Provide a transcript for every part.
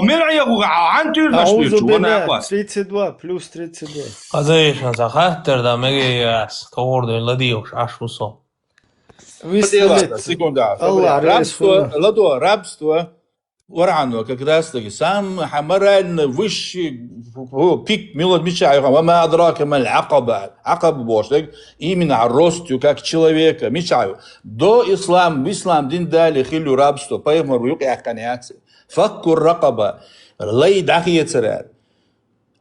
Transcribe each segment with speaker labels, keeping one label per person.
Speaker 1: ملعب عن تير
Speaker 2: أعوذ
Speaker 1: نشلي
Speaker 2: بالله
Speaker 1: وانا
Speaker 2: 32 بلس 32
Speaker 3: Azation sa khater da megas torde ladios ashuso.
Speaker 2: وصلت
Speaker 4: Секунда.
Speaker 2: الله عريس
Speaker 4: Рабство ورعنو как раз таки сам حمران высший пик милот мечаю, وما أدراك ما العقبة عقب بوشك именно ростью как человека мечаю до ислам дин дали хилю рабство поэтому يقع قناعات فك الرقبة لا داخل يتسرع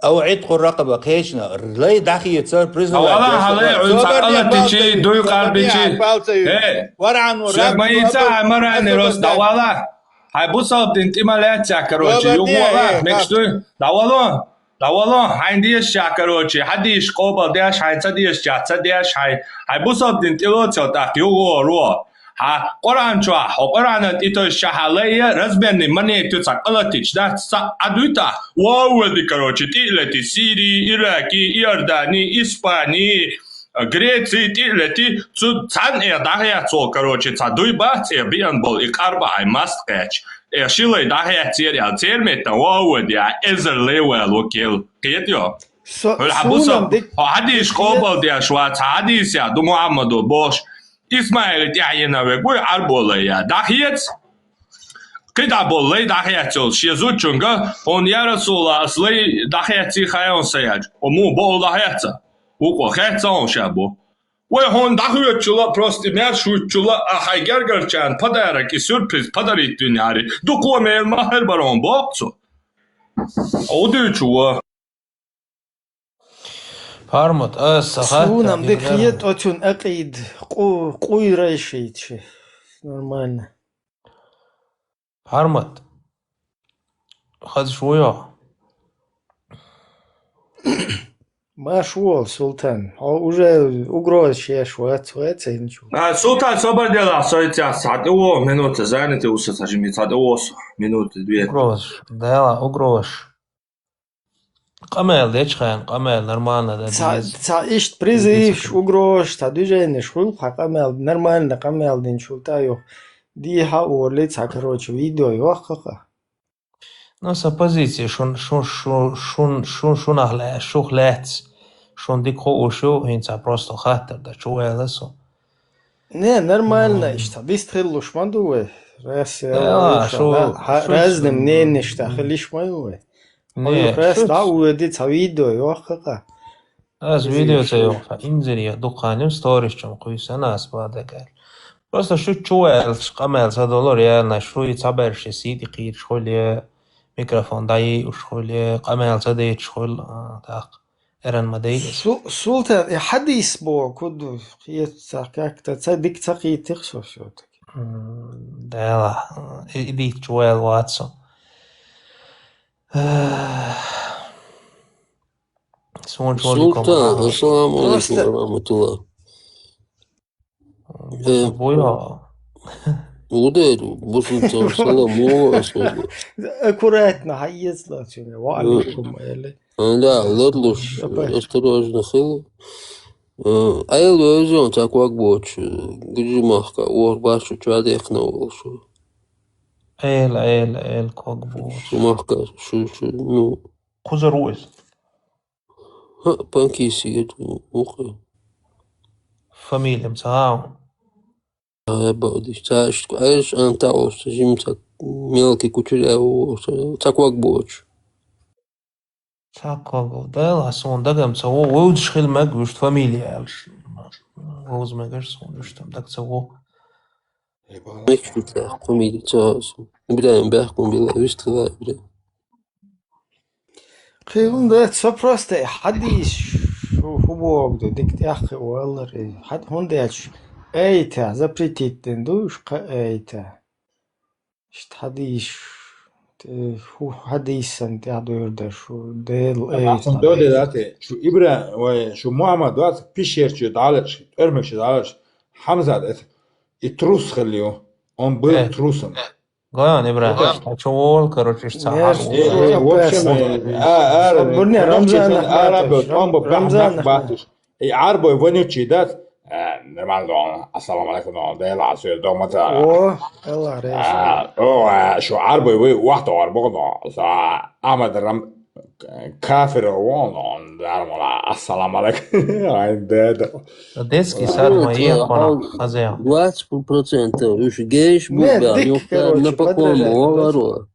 Speaker 4: أو عتق الرقبة قيشنا لا داخل يتسرع بريزن
Speaker 1: والله هلا عن تشي دوي قلبي
Speaker 4: ورعنو
Speaker 1: ما يتسع مرة نروس دوالا هاي بوصل تنتمالات شاكروتشي يومولا مكشتو داوالون هاينديش شاكروتشي حديش قوبل ديش هاي تديش جاتsa ديش هاي بوصل تنتلوتشو تاك يوغو ها قرآن شوا قرآن تيتو شحالية رزبني مني تساقلتش ده أدويتا واو دي كروتشي تيلتي سيري إراكي إيرداني إسباني Греции тилети цан дахя цо короче цадуй бац биан бол икарба ай маскач шилай дахя цермета вовдя эзерлевел окел кетё
Speaker 2: سونم ديك
Speaker 1: حديش قبل دي شوات حديث يا دو محمد بوش اسماعيل تعينا بقول اربولا يا دحيت كده بولي دحيت شيزو چونگا اون يا رسول الله اصلي دحيت خيون سياج ومو بول دحيت وقو خيطان شابو وهون دحيت چلا просто مرشو چلا هايگرگرچان پدرکی سورپریز پدری دنیاری دو کومل ماهر برام باقصو اودو چوا
Speaker 3: Parmot assa
Speaker 2: سونم ديك خيط أتون أقيد قوي ريشيت شي نورمально
Speaker 3: Parmot. Хад шوя.
Speaker 2: ما شوال سلطان уже угроза шуат ничего
Speaker 1: Султан собордела сойтя садо минуты заняты усатажими садоос минуты две
Speaker 3: Угрош. Дела угрош. Камел дечхан, камел нормально да.
Speaker 2: ишт призыв угрош та движение шул камел нормально камел дин шултаю ди ха орлит короче видео ёхха
Speaker 3: Ну, с оппозиции, шун ахле, шухлец, шун дикхо ушу, инца просто хатер, да чуя лесо.
Speaker 2: Не, нормально, ишта, бистрил шмандуе.
Speaker 3: Да,
Speaker 2: разным мнением, что хлиш моё. Не, раз да уйдет с видео, ёхха.
Speaker 3: Аз видео цеё, инзери, дуканем сторис чом куйсана аспадагар. Просто шу чуя, камел садоло реально, шу и цаберши сиди қир шхоле. ميكروفون داي وشغل قمال صديق شغل تاق إيران مدي
Speaker 2: سلطان حد يسبوع كده قيت تصدق تقي تخشى شو
Speaker 3: ده دي جوال واتسون سلطان
Speaker 5: السلام عليكم ورحمة الله
Speaker 3: بويا
Speaker 5: Ударю, бусинцам саламу особо.
Speaker 2: Аккуратно, хайезла, валикум,
Speaker 5: Да, лодлуш, осторожно хил. Айл өзөн таквак боч, гүжмахка, ор башу чадек на волшу.
Speaker 3: Айл, как боч.
Speaker 5: Шумахка, ну.
Speaker 3: Кузаруез.
Speaker 5: Панкиси, ухо.
Speaker 3: Фамилия мцаау.
Speaker 5: Обалдеть. Знаешь, антаус, жимца мелкий кучерявый, таквак боч.
Speaker 3: Таквак, да, ласон, дагам цао, уйдш хилмак, уж фамилия, розмагаш сон, уж там так цао.
Speaker 5: Мекшута, фамилия цаос. Бляем бяхком била, вистила, бля.
Speaker 2: خيرون ده سبراسته حديش هو بده ديك يا أخي والله حد هون دهش ايتا запретить دوش ايتا اشت حديش هو حديثا تعدور ده شو ديل
Speaker 4: ايتا دوده داته شو إبرا وشو محمد دوات بيشيرشي دالش ارمكش دالش حمزة ده اتروس خليه он был трусом.
Speaker 3: Гоян Ибрахим, чувол, короче,
Speaker 4: в общем, Рамзан, он был Рамзан, и арбой вонючий, да,
Speaker 1: نمال السلام عليكم ده العصير ده متى
Speaker 2: О, الله ريش.
Speaker 1: هو شو عربي واحد عربي ده أحمد رم كافر وون ده السلام عليكم عند
Speaker 3: Детский сад Маехона, хозяин.
Speaker 5: 20% już gdzieś
Speaker 2: Nie,
Speaker 5: buga,
Speaker 2: dyk,
Speaker 5: nie
Speaker 2: короче,
Speaker 5: na pakłam
Speaker 2: подряд.
Speaker 5: mowaru.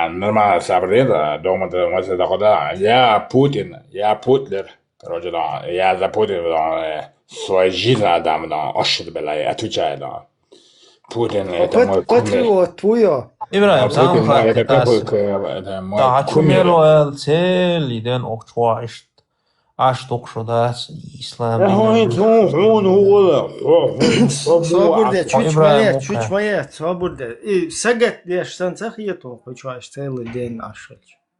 Speaker 1: نرمى سابرين ده متى ده خدا يا بوتين يا بوتلر короче да я за Путин да свой жизнь отдам да ошиб была отвечаю да Путин это мой кумир
Speaker 2: Патриот твоё.
Speaker 3: إبراهيم
Speaker 1: Путин
Speaker 3: سامخا
Speaker 1: это
Speaker 3: تاس
Speaker 1: это мой
Speaker 3: تعشميلو
Speaker 1: кумир
Speaker 3: ال تيليدن أخشواش أشتوكشو داس إسلام
Speaker 1: هو
Speaker 3: دينن
Speaker 1: هو
Speaker 2: Свобода, чуть
Speaker 3: إبراهيم
Speaker 2: моя, чуть моя, свобода. И сагат деш санцахието, хочешь целый день нашел.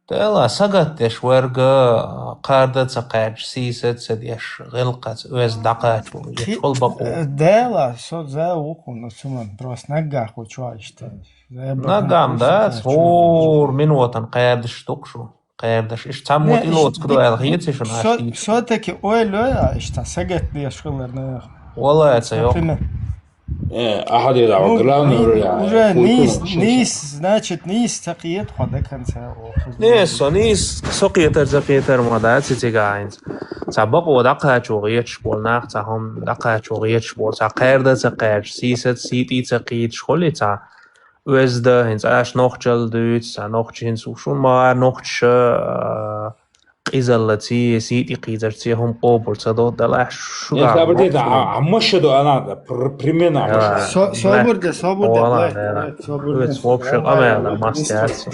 Speaker 3: تلا سقطش ورقة قاردة سقاش سيسة سديش غلقة ويز دقاش يشغل بقو
Speaker 2: Дела, со за уху, но суман, просто нога хочешь ты.
Speaker 3: نقام داس هور من وطن قاردش تقشو قاردش إيش تعمود إلوت كدو الغيتش وناشتيش
Speaker 2: Все-таки, ой, Лёя, что сагат деш хылыр,
Speaker 3: والله يتسيوق
Speaker 1: أحد يدعو главное
Speaker 2: уже низ, значит, низ такиет до конца.
Speaker 3: نيس سقيتر زقيتر مدات سيتيغاينز سبق ودقا شوغيتش بول ناقتهم دقا شوغيتش بول سقيردة سقيرش سيست سيتي تقيت شخوليتا وزده هنز اش نوخجل دوت سا نوخجينز وشون ما نوخج قيزلتي سيتي قيزرتي هم قوبل صدوت دلاش شو
Speaker 1: Я сабрдет амашеду она примерно
Speaker 2: Свобода,
Speaker 3: والله
Speaker 2: свобода.
Speaker 3: وابشر أمانا ما استيعدسو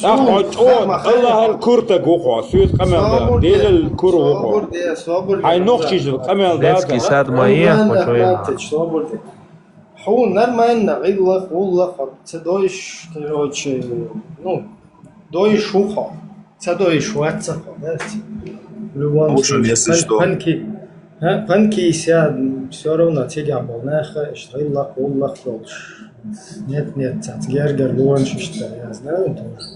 Speaker 1: الله الكرة جوخا سويت قمل ديل الكرة جوخا هاي نوخشيج القمل
Speaker 3: детский сад моих почуя
Speaker 2: Свобода. Ху, нормально, гидлах, уллах, це дойш, короче, ну, дойш ухо. Це дойш уатсахо, да? В любом
Speaker 6: Лучше,
Speaker 2: случае.
Speaker 6: если что.
Speaker 2: Панки ся все равно тига болнаха, что гидлах, уллах, дойш. Нет, гергер, луанш, что я знаю тоже.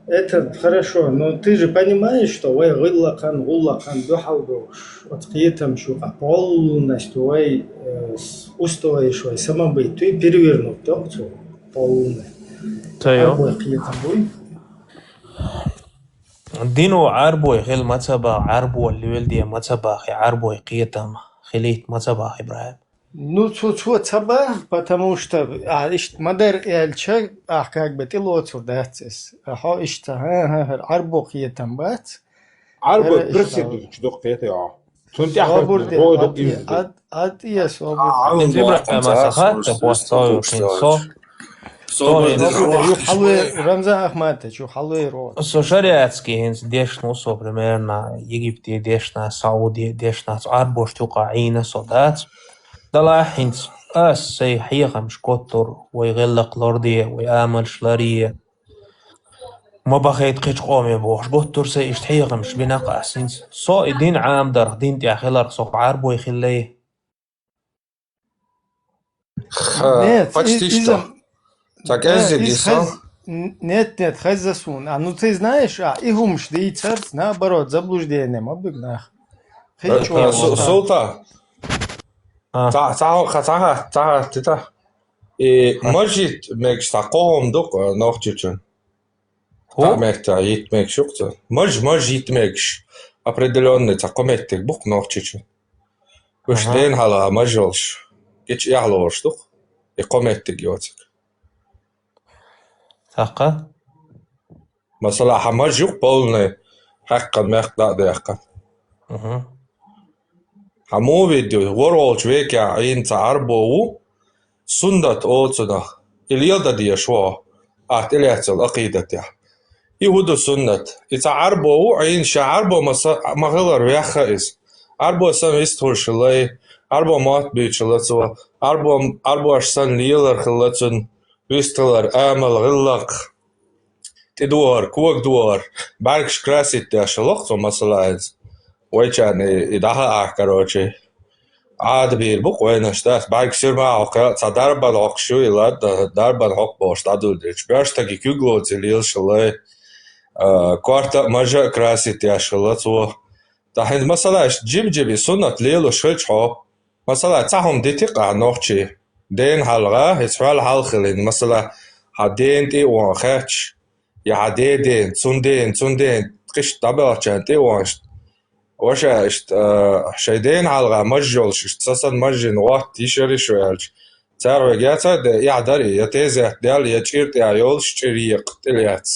Speaker 2: Это хорошо, но ты же понимаешь, что вы гидлахан, уллахан, духалдош. Вот қиетам шуға полностью вы устойчивый самобыт, ты перевернут, так что полный.
Speaker 3: تيو
Speaker 2: Обои қиетам бой.
Speaker 3: دينو عربو غير متبا عربو اللي ولدي متبا خي عربو قيتم خليت متبا إبراهيم
Speaker 2: Ну, цаба, потому что, мадер эльча, как бы ты лоцу дацис. Арбо қиетам бац.
Speaker 1: عربي برسد شدوق تيتي سنتي
Speaker 2: Свобода, я свобода.
Speaker 3: إبراهيم مسخات بوستايو كنسو
Speaker 2: Рамзан Ахматович, халуй ро.
Speaker 3: سو شريعتسكي هنس ديشنو سو примерно Египте ديشنا سعودية ديشنا عربوش توقع عينة صدات دلا هنس سي حيغة مش كتر ويغلق لردية ويعمل شلارية ما بخيت قيش قومي بوش كتر سي اشتحيغة مش بناقع سنس سو دين عام در دين تيا خلر سو عربو يخليه
Speaker 6: Почти что. Так, Эзигиса.
Speaker 2: Нет, хазасун. Ну ты знаешь, игум шдейцерс, наоборот, заблуждением обыгнах.
Speaker 6: Султа. Таха, тита. И может мекс таком док нохчичен. Мекта ит мекс шукта. Может мекс определенный такометтик бук нохчичен. Уж ден хала мажолш. Геч яхлош дук. И кометтик йотик.
Speaker 3: ثقة
Speaker 6: مثلا حماجوك بولني حقا مقطع دقيقة حمو فيديو ورولش ويكا عين تعربو سندت أوتنا اليادة دي شوا إلياتل أقيدة تيح يهودو سنت يتعربو عين شعربو مغلر ويخا إس عربو سن يستور شلي عربو مات بيشلتوا عربو أشسن ليلر خلتن ويستلر آمل غلق تدور كوك دور باركش كراسيت يا شلقتو مثلا ويجان إداها أحكاروشي عاد بيربوك وين اشتاس بارك سير معه ضربا العقشو يلاد ضربا الحق باش تعدل ديش بيرشتاكي كيوغلو تليل شلي كوارتا مجا كراسيت يا شلقتو تحين مثلا جيب سنة ليلو شلش حق مثلا تعهم دي تقع نوخشي دين حلقة يتفعل حلقلين مثلا هدين تي وانخاتش يا هدين تون دين قش طبعا تي وانشت وشا اشت شيدين حلقة مجلش اشت سسن مجن وقت تيشري شوالش تعرف جاتا يعدري يتيزه ديال يتشيرت يولش تشريق تليات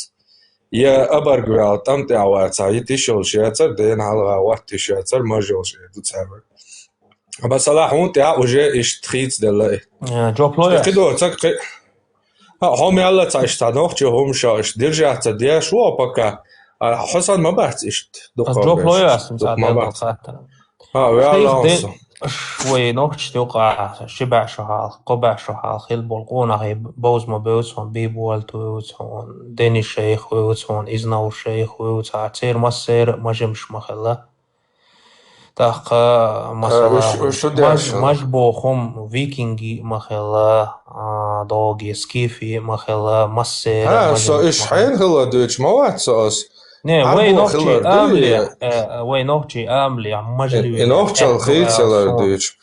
Speaker 6: يا أبرقوا تمتع واتسا يتيشول شياتر دين حلقة وقت تيشاتر مجلش تتعرف بس لا هون تاع وجه اشتخيت دلله
Speaker 3: جو بلويا
Speaker 6: قدو تك هم يلا تعيش تنوخ هم شاش درجة تديا شو بكا حسن ما بعت اشت
Speaker 3: جو بلويا اسمع
Speaker 6: ما
Speaker 3: ديال
Speaker 6: بعت
Speaker 3: القاتل
Speaker 6: ويلا
Speaker 3: دين شوي نوخش توقع شبع شحال قبع شحال خيل بلقونا هي بوز ما بوز هون بيبول توز هون ديني الشيخ ويوز هون إزناور الشيخ ويوز عتير مسير ما جمش مخلا تاق مثلا
Speaker 6: شو داش
Speaker 3: مج بوخم فيكينجي مخلا دوغي سكيفي مخلا مسير
Speaker 6: ها
Speaker 3: ما
Speaker 6: سو
Speaker 3: جمش
Speaker 6: ايش
Speaker 3: مخلا
Speaker 6: حين خلا دوتش ما وات سوس
Speaker 3: نه وي
Speaker 6: عربو
Speaker 3: نوخشي
Speaker 6: خلر
Speaker 3: املي
Speaker 6: دي
Speaker 3: وي نوخشي املي مجلي
Speaker 6: انوخ الخيط يلا دوتش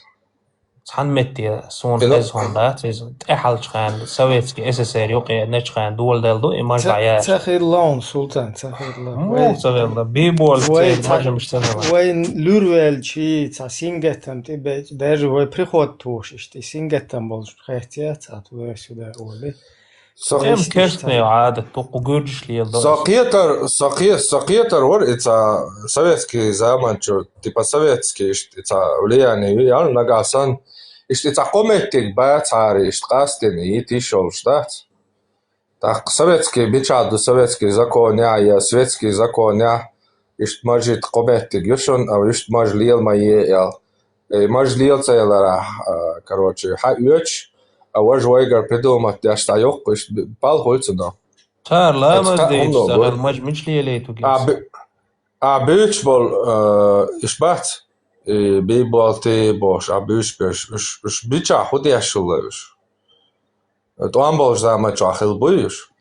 Speaker 3: Han metti son حزهم ذات احل شخان سويتسكي SSR يوقي نشخان دول دلدو إماج بعياش
Speaker 2: تاخير لون سلطان تاخير لون
Speaker 3: مو تغير بيبول
Speaker 2: وي
Speaker 3: إماج مش تغير
Speaker 2: وين لورول شي تا سينجتم تي بيج وي بريخوت توش تي سينجتم بولش خيتيات اتو سودا اولي
Speaker 3: إم كرتني عادة توقو جورجش لي يلدو
Speaker 6: سقيتر ور إتا советский zaman чё типа советский إتا влияние ял нагасан إتا قومتك бацари штастени и тишолштат так советский бичаду советский законя я светский законя ишт мажит قومتك юшон а ишт маж лил мае ял маж лил целара короче хаёч أول ويجر придумать я штаёк ишт пал хольцуна
Speaker 3: صار لا ما ديش صار مش لي ليتو
Speaker 6: بيش بول إشبات بيبالتي باش بيش إش بيتشا خودي أشولش توان باش زعما تشاخل بيش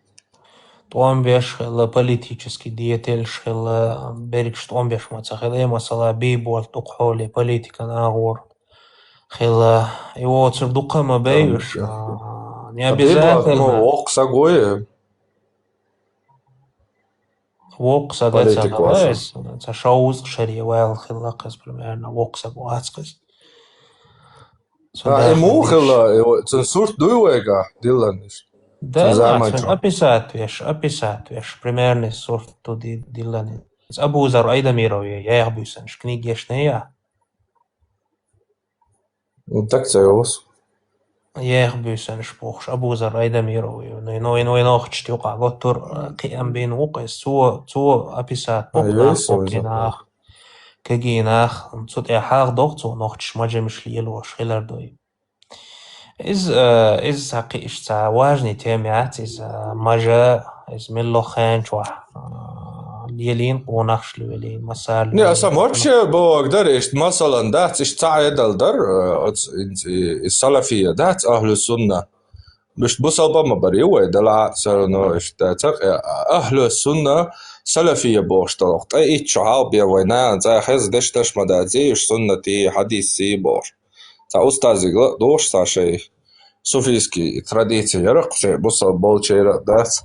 Speaker 3: توان بيش خلا политический деятельш خلا берегш توان بيش ما تخلا مثلا بيبول تقحولي политика ناغور خلا يوتر دقة ما بيش не обязательно
Speaker 6: وقصة
Speaker 3: وقصة داتس شوز شري ويل خلاقس примерно وقصة واتقس
Speaker 6: مو خلا цензурт дуйвега диланиш
Speaker 3: да описать веш примерно сорт туди дилани абузар айдамирови я бюсенш книги шнея
Speaker 6: так цеос
Speaker 3: бюсенш бохш абузар айдамирови но нохч тюqa готор قيام بين وقس تو описать بوكينах كجينах صوت حاق ضغط نохч ماجمش ليلوش خلال دوي إز حقيقش تا واجني تيميات إز ماجا إز ملو خانش واح ليلين قوناخش لولين مسال
Speaker 6: ني أسا مرش بو أقدر إشت مثلا دات إشت تعيد الدر السلفية دات أهل السنة مش بصلبة ما بريوه دلع سرنو إشت أهل السنة سلفية بوشتلق أي إتشعال بيوينا زي خيز دشتش مدازي إش سنتي حديثي بوش تا أستاذي دوش تا شيء صوفيسكي تراديتي يرق شيء بصل بولشي يرق دات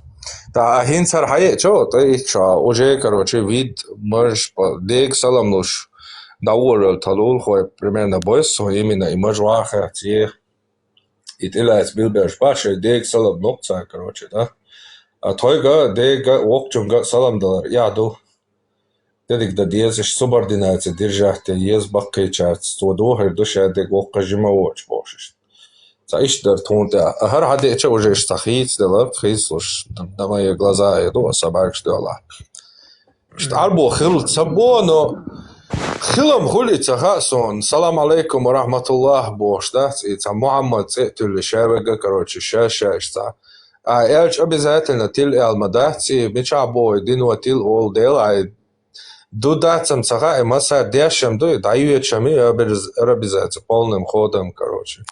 Speaker 6: تا هين سر حقيقة شو تايتشا وجه كروچه вид мож дег саламлуш даурал талул хой примерно бойсо именно и мож ваха те и тилац билбеш баше дег салам нокца короче да а тойга дег окчунга салам доллар яду дедик да диезиш субординация держахте ез баккайчат стодохер душа дег оккажима оч бошиш Заиш дар тунта. Хар хаде че уже штахит дела, хислуш. Да мои глаза иду, собак ждала. Штарбо хил сабо, но хилам хулица хасон. Салам алейкум ва рахматуллах бош, да? Это Мухаммад цетуль шавега, короче, шашта. А элч обязательно тил алмадати, мечабо дину тил ол дела. Дудацам сага и маса дешем ду, даючами обязательно полным ходом, короче.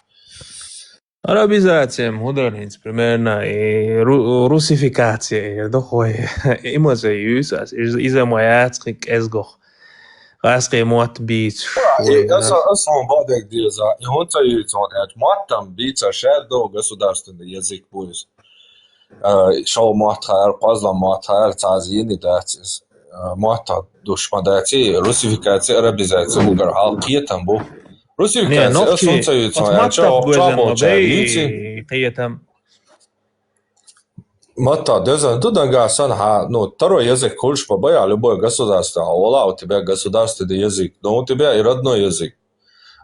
Speaker 3: Арабизация, модерниц, примерно, и русификация, дохой, има заюз, иза мояцкик эсгох. غاسقي موت بيت شوي.
Speaker 6: أصلا بعدك ديزا هون تيجون معتم بيتر شال دو государственный язык будет. Шоу معتر قازلا معتر تعزيني داتس معتر دشمداتي روسيفيكاتي عربيزاتي بوغر حالقية تنبو روسيفيكاتي أصلا تيجون
Speaker 3: جابو جاي قيتم
Speaker 6: متى деза туда гасан второй язык хочешь побоя любое государство, у тебя государственный язык, но у тебя и родной язык.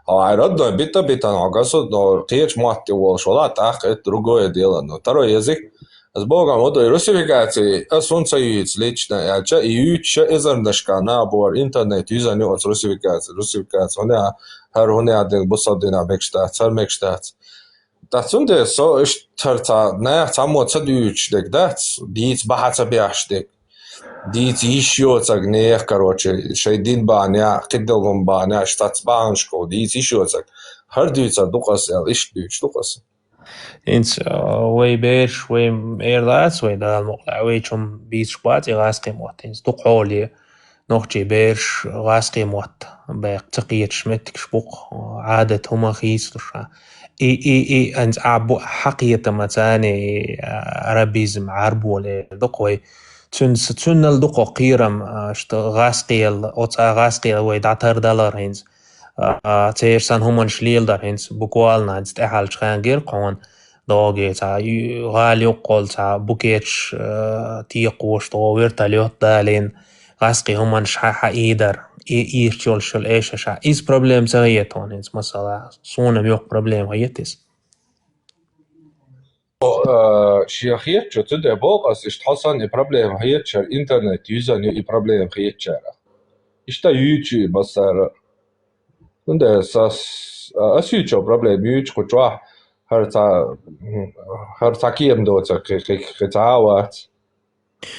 Speaker 6: А родной бита, но государство, речь мать его шла, так это другое дело. Но второй язык с Богом, вот и русификации, солнце юиц лично, и юича изернешка набор интернет, юзанет русификация, он один бусадина мекштат, цар мекштат. Тацунде со иштерта не само цадючдек, да, диц бахаца бяштек, диц еще цаг не короче, шейдин баня, киддалгом баня, штатсбаншко, диц еще цаг, хардюца дукас, ишдюч дукас.
Speaker 3: انت وي بيرش وي ايرداس وي دا المقلع وي چون بيش باتي غاسقي موت انت دقولي نوخجي بيرش غاسقي موت باق تقيت شمتك شبوق عادة هما خيس لشا اي انت عبو حقية متاني عربيزم عربو لي دقوي تون الدقو قيرم غاسقي غاسقي وي دعتر دالار هنز تيرسان همان شليل دار هنز بقوالنا هنز تحال شخانجير قوان دوغي تا غالي وقول تا بوكيتش تيقوش طوير تاليوت دالين غاسقي همان شحاحا ايدر ايرتيول شل ايشا شا ايز بروبليم تغييتون هنز مثلا صونا بيوق بروبليم هيتس
Speaker 6: شيخيت شو تدي بوغس اشتحصن بروبليم هيت شر انترنت يوزن بروبليم هيت شارع اشتا يوتيوب بصر Unde asjučio problēmu jūčku čua har kiem doca, ka tāvāts.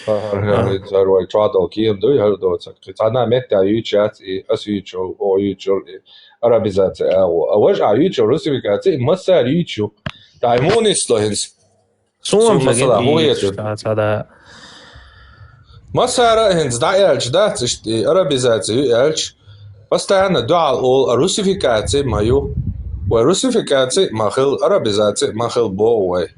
Speaker 6: Har vai čādal kiem doi har doca, ka tā nā metā jūčāt asjučio o jūčio arabizācija. A važā jūčio rusifikācija masār jūčio. Tā imunisto hins.
Speaker 3: Soom šagin
Speaker 6: masāra hins da elč dāc arabizācija elč. Постоянно дуал ол русификации мою, ой русификации махил арабизации махил боуэй.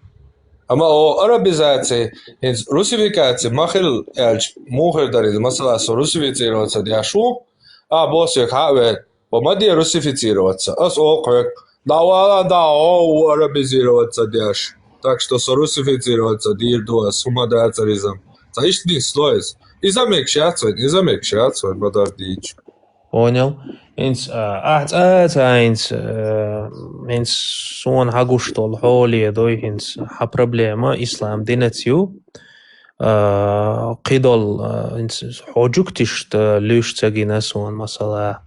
Speaker 6: Ама о арабизации инс русификации махил элч мухер дарид масала со русифицироваться дяшу, а босик хаве помади русифицироваться. Ас окрек давала да о арабизироваться дяш. Так что со русифицироваться дир дуа сумадацаризм. За иштин слоис. И замекшаться, подождите.
Speaker 3: Понял. Инс инс سون حقوشتول حولي دوي انس حبربليما اسلام دينتيو قيدول انس حوجوكتشت لوشتاجينا سون مثلا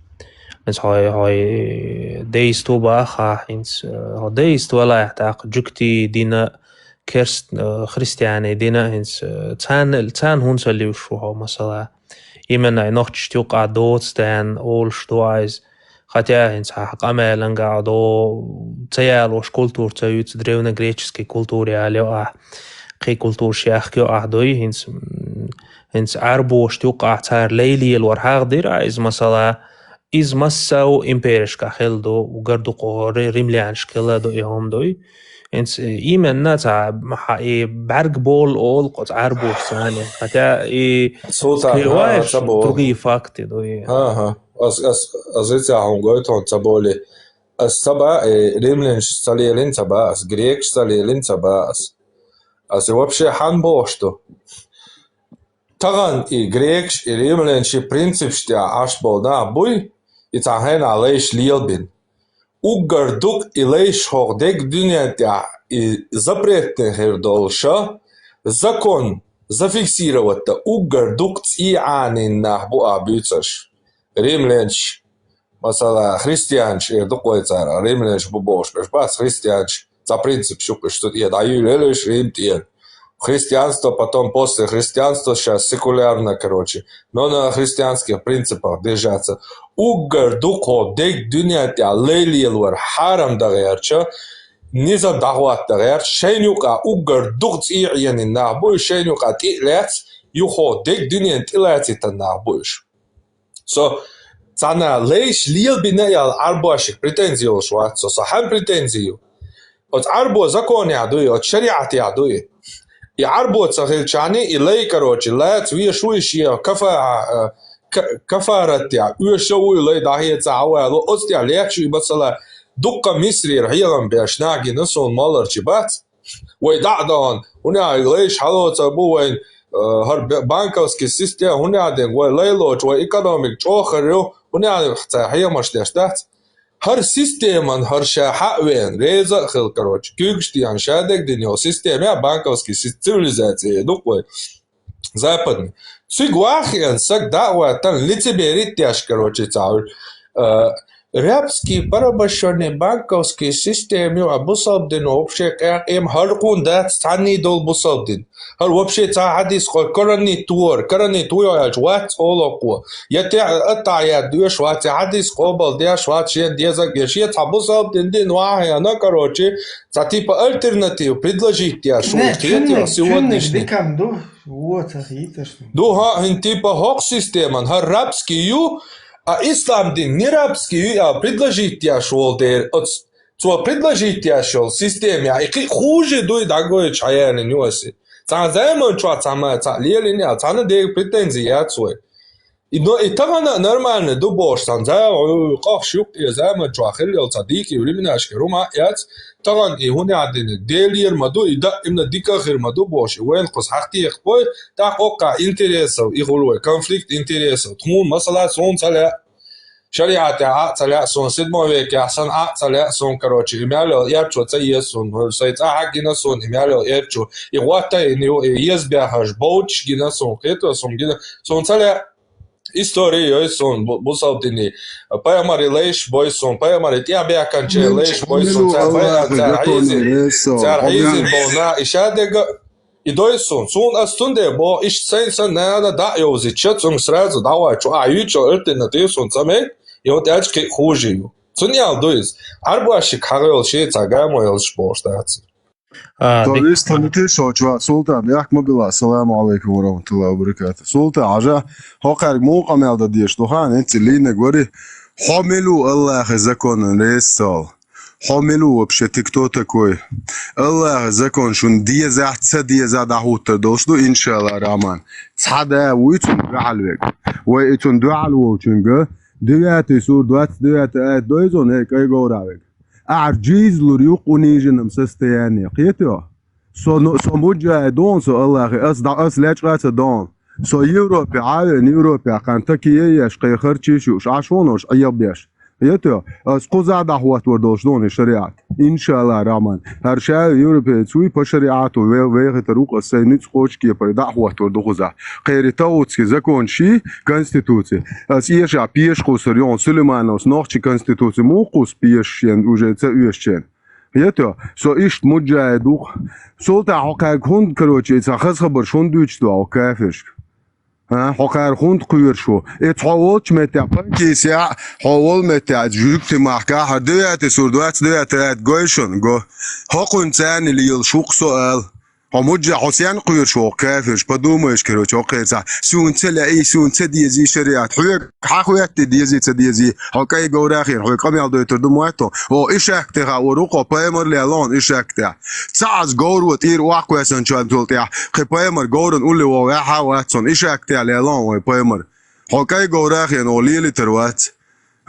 Speaker 3: انس هاي ديستو باخا انس ديستو لا يحتاق جوكتي دينا كرست خريستياني دينا انس تان هون سليوشو مثلا именно ночь тюка доцтен ол штуайз хотя инс хакамелан гадо цеялош культур цаюц древнегреческой культуре алё قي культур шахкё ахдой инс арбо штука цар лейли الورحاق дир из масала из массау империшка хелдо угардо قوري римлян шкеладо يومدوي انس ایمن تا محای برگ بول اول قط عربوش ثاني حتى
Speaker 6: صوتا
Speaker 3: تبغي فاكت دوي
Speaker 6: از هم گویتون تبولی از تبا ریملین سالیلین تبا از گریک سالیلین تبا از вообще хан بوشتو تغن گریکش ریملین شی принцип شتیا اش bolda буй і тахен алейш лілбін Угардук и лейш хохдек дюнятя и запретный хердолша закон зафиксировать-то угардук циани нахбу абюцаш римлянч масала христианч дукой цара римлянч бубош бас христианч за принцип шукаш что я даю лелеш римтиен христианство потом после христианства сейчас секулярно короче но на христианских принципах держаться угардук хохдек дюнятя лейлиелвар харам дагерча نيزا دعوات دغير شينوكا اوغر دوغت يعني نابو شينوكا تيلات يخو ديك دنيا تيلات تنابوش سو تعنا ليش ليل بناء العرباشك بريتنزيو شو صحن بريتنزيو عربو زكون يعدوي شريعة يعدوي يعربو تسخيل شاني إلي كروتش لا توي شوي شيء كفارت يا ويشوي إلي داهية تعوى لو أستيا ليكشي مثلا دقة مصري رحيلا بيشناقي نسون مالر جبات ويدعدون هنا ليش حلو تبوين هر بانكوسكي سيستم هنا عندك وليلوج وإيكونوميك جوخريو هنا حتى هي مش داشتات هر سيستم هر شاحة وين ريزا خل كروتش كيكشتي عن شادك دنيو سيستم يا بانكوسكي سيستماليزация دقوي западный цигвахи сак дa'wa tan лицеберит тяж короче цаur рябский порабощенный банковский системе обусалдин вообще как им харкун да стани дол бусалдин هل вообще تعادي سقول كرني تور يا جوات أولقوا يتع يا دوش وات تعادي سقول ديا شوات شيء ديا زك شيء تبصل دين واحد أنا كروتشي تطيب alternative предложить я что я сегодняшний до типа хок система арабский ю а ислам дин не арабский ю а предложить я что дер что предложить я что системе а и хуже до такое чая не нюансы زمان چوا لیلی نه تانه دیگه پرتنزیات سوی اینو اتفاقا نرمانه دو باشن زمان قاف شوک زمان چوا خیلی صدیقی ولی من اشکرم یاد طبعا هونی عدنه دیلیر مدو ایدا امنا دیکا خیر مدو باشه وين قص حقی اخبار تحقق اینترس و ایغلوی کنفلیکت اینترس و تمون مثلا سون سال شريعة عقل سون سيد مويك أحسن عقل سون كروتشي إمالو يرجو تيسون سيد أحد سون إمالو يرجو يغوتا إنه يزبيا هاش بوتش جنا سون كيتو سون جنا سون سلا история сон бусалтини паямари леш бойсон паямари тиабя канче леш бойсон цархизи bona ишадега и дойсон сон астунде бо иш сенса нана да ёзи чатсон сразу давай чо аючо альтернативсон цаме и вот ачки хужию цунял дойс арбаши карел ше цагамоел шпоштац
Speaker 7: То есть танитешо чва султан як мобила саламу алейкум ва рахматуллахи ва баракатуh султан ажа хокар муқамел да деш тохан энти лине говори хамилу Аллах закон ресал хамилу вообще ты кто такой Аллах закон шун дияза дияза дахут должно иншаллах рахман цада уитун галвек ва итун дуалу чунга دوات سور دوات دويزون هيك اي غوراوك أعجيز لريوق ونيجن مسستياني قيتو سو موجه دون سو الله أس لاش قاتا دون سو يوروبي عاين يوروبي قانتكي يشقي خرچيشوش عشونوش أيبيش قيتو أس قوزا دعوات وردوش دون الشريعة إن شاء الله رحمن هر شيء يوروبي تسوي بشريعته ويغي تروق السينيت قوشكي پر دعوات وردوخوزا قيري تاوتسكي زكون شي конституции أس إيشا بيش قوسريون سليمانوس نوخشي конституции موقوس بيش ين уже تأويشين قيتو سو إشت مجاهدوخ سولتا حقاق هند كروچي تخص خبر شون دوچتو أو كافش حقار خوند قویر شو اتحول متى بنكيسيا حول متى جوكت محكا هدوات سردوات دوات جويشون جو حقن ثاني اللي يلشوق سؤال هموجة حسين قوير شو كافش بدومش كرو شو قيسا سون تلاقي سون تديزي شريعة حوك حقويات تديزي حكاي جوراخير حوك قام يالدو يتردمواتو هو إشاك تها وروقا بايمر ليالون إشاك تها تعز جورو تير واقوى سنشان تولتها قي بايمر جورن قولي وواحا واتسون إشاك تها ليالون وي بايمر حكاي جوراخير نوليلي تروات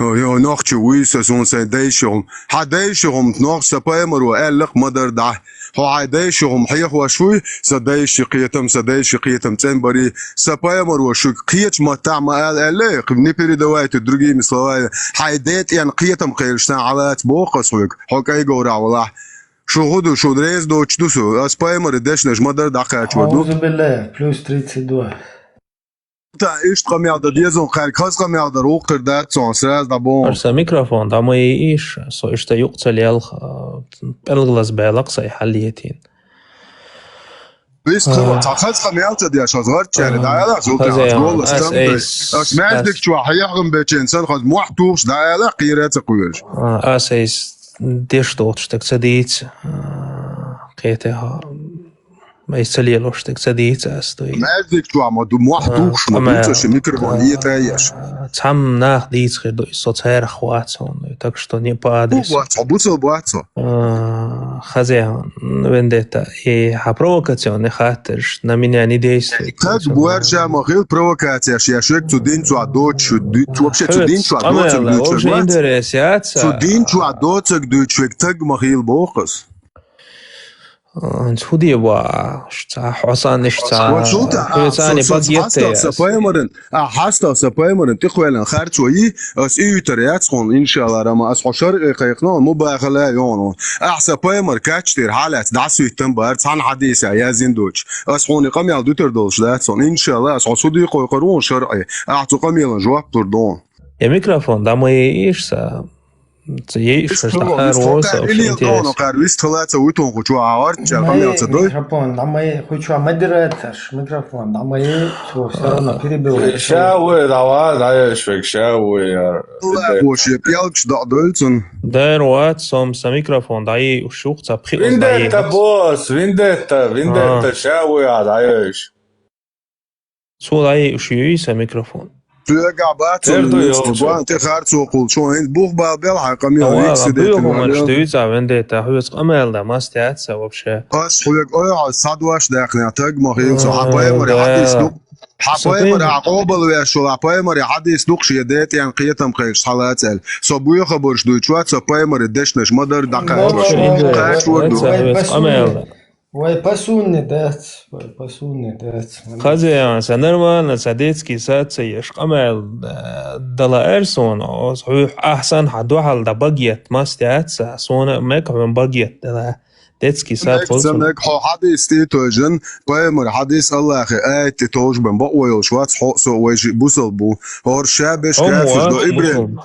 Speaker 7: يو نوخشي ويسا سون سيدايشهم حدايشهم نوخ بايمر وقالق مدر ده هو عاديشهم حيخ وشوي سدايش قيتم تنبري سبايمر وشو قيت ما تعمل عليه قبني بري دوات درجي مثلا حيدات يعني قيتم قيرشنا على بوقس ويك حكاي جورا والله شو هدو شو دريز دوتش دوسو سبايمر دشنج مدر دقات ودو
Speaker 2: أعوذ بالله بلوس 32
Speaker 7: تا ايش قميع دا ديزون خير كاس قميع دا روقر دات سون سراز دا بون
Speaker 3: أرسل ميكروفون دا ما يعيش سو إشتا يقتل يالخ بلغلس بيلقصي حليتين
Speaker 7: بيس خبر تاخذ قميع تا دي اشاز غير تشالي دا يالا زولتا غول استمتع اسمعتك شو حيحرم بيتش انسان خذ محتوش دا يالا قيرات قويرش
Speaker 3: أسيس ديش دوتش تكتديت قيتها ما يسلي لوشتك سديت أستوي
Speaker 7: مازك شو عم دو محدوش مدوتش ميكروفون يتايش
Speaker 3: تام ناخ ديت خير دو إصوت هير أخواتهم так что не по адресу
Speaker 7: بوتسو
Speaker 3: хозяин вендетта и провокационный характер на меня не действует
Speaker 7: так буаржа могил провокация я шек тудин цу адоч вообще тудин цу адоч
Speaker 3: вообще интересация
Speaker 7: тудин цу адоч дучек так могил бохос
Speaker 3: هودي با شتا حسان نشتا
Speaker 7: وشوتا
Speaker 3: باقيته
Speaker 7: حاستا سبايمرن تخويلن خارتوي اس يوتريات خون ان شاء الله رما اس حشر قيقنا مو باغلا يونو احسا بايمر كاتشتير حالات دعسو يتنبر صان حديثه يا زندوش اس خوني قم يال دوتر دولش داتسون ان شاء الله اس حسودي قيقرون شرعي اعطو قم يلن جواب تردون
Speaker 3: يا ميكروفون دا ما يشسا Есть
Speaker 2: микрофон, да мы хочу модератор, микрофон, да мы все равно перебил.
Speaker 1: شاوي دعوات شويك شاوي
Speaker 7: وش يبيالش دعدلتن
Speaker 3: داير وات سوم ميكروفون داي وشوق تبخي
Speaker 1: فينديتا بوس فينديتا شاوي عايش
Speaker 3: سو داي وشيوي ميكروفون
Speaker 7: انت خارتو قول شو انت بوخ بابل حقم يا
Speaker 3: سيدي هم شتويتا ونديتا هوس قمل دا ماستيات вообще
Speaker 7: اس خويك او صدواش داخل تاج مخيل سو حبايمر حديث دو حبايمر عقوبل ويا شو حبايمر حديث دوق شيدات يعني قيتم قيش حالات ال سو بو خبرش دو شوات سو بايمر دشنش مدر دقائق
Speaker 3: قمل
Speaker 2: Ой, посунни дать.
Speaker 3: خازي سنرمان ساديتسكي ساتسيش قمل دلا إرسون أو صحيح أحسن حدوحل دا بقيت ماستيات سونا ميك من بقيت دلا ديتسكي سات فلسون
Speaker 7: ميك حديث تيتوجن بايمر حديث الله أخي آيت تيتوج بن بقويل شوات حقسو ويجي بوصل بو هور شابش كافش دو إبرين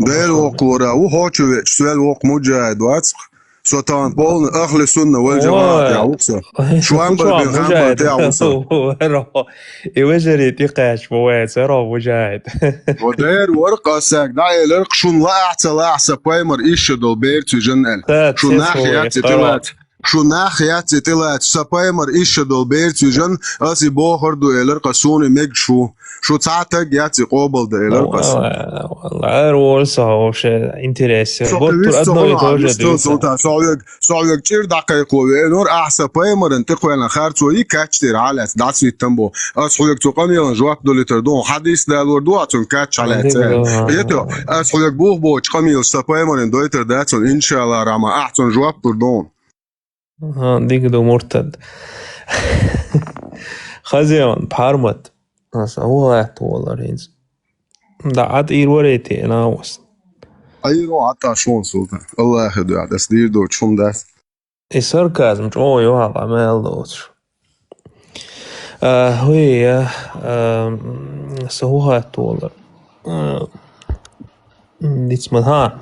Speaker 7: ديل وقورا وهوشو سوال وق مجاهد واتسق سلطان بولن أهل السنة والجماعة يعوكسه شو عم بالبنغام يعوكسه
Speaker 3: يوجري تقاش بواد سرا مجاهد
Speaker 7: ودير ورقة ساك داعي لرق شو لا بايمر إيش دول بيرتو جنال شو ناحياتي طلعت سبايمر إيش دول بيرتو جن أسي بوهر دو إلرقة سوني ميج شو تعتق ياتي قوبل دو إلرقة
Speaker 3: والله رولسا وشي انتريسي بطر أدنو يتوجد
Speaker 7: سوالك تير دقيق وينور أحسا بايمر انتقوى لنا خارتو يكاتشتير على دعسي التنبو أسحولك تقام يلان جواب دولي تردون حديث دا الوردو عطون كاتش على يتو أسحولك بوه بوش قام يل سبايمر اندوي ترداتون إن شاء الله راما أحسن جواب تردون
Speaker 3: ديك دو مرتد خزيان بحرمت هو هات والله رينز دا عاد إير وريتي أنا وست
Speaker 7: أيرو عطا شون سلطان الله يخدو عاد أسدير دو تشون داس
Speaker 3: الساركازم جو يوها عمال دوتش هوي هو هات والله ديتس من ها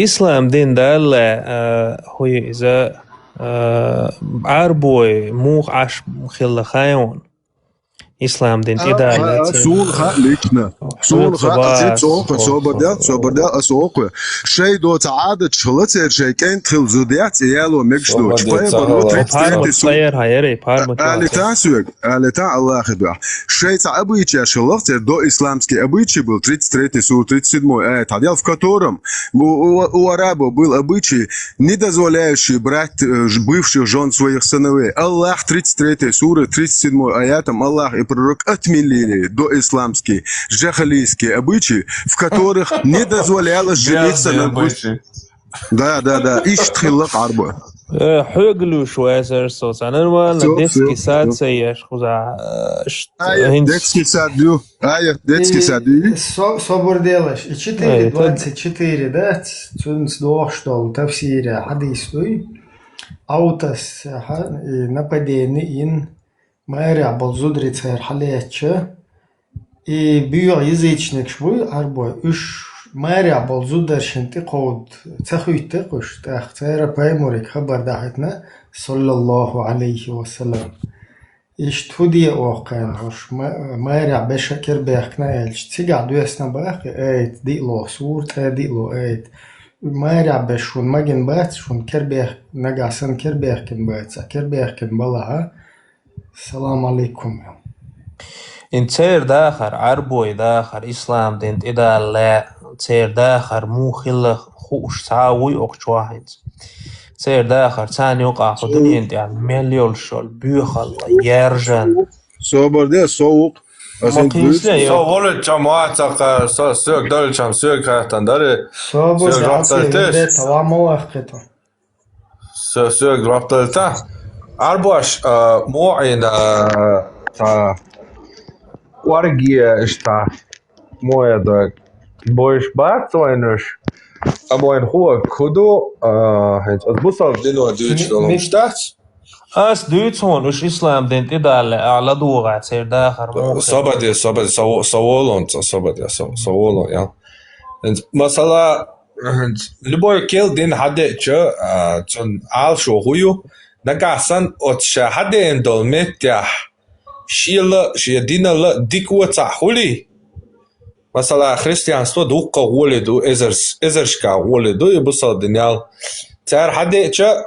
Speaker 3: إسلام دين دال هوي إذا عربوي موخ عش مخيل خايون إسلام دين إدارة
Speaker 7: سون خالكنا سون خالك صوبدا أسوق شيء دو تعادة شلتر شيء كان تخل زوديات يالو مجدو
Speaker 3: صير هايري
Speaker 7: آلتا الله خدوا شيء تعبيتش شلتر دو إسلامسكي أبيتشي بل 33 سور 37 آيات هذا в котором у арабов был обычай не дозволяющий брать бывших жен своих сыновей. Аллах 33 сура 37 аятом Аллах и пророк отменили доисламские джахалийские обычаи, в которых не дозволялось жениться на двух. Да. Иштхиллак арба.
Speaker 3: حقلو شوية سرسوس أنا نرمال ديسكي ساد سيش خزا
Speaker 7: детский садю детский садю
Speaker 2: собор делаешь и 4:24 да цунс дух что тафсире хадис той аутас и нападение ин Майря болзудрица халече и био язычник швы арбой уж Майря болзударшинти қод цахуйте қуш тахтера паймурик хабар дахитна саллаллаху алейхи вассалам иштхуди оqan хош Майря бешакер бехна элч тига дуэсна бахи эйт дило сурт дило эйт Майря бешун маген бат шун кербех нагасан кербехкен бат кербехкен балаха السلام عليكم.
Speaker 3: إن تير داخر عربوي داخر إسلام دين إذا لا تير داخر مو خلا خوش تعاوي أقش واحد تير داخر تاني وقع خدني أنت يعني مليون شول بيخل يرجن
Speaker 7: صبر ده سوق
Speaker 3: ما تنسى
Speaker 6: Så voldsom muataqa så søg dolcham søg hatan dare
Speaker 2: صابر
Speaker 6: søg
Speaker 2: عطي
Speaker 6: raptaltes
Speaker 2: بديت وموافقته.
Speaker 6: søg raptalta arbash موعين ta wargie sta moja da boish batsoinus amoin hoog kudo het busal dino duitsland stats
Speaker 3: أس دويتون وش إسلام دين إذا على دوغة تير داخر مو
Speaker 6: صبدي صوولون ja. Mesela любой кел дин хаде чо чон ал шо хую нагасан от ша хаде эндол метя шила шиедина дикуца хули mesela християнство дукка воледу эзершка воледу и бусал динял цар хаде чо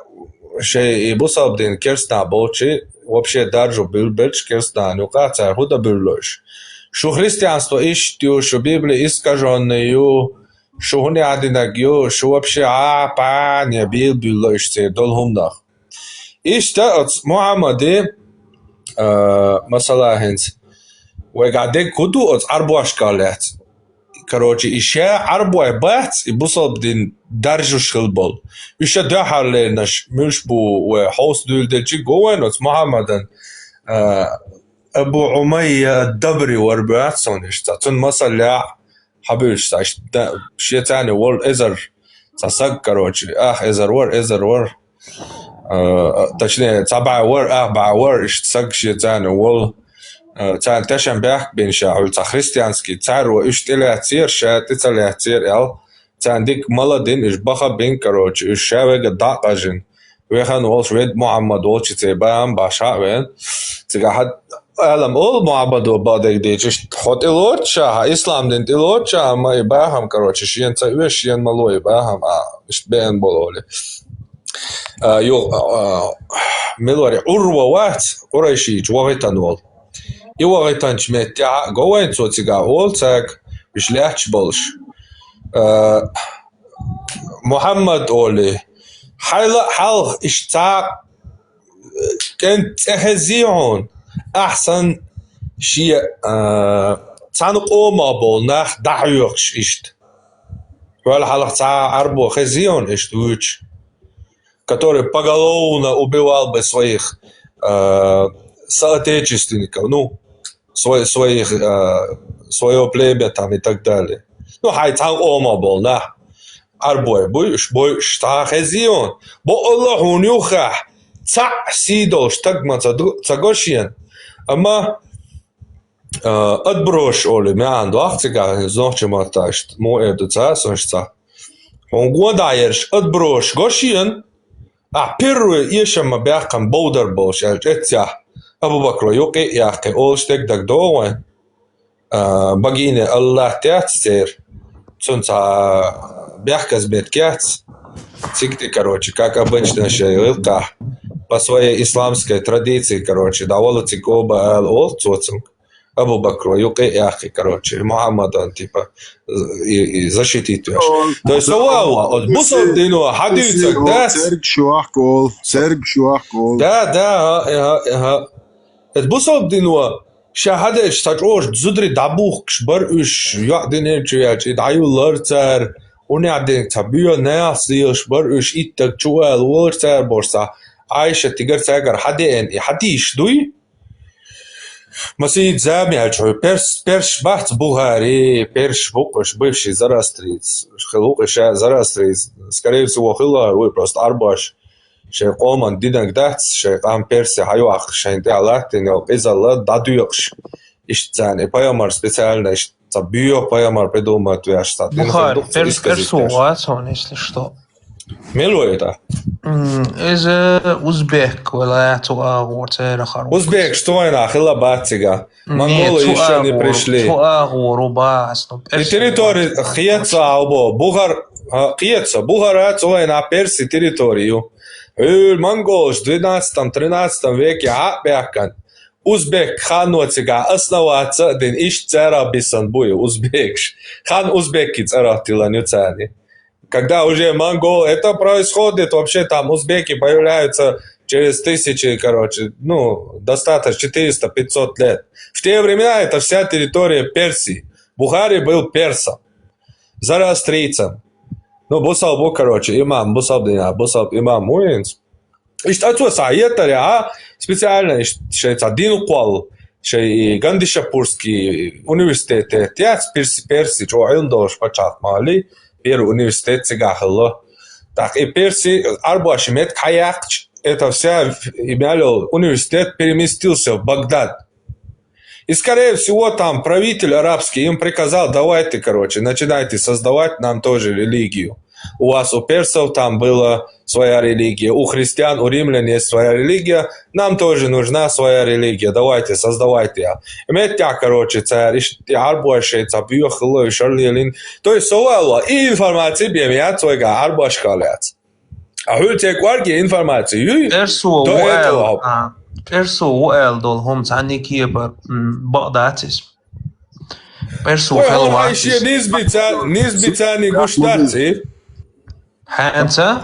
Speaker 6: شيء بصاب دين كيرستا بوشي вообще даже билбелч керста нюка цар худа бирлош шо християнство иштю шо библия искаженную шо хуни адинагю шо вообще па не билбилош се долхумдах ишта от мухаммади масала хенс вегаде куду от арбуашкалет короче еще арбуай бац и бусал дин даржу шилбол еще дахале наш мюшбу وحوس دولدجي جوين от محمدن ابو عمية الدبري واربعات سونش تاتون مثلا حبيش تاش شيء ثاني وول ازر تسق короче ازر ور точнее تبع ور اربع ور ايش تسق شيء ثاني وول تان تشن بيح بين شاول تا خريستيانسكي تارو اشتلاتير شاتتلاتير ال تان ديك مالدين اش بخا بين كروج اش شاوغ داقاجن ويخان ولش ريد محمد ولش تيبام باشاوين تيغا حد علم اول محمد وبادك ديش خط الوتشا اسلام دين الوتشا ما يباهم كروج شين تاويش شين مالو يباهم اش بين بولولي يو ملوري اوروا وات قريشي جوغيتانول Iwagaitanch metja goen sotiga oltag bishleach bolsh Muhammad Oli حل اشتاق كنت هزيون أحسن شيء تنقو ما بولناخ دعيوكش اشت ولا حلق تاع أربو خزيون اشتوش который поголовно убивал бы своих соотечественников, ну, свое племя там и так далее. Ну, хайцан ома был, на. Арбой, бой штахезион. Бо Аллаху нюха. Ца сидол штагма цагошиен. Ама отброш оли мян дуахтига знохчема ташт. Мо эду ца соншца. Он годаерш отброш гошиен. А первое ешема бяхкам боудер болш эльчетя. Abu Bakr yuqi yaqi olstek dag dowen bagine Allah театр цунца бяхкас беткят цикти короче как обычно шейлка по своей исламской традиции короче давала цикоба ол цоцинг Абу Бакр юqi yaqi короче Мухаммадан типа и защитить его. То есть от бусов дину хадица да
Speaker 7: церк шуахкол
Speaker 6: да بصوب دينوا شاهدش تجوش زدري دابوخش برش يعدين جياج يدعيو لرتر ونعدين تبيو ناسيش برش إتك جوال ورتر بورسا عايشة تيجر تاجر حدين حديش دوي مسيد زامي هالجو перш بحث بوهاري перш بوقش бывший зарастриц خلوقش зарастриц скорее всего хилар вы просто арбаш شيء قوما دينك دهت شيء قام بيرسي هيوخ شيء تعلقت إنه إذا الله دادويخش إشتاني بايامر специально табио بايامر придумать вещи.
Speaker 3: Бухарь, персуат, он если что.
Speaker 6: Мило это?
Speaker 3: إذا أوزبك ولا تؤاغور
Speaker 6: أوزبك что это? Хила батига. Монголы еще не пришли.
Speaker 3: تؤاغور وباس.
Speaker 6: И территория Хьеца або Бугар Хьеца Бугара это на Перси территорию. Mongols в 12-13 веке бяхкан. Узбек хануацига основаться ден иш цера бисанбуи узбекш. Хан узбеки царатила нюцани. Когда уже монгол, это происходит, вообще там узбеки появляются через тысячи, короче, ну, достаточно 400-500 лет. В те времена это вся территория Персии. Бухари был персом, зороастрийцем. Ну, бусал бу, короче, имам, бусал дина, бусал имам Муинс. И что это специально, что один укол, что и Гандишапурский университет, я Перси, что он должен почать мали, первый университет цигахало. Так и Перси, Арбуашимет, Каяк, это вся имела университет переместился в Багдад. И, скорее всего, там правитель арабский им приказал, давайте, короче, начинайте создавать нам тоже религию. У вас, у персов, там была своя религия, у христиан, у римлян есть своя религия, нам тоже нужна своя религия, давайте, создавайте. И метя, короче, царь, арбуашеца, бьюхло, шарлилин. То есть, и информация бемят своего арбуашкалец. А хультек варги информацию.
Speaker 3: Perso وقال دول هم تعني كيبر بقداتس. Perso
Speaker 6: وقال عايشة نسبة نيجوشتاتي.
Speaker 3: أنت؟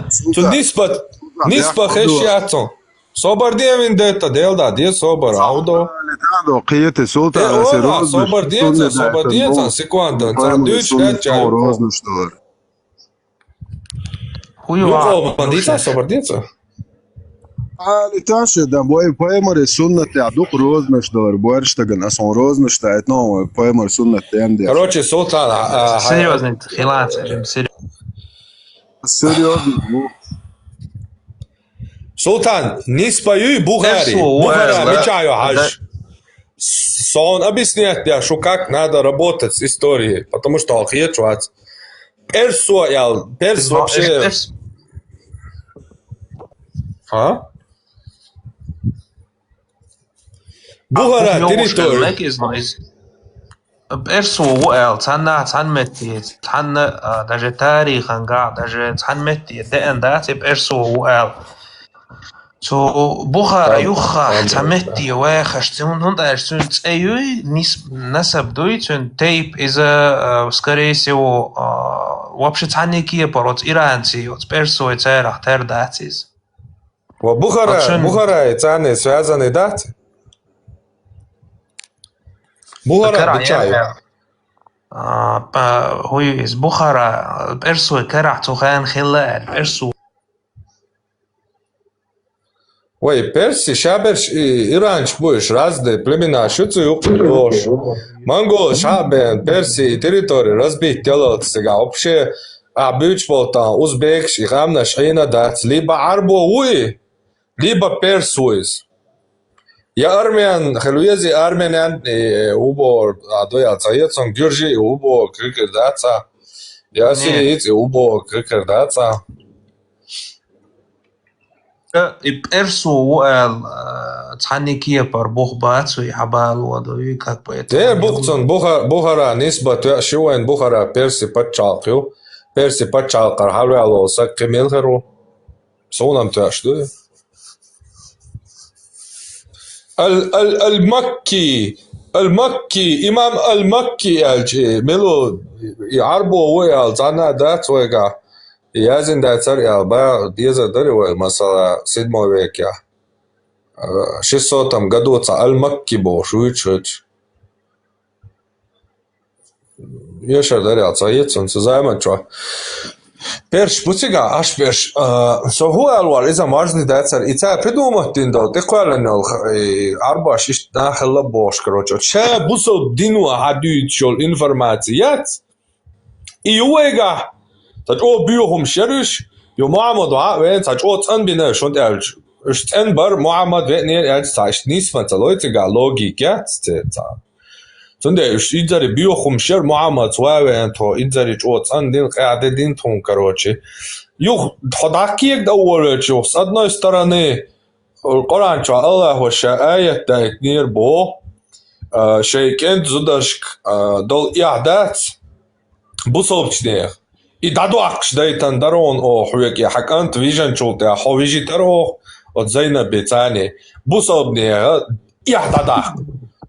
Speaker 6: نسبة خشياتهم. صبر دي من ديتا ديلدا دي صبر عودو.
Speaker 7: قيت سلطة
Speaker 6: صبر ديتا سيكواندا ساندويتش اتشاي.
Speaker 3: هو
Speaker 6: بانديتا صبر ديتا.
Speaker 7: Ali taše da boje pojemore sunnate, a dok rozmeš da bojeršta ga na sam rozmeš da etno pojemore sunnate emdi.
Speaker 6: Короче, Султан,
Speaker 3: серьезный хилат,
Speaker 7: серьезно.
Speaker 6: Султан, не спою Бухари. Бухара мечаю хаш. Он объясняет я, что как надо работать с историей, потому что алхиечвать. Перс вообще... А? Бухара территория.
Speaker 3: Персу وقال تحن متي تحن даже تاريخ انقع даже تحن متي دقن داتي برسو وقال تو بخارا يخا تمتي واخشتون هون دارسون تأيوي نسب دويتون تيب إذا скорее всего вообще تحني كيه برات إيرانتي от персу это рахтер датис.
Speaker 6: Бухара это связаны даты? Бухара بتشايو
Speaker 3: هو يس بخارا برسو كرع تخان خلال برسو
Speaker 6: Ой, Перси, Шаберш и Иранч будешь разные племена, шуцу юкуш. Монгол, Шабен, Перси и территории разбить делают сега. Вообще, бюч был там, узбекш, и хамна шейна дать, либо арбуи, либо персуис. Я армян, халуези армян, убо, доя цаецон, гюржи, убо, крикердаца. Я сириец, убо, крикердаца.
Speaker 3: персу وقال تحني كيبر بوخبات ويحبال وضوي как бы это.
Speaker 6: Те бухцон Бухара нисбат шуен Бухара перси пачалкю. Перси пачалкар халвало сак кемелхеру. Сонам ташду. المكي إمام المكي الجي ملو يعربو ويال زانا دات ويقع يازن داتر يال با ديزا دري ويال مثلا سيدمو ويكيا 600 году المكي بو شويتش يشار دري عصايتسون سزايما شو Перш путига аш перш so huelwar iza marzni дацар ица придумать дал текваленал арбаш иш нахла бош короче че бусо дину адуит шол информацият и уега тач о биохум шериш ё муаммад вен тач о цан бина шон элж штен бар муаммад вен элж тач нисма цалойтига логика цца Сонде идзари биохум шер Мухаммад свавен то идзари чоц андин қаадедин тон короче. Юх ходакиек да уолечо с одной стороны Коран ча Аллах ва аят дает нир бо шейкен зудашк дол иадат бусовчне. И дадуакш дайтан дарон о хуек я хакант вижен чолте ховижи таро от зайна бецани бусовне ихдадах.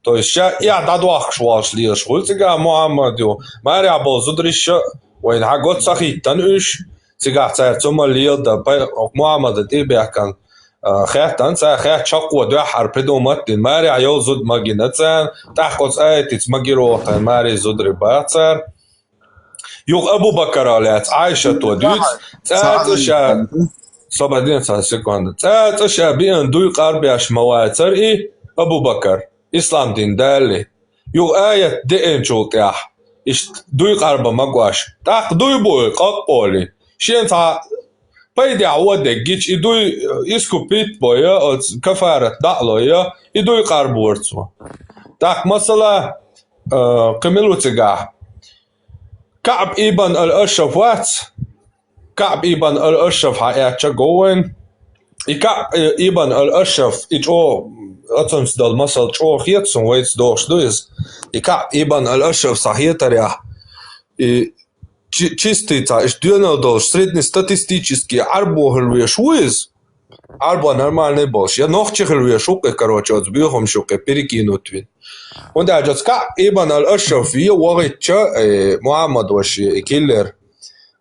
Speaker 6: То есть ихдадвах швалш лиеш хулцига Мухаммадю маря болзудрища وين حقوت صحيح تنقش تيجا تعرف ثم ليل ده Мухаммад تبيعكن خيرتن خير شقوة ده حرب دومات ماري عيال زود ماجنتان تحقق آية ماجروه ماري زود رباطر يوغ أبو بكر عليت عائشة ودوت تاتشا صبادين سكوند تاتشا بين دوي قربي أش مواتر أبو بكر إسلام دين دالي يوغ آية دين شوتيح إش دوي قربا مقواش تاق دوي بوي قاقبولي شين تا بيدي عودك جيش إدوي إسكو بيت بويا أو كفارة دعلويا إدوي قربورتو تاق مثلا قملو تقاح كعب ابن الأشرف وات كعب ابن الأشرف حياتشا جوين كعب ابن الأشرف إجو أتمس دال مثل جو خيتسون ويتس دوش دويز كعب ابن الأشرف صحيح تريح чистый-то, что среднестатистический арбохлюешь уиз, арба нормальный больш. Я нохчихлюешь шука, короче, от сбихом шука перекинут вин. Он даже ска ибн ал-Ашраф вия вагитча Мухаммад ваши киллер.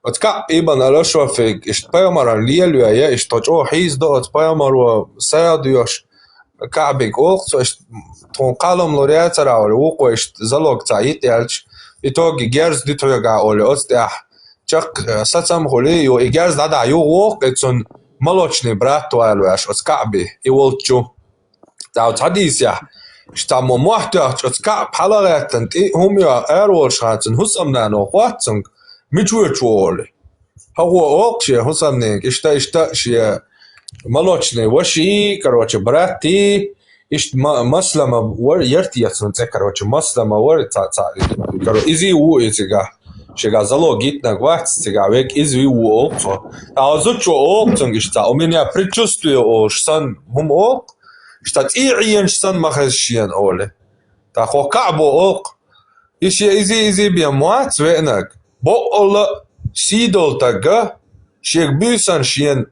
Speaker 6: От ска ибн ал-Ашраф ишт паймара лиелюя я ишт точо хиз до от паймара саядюш кабик олх ишт тон қалам лориат раул уко ишт залог цаит ялч итоги герз дитояга оле отстя чак сацам холи ё игерз дада ё вок этсон молочный брат туалуаш от скаби и волчу да хадися штамо мохтач от скаб халагатан ти хумя эрвол шатен хусамна но хватсун мичуечуоле хаго окше хусамне ишта шия молочный ваши короче брати ишт маслама вор яртияцун те короче маслама вор та короче изи у этига шега залогит на гвац тига век изи у окто а зучо октун гишта у меня предчувствие о шсан хум ок штат иен шсан махашиан оле та хо кабо ок иши изи биамуат венак бо ола сидол тага шег бюсан шиен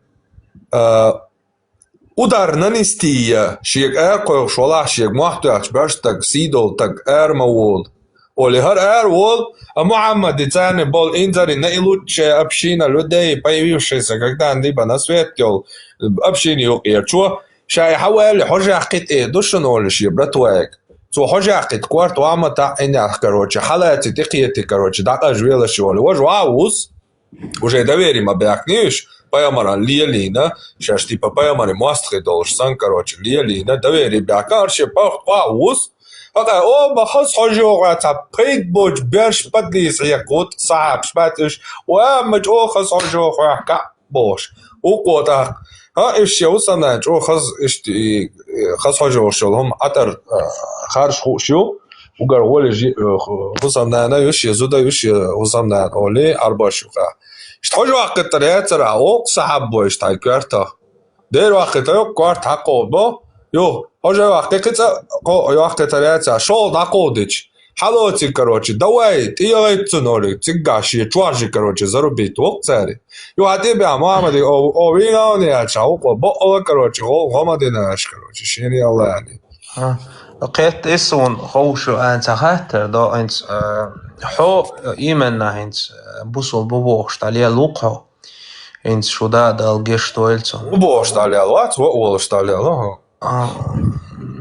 Speaker 6: Удар нанестия, шег эркой шола шег махтуach берштаг сидол так эрмавол. Оли хар эрвол, а Мухаммад дитяне бол инзари наилучшая община людей, появившаяся, когда он либо на свет тел, общение ирчу, шай хавали хожахит душан оли ши братуэг. Цо хожахит кварт вамата энях, короче, халати тихиети, короче, дака жвела шоли. Вожу ауз, уже доверим объяснишь, Паямара Лиелина, сейчас типа Паямари Мастхи должен, короче, Лиелина, довери бякарше, пауз, а о, бахас хожора, та пейгбоч, берш падлис, якут, сааб, шпатиш, уамач, о, хас хожора, капбош, укота, а еще усанач, о, хас хожора, шолом, атар харш хушю, угар воли, усанана, юши, зуда, юши, усанана, оли, арбашуха. Что же вахт третья, ок сахабой штай кварта. Дер вахт ток кварт хакобо. Ё, уже вахт кица, вахт третья, шо накодич. Халоти, короче, давай, ты яйцо нолик, цигаши, чуажи, короче, зарубить, ок цари. Ё, а тебя, мамади, о, вина не ача, ок, бо, короче, о, гомади наш, короче, шини аллани.
Speaker 3: قيت اسون خوشو انت خاطر دا انت حو ايمنا انت بوصل بوش على لوقه انت شو دا الجشتويلتون
Speaker 6: بوش على الوقت وقولش على الله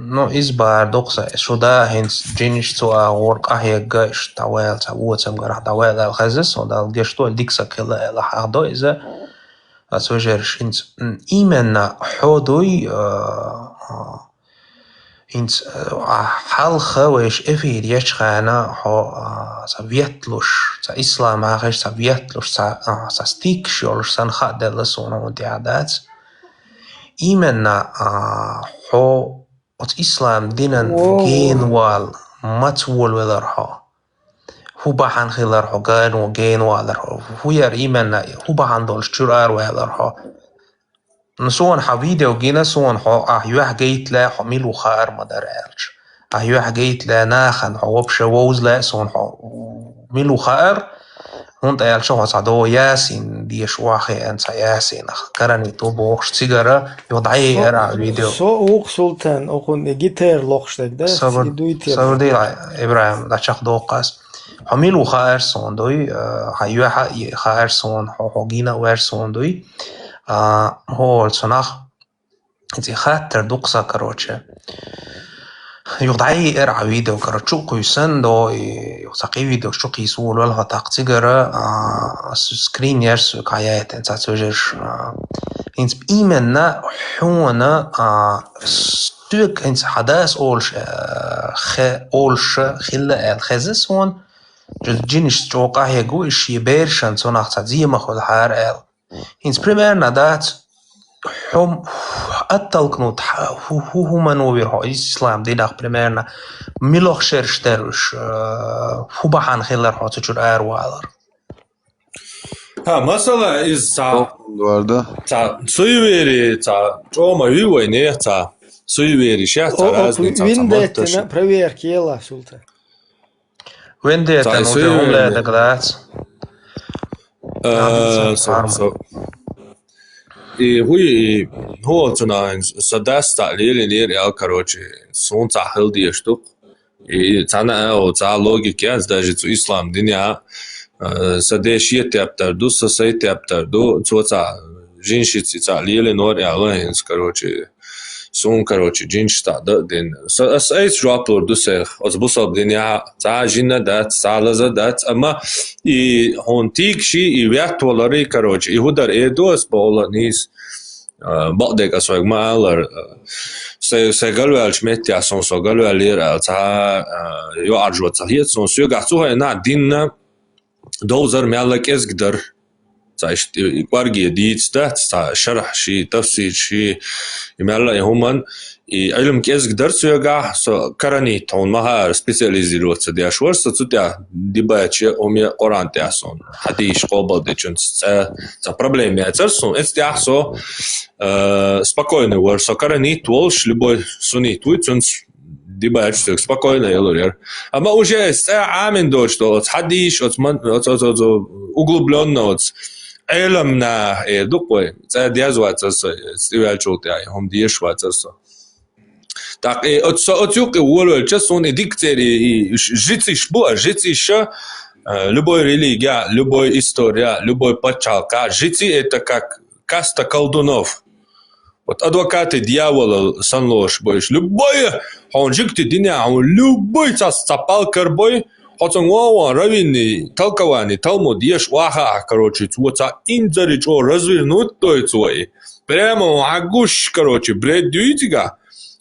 Speaker 3: نو ازبار دوقسا شو دا انت جينش تو ورق هي جاش توال تاوتم غرا توال الخزس ودا الجشتويل ديكسا كلا لا حدو اذا اسوجرش انت ايمنا حودوي انت حال خوش افيد يشخانا هو سافيتلوش تا اسلام اخش سافيتلوش تا ستيك شولش سن خدل سونا وديادات ايمنا هو ات اسلام دينن جينوال متول ولرها هو بحان خلرها جانو جينوالرها هو ير ايمنا هو بحان دولش جرار ولرها نسون حفيديو جينا سون يوح جيت لا حميلو خار مدارالش يوح جيت لا ناخن حوبش ووز لا سون ميلو خار هون تايل شو صدو ياسين ديش واخي أنت ياسين كرني توبوخ سيجارة يوضعي إرع فيديو
Speaker 2: اوق سلطان اوقون جيتار لوخشتك ده
Speaker 3: صبر
Speaker 2: دويتير
Speaker 3: دي إبراهيم دا شخ دوقاس حميلو خايرسون دوي هايو حقي خايرسون حوغينا ويرسون دوي هو الصناخ انتي خاطر دوقسا كروتشي يوضعي إرع فيديو كروتشو قيسان دو يوثقي فيديو شو قيسول والها تاقتيجر سكرين يرسو كايات انتا توجرش انت بإيمنا حونا ستوك انت حداث أولش خلا الخزسون جنش توقع يقو إش يبيرشن توناق تزيه مخول حار انت بريميرنا دات حم أتلقنوت هو منوبر هو الإسلام دي داخل بريميرنا ملوخ شرشترش هو بحان خلر هو تجور والر
Speaker 6: مثلا إز
Speaker 7: Vardı.
Speaker 6: سويري جوما ويويني سويري شات رازني
Speaker 2: Виндетина, проверки, ела, султан.
Speaker 3: وين ديت أنا وجههم لا دقلات
Speaker 6: И هو تنا سداس تعليل نير короче сон цахил диештук и цана о ца логики аз даже цу ислам диня садешиет яптарду сосайт яптарду цоца женщицы تعليل нор ялэнс короче сон короче женщта да ден саэс раплор дусэх озбусоб диня ца жина да салаза да ама и хонтик ши и вяктволари короче и худар эдос бола низ بعدك أسوأ ما ألر سجلوا الشمت يا سون سجلوا اللير تها يعرجوا تهيئ سون سيو قعدوها إن عدينا دوزر مالك إزقدر تعيش يقارجي ديت ده شرح شيء تفسير شيء يملا يهمن علم كيس قدر سيجا كرني تون مها سبيسياليزي روت دي أشور ستوتيا ديباتشي أمي قرآن تياسون حديش قبل دي چون تا проблем يعترسون استيحسو спокойно ورسو كرني تولش لبوي سوني توي چون ديباتش спокойно يلورير أما уже عامن دوش دوت حديش углубленно علمنا دوقوي تا ديازوات استيوالشوت يعني هم ديشوات Так, отсюда уолвел часон диктери житиша, любой религия, любой история, любой пачалка, жити это как каста колдунов. Вот адвокаты дьявола санлош боишь, любой, он жикти диня, он любой цапал карбой, хотон вова равини толковани талмуд еш ваха, короче, цуца инзари чо развернуть той свой, прямо агуш, короче, бред дюитига.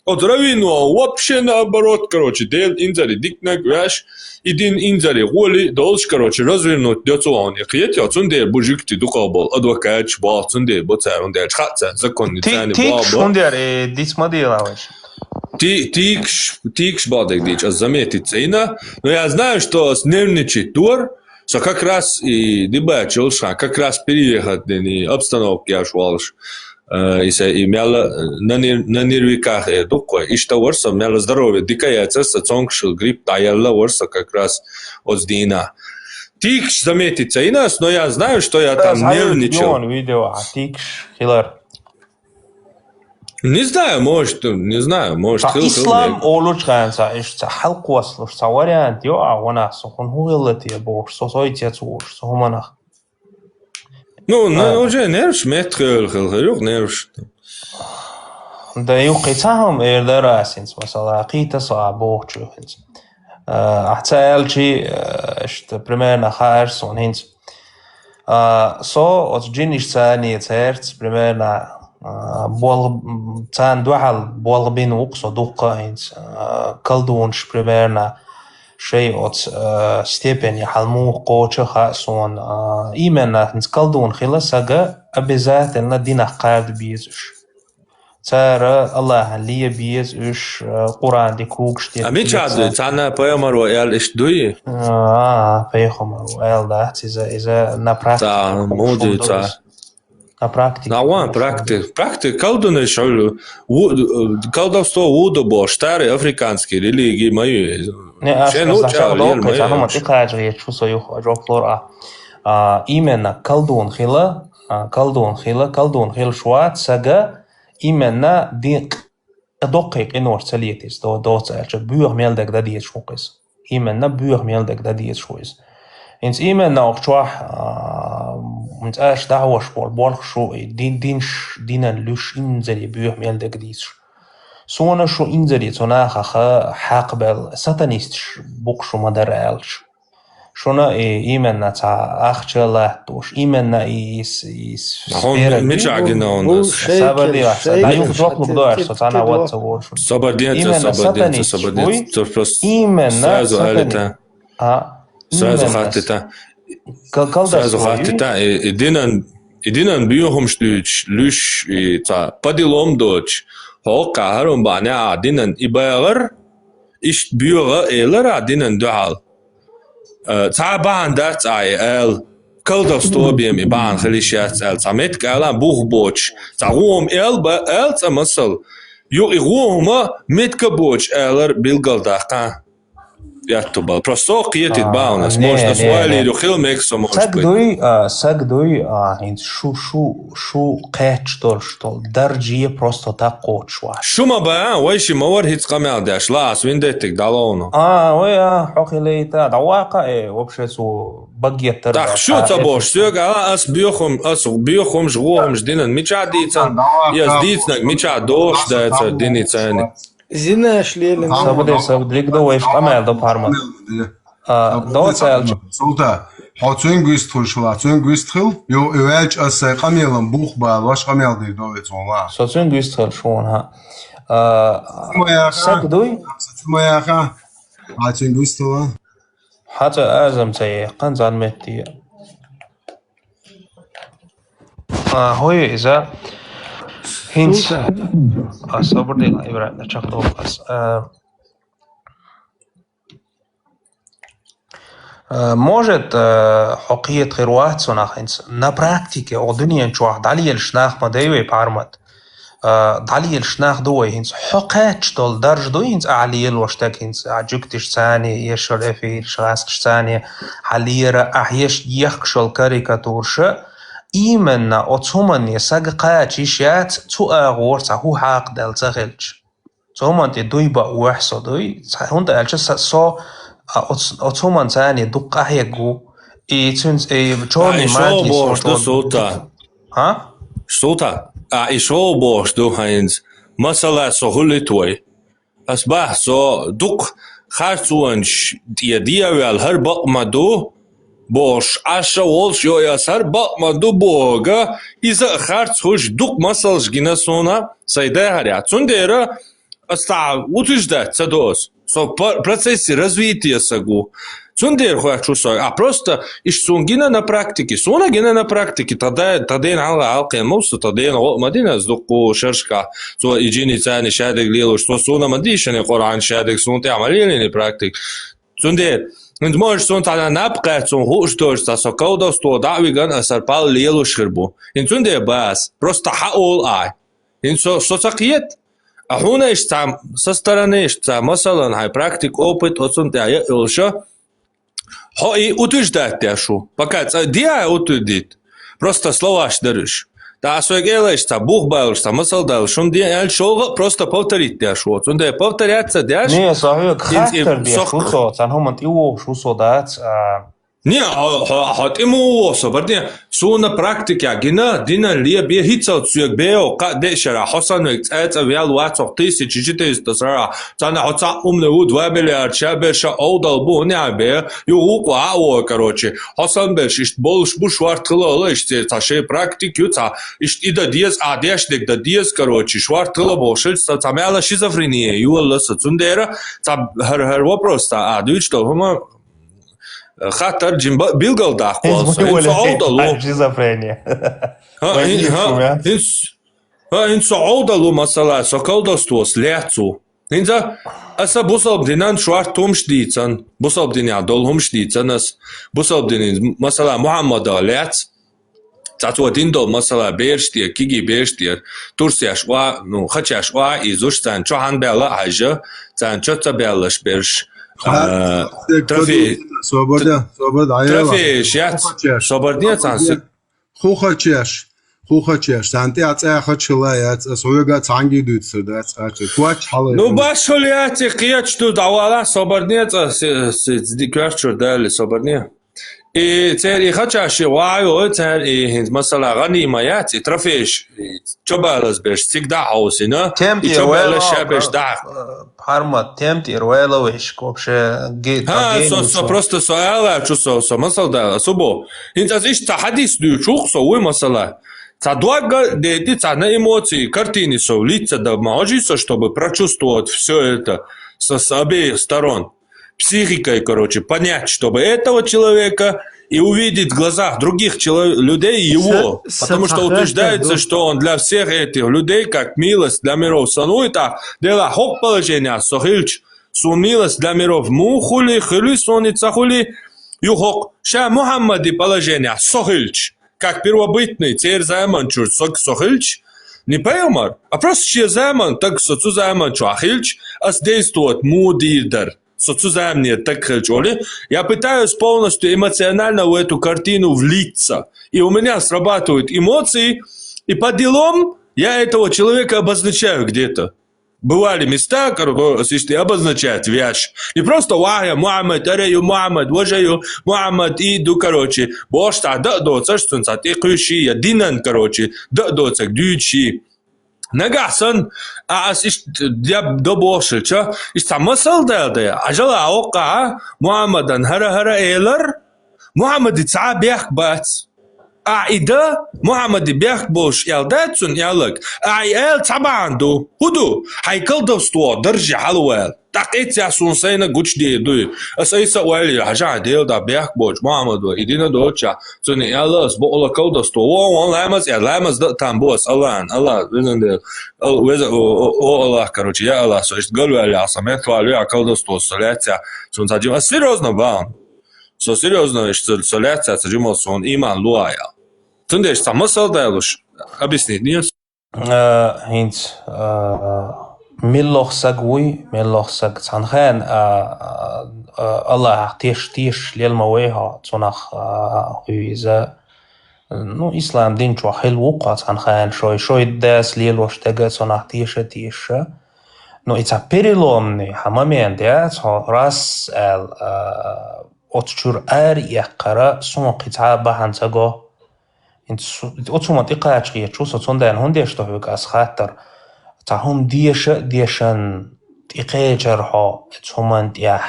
Speaker 6: От равину вообще наоборот, короче, дел инзари дикнак вяш, идин инзари голи долж, короче, развернуть дёцуан. Яхьет я цунде бужикти дукабал, адвокат шбал, цунде боцар, он дел чхатца, законный цани баба.
Speaker 3: Тикш, он дел дисмодилович.
Speaker 6: Тикш бадек дич, а заметить цейна, но я знаю, что нервничает тур, что как раз и дебачил, как раз переехать, и обстановки аж валш. И мяла на нервиках дукой, и что ворса мяла здоровье, дикаяца, цонгшил грипп, таяла ворса как раз от дина. Тикш заметится и нас, но я знаю, что я там нервничал.
Speaker 3: Видео, тикш, хилар.
Speaker 6: Не знаю, может,
Speaker 3: ислам олуч ганса, ишца халк васлуш, са вариант, wana сохун хуилати бош, сосойти цуш, сохуманах.
Speaker 6: Ну, уже нервш метхел, юг нервш.
Speaker 3: Да юқитаهم إردراسينس مثلا قيتا صعبوه شوهنس أحتاجي إشت بريميرنا خارسون هنس so أتجينيش ثاني تهرت بريميرنا بول تان دوحل بول بين وقصو دوقة هنس كالدونش بريميرنا شيء أت ستيبن يحلموه قوتش خاسون إيمانا هنس كالدون خلاصا أبزات إن دينا قارد بيزش ترى الله اللي بيز إيش قرآن ديكوكش تي
Speaker 6: أمي شاد تانا بيامر ويال إيش دوي
Speaker 3: بيامر ويال ده إذا نبراكتيك
Speaker 6: تا مودي تا
Speaker 3: نبراكتيك
Speaker 6: نوان براكتيك كالدون شغل كالدوستو وودو старые африканские религии мои
Speaker 3: شنو تشغلوا كانوا منطقة جريت شو سيخ أجوا فلورا именно колдун хила шват сага именно дик دقيق إنور سليتيس دو تسألش بيوه ميلدك دا ديت شوقيس إيمنا بيوه ميلدك دا ديت شويس إنس إيمنا وقتواح متقاش دعوش بول شو دينا لوش إنزلي بيوه ميلدك ديتش سونا شو إنزلي تناخا حاقبل ساتانيستش بوكشو مدرالش شونا إيمنا تا أخجلات دوش إيمنا
Speaker 6: هم متشعقنا وناس
Speaker 3: سابر دي واحسا لا يوم توقلق دوار ستانا واتسا وورشون
Speaker 6: صبر دينتا ترفس
Speaker 3: إيمنا
Speaker 6: سازو
Speaker 3: ساتانيست
Speaker 6: سازو خاتتا
Speaker 3: كالدس
Speaker 6: سازو خاتتا إدينان بيوهم شتوش لوش تا بدلوم دوش هو قاهرون باني عدينان إباغر إشت بيوغا إيلر عدينان دوحال تعبان دات ال كل دستوبيم يبان خليشات ال تعمت كلام بوخ بوش تعوم ال تمثل يغوهم متكبوش الر بالقل دقا ياتوبال просто قيت باونس можно свали خيل ميكسو
Speaker 3: ساقدوي هين شو قاتشتول شتول درجية просто так قوتشوا
Speaker 6: شو ما بقى ويش مور هيت قمال داش لاس وين ديتك دالونو
Speaker 3: ويا حقي ليتا دواقع вообще سو بقيت
Speaker 6: так شو تبوش سيق اس بيوخم جوهم جدينا ميچا ديتن يا ديتنك ميچا دوش دايت دينيتن
Speaker 2: زيناش ليلن
Speaker 3: سبدريك دو ويش قمال دو بارما دو تسأل
Speaker 7: سلطة حاطين جوستخل شو حاطين جوستخل يو إيواج أس قميلن بوخ باش قميل دي دوت والله
Speaker 3: سوتين جوستخل شون ها ساقدوي
Speaker 7: ما يا أخا حاطين جوستخل
Speaker 3: حتى أعزم تي قنزان متي هو إذا هينس صبر دي إبراهيم نشاط بس может حقيقة خيروات سوناخينس на практике одуньян чуах далиел шнах мадейвей пармат далиел шнах دوي هينس حقات دول درج دوي هينس أعليل واشتاك هينس عجوكتش ثاني يشل افير شغاسكش ثاني حليرة أحيش يخشل كاريكاتورشة إيمنا أتومن يساققات يشيات تو أغورت هو حاق دل تغلج تومن دوي با وحصة دوي هون دالش سو أتومن ثاني دق أحيقو تونس جوني
Speaker 6: ماتي سلطة
Speaker 3: ها؟
Speaker 6: سلطة إيشو بوش دو هينز مسألة سهولتوي أصبح سو دق خارسوانش ديا والهر بق مدو بوش عشا والش يا سر بق مدو بوغا إذا خارسوش دق مسألش جينا سونا سيدا هريا تنديرا أستع وتجدت سدوس سو процессе развития сагу Цундер хочу сой, а просто ишсунгина на практике, суна гина на практике, таден алка мусу, таден мадина сдуку шершка, су иджини цани шадек лилу, что суна мадишане Коран шадек сунте амалилини практик. Цундер, انت можешь сун тада напка сун хуш дорста со кауда сто давиган асарпал лилу ширбу. Инт цундер бас, просто хаул ай. Инт соцакиет هنا اشتعم سسترانه اشتعم مثلا هاي практик опыт отсунте ая илша هاي утверждать шо пока диа утверждит просто слова шдарыш да освегела ишта бух байл шта мысал дал шун диа шо просто повторить шо отсунте повторяться дяш
Speaker 3: не сахи хактер диа шо сан хомант ио шо дат
Speaker 6: Не, hat immer so, aber die so eine Praktik ja genau, denen lieber hitza zu beo, de shara Hassan und als wer wat auch das ist das ra, dann hat ne Wut wabel чабеша одал бу не бе, югу ау короче. Hassan беш ist больш швартла, ist таше практик юца, ist ида диes адешдек да диes короче, швартла бошел, самяла шизофрения, юла сцундера, her вопрос а дуч то хома خاطر جنب بيلقل داخ والس إنسو عودلو
Speaker 3: شيزوفرينيا
Speaker 6: إنسو عودلو مثلا سكالدستوس ليعتو إنزا أسا بوصل دينان شوار توم شديتن بوصل دين يعدلهم شديتن أس بوصل دين مثلا محمد ليعت تعتوا دين دول مثلا بيرشتير كيجي بيرشتير تورسيا شوا نو خاتشا شوا إيزوش تان شو هان بيلا حاجة تان شو تبيلش بيرش Трофей.
Speaker 7: Свобода,
Speaker 6: Трофей, щас. Свободнее цансы.
Speaker 7: Хухачеш, санти ацеха чилая, союга цанги дуйцер, да, ацеха. Куач халы.
Speaker 6: Ну, башоляти, киячту давала, свободнее цансы, диквячур дали, свободнее. И теперь хачаши ваю, теперь масала ганимаяти, трофейш, чобалас беш, всегда хаусина.
Speaker 3: Темти
Speaker 6: И чобалас шабеш да.
Speaker 3: Парма, темти руэловиш, вообще гейт.
Speaker 6: Просто сояла, что масал да, особо. Интаз иш хадис дючух, уй масала. Дуага дети, на эмоции, картины, лица, да, можется, чтобы прочувствовать все это с обеих сторон. Психикой, короче, понять, чтобы этого человека и увидеть в глазах других людей его. Потому что утверждается, что он для всех этих людей, как милость для миров санует, а дела хок положения, сохильч, су милость для миров мухули, хили, соница хули, юхок, ша Мухаммади положения, сохильч. Как первобытный, теперь займан чур сохильч, не поймар, а просто че займан, так соцу займан чуахильч, а действует мудирдар, соцу займан так хильчоли. Я пытаюсь полностью эмоционально в эту картину влиться, и у меня срабатывают эмоции, и по делам я этого человека обозначаю где-то. Бывали места, которые обозначают вещь. Не просто «Вая, Мухаммад, Арею, Мухаммад, Важаю, Мухаммад, иду», короче. Бошта, да, доца, что он сатекующий, я динан, короче, да, доца, дючий. Нагасан, а я до больше, что? И там масал да, а жала ока, Мухаммадан, хара эйлар, Мухаммад и цабех бац. إذا محمد بيخبوش يالداتون يالك ال تبعندو هدو هيكل دوستو درجة حلوة تقيت يا سونسينا قوش دي دوي أسايسا ويلي هجا ديل دا بيخبوش محمد وإدينا دوچا توني يالس بقولا كل دوستو وان لامز يا لامز دقتان بوس الله بيزن ديل الله короче я الله سوشت قلو يلي عصامات والي أكل دوستو سلاتيا سونسا جيما سيروزنا بان سو серьезно, что соляция, сажимо сон иман луая. Тунде что масал дайлуш? Объясни, нет?
Speaker 3: Хинт миллох сагуй, миллох саг цанхан Аллах тиш лелмавеха цунах хуиза. Ну, ислам дин чу хилвука цанхан шой дас лелош тега цунах тиша. Но это переломный момент, да, раз отчур яққара сон қитаа бахансаго отчу мантиқач я чувство цондан хонде что хукас хатар тахум диешан тиқечархо цомант я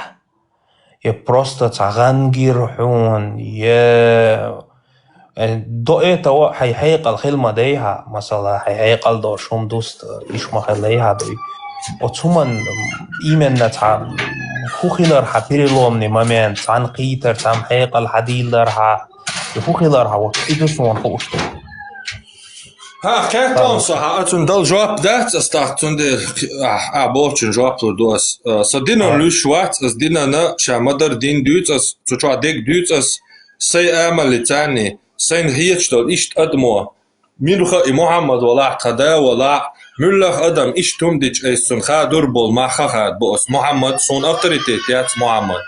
Speaker 3: просто цагангир хун я до этого хайқал хилма дейха масала хайқал до шум дуст ишмахалейха дой отчуман именно там خوخيلرها переломный момент عن قيتر تام حيق الحديلرها خوخيلرها وتيدسون خوشتو
Speaker 6: كاتون صح أتون دل جواب دات استاختون دي بوچن جواب دوس صدينا لوشوات از دينا نا شامدر دين دوت از تشوا ديك دوت از سي امل تاني سين هيچ دل اشت ادمو ميرخه محمد ولا قدا ولا ملخ ادم اشتم ديچ اسون خادر بول ما خاد بوس محمد سون اوتوريتيت يات محمد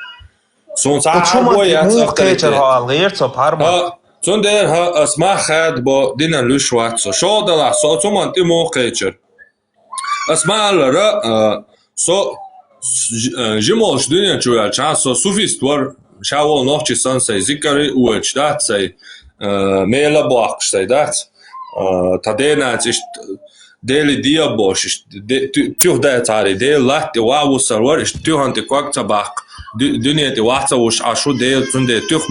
Speaker 6: سون صاحب يات اوتوريتيت
Speaker 3: غير صبر
Speaker 6: سون ده ها اسما خاد بو دينا لوشوات شو دلا سو تومن تيمو قيچر اسما لرا سو جموش دنيا چويا چا سو سوفيستور شاول نوچي سانسي زيكاري وچ دات سي ميلا باقشتاي دات تادينا چ ديلي ديابوش تيوه دا تاري ديل لات واو سرور تيوه انت كوك تباق دنيا تي واحده وش عشو ديل تندي تيوه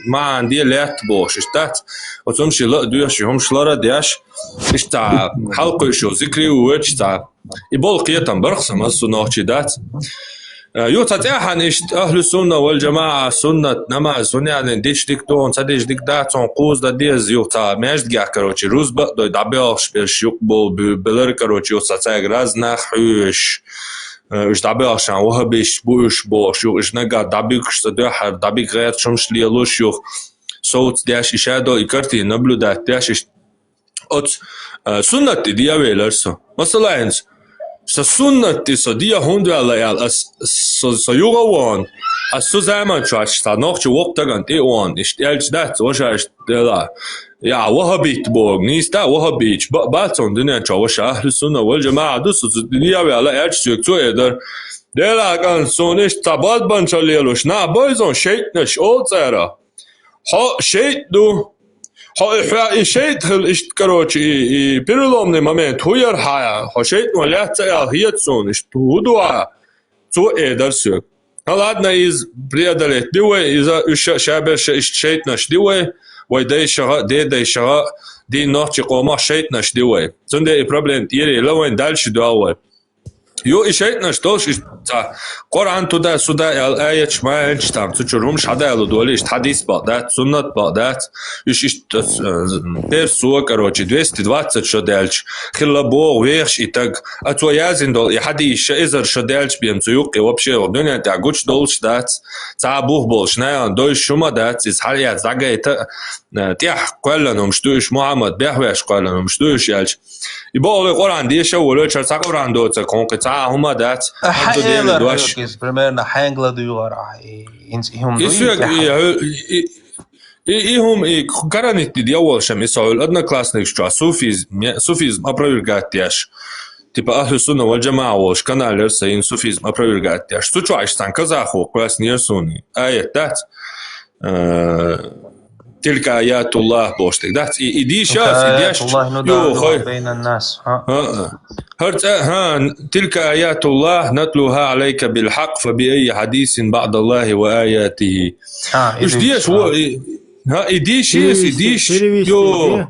Speaker 6: ما عندي لات بوش اشتات وتمشي لا دوش هم شلره دياش اشتا حلقه شو ذكري وش تا يبول قيتم برخصم اسو نوچي دات يوتاتيحن اشت اهل السنه والجماعه سنه نماز سنه يعني ديش ديك تون صديش ديك دات سون قوز دا ديز يوتا ميجدگا короче روز با دو دابيش بيش يقبل بلر короче يوتاتيغ разных хуш اش دابيش ان وهبش بوش بوش يو اش نگا دابيكش ده دابيك غير شمش ليلوش يو صوت داش اشادو يكرتي наблюдать داش от سنه دي اويلرسو مثلا Så sunnati så dia hundra al så yugawan så zaman charge ta noch waqtagan ti on ishtelch dat so la ja wahabit borg nista wahabit batson dunya chawash ahl sunna wal jamaa dus dia ala elch söktü eder dela kan sonish tabad ban chalelosh na boyzon şeytnesh olzera ha şeydu ها شيء إيش كروتشي بيرلوم نمامين توير هاي ها شيء ولا تأل هي تسون إيش تودوا تو إدر سوق هلا عندنا إز بريادلت دوي إذا إيش شابر إيش شيء نش دوي ويدي شغا دي شغا دي نوتشي قوما شيء نش دوي زندي problem تيري لوين دالش دوي يو إشيتنا شتوش تا قرآن تودا سودا الآية شمال شتام تشرهم شهادة لدوليش حديث بعدات سنة بعدات إيش تير سوق كروتشي 220 شدالش خلا بو ويش إتاج أتويازين دول يحديش إذا شدالش بيمسيوق وبشي الدنيا تعجوش دولش دات تعبوه بولش نايان دوش شما دات إز حاليا زعجة تيح قلنا مشتوش محمد بيحوش قلنا مشتوش يالش يبقى القرآن ديش ولا شرط قرآن دوت كونك هما دات
Speaker 3: Is primerna hangla du ihum
Speaker 6: ihum garanit di awal sham isol adna классных что суфизм опровергает тяж типа ахлю сунна валь джамаа вош каналер сейн суфизм опровергает тяж что чаешь сан казаху класснер сунни аят дат تلك آيات الله بوشتك ده إدي شاس إديش يو
Speaker 3: بين الناس
Speaker 6: تلك آيات الله نتلوها عليك بالحق فبأي حديث بعد الله وآياته إيش ديش هو إديش يو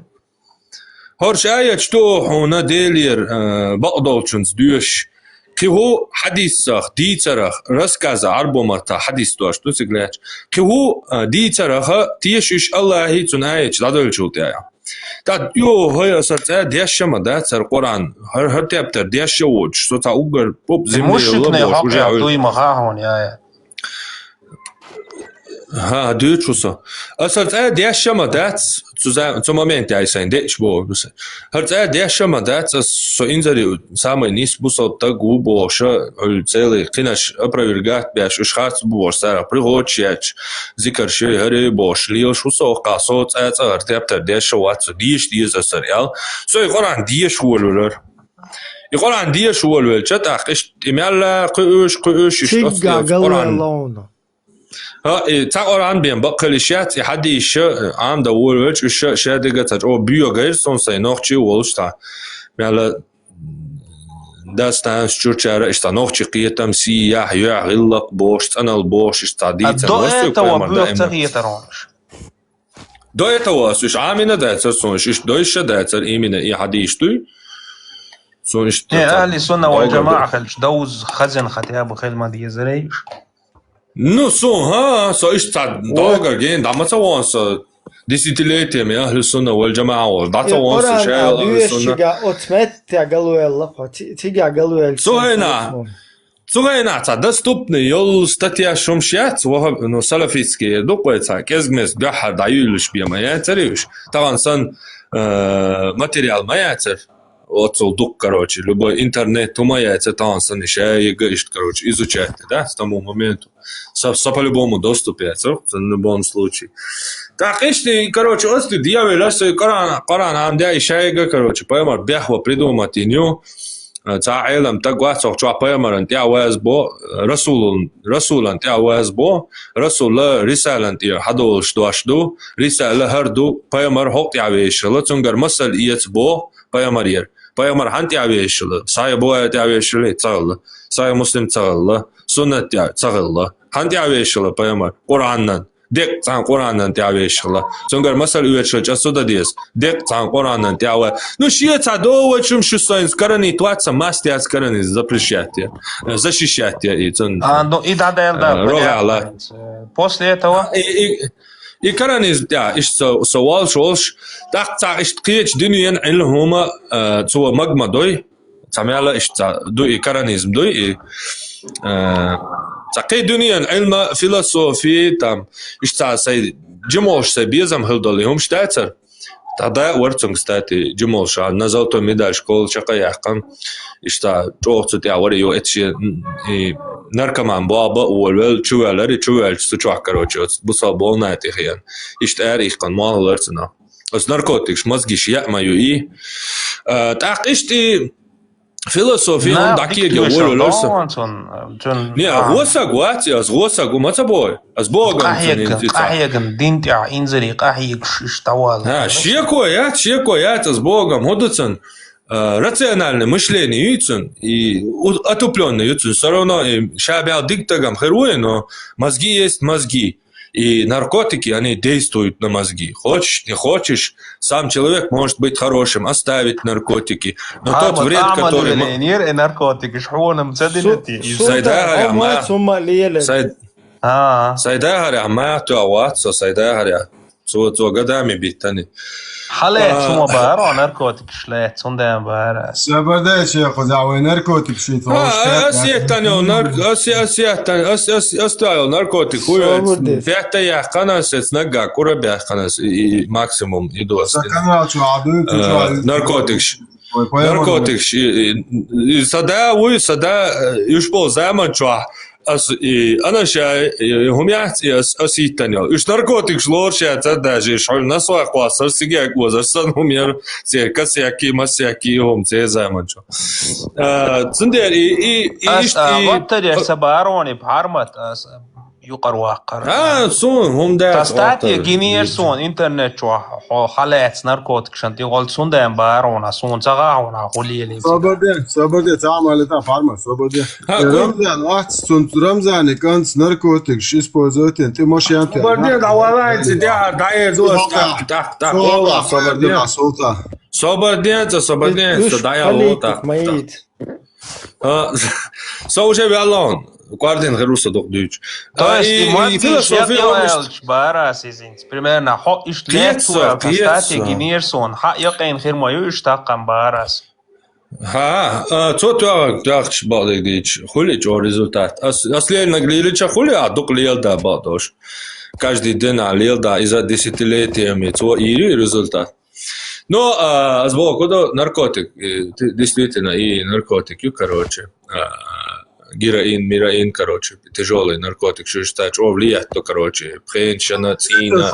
Speaker 6: هرش آيات شتو هنا ديلير بقدولشنز ديش كهو حديث صح دي ترخ رسكاز عربو مرتا حديث دوش تو سيغلاش كهو دي ترخ تيشش الله هي تنايش لادول شوتيا تا يو هي صرت ديش ما ده سر قران هر تابتر ديش وج سو تا اوغر بوب زمي الله وجا
Speaker 3: دوي مغاهون يا
Speaker 6: ها دوتشوسا أصلت ديش ما ده zum Moment ja ist ein Dechbo hat der mal das so inzeri самый низ бусал так глубоко целый кинаш опровергать бяш шхарц бусара пригочяч зикарши харе бош лил шусо qasot артептер деш ват диш дизасар ял so iqoran dish wolulur iqoran dish wolul chat aqish imalla qush ishtos
Speaker 2: قالوا
Speaker 6: تقران بين بقلشات حدي ش عام ده ولش ش شادقه او بيو غير سون سي نوخشي ولشتا مالا داستان شورچاره اشتا نوخشي قيتم سي يا غلق بوش انا البوش استاديت دويتا واسش عامنا داتر سونش اش دويش داتر ايمنا اي حديش توي سونش
Speaker 3: اهل السنه والجماعه خلش دوز خزن ختياب خيل ما دي زريش
Speaker 6: Ну, so ist das Dauer gehen, damals auch so десятилетиями أهل السنة والجماعة دعت وانس شيء أهل السنة.
Speaker 2: أتمت قالوا يلا تيجي قالوا
Speaker 6: Цугайна, це доступний, йол стаття шумшят, ну, салафітські, докується, кезгмес, бяха, даюлиш б'є маяцерівш, таван сан матеріал маяцер, оцел дук, короче, любой интернет умаяется, таван сан еще егоишь, короче, изучайте, да, с тому моменту. Со по-любому доступается, в любом случае. Так, если, короче, если дьявол, если Коран, ам еще его, короче, поймар, бяхва придумать иню, تعلم تقوى سوى بيمر أنت عواز بو رسول أنت عواز بو رسول رسالة أنت حدول شدو رسالة هردو بيمر هوت عويش لا تنقر مسل إيت بو بيمر هنت عويش لا ساي بو عويش لا تغل ساي مسلم تغل سنة تغل هنت عويش لا بيمر قرآن ديك تان قرآن تعويش الله تنقر مسألة يوتش جسودة ديس ديك تان قرآن تعوي ну شيء تعدو وشم شو ساينس كرني تواتس ماستياس كرني запрещать защищать и тон
Speaker 3: ну и да после этого
Speaker 6: и كرني да إيش سوال شولش تاع إيش تقيش دنيا علهما سوى مجمع دوي تعمل إيش دوي كرنيزم دوي تقي دنيا علم فيلسوفي تام اشتا سي جموش سي بيزم هلدلهم شتاتر Тогда ورцم, кстати, Джумолша, на золотой медаль школы чакаяхкан, и что чохцут я говорю, это наркоман баба, уволвел, чувел, сучок, короче, бусал бол на этих ян. И что я рихкан, мало лерцена. С наркотикс, мозги шья мою и. Так, и что философия, он такие говорю, лерцен. Не, госсагуатия, госсагу, мацабой, с Богом.
Speaker 3: قاحيقن دينتع إنزلي قاحيق штавал.
Speaker 6: Щекоя, с Богом, ходуцен. Рациональное мышление юцен и отупленное юцен. Все равно шабял диктагам херуя, но мозги есть мозги. И наркотики, они действуют на мозги. Хочешь, не хочешь, сам человек может быть хорошим, оставить наркотики. Но тот вред, который...
Speaker 3: наркотики, шхуном цадинати.
Speaker 6: Сайдагаря, мátу аватсо, сайдагаря. Цо годами битани.
Speaker 3: حالات شو بارو ناركوتيك شلات صندام بارا
Speaker 7: سبدا شيخ دعوه ناركوتيك شيء
Speaker 6: أستعمل ناركوتيك هو في حتى يحقناس نجا كورة بيحقناس ماكسيموم يدوس ناركوتيكش صدا يشبه زمان شو أنا شاي هم يحكي أسيتني إيش ناركوتيك شلور شيء تداجي شغل نسوا قواصر سيجاك وزرسن هم ير سيكسياكي مسياكي هم زمان شو تندر
Speaker 3: إيش وقتها سباروني بحرمت يقر واقر
Speaker 6: سون هم ده
Speaker 3: تستاتي جينير سون إنترنت شو حالات ناركوتيك شنتي قلت سون ده بارونا سون تغاونا قليلي
Speaker 7: صبر تعمل это фарма صبر رمضان واحد سنت رمضان كانت ناركوتيك شو используют ты можешь я
Speaker 6: صبر давай дай зос так صبر дай лота so уже вялон Guardem Russo do Deutsch.
Speaker 3: То есть, философия барас изинц. Примерно, хо иштлекцу, кстати, генерсон, ха яқин хирмою иштақам барас.
Speaker 6: Co tu baldig dici? Хули čo результат? Если наглели ча хули, а дук лелда бадош. Каждый день лелда из-за десятилетиями, то и результат. Но с Богу, наркотик, действительно, и наркотик, короче. Героин, мираин, короче, тяжелый наркотик, что считаешь, влияет, то, короче, пхенщина, цина,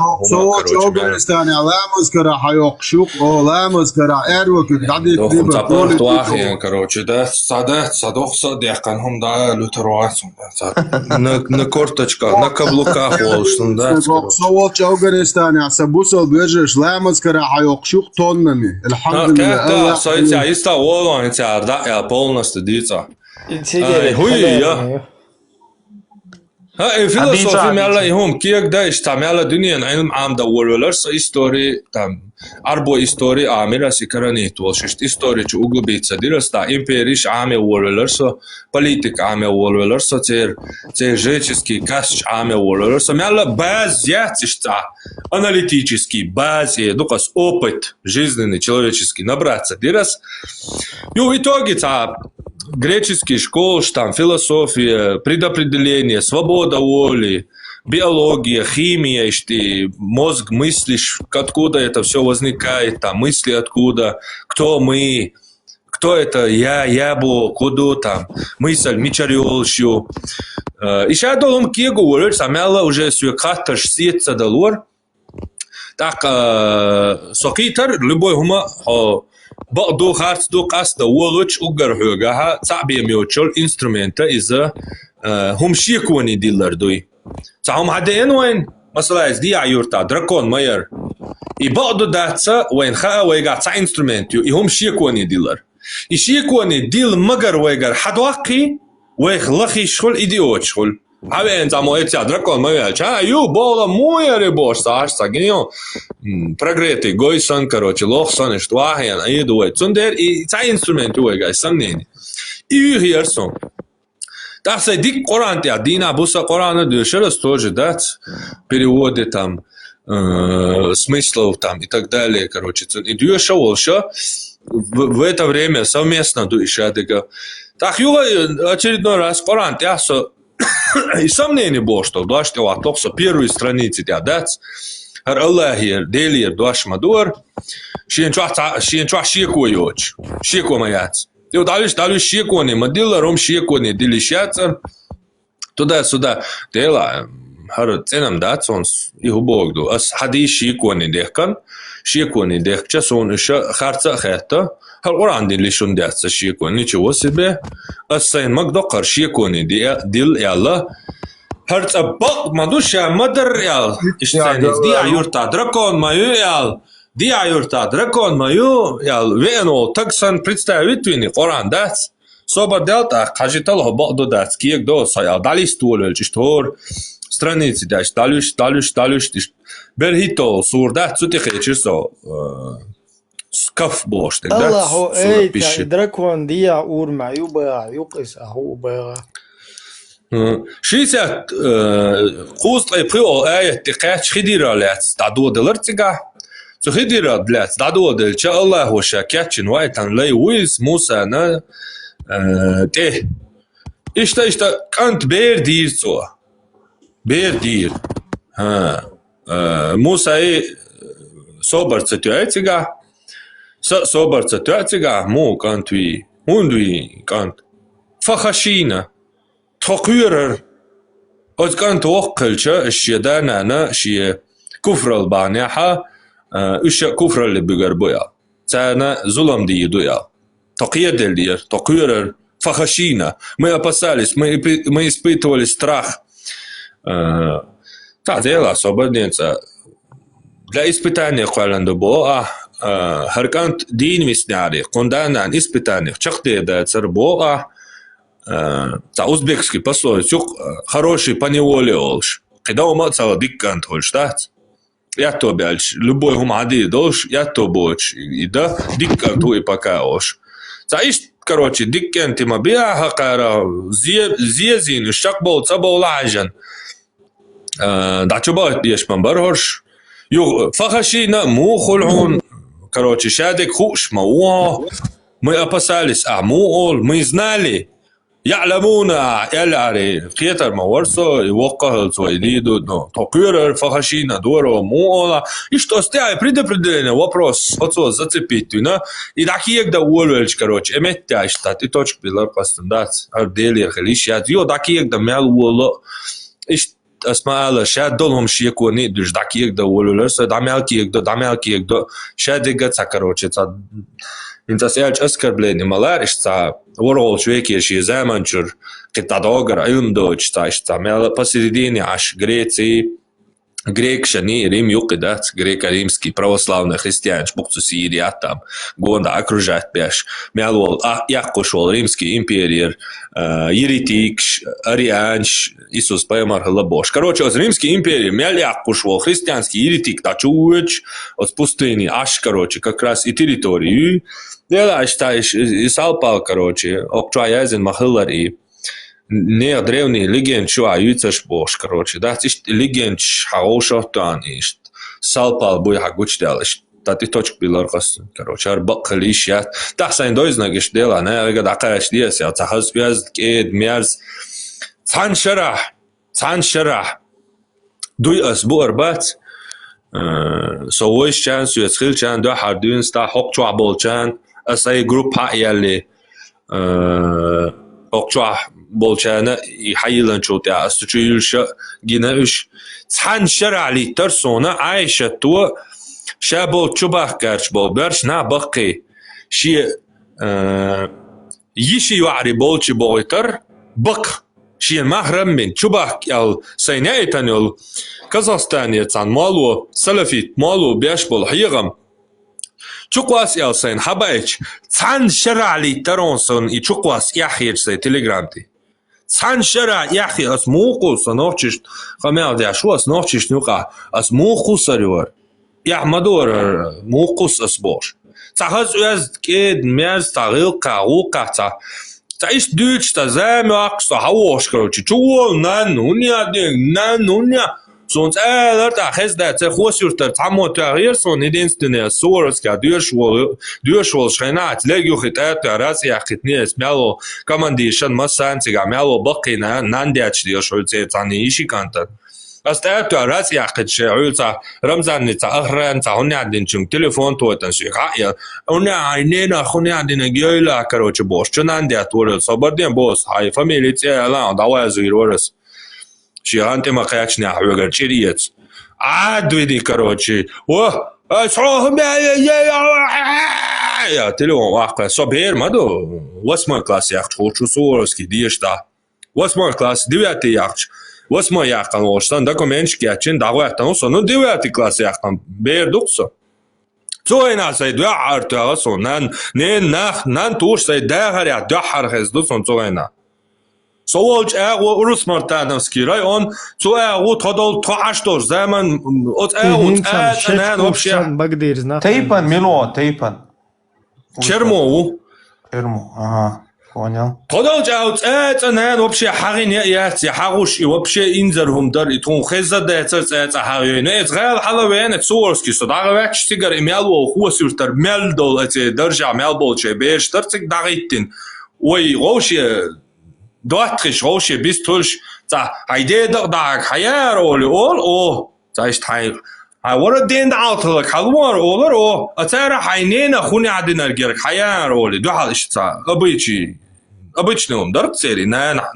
Speaker 6: короче, короче, да, садох, садяхан, хум, да, лютеруацу, на корточках, на каблуках, волшн, да,
Speaker 7: صوت Афганистане, а сабусал бежишь, ламаскара, хайокшук тоннами,
Speaker 6: да, сойтя, иста волон, да, полностью дица. فيلسوفي مالا يهم كيك دا اشتعمل دنيا علم عام دا ولولرس استوري تام أربو استوري عامرة سكرانيت والششت استوري جو أغلو بيتسا ديرس دا إمبيريش عامي ولولرس политик عامي ولولرس تير жеческий касч عامي ولولرس مالا баз яцишта аналитический баз дукас опыт жизненный человеческий набраться дирас и в итоге греческий школ, там философия, предопределение, свобода воли, биология, химия, что мозг мыслишь, откуда это все возникает, там мысли откуда, кто мы, кто это я был, куда там, мысль, мичариолщу. И сейчас долом кегу говорит, самяла уже свекаташ сетца долор, так сокитар, любой хума, بعضو خارج دو قصد ولوش أجر هجها صعب يميوتشل إنسترومنتا إذا هم شيكوني ديلر دوي تعهم عدين وين مثلا دي عيورتا دراكون ماير يبعضو داتسا وين خا ويجا تا إنسترومنتيو هم شيكوني ديلر يشيكوني ديل مجر ويجر حدواقي ويخلخي شغل إيديوت شغل Avem zamoeția dracon mă cea eu bola moja bosta asta genio progreti goisan короче lochsan ist wahen aidu zunder I ta instrumentu ega samneni I hierson так say dik Quran te dina busa Qur'ana дешера тоже дать переводы там смыслов там и так далее короче и дешево еще в это время совместно душа так юга очередной раз Qur'an te и сомнений было, что да, что первые страницы тебя дать, هر الله هي ديلير دوش مدور شين شو شيكو يوج شيكو مايات يو دالوش شيكوني مديلا روم شيكوني ديليشاتر تуда ديلا هر ценам дацонс и хубогду ас хади шикони дехкан шикони дехча сон иша харца хата хар Qur'an dilishun daца шикони ничего себе ас сайн магдоқар шикони дил яла харца бак мадуша мадар ял иштайниз ди аюрта дракон маю ял ди аюрта дракон маю ял вено таксан представитель Qur'an дац соба делта кажитал хободу дац киек до сая далистуол чтор страницы даш далюш берхито сурда цутихе чисо скаф бош так да
Speaker 2: Аллаху эйта дракон дия урма юба юқис ахуба
Speaker 6: 60 قوس قيبو آية تقاش خديرة لات تعدو دلرتجا سو خديرة لات تعدو دل شاء الله وشاكاتشن وايتان لي ويز موسى نا ته إشتا كانت بير دير سوا بير دير ها موسى صبر ستواتيجا صبر ستواتيجا مو كانت وي هوندوي كانت فخشينا تقوير أز كانت وقلشة الشيدانة أنا شيء كفر البانيحة إيش كفر اللي بيجربويا تانا ظلم دي دويا تقييد اللي تقوير فخشينا ما يبصالس ما يسبيتوا الستراخ تعطيلا صبرني لا إسبيتاني قالن دبوا هركانت دين مسناري قندانا إسبيتاني شقتي دا تربوا تا узбекский пословицу хороший поневоле олш когда ума цала диккант хольштат я то бяльч любой гумади долш я то боч и да диккант и пока олш за иш короче диккант има биа хакара зиезин шакбол цабол лажан да чуба ешман бархорш ю фахашина му хулун короче шадик хуш мауа мы опасались мы знали يعلمون يلعري كيتر ما ورسو يوقع سويديدو но токюрер фахашина дуро мола и что стяй предопределение вопрос отцо зацепить на и такие да уолвельч короче эметта штат и точка билар пастандат ардели хлиш я дио такие да мел уоло иш اسمع شاد دولهم شيكوني دوش داكيك دا уолвелс дамялкиек да шадега цакароче انت سألت أسكربلين مالار إشتا ورول شويكي شي زمانشر كتا دوغر أيوندو إشتا مال посередине аж Грекшани Рим юкидат, греко-римский православный христиан, шпукцу Сирия там, гонда окружает беш, мялвол, якошвол римский империер, еретик, арианш, Иисус поймар лабош. Короче, от римский империи мял якошвол христианский еретик, тачуч, от пустыни, аж, короче, как раз и территорию, дела, считаешь, и салпал, короче, окчуаязин махылар и не древний легенд чуа юцаш бош, короче, да, тиш легенд хаошотан ишт салпал буй хагучдалш, та ти точк биларгас, короче, арбаклиш я, та сайн дойзнагиш дела, не, вега дакаш диас я, цахас биаз кед мярз, цаншара, дуй ас бу арбат, соойш чан, суецхил чан, до хардун ста хок чуа бол чан, асай групп ха яли, окчуа болчана يحيلن شوتي استشيلش جناش цан شرعلي ترسونا عايشة تو شابو تشبه كارش بول برش نا بقي شي يشي يعري بولش بويتر بق شي محرم من تشبه يال سينايتان يال كازاخستان цан مالو سلفيت مالو بيش بول حيغم چوقواس يال سين حبايش цан شرعلي ترونسون и چوقواس يحير سي تليجرامتي цан شرع يحي اس موقوس نوچش خمال دي شو اس نوچش نوقع اس موقوس ريور يا مدور موقوس اس بوش تاخذ از كد ميز تاغيل قاوقع تعيش دوتش تزام اقصى هواش كروتش تو نانونيا sonst تاخذ ده تخوس يرتر تعمو تغيير سون يدينستني سورس كا دوشول شينات ليجو خطات راس يحتني اسمالو كمانديشن مسان تيغا مالو بقينا ناندياتش ديشول تاني شي كانت استعبت راس ياخد شيء عيوتا رمزان نتا أخران تا هني عندن شو تليفون توتن شيء خايا هني عينينا خوني عندنا جيلا كروش بوش شو عندي أطول صبردين بوس هاي فاميلي تيا لا دعوة زغير ورس شيء أنت ما قيتش نحوي شريت عاد ودي كروشي صعوهم يا تليفون واقع صبير ما دو واسمه كلاس ياخد شو صورسكي ديش دا واسمه كلاس ديواتي ياخد واسمه ياقن وشتن دокументчики ачин дагуяқтан усо ну 9 класс яқан бердуксо цоина сай дуа артаасо нан туш сай дагар дуа хархезду сон цоина соволч урус мартановский район цоа тодол тоаштор zaman от нан вообще
Speaker 2: بقدر знать.
Speaker 3: Тейпан, Мило, Тейпан.
Speaker 6: Чермову.
Speaker 3: Ага, понял.
Speaker 6: тодол нан вообще хагин яти хагуш и вообще инзерхум дар итун хезда ца хагин израил халавен цорский что дагавач тигар имяло хусуртар мелдол эти держа мелболче бештар цик дагиттин ой вообще доатриш вообще бистульш за айде даг хаяр ол за ist hay ورا دين دعوت خلوار أولر أو أتارا حينينا خوني عدنا الجير حيار أولي دو حال إشتا أبيتش نوم درت سيري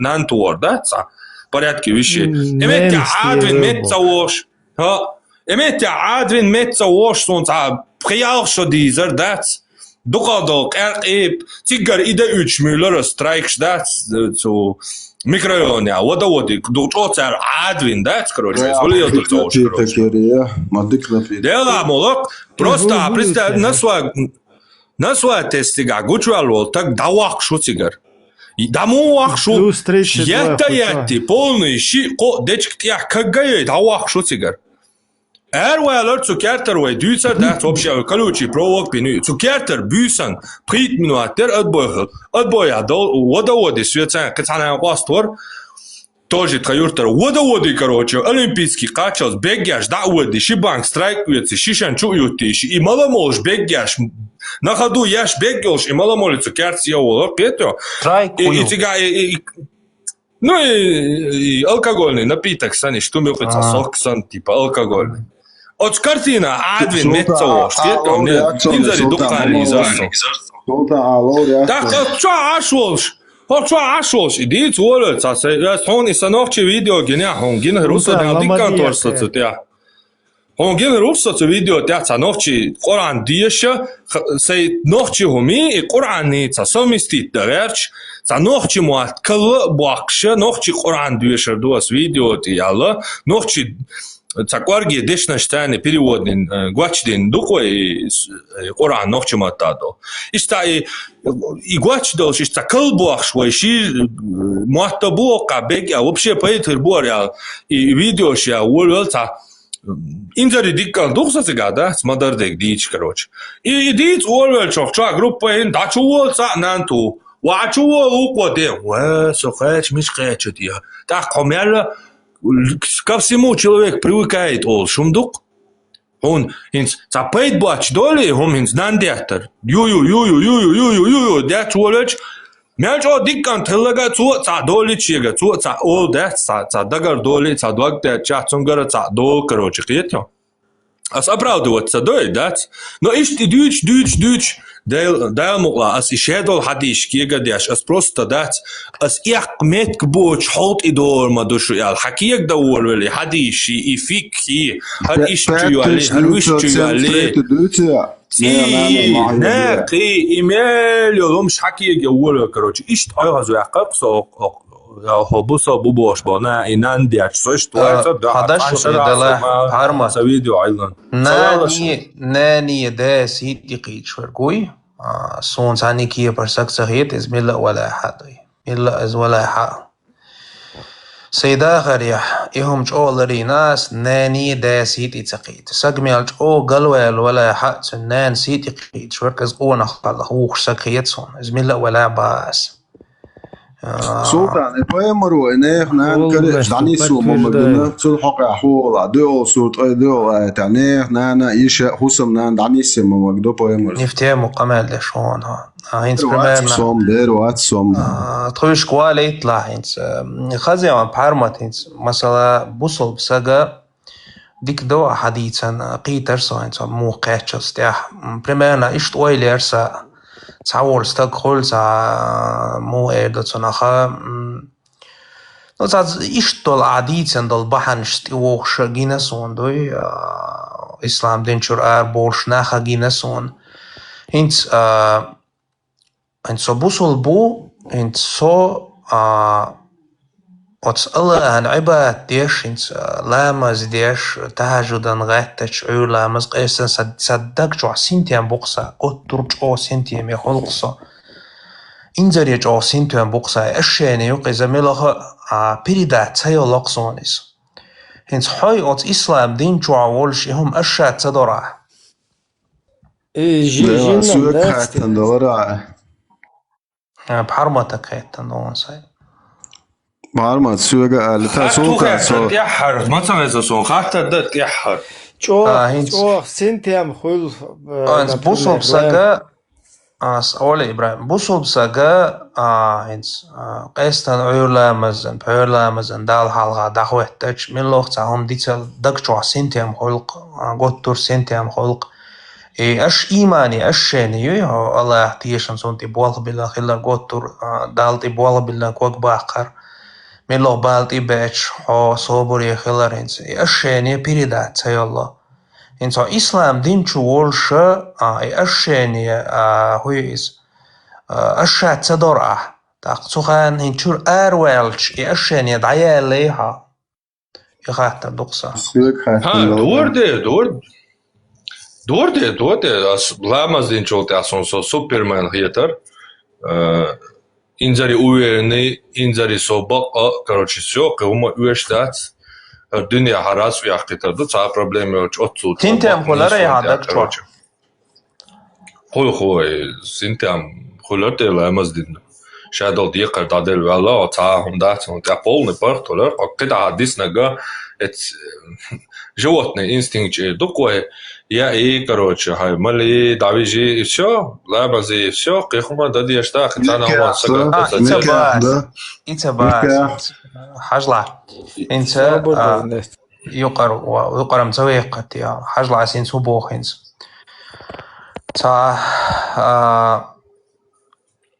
Speaker 6: نان تور ده صح برياتكي وشي إمتى عادوين متسووش ها إمتى عادوين متسووش صون صح بخيال شو ديزر دات دوقادوق إرقيب تيجر إيدا 3 مليار سترايكش دات تو ميكرويون يا ودي دوتشوتر عادوين دات короче солио دوتشوش
Speaker 7: ما ديك
Speaker 6: دела молок просто представь на свой тестига гучвал так давак шуцигар и дамуак шу яти полный ши дечк я кагай давак шуцигар Erweiler цукертер вай дүйцер дат вообще колючий провод бину цукертер бүйсэн прит минуаттер отбой води свецан кацана пастор тоже троюртер води короче олимпийский качал бегяш да води шибанк страйк уйти шишан чуюти и маламолш бегяш на ходу яш бегёш и маламоль цукерти олор пето и тига ну и алкогольный напиток сани что мелкоца сок сан типа алкогольный От картина Адвин Метцош, это мне инзари дукари изасо. Так, что ашолш, иди цоль, я сон и санохче видео геня, он ген руса да диканторство цутя. Он ген руса цу видео тя санохче Коран диеша, сей нохче хуми и Корани ца совместит дерч, санохче муат кал бакша, нохче Коран диеша дуас видео тяла, нохче Цакварги дешнаштане переводный гвачдин дукой Коран нохчематадо. Ишта и гвачдол ишта калбуах швайши муатабу кабег, а вообще поэтер боря и видео ша улвелта инзари диккан духсацга да смадардек дич короче. И дич улвел чохча группа ин дачуволца нанту вачувол укоде. Ва сохач мишкачетия. Так комерла ко всему человек привыкает ол шумдук. Он инс запейт бач доли, он инс нандятер. Ю, дят волоч. Мяч о диккан телага цу ца доли чега, цу ца ол дат ца дагар доли, ца дог дат чацунгара ца дол, короче, хето. Ас оправдываться дой, дат. Но ишти дюч, Дайл мугла, ас ишедол хадиш киегадяш, ас просто дат, ас их метк боч холт идор мадушу ял, хакиек даор вели хадиши и фикхи, хад ишчу али, харвишчу али. Ки имел ломш хакиек яор, короче, ишт айгазу яқаб со хобуса бубош бана инан диач сош туайца да.
Speaker 3: Хадаш дала харма
Speaker 6: sa video айlan.
Speaker 3: ناني ده سيدي قيد شوركوي صون ثاني كيه برسك سخيت إز ملا ولا حد ملا إز ولا حد سيدا غريح إهم جولري ناس ناني ده سيدي تقيد سجمي الجو قلوال ولا حد نان سيدي قيد شورك إز قونا خلا خوخ سخيت صون إز ملا ولا باس
Speaker 7: سلطان بيمرو إنه نان كريش دعني سو ممجنة سلحق حول دول صوت دول تاني نان إيش حسم نان دعني سو ممجدو بيمرو
Speaker 3: نفتهم قمال لشون ها هينس
Speaker 7: وات
Speaker 3: برمانا
Speaker 7: صوم دير وات صوم
Speaker 3: تخويش كوالي يطلع هينس خزيان بحرمت هينس مثلا بوصل بساقا ديك دو حديثا قيتر ساينس مو قاتش استيح برمانا إيش طويل يرسا تعور استقخل تا مو إيردو تنخا نو تا إيش طول عديثا دول بحن اشتوخ جينسون دوي إسلام دينشور بولش ناخا جينسون هينس so بوصل بو انت سو وتسأله عن عباد ديش انت لامز ديش تهجدا غاتش عيو لامز قيسا صدق جو سنتيان بوقسا قطر جو سنتيان يخلقسا انزر جو سنتيان بوقسا اشيني يوقي زميلها بريدات سيو لقصونيس انت حي اوت اسلام دين جو عولش هم اشات تدرع
Speaker 7: ده سوق حتى دورا
Speaker 3: بحرمتك هيتن دون ساي
Speaker 7: معلومات سوق لتا سلطان سو
Speaker 6: تيحر مثلا إذا سون خاطر ده تيحر
Speaker 2: جو سنتيام خل
Speaker 3: انس بوصل بساقا أولي إبراهيم بوصل بساقا انس قيستان عيولا مزن بعيولا مزن دال حالغا داخوه تاج من لوقت هم ديتال دقجوا سنتيام خلق قطر سنتيام خلق اش ايماني اشيني يو الله تيشن سونتي بوال بالله خلال قطر دالتي بوال بالله كوك باقر من لو بالتي باتش حو صوبري خلال انس اشيني بيريدات سي الله انس اسلام دين شو ولش اشيني هويز اشات تدرع تاقصوخان هنشور اروالش اشيني دعيا ليها يخاطر دقصة
Speaker 7: سوق حتى
Speaker 6: Door det. Lamas din çoğultu ason so Superman heter. Inzari uverni, inzari sobak, короче, все, кому уештат. Dünya haras uyakitadı. Sağ problemi yok. Otsu.
Speaker 3: Tintem kolara ya da çok.
Speaker 6: Koy. Sintem kolar de lamas din. Şadal diye kadar valla o ta hundat on ta polny portolar. Когда дисnага это животный инстинкт такой. Я короче, мали давижи и все, лабази и все, кихума дади ашта, хотя на он сага.
Speaker 3: إتباس حجلة إنت يقرأ مسوي قتيا حجلة عسين سبوخ إنت تا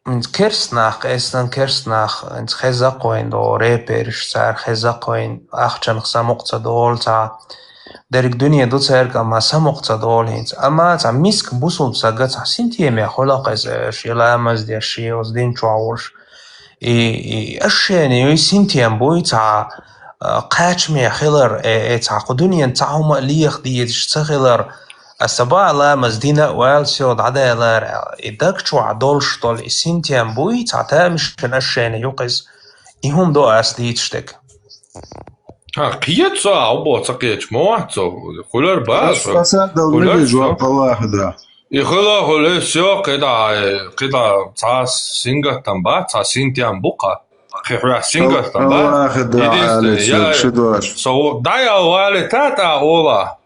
Speaker 3: من كرسناخ إستن كرسناخ إنت خزاقوين دو ريبيرش سار خزاقوين أخشن خسامقت دول تا درك دنيا دو تسيرك أما سمقت دول هينت أما تا ميسك بوصل بساقا تا سنتيمي خلاق إزاش يلا أمز دي الشيوز دين شعورش أشياني يسنتيم بوي تا قاتشمي خلر تا قدنيا تاهما ليخ ديتش تخلر السباع لا مزدينة والسيود عدالر إداك شو عدولش طول سنتيم بوي تا تامش أشياني يوقز إهم دو أسديتشتك
Speaker 6: قيت ساعة أبو تقيت موعتو خلر باس
Speaker 7: فساد دولة جواب واحدة
Speaker 6: يخلا سيو قدا تا سينغا تنبا تا سنتيم بوقا خيحوا سينغا تنبا
Speaker 7: واحد على شدواش
Speaker 6: سو دايا والي تاتا أولا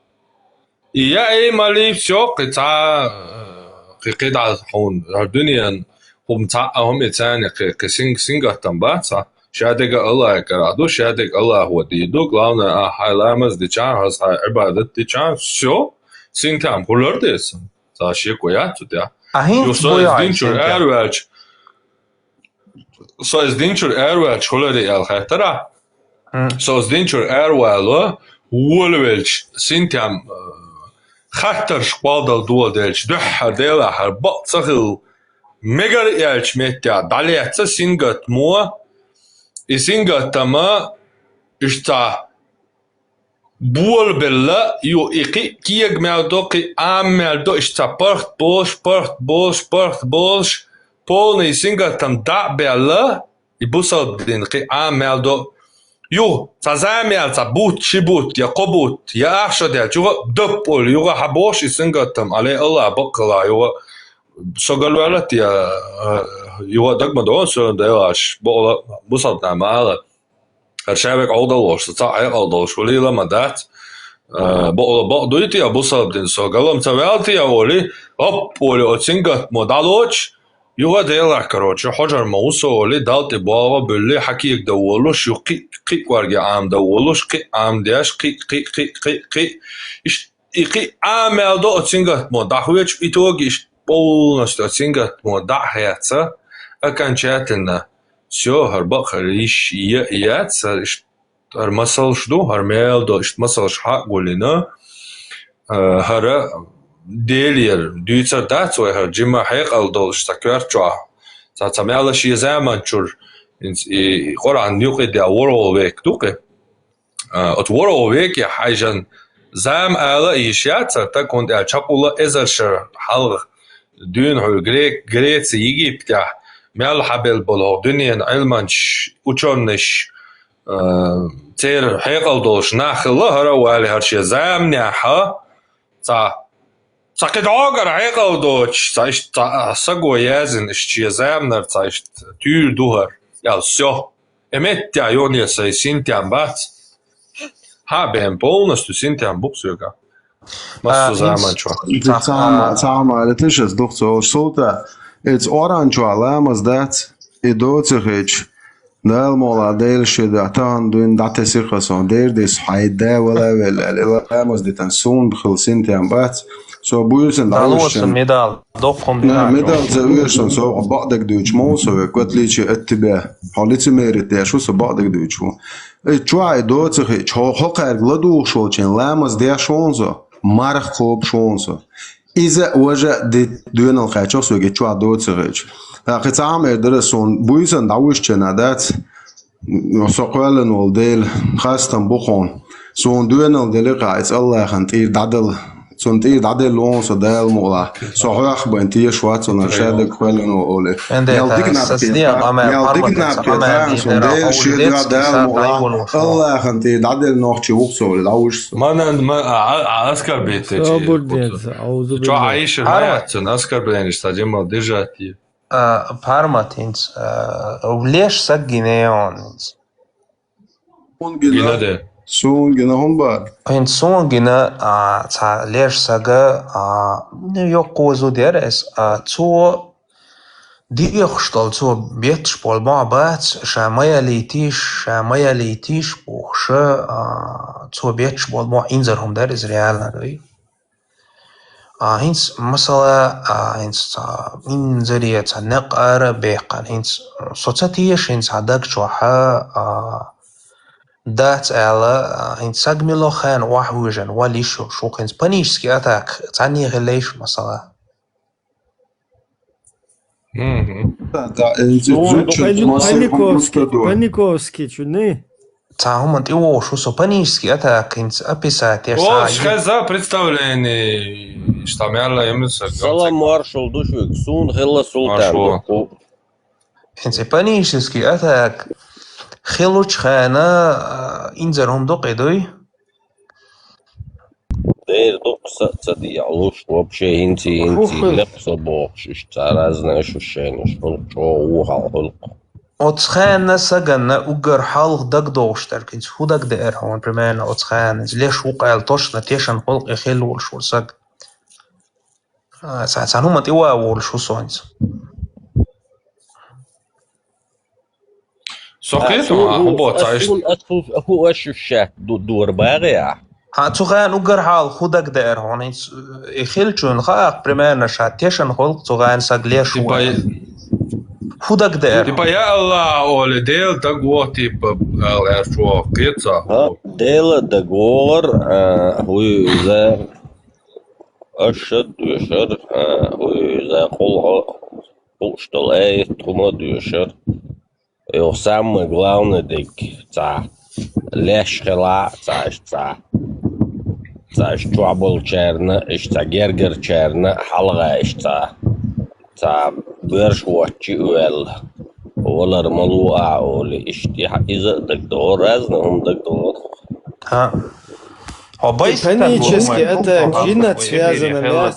Speaker 6: يا إيه مالي سيو قدا قدا هون الدنيا هم تا هم يتاني سينغا تنبا تا شادق الله كرادو شادق الله هو ديدو главное хайламаз дичан хас عبادت дичан все синтам хулордес за шекоя туда so is dinchur erwelch hulade al khatara so is dinchur erwelo wolwelch sintam khatar shqadal duodelch duha dela harba tsakhil megar elch metya dalyatsa singat mo isingatama ishta buol bella io iki kieg meldo ki ameldo ishta part bosh polni isingatam da bella ibusal din ki ameldo io tazamel tabut shibut ya qobut ya ashadel jo dopol io habosh isingatam ale Allah bakla io sogalwalat ya يودك مدرسة داش بقول بصل تعمل الشبك أوضل صاعي أوضل شو لي لما دات بقول بقدويتي أبصل بدين سو قلم تبعتي أولي أولي أتسنجت مدالوش يو ديلا كروتش حجر موسو أولي دالتي بابا بلي حكيك دولوش يو قي ورجع عام دولوش قي عام داش قي إيقي عامل دو أتسنجت مدحويش إتوجيش полностью оценка модахяца, окончательно все харбахариш яца, хар масал жду, хар мелдо, масал шхагулина, хара делир, дюйца дацой, хар джима хайкалдол, штакверчуа, цацамяла шиезаманчур, и Коран нюхи де воролвек туке, от воролвек я хайжан зам ала ишяца, так он я чакула эзершер халг دون هو جريت يجيب تاع ملحبل بلو دنيا علمانش وچونش تير حيقل دوش ناخله هرا والي هرشي زامني ها تا كدعاقر حيقل دوش تاش تا سقو يازن اشتي زامنر تاش تير دوهر يا سيو امت تاع يوني سي سنتيان بات ها بهم полностью синтиан буксуга Massu zaman çok.
Speaker 7: Tamam, tešas doktor Sulta. It's oranžo lēmas dēts, idocihich, dēlmolā dēlšida, tān duin dates irkason, dērdis haidē walavel, lēmas ditan sun, bkhilsintian bats. So bujusen
Speaker 3: دالوسن ميدال دوقهم
Speaker 7: ميدال زويرشن so بعدك دوش موسو كوتليچ اتبع حالتي ميرت شو so بعدك دوش چوای دوڅخه حقر غلدو شو چن لامز دیا شونزو marg خوب شونزو إذا وجه دون الخير سوى جتوا دوتسرج قطعة درسون بويزن داوش جنادات سقوالن والديل خاصة بخون سون دون الديل قاعد الله خنتير دادل سون تير دادل لون صدال مولا صحيح بنتي شوات سون الشهادة كوالن وولي يالديكنا بيتان سون ديل شيء دادل مولا الله خنتير دادل نوختي وقصو داوش
Speaker 6: ما عسكر بيتي شو عايش الحياة عسكر بينش تجمع دجاتي
Speaker 3: Parmatins, وليش سجنيونز؟
Speaker 6: جنا ده.
Speaker 7: سون جنا هم بار.
Speaker 3: إن سون جنا تا ليش سجا يقوزو درس تو دي يخشطل تو بيتش بالمع بات شامية ليتيش بوخش تو بيتش بالمع إنزرهم درس ريالنا دوي. هينس مثلا هينس إنزرية نقار بيقان هينس صوتاتيش هينس عدك شوحا دات على هينس سجملو خان وحوجن وليشو شو هينس بانيشسكي أتاك تعني غليش مثلا
Speaker 2: Паниковский, чудный.
Speaker 3: هم انت شو سو панический это кинц описать я
Speaker 6: что за представление что мяла емса
Speaker 8: салам маршал душвик сун хилла султан
Speaker 3: انت панический это خلوش خانه انزرهم دقيدوي
Speaker 8: دير دقصة تديعلوش вообще инти лепсо бокшиш разные ощущения что уха хулк
Speaker 3: أتخان سجن أجر حلق دق دوشتر كنت هو دق دقر هون برمانا أتخان ليش وقع الطشنا تيشن خلق يخيل والشو سج ساعتان هم تيوا والشو سونز
Speaker 6: سقيت هو بوت عايش
Speaker 8: هو ايش الشات دور باغي
Speaker 3: تخان أجر حلق هو دق دقر هون يخيل شون خاق برمانا شات تيشن خلق تخان سج ليش Худак дэр.
Speaker 6: Типа я Allah оле дел договор типа что кица.
Speaker 8: Дел договор хуй за ашад душар хуй за қол что эй тума душар. И самое главное дик ца леш хела ца штуабл черна ишта гергер черна халга ишта ца برش واتشيوال ولا رملوعة ولا اشتياح إذا دكتور رازنهم دكتور
Speaker 2: Панически это кино связано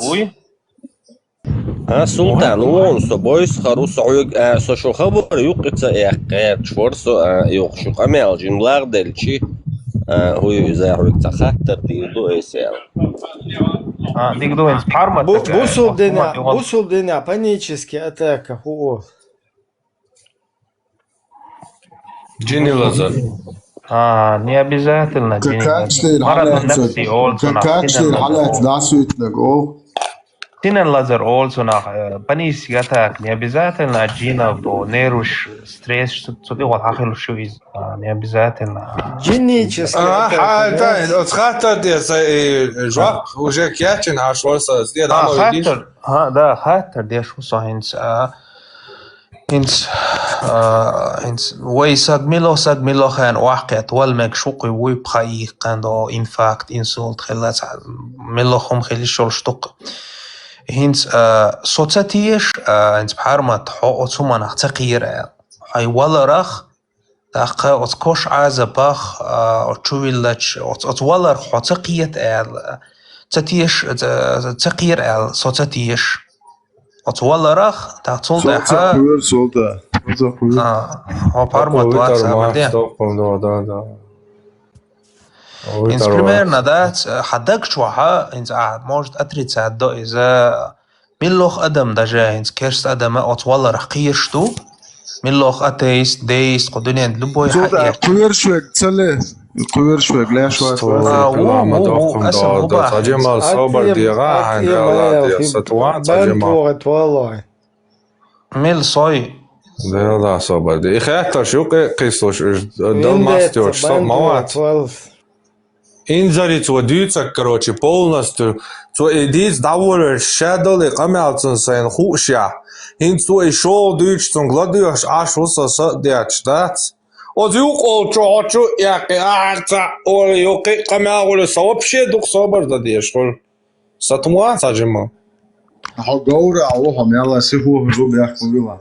Speaker 8: سلطان وون سو بويس خروس عيق سو شو خبر يقطع يقات شورسو يقشو قمال جن لاغدلشي هو يزاحو يتخطر ديدو إيسال.
Speaker 3: ديك دو إنس بحرمة
Speaker 2: بوصل دنيا панически атака هو.
Speaker 6: Джинни Лазар.
Speaker 3: Не обязательно Джинни Лазар. مرض نفسي also Тинен Лазар also nach панический атак. Не обязательно Джина по нервуш стресс что ты вот ахил шо из не обязательно.
Speaker 2: Генетический
Speaker 6: атак. Да, отхатер دي جوا уже كياتشن عشورسا دي ده ما يديش.
Speaker 3: ده خاطر دي شو صحيح إنس ويساد ميلو خان واقع والمك شوقي ويبخاي قندو إنفاكت إنسولت خلات ميلو خم خلي شول شتوق هنس صوتاتيش إنس بحرمة حقوق ثم تغيير هاي ولا رخ دقة أتكوش عازبخ أتشويلش أتولر حتقيت تاتيش تغيير صوتاتيش أتولى رخ تحصل ده
Speaker 7: سولتا
Speaker 3: هو بارمو دوات سامدين إنس примерно да حدك شوها إنس может أتريد سعدو إذا ملوخ أدم دجا إنس كيرست أدم أتولى رخ قيرشتو ملوخ أتيست ديست قدوني عند لبوي
Speaker 7: حقير قوير شوك تسلي قوير شوك ليش شوك
Speaker 3: هو أسم مباح
Speaker 6: تجمع صبر ديغا عن دي ستوان
Speaker 2: تجمع
Speaker 3: ميل صوي
Speaker 6: ده صبر دي إخياتا شوك قيسوش دل ماستيوش موات إنزاري تو ديوتسك كروشي полностью تو إديز داور الشادل إقامعتن سين خوشيا هين تو إشول ديوتشتن غلاديوش عشوصة صدياتش دات وزيوق أولشو ياكي أعتا أولي يوكي قمع أولي صوابشي دوك صبر دا ديشغل ستموان ساجمو
Speaker 7: حقورة عوهم يلا سيفو هجوب يحكم بيلا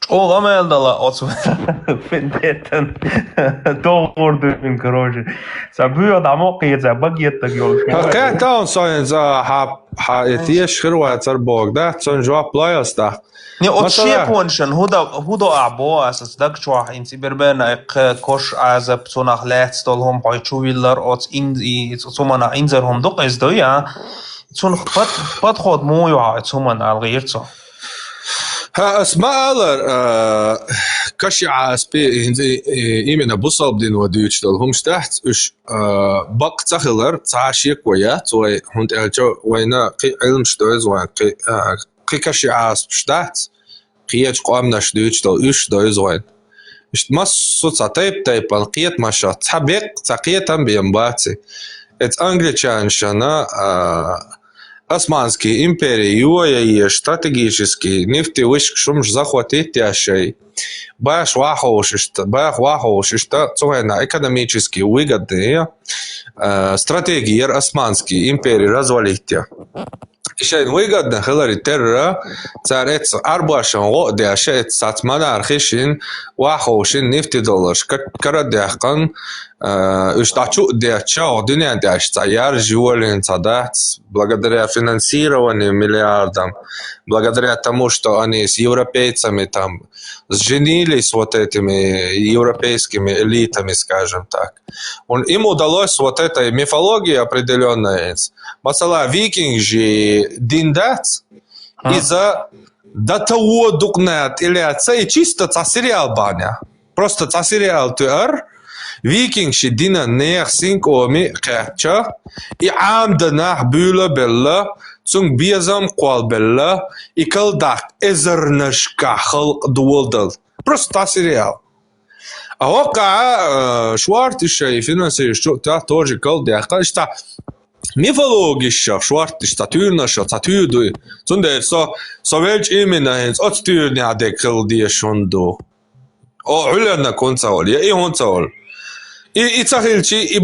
Speaker 3: O gameldala otsum findetten doğurdun короче. Sabıyor da moqiyet za bagiyet da yol.
Speaker 6: حقيقة صاين زا ها يتيش خروة تربوك ده تون جواب لايس ده
Speaker 3: Ne otshep wonschen huda abo asas dag chwa in siberbena kosh azab so nach letztol hom hoychuwiller ot in so mana inzer hom doch is do ja so pat khod mo yo so man alghirt so
Speaker 6: اسمع لر كشي عاسبي هندي إيمنا بوصل بدين وديوش دلهم تحت إيش بق تخلر تعاشي كويا توي هند ألجو وينا قي علم شدوز وين قي كشي عاسب تحت قيت قامنا شدوش دل إيش دوز وين إيش ما صوت تايب القيت ما شات حبيق تقيت هم بينباتي إت أنجليشان شنا Османский империя и стратегический нефтевышек шумш захватить яшей. Баш ваховшишта цуэна экономически выгодные стратегии Османской империи развалить. Ишайн выгодно хилари терра царец арбашан годы ашет сатмана архишин ваховшин нефти доллар карадяхкан Уштачу дяча дуня дяч цаяр живолин цадат благодаря финансированию миллиардам, благодаря тому, что они с европейцами там сженились вот этими европейскими элитами, скажем так. Им удалось вот этой мифологии определенной. Масала викинги диндат из-за до того дукнет или отца чисто сериал баня. Просто сериал туар Viking shidina neer sink omi qercha I amdanah bula bella tsung biazam qwal bella ikal dak ezernashka khalq duwaldal просто сериал أوقع شوارت الشايفين نسيج тоже кал дяка что мифология шварт статуйна статуйду цунде совелч именно отстуйне адекл диешондо о улена концол я и онцол I تخيلشي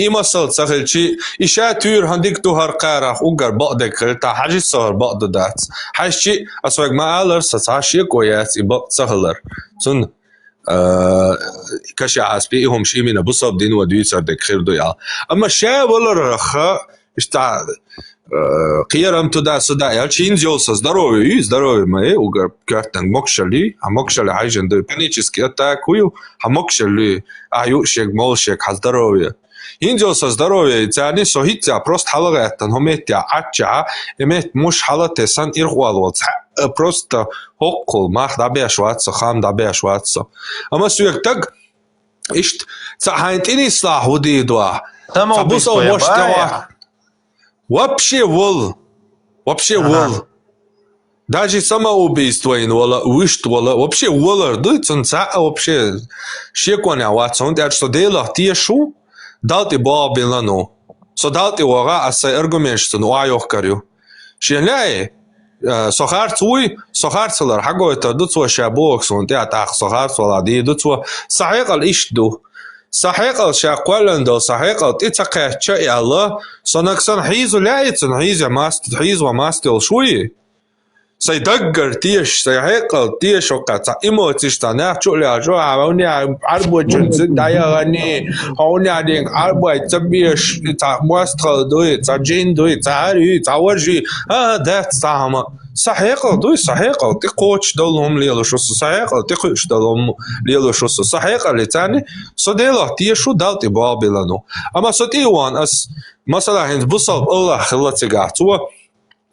Speaker 6: I مصل تخيلشي إشاتور هنديك تهر قارح وقر بعدك تا حاجة صار بعد دات حاجة أسوأ ما على ستعشي كويس يبقى تخلر سن كشي عاسبي هم شيء من بصب دين ودوي صار دك خير دويا أما شيء ولا رخاء إشتع Қиярам туда-сюда, я чинзился, здоровье мои, угар картан мокшали, а мокшали хайжен, да панически атакую, а мокшали, аюшек, молшек, а здоровье. Инзился здоровье, тяни сохитя, просто халагаттан, хометя, ача, имеет муж халатесан ирхуалвац, просто хоккул, мах дабяшватса, хам дабяшватса. Ама суек так, ишт, цахайнт инислах удидва, цабусал моштава. Вообще вол. Даже самоубийство инвола, выштвола, вообще волар, дуй цунца, вообще шеконя ватсон, так что дело тиешу, дал ты бабилану. So дал ты вора, а сай аргумент, что ну айохкарю. Шеляй, сохарцлар, хаго это дуцва шабоксон, те атах сохарцвала, ди дуцва, сахекал ишду. صحيح شاقولن دو صحيح تتقى شيء الله صنكسن حيز لايتن حيز ماست حيز وماستل شوي سيدقر تيش صحيح تيش وقت إيموتيش تنا شو لا شو هوني عربو جنس دايغني هوني عدين عربو تبيش تا ماستل دوي تا جين دوي تا عري تا ورجي ده صاحما صحيح دوي صحيح تقوش دولهم ليلو شو صحيح تقوش دولهم ليلو شو صحيح اللي تاني صديله تيشو دالتي بابلانو اما صديوان اس مثلا هند بصب الله خلتي قاعتوا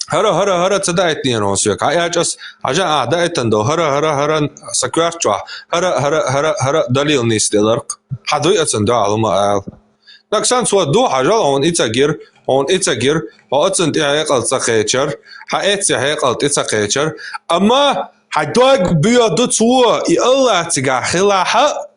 Speaker 6: هرا تدايتني نوسيك عاجس عجا دايتن دو هرا سكوارتوا هرا دليل نيستلرق حدوي اتن دو على نكسان سو دو حاجه اون اتاجر هاتن دي هيقل تسقيچر هاتي هيقل تسقيچر اما حدوق بيو دو تو الله تيغا خلاها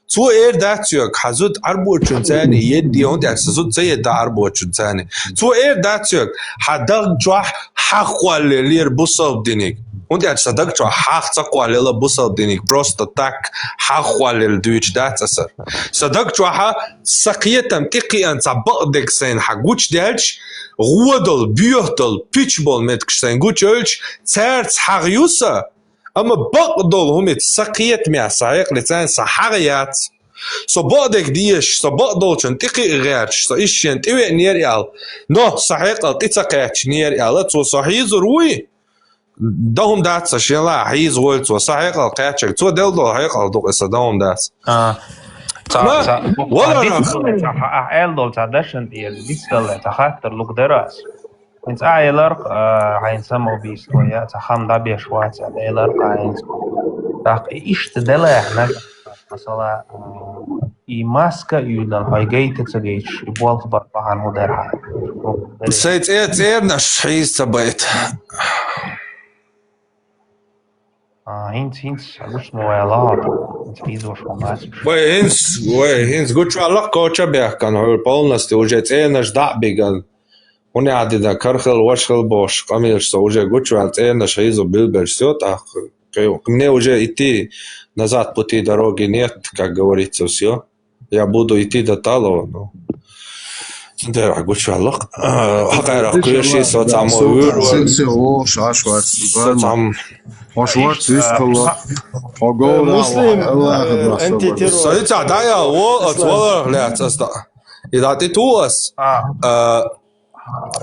Speaker 6: تو داتيوك حزود اربوچون ثاني يدي هون تاسزود زي دا اربوچون ثاني تو داتيوك حدق جوح حقوال لير بوصل دينيك هون تصدق جوح حق تقوال لا بوصل دينيك بروست تاك حقوال الدويتش داتسر صدق جوح سقيتم تقي انت بقدك سين حقوچ دالش غودل بيوتل بيتشبول متكسين غوچلش ترت حقيوسا اما بقدل هم سقيت مع سايق لسان سحريات سو بقدك ديش سو بقدل تنتقي غيرش سو إيشين تيوي نيريال نو صحيقل تتقيتش نيريال تو صحيز روي دهم دات سشيلا حيز وول تو صحيقل قيتشك تو دلدو حيقل دوق إسا دهم دات
Speaker 3: ولا أعيل تعدشن الديستل تخاطر لوك دراس انت أعيلر عين سمو بيستويا تخام دابي شوات أعيلر عين تاق إيش تدلع نجح مثلا ماسكا يودن هايجيت تسجيش يبوالف بربعان مدرها
Speaker 6: سيد نش حيز تبيت
Speaker 3: هينس عجوش موالات حيز وش وماسك
Speaker 6: هينس قلت على كوتشا بيحكن هو полностью уже نش دعبيغن هوني عادي دا كرخل وشخل бош قميش уже قلت على نش حيزو بالبل все так мне уже идти назад пути дороги нет, как говорится, все. Я буду идти до Талова, но... Да, гучу Аллах. Хакайрах, куеши, соцам уйр. Соцам...
Speaker 2: مسلم انت ترى
Speaker 6: صديقة دايا والله لا تصدق إذا تتوس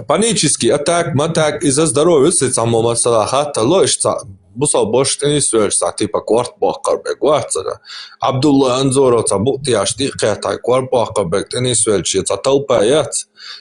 Speaker 6: панический атак из-за здоровья соцам масалахат лошта بصوا باش تنس ورسا تيبا كوارت باقر بقواتنا عبد الله انزورو تبوتي اشتي قطع كوارت باقر بك تنس ورشي تطلبايات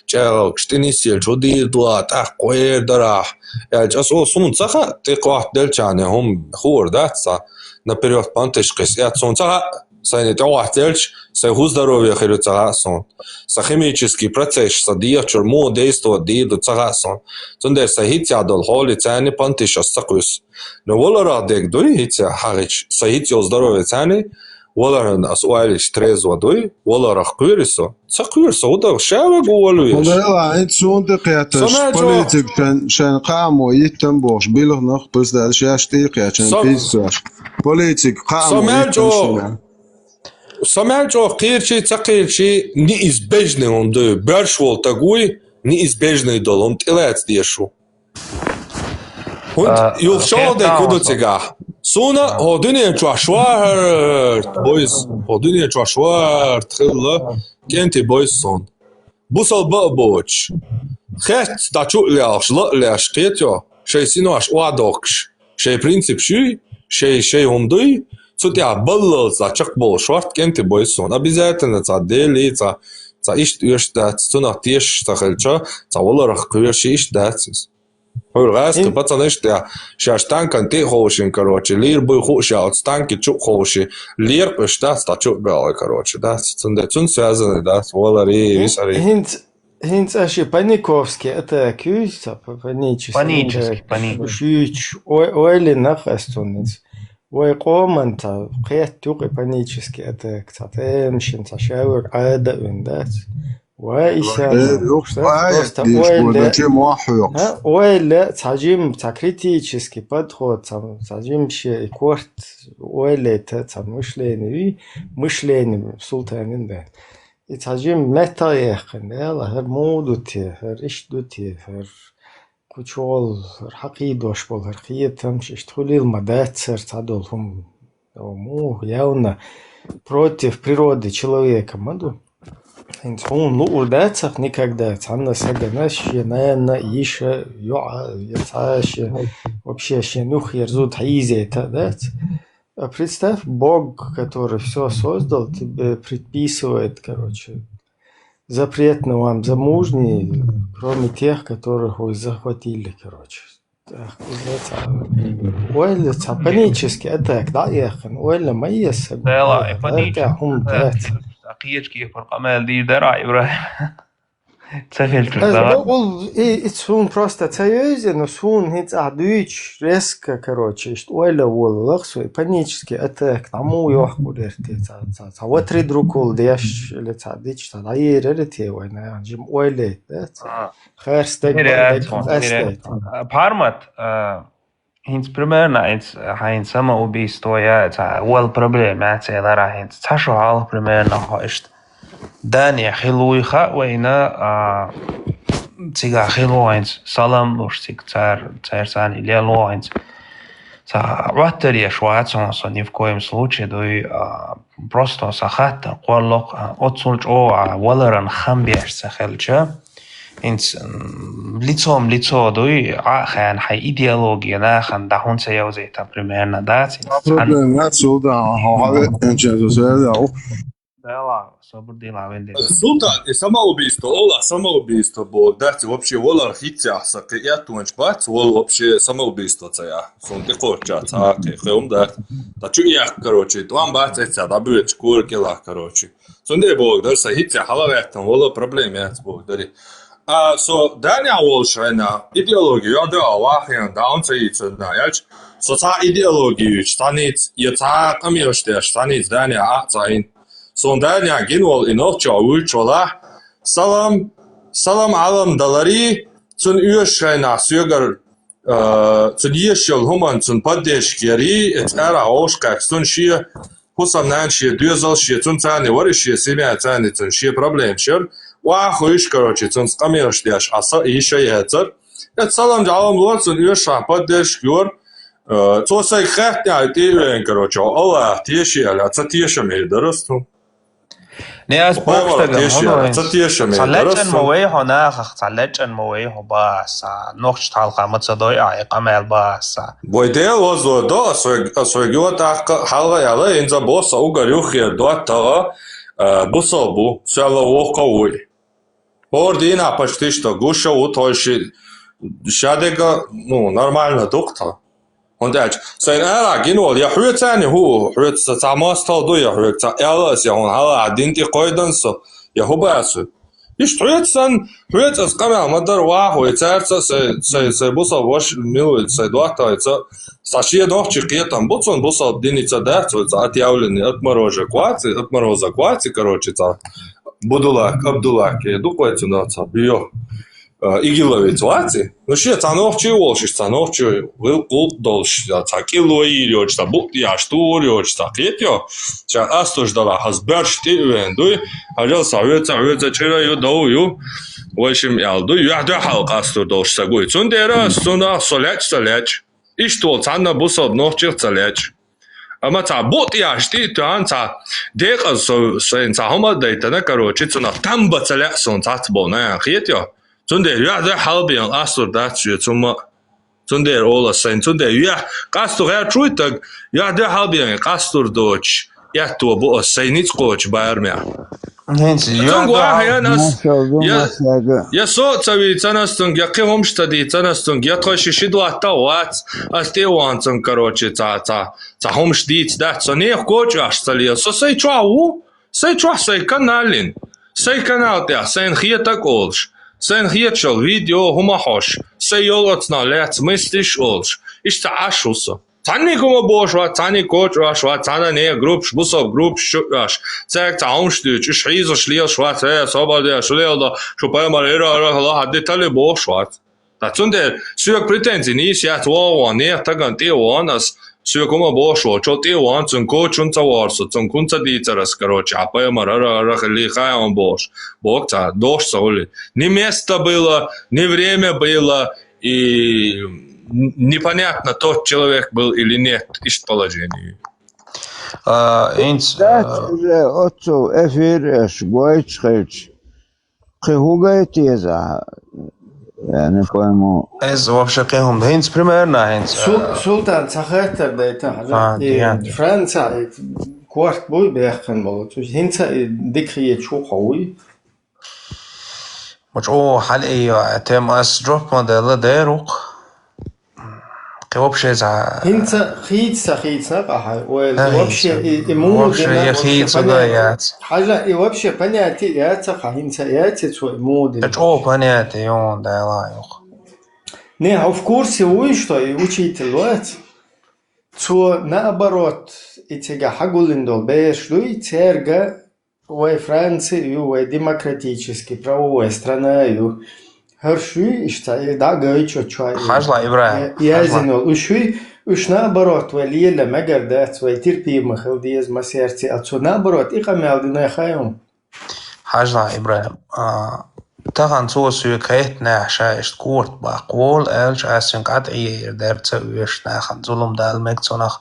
Speaker 6: جاو تنس الجودي دوات اقوير دراح يعني جاسو سون صخا تقوات دلچانه هم خور داتسا наперёд пантешкис я сонца сайне товартельч сай здоровье хирюцага сон са химический процесс са диачур мо действовать диду цага сон сонде са хитядол холи цани пантеша сакус но волара дек дуй хитя харич са хитё здоровье цани волара нас уайлиш трезво дуй волара хкурисо цакурсо уда шава гуалуй
Speaker 7: والله انت شون دقيقتش بوليتيك شان قامو يتنبوش بيلو نخ بس ده شاش دقيقه عشان بيسواش بوليتيك قامو
Speaker 6: Самячо қирчи цақирчи неизбежный он ды бершвол тагуй неизбежный дол он тилец дешу. Und юлшал де кудуцега. Суна ходуне чашвар бойс ходуне чашвар тхилла кенти бойс сон. Бусал бабоч. خيت تاچو لاش لا لاش قيتو شي سينوش وادوكش شي برينسيب شي همدوي цутя балл за чакбол шорт кенти бойсон обязательно за дели за ишт юшта цуна теш тахалча за оларах кверши иштатс Раз, пацаны, что сейчас танкан ты хоушин, короче, лир бы хоуши, от станки чук хоуши, лир бы что стачу белый, короче, да, цун связаны, да, с волари, висари.
Speaker 2: Хинц аши Паниковский, это кюйца, панический. Шуич, ойли нахастунец. Ой, команта, қият туқи панический, это кстати, мшин цашаур ада ундат. Ойля цажим критический подход, цажим курт, ойля это мышление султанин да. И цажим метаехен, хер модути, хер иштути, хер кучол, хер хакидош бол, хер хиетам шиштхулил мадацер цадолхум, явно против природы человека, маду. Он удается никогда, цанна саганащи, наверное, еще яцащи, вообще нух ерзут хаизе, да? Представь, Бог, который все создал, тебе предписывает, короче, запретно вам замужние, кроме тех, которых вы захватили, короче. Ойля панически, это да, ехен, ойля майеса.
Speaker 3: Да, панически. Aqiyatki farqamal didara Ibrahim.
Speaker 2: Он просто серьезен, но он хит адуич резко, короче, что ойля воллахсу, панически атак, тому ёхку дерти, за вот три друкол деш или цадич, та даирерти ойна, жим ойле, да? Херстек,
Speaker 3: Пармат, Hins primärna hain sama убийство wal проблема цела hins цашо хал примерно хаишт Дания хилуиха вайна цига хилуинс салам луштик царсан или луинс Роттерия швайцон ни в коем случае дой просто сахата қорлық отсулч валаран хамбеш сахелча Инц лицо дой хан хай идеология на хан да хун се яузета примерно да
Speaker 7: проблема суда хаве энчезо
Speaker 3: да собудила венде
Speaker 6: Султан и самоубийство было дать вообще волар хитяса к ятунч бац вол вообще самоубийство цая сон ты хочешь хом да чу я короче там бац это да будет шкур кила короче сон де бог да са хитя халавет вола проблема я бог дари so Dania Walshena ideologie ja da wachen da uns jetzt da jetzt so ta ideologie stanit jetzt kamir steht stanit Dania sein so Dania genol in noch ulchola salam alam dalari zum Urscheiner Söger zu dir schon human zum Paddeschkeri et era Oskar zum schier Husam nanchi düzel schier zum zane war schier семя zane zum schier problem schier وخويش короче цон скамерш дяш аса еще яцер это салам жалам лорсон юша поддерш гор то сай хатня тирен короче ала теши аля цатеша ме дарасту
Speaker 3: не аз бохтага
Speaker 6: цатеша ме
Speaker 3: салачан мовей хона салачан мовей хобас нохч талха мацадой иqamel бас
Speaker 6: бойдел возо до сойгота халга яла инза босса угарюхи доттага бусобу сала вокауи Ордина почти что гуша утойши шадега нормально доктор он дальше sein era genol ja hürzane hürz samastol do ja hürz elas ja on hala adinti qoidanso ja hobasu ich hürz as kamera madar wa hoytsa se busa wash mil se doata Сашия ночи там буцон буса диница да отъявлены от мороза квати короче будулак абдулак дуквати на био игиловец вати ну ще цановчи волшиш цановчи вил култ долш цакило ирёч та бут я что рёч та кетё ча астож дала хазберш ти вендуй ажал савец чера ю доу в общем ялду я да халка астор долш сагуй цундера сона соляч И что, цанна буса ночи целяч. Ама ца бот я шти тан ца дека ца хома дейта на короче цуна тамба целя сон ца бона хетё.
Speaker 1: Tunde ja de halbian astor datje zum Tunde ola sein Tunde ja qastur ja truitag ja de halbian qastur doch ja to bo seinit qoch baarmia
Speaker 3: هينس
Speaker 1: Tung wa ja nas
Speaker 9: ما ساقا
Speaker 1: ja so tsavi tsanastung ja qehom shtadi tsanastung ja qoshi shidwa ta wat asti wantsung короче ta hom shdit dat so ne qoch astali so sai chau sai kanalin sai kanal ta sai khieta kolsh sai khietshol video homa hosh sai yolotna let mistish olsh ishta ashuso Tani kuma boshwa, tani kochwa, shwa, tana ne grup, shbusov grup, shwash, zek taumstüch, shrizo shliel shwa, sobade, shlielda, shupayamar era, hadde tale boshwa. Tatsunde, syök pretenzi nis jat wawan, ne tagan tewan, as syök kuma boshwa, cho tewan, tsun kochun tawarso, tsun kunca ditaras, короче, апayamar era, li хаям bosh. Бокта, дождь соли. Ни место было, ни время было, и непонятно, тот человек был или нет из положения.
Speaker 3: هينس
Speaker 9: ذات أوتو أفير شويتش خيتش خيهوغا تيزا يعني поему
Speaker 3: Ez вообще قيهم هينس примерно هينس
Speaker 2: Sultan цахайтар да это Франция кварт бой бяхан болот. Хинца дикрие чухой.
Speaker 3: مش حلقي تم اس دروب موديل ديروق вообще за
Speaker 2: Хинца хитса قاحي вообще
Speaker 3: вообще يخيط ضيعت
Speaker 2: حاجة и вообще понятие яца хинца яца свой модель.
Speaker 3: это понятие он да лайок.
Speaker 2: Не, а в курсе вы что и учитель вот. Цо наоборот итега хагулиндол бешлуй церга в Франции в демократически правовой стране Herşuy işte daha gayço çay.
Speaker 3: Hajla İbrahim.
Speaker 2: Yazınol. Uş nabarot ve liyele megerdet ve tirpi mıhıldiyez masiyerti atso nabarot iqameldine khayum.
Speaker 3: Hajla İbrahim. Tahan sosu kaytna şaist kurt baqol elç asın qat'i dertse üş nahan zulum dalmek sonaq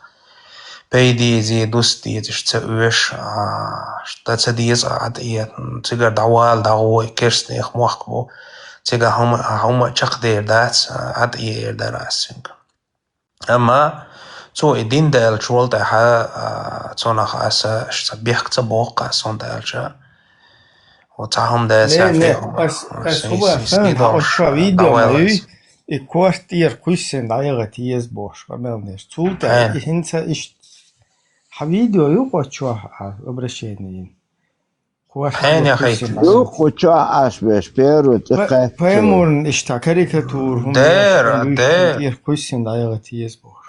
Speaker 3: peydi zi dusti işte üş işte diz qat'i tigar dawal dawo kersni khmuqbo تيجا هم تقدير دات عاد يقدر أسنج أما تو الدين دال شغل تاعها تونخ أسا بيحك تبوق أسون دالجا وتاهم دا سافيهم
Speaker 2: أس هو فهم هاشا فيديو ماي كوارتير كويسن دايغة تيز بوش قمالنش تول تا هنسا إش حفيديو يوقع شوها أبرشينين
Speaker 3: حين يا أخي
Speaker 9: يوخو تشاعش باش بيرو تقاف
Speaker 2: بيمورن إشتا كاريكاتور هم دير كويسن دايغة تيز بوش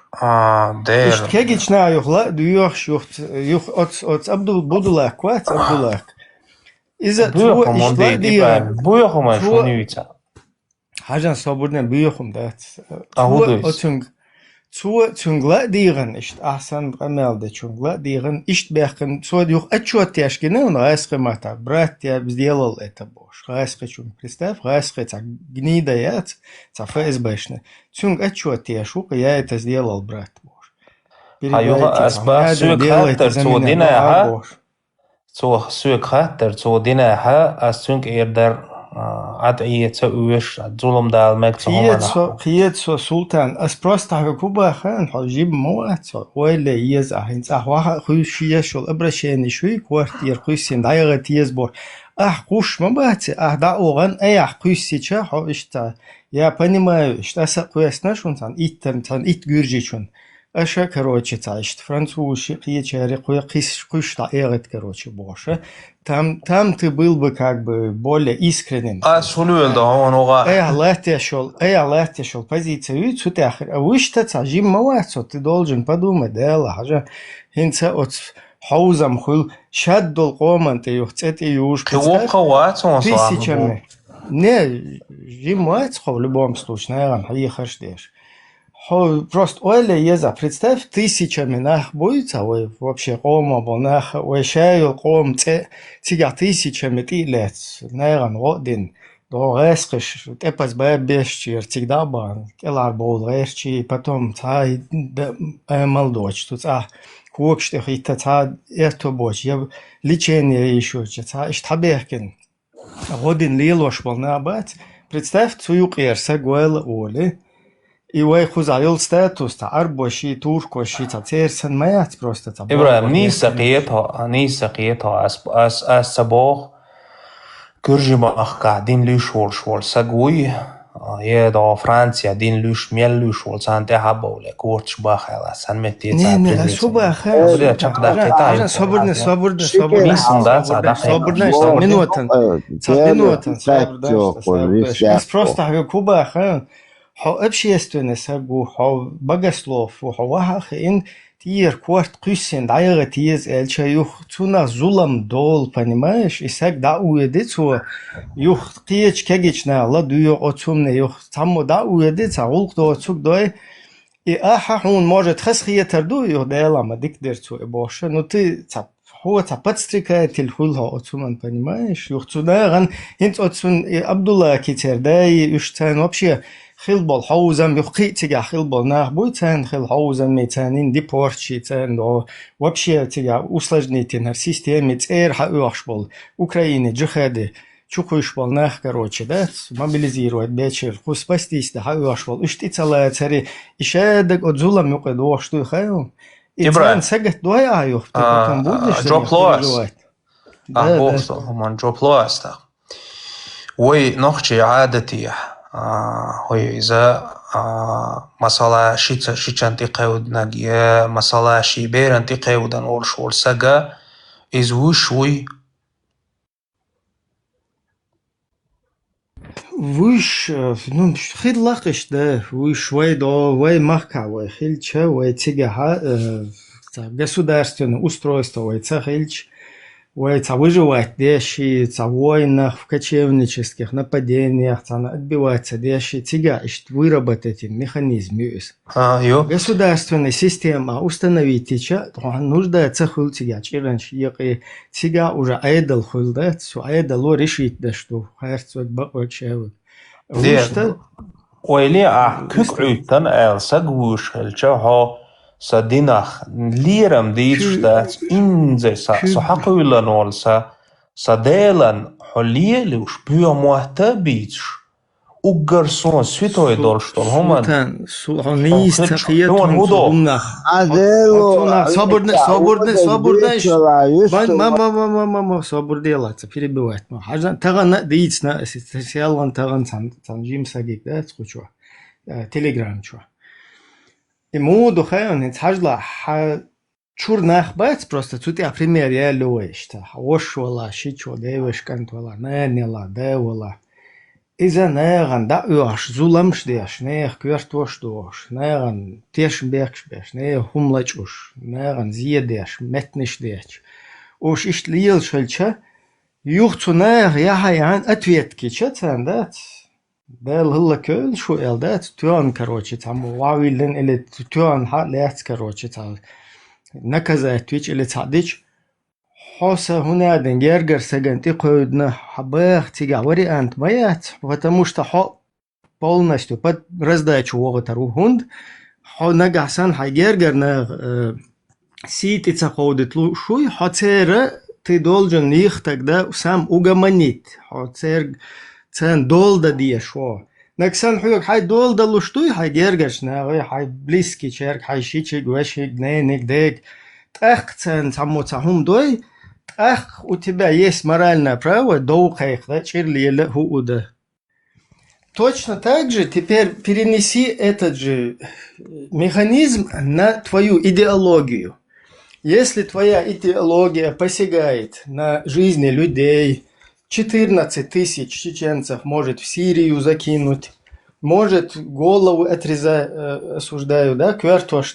Speaker 3: دير
Speaker 2: إشت كيجيش نا يخلا دو يوخش يوخ أتس أبدو بودولاك كوات أبدولاك إذا تو إشتلا دير
Speaker 3: بويخم شو نيوتا
Speaker 2: حاجة صابرنا بيخم دات
Speaker 3: أهودويس
Speaker 2: أتنج Цунгла диган ишт ахсан гамелде цунгла диган ишт бяхкан цуд юх отчет тяжкина он гайсхе мата брат я сделал это бош гайсхе чун представь гайсхе ца гнида яц ца ФСБшне цунг отчет тяжука я это сделал брат бош
Speaker 3: Ayuha asbah suuk hatter цу динааха suuk hatter цу динааха асцунг эрдер عدعية ويش ظلم دا المكتوب
Speaker 2: خيتسو سلطان اس просто كوبا خان حجيب مواتسو ولا يز اهين صح واحد خوشيه شو ابرشين شوي كوارتير خوسين دايغه تيزبور قوش ما باتي دا اوغان اي خوسيچا хо ишта я понимаю что са куяснаш он сан иттен сан ит гүржичун аша короче цаишт французский қиечари куш дайгет короче боша там ты был бы как бы более искренен.
Speaker 3: Шулюэл да он уга.
Speaker 2: Латешол позицию цутахер. А вы что цажим мавацо, ты должен подумать, да, лажа. Хинца от хаузам хул шаддол команты юхцет и юж. Тысячами. Не, жимац в любом случае, наверное, хаихаш деш. Просто Оля еза, представь, тысячами нах боится, ой, вообще кома бонах, ой, шаю ком тига тысячами ты лет, наверное, один, до резкиш, тепас бэбешчир, всегда бан, келар бол резчи, потом цай молдоч, тут кокште хита цай это боч, я лечение еще, цай штабехкен, один лилош был на бат. Представь, цуюкер сагуэл оли, и вай хузаил статус, та арбоши, туркоши, та церсен маят просто та.
Speaker 3: إبراهيم نيسا قيتها أس سباق كرجما أخ قاعدين ليش سقوي يدا فرنسا دين ليش ميل ليش سانتي حبولة كورتش باخلا سان متي
Speaker 2: نه صبح خير صبرنا كوبا خير حو общественный сагу حو богослов حو واحد إن تير كورت قيسين دايرة تيز эльча юх цуна зулам дол, понимаешь? И саг да уедицу юх қиеч кегична ла дуё отцумне юх таммо да уедица улк до отцук дой. И ахахун может хасхиетер ду юх делама дикдерцу и боше, но ты هو подстрекает الخلها отцуман, понимаешь? Юх цунаган инт отцун Абдулла китер дай юштан вообще خلبال حوزن بخيت تجا خلبال ناخ بويتان خل حوزن ميتانين دي بورشي تان دو وابشي تجا услажнитин هر системе цер хауашбал Украине джихаде чукуишбал нах короче да мобилизировать бечер ху спастись да хауашбал ишти целая цари ишадак отзула мюкедо что хаю
Speaker 3: Ибраим
Speaker 2: сагат дуай аюх ты потом будешь
Speaker 3: جوبلوس بوصل هم جوبلوس ده وي نخشي عادتي هوي إذا مسألة شيء تقيود نجيا مسألة شيء بير تقيود أن أول شغل سجا إذ وشوي
Speaker 2: وش ну خيل لاقش ده وش وي до وي махка وي خيل ча وي тига государственное устройство вой цахильч вой выживать деши в войнах, в кочевнических нападениях, отбиваться деши тига выработать механизм государственная система установить тича нуждается хул тига чиранч яки тига уже айдал хул да все айдало решить да что хайрцвек бакочевик
Speaker 3: ويلي كيكعوتن سجوش الجوها سدينخ ليرم ديشتات إنزي سحقولا نولسا سديلن حليه لوش بيو مهتبيتش وقرصون سويتوي دولشتون همان
Speaker 2: سوحانيس تقيتهم صدمنخ صبرنا ما صبر делаться перебивать حاجة تغن ديتنا سيالان تغن تنجيم ساقيك да تخوشوا تليجرام شوا ему духаён хажла чур нахбац просто тут я пример я луэшта ошвала шичо девешкантвала нэнела девала иза нэган да уаш зуламш деш нэх квертош дош нэган тешбекшбеш нэ хумлачуш нэган зиедеш метниш деш уж ишт лил шэлча юхцунэр яхаян ответки чатсан да Бел хилла көл шо элдат тюан короче там вавилен или тюан халят короче там наказать твич или цадич хоса хунаден гергер саганти койдна хабах тига вариант маят потому что хо полностью под раздачу воготару хунд хо нагасан хагергер на сити цаходит лушуй хотера ты должен их тогда сам угомонить хотер цен долда диешо. Наксан хуйок хай долда луштуй хай гергаш на хай близкий черк хай шичик вешик дневник дек. Эх цен саму цахум дой. Эх у тебя есть моральное право доухайх да чирлиеле хууда. Точно так же теперь перенеси этот же механизм на твою идеологию. Если твоя идеология посягает на жизни людей, 14 тысяч чеченцев может в Сирию закинуть, может голову отрезать, осуждаю, да, квертош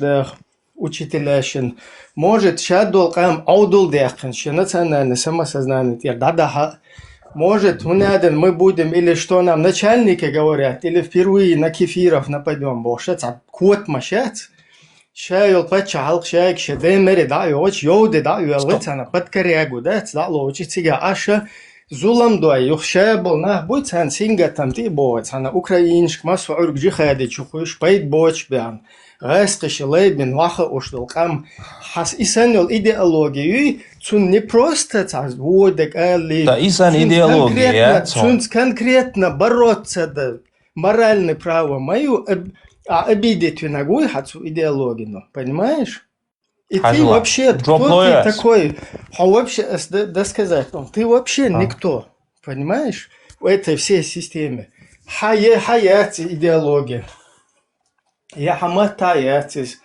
Speaker 2: учителящин, может шадол кам аудул дехен, национальное самосознание, да, может мы будем, или что нам начальники говорят, или впервые на кефиров нападем, бошец, кот машец, шайол пачал, шайк, шедемери, да, и очень йоуды, да, и алгыцана, подкорягу, да, лочи, цига, аша, زولم دوای یخشابل نه بود سن سینگتم تی بود سن اوکراینش ما سعور بجی خاده چخوش باید بوچ بیان غاسقش لایبن واخه اشتل قام حس ایسانول ایدئولوژی چون не просто tas vodek ali
Speaker 3: Да исан идеология.
Speaker 2: чун конкретно бороться да моральное право мою обидеть ногой хацу идеологию, понимаешь? И ты вообще, кто ты такой? Он вообще, да сказать, ты вообще никто, понимаешь? В этой всей системе. Хаяти идеология. Я хаматаятис.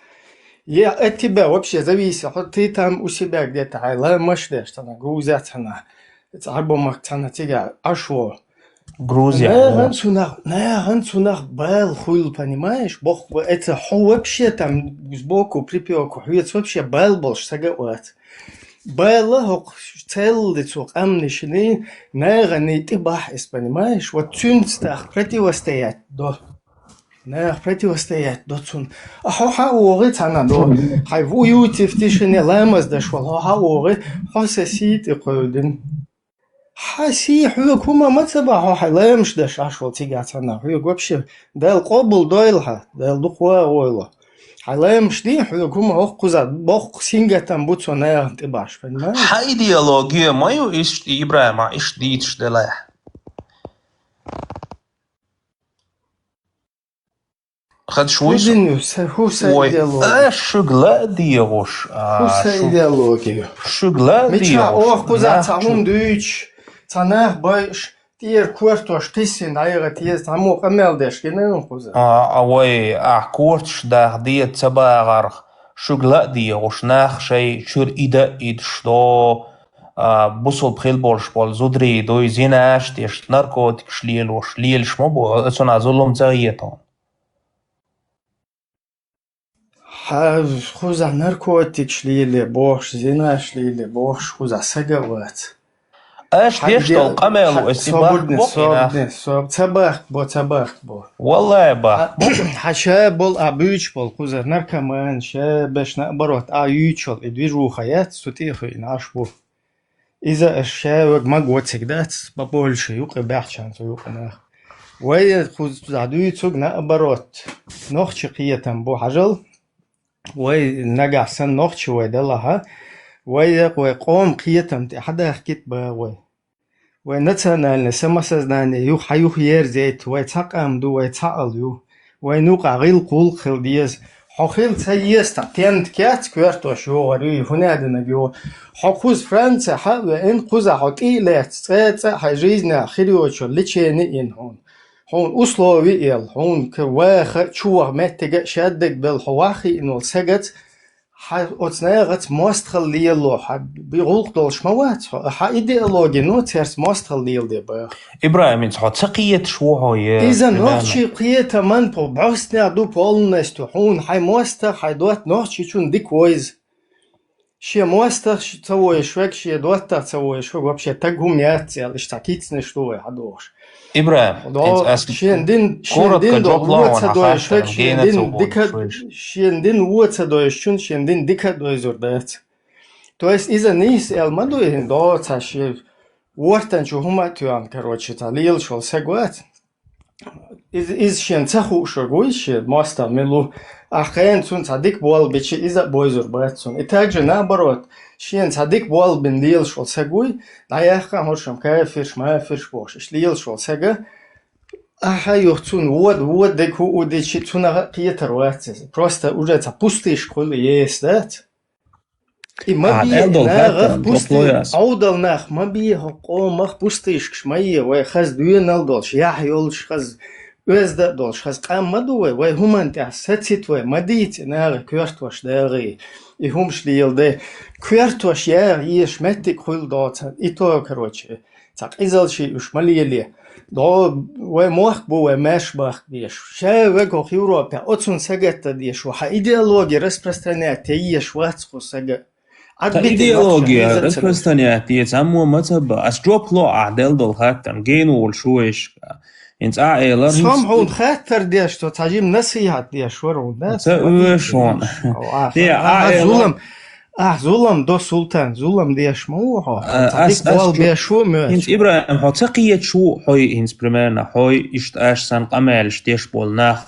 Speaker 2: Я от тебя вообще зависит. Ты там у себя где-то, ай, машдеш, там, Грузия, цена. Это альбомах цена тебя, а шо?
Speaker 3: Грузия.
Speaker 2: Ганцунах бал хуйл, понимаешь? Бог, это вообще там сбоку припеку, хуец вообще бал больше сагават. Бала цел лицо, амнишины, наверное, ты бахис, понимаешь? Вот цюнстах противостоять, да. Не, противостоять, да цун. А ха-ха-оры цана, да. Хай в уюте в тишине лэмас дошел, ха-ха-оры, ха-сасит и ходин. حاسي حيوك هما ما تبعوا حلا مش داش عشرة تيجات أنا حيوك وبشر ده القبل دايلها ده الدقوة ويلا حلا مش دي حيوك هما هو قزات بق سينجة تنبوتو نير تباش فاهم
Speaker 3: إيديولوجيا ما يو إيش إبراهيم إيش ديتش دلاح خد شويش
Speaker 2: هو سيديولوجيا
Speaker 3: شغلة ديوش
Speaker 2: هو سيديولوجيا
Speaker 3: شغلة ديوش
Speaker 2: ميتشا أو قزات تعون دويتش تناه بايش تير كورتوش تيسين عيرة تيز تعمو قمال داش كنا نقوزا
Speaker 3: أوي كورتش ده ديت تباغر شغلة ديوش ناخ شيء شور إيدا إيدشتو بوصل بخيل بولش بول زودري دوي زيناش تيش ناركوتيك شليلوش ليلش مبو أتونا ظلم تغييتون
Speaker 2: خوزا ناركوتيك شليلي بوش زيناش ليلي بوش خوزا ساقوات
Speaker 3: ايش ديشتو قمل
Speaker 2: صابني تباخ بو
Speaker 3: والله با
Speaker 2: حشا بول ابيش بول خوزا نركمان شا باش نقبروت ايوتشل ادويجو خيات ستيخي ناش بو اذا الشاوق ما قوتك دات بقولش يوق باحشان يوق ناخ وي خوزا دويتوق نقبروت نوخشي قيتن بو حجل وي نقع سن نوخشي ويدلها وي قوم قيتن حدا حكيت با وي نتنا نسمى سزنان يو حيو ير زيت وي تقام دو وي تعال يو وي نوقع غيل قول خل ديز حخيل تيست تنت كات كورتو شو وري هنا دنجو حخوز فرنسا حا ان قوزا حقيلات صيت حجيزنا خريوچو لچيني ان هون أصلوي إل هون كواخ شو متجا شدك بالحواخي إنه سجت أتناغت ماستخل ليلو بيقول دولش موات إيديولوجي نو ترس ماستخل ليل دي با
Speaker 3: إبراهيم أنت حتقيت شو هاي
Speaker 2: إذا نوحشي قيت من بو بعوستنا دو بولنستو هون حي ماستخ حي دوات نوحشي شون ديك ويز شي ماستخ تسوي شوك شي دوات تسوي شوك وبشي تقهم ياتي اشتاكيتس نشتوي حدوش
Speaker 3: إبراهيم
Speaker 2: شندين شندين ديكا دويزور دات то есть из-за них элмадуин до таши вортан чухума туан короче талил шол сегват из шен цаху шогуише моста милу ахен цун садик бол бичи из-за бойзор бацун и также наоборот شين صديق بول بن ليل شول سجوي لا يخا هرشم كافرش ما فيش بوش ليل شول سجا أها يختون ود دكو وديشي تونا قيتر واتس просто уже запустишь كل يستات и ما بيستيش أودل نخ ما بيه قوم بوستيش ما يه وخز دوينال دولش يحيولش خز özde dolş خز قام مدوي وهم أنت ستيت ومديت نار كورتوش داري هم شليل ده كورتوش يش متك كل دات إتو كروتشي تاق إزال شيء وش مليلي دا ومخ بو ومش بخ ديش شا وجو خيوروبا أتصون سجت ديش وح إيديولوجيا распространять يش واتخو سجت
Speaker 3: إيديولوجيا распространять يتسمو متبع أسجوب لو أعدل دول هاتن جينو والشويش انت عائلة
Speaker 2: سامحون خاطر ديش تو تعجيم نصيحة ديش ورون
Speaker 3: تأوشون
Speaker 2: ظلم ظلم دو سلطان ظلم ديش موها
Speaker 3: أس
Speaker 2: تعطيك بوال
Speaker 3: شو
Speaker 2: بيشو
Speaker 3: هنس
Speaker 2: مش
Speaker 3: إبراهيم هو تقية شو هاي هنس برميرنا هاي إشت أشسن قمال إشتيش بولناخ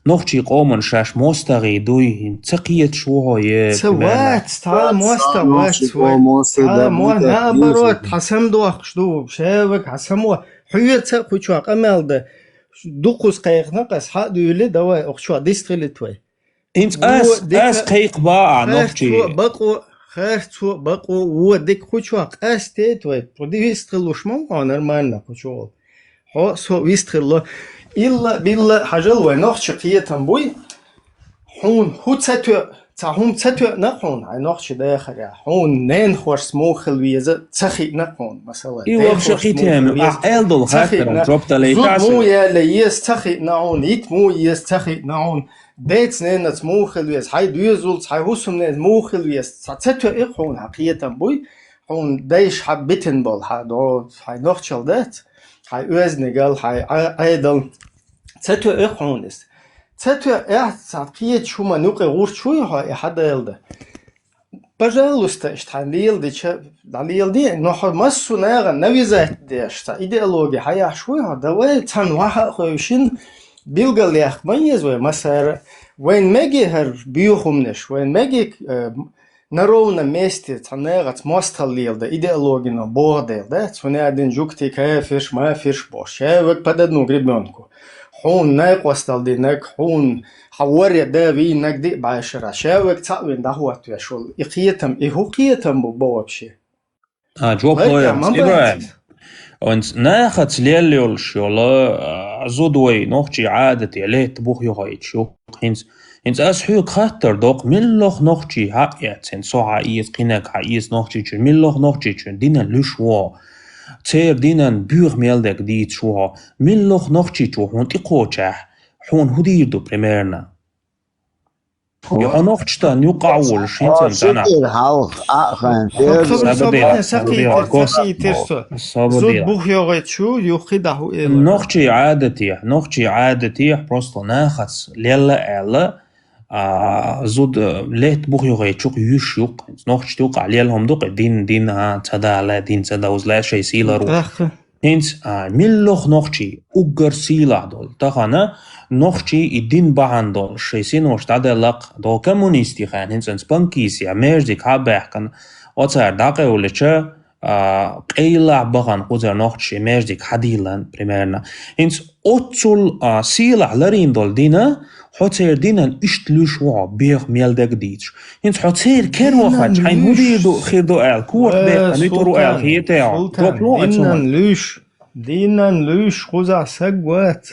Speaker 3: نوختي قومن شاش مستغي دوي هن تقية شو هاي برميرنا
Speaker 2: سوات تعال موستا وات
Speaker 7: شو
Speaker 2: وات
Speaker 7: موسى
Speaker 2: تعال مو
Speaker 7: دبوتا
Speaker 2: نا بروت حسم دوخ شدو شابك حسمو حيوت ساقو قمال ده دوقوس قيق نقص حق دولي دوا اخشوا ديستغلي توي
Speaker 3: هنس
Speaker 2: و
Speaker 3: أس قيق باع
Speaker 2: خيرتو
Speaker 3: نوختي
Speaker 2: بقو و ديك خوشوا قاس توي ودي يستغلوش مو نورمالنا خوشوا هو سو يستغلو إلا بالله حاجة ونوخش قيتن بوي حون هو تهم نقون عن نوخش داخل حون نين خورس موخل ويزا تخي نقون مثلا
Speaker 3: إيوه بشقي تام أعيل خاطر جوبتا ليتاسي
Speaker 2: زود مو يا ليس تخي نعون يت مو يس تخي نعون ديت نينت موخل ويز هاي دوزولت هاي هوسم نينت موخل ويز تتو إخون حقيقة بوي حون دايش حبتن بول هاي نوخشل دات هاي أوزنقل هاي أيضا تتو إخون است تتو تعقيد شو ما نوقي غور شوي هاي حدا يلده пожалуйста шталил دي نحو مسو ناغا نويزات ديش إيديولوجيا هيا شوي давай تان واحد خوشين بيلغل يخ ميزوي مثلا وين ماجي هر بيوخمنش وين ماجي نرونا ميستي تناغت مستاليل ده إيديولوجيا بورديل ده تونادين جوكتي كافيش ما فيش بوش شاوك بددنو غريبنونكو حون ناق وستالدي ناق حون حوري ده في ناق دي بعشرة شاوك تاوين ده هو توشول إقيتم إهوقيتم بوابشي
Speaker 3: جوب لويرز إبراهيم und nachher lehrt schon زودوي نوختي عادتي عليه تبوخ يغايت شو هنس أسحو خاطر دوق ملوخ نوختي هاقيت سن سو عايز قينك عايز نوختي چون ملوخ نوختي چون دينا لشوا تير دينا بيغ ميلدك ديت شوا ملوخ نوختي چو هون تقوچه هون هدير دو بريميرنا يا نوختشتا نيقعول شينتن تانا
Speaker 9: سكر حلق أخن
Speaker 2: زود بوخ يغايت شو يوخيده
Speaker 3: نوختي عادتي بروستو ناخص ليلا ألا زود ليت بوخ يغايت شوق يشوق نوختش توقع ليلهم دوق دين تدا لا دين تدا وزلا شي سيلارو هنس ملوخ نوختي أجر سيلا دول تخانا نوختي الدين بعن دول شي سينوش تعدلق دول كمونيستي خان هنس سبانكيسي أميرزيك هابح كان وطار داقي ولچه قيلع بغان قدر نوختي أميرزيك حديلان بريميرنا هنس أطول سيلا لرين دول دينا حوتير دينا اشتلوش وعا بيغ ميلدك ديتش هنس حوتير كان واحد حين هودي دو خير دو آل كوح بيغ نيتو رو آل هيتاو
Speaker 2: دينا لوش خوزع سقوات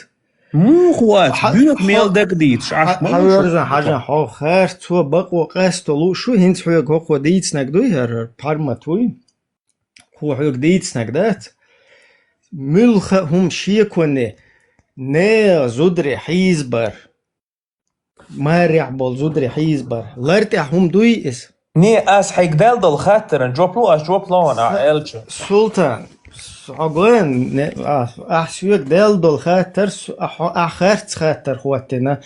Speaker 3: مو خوات بيغ ميلدك ديتش
Speaker 2: حوارزن حاجة حو خير تو بقو قاستلو شو هنس حويق هو ديتس نقدوي هر بارماتوي هو حويق ديتس نقدات ملخ هم شيكوني نا زودري حيزبر مارع بول زودري حيزبر لارتي هم دوي اس
Speaker 3: ني اس حيق دال خاطر جوب لو انا الچ
Speaker 2: سلطان عقوان احسوك دال خاطر اخرت خاطر خواتنا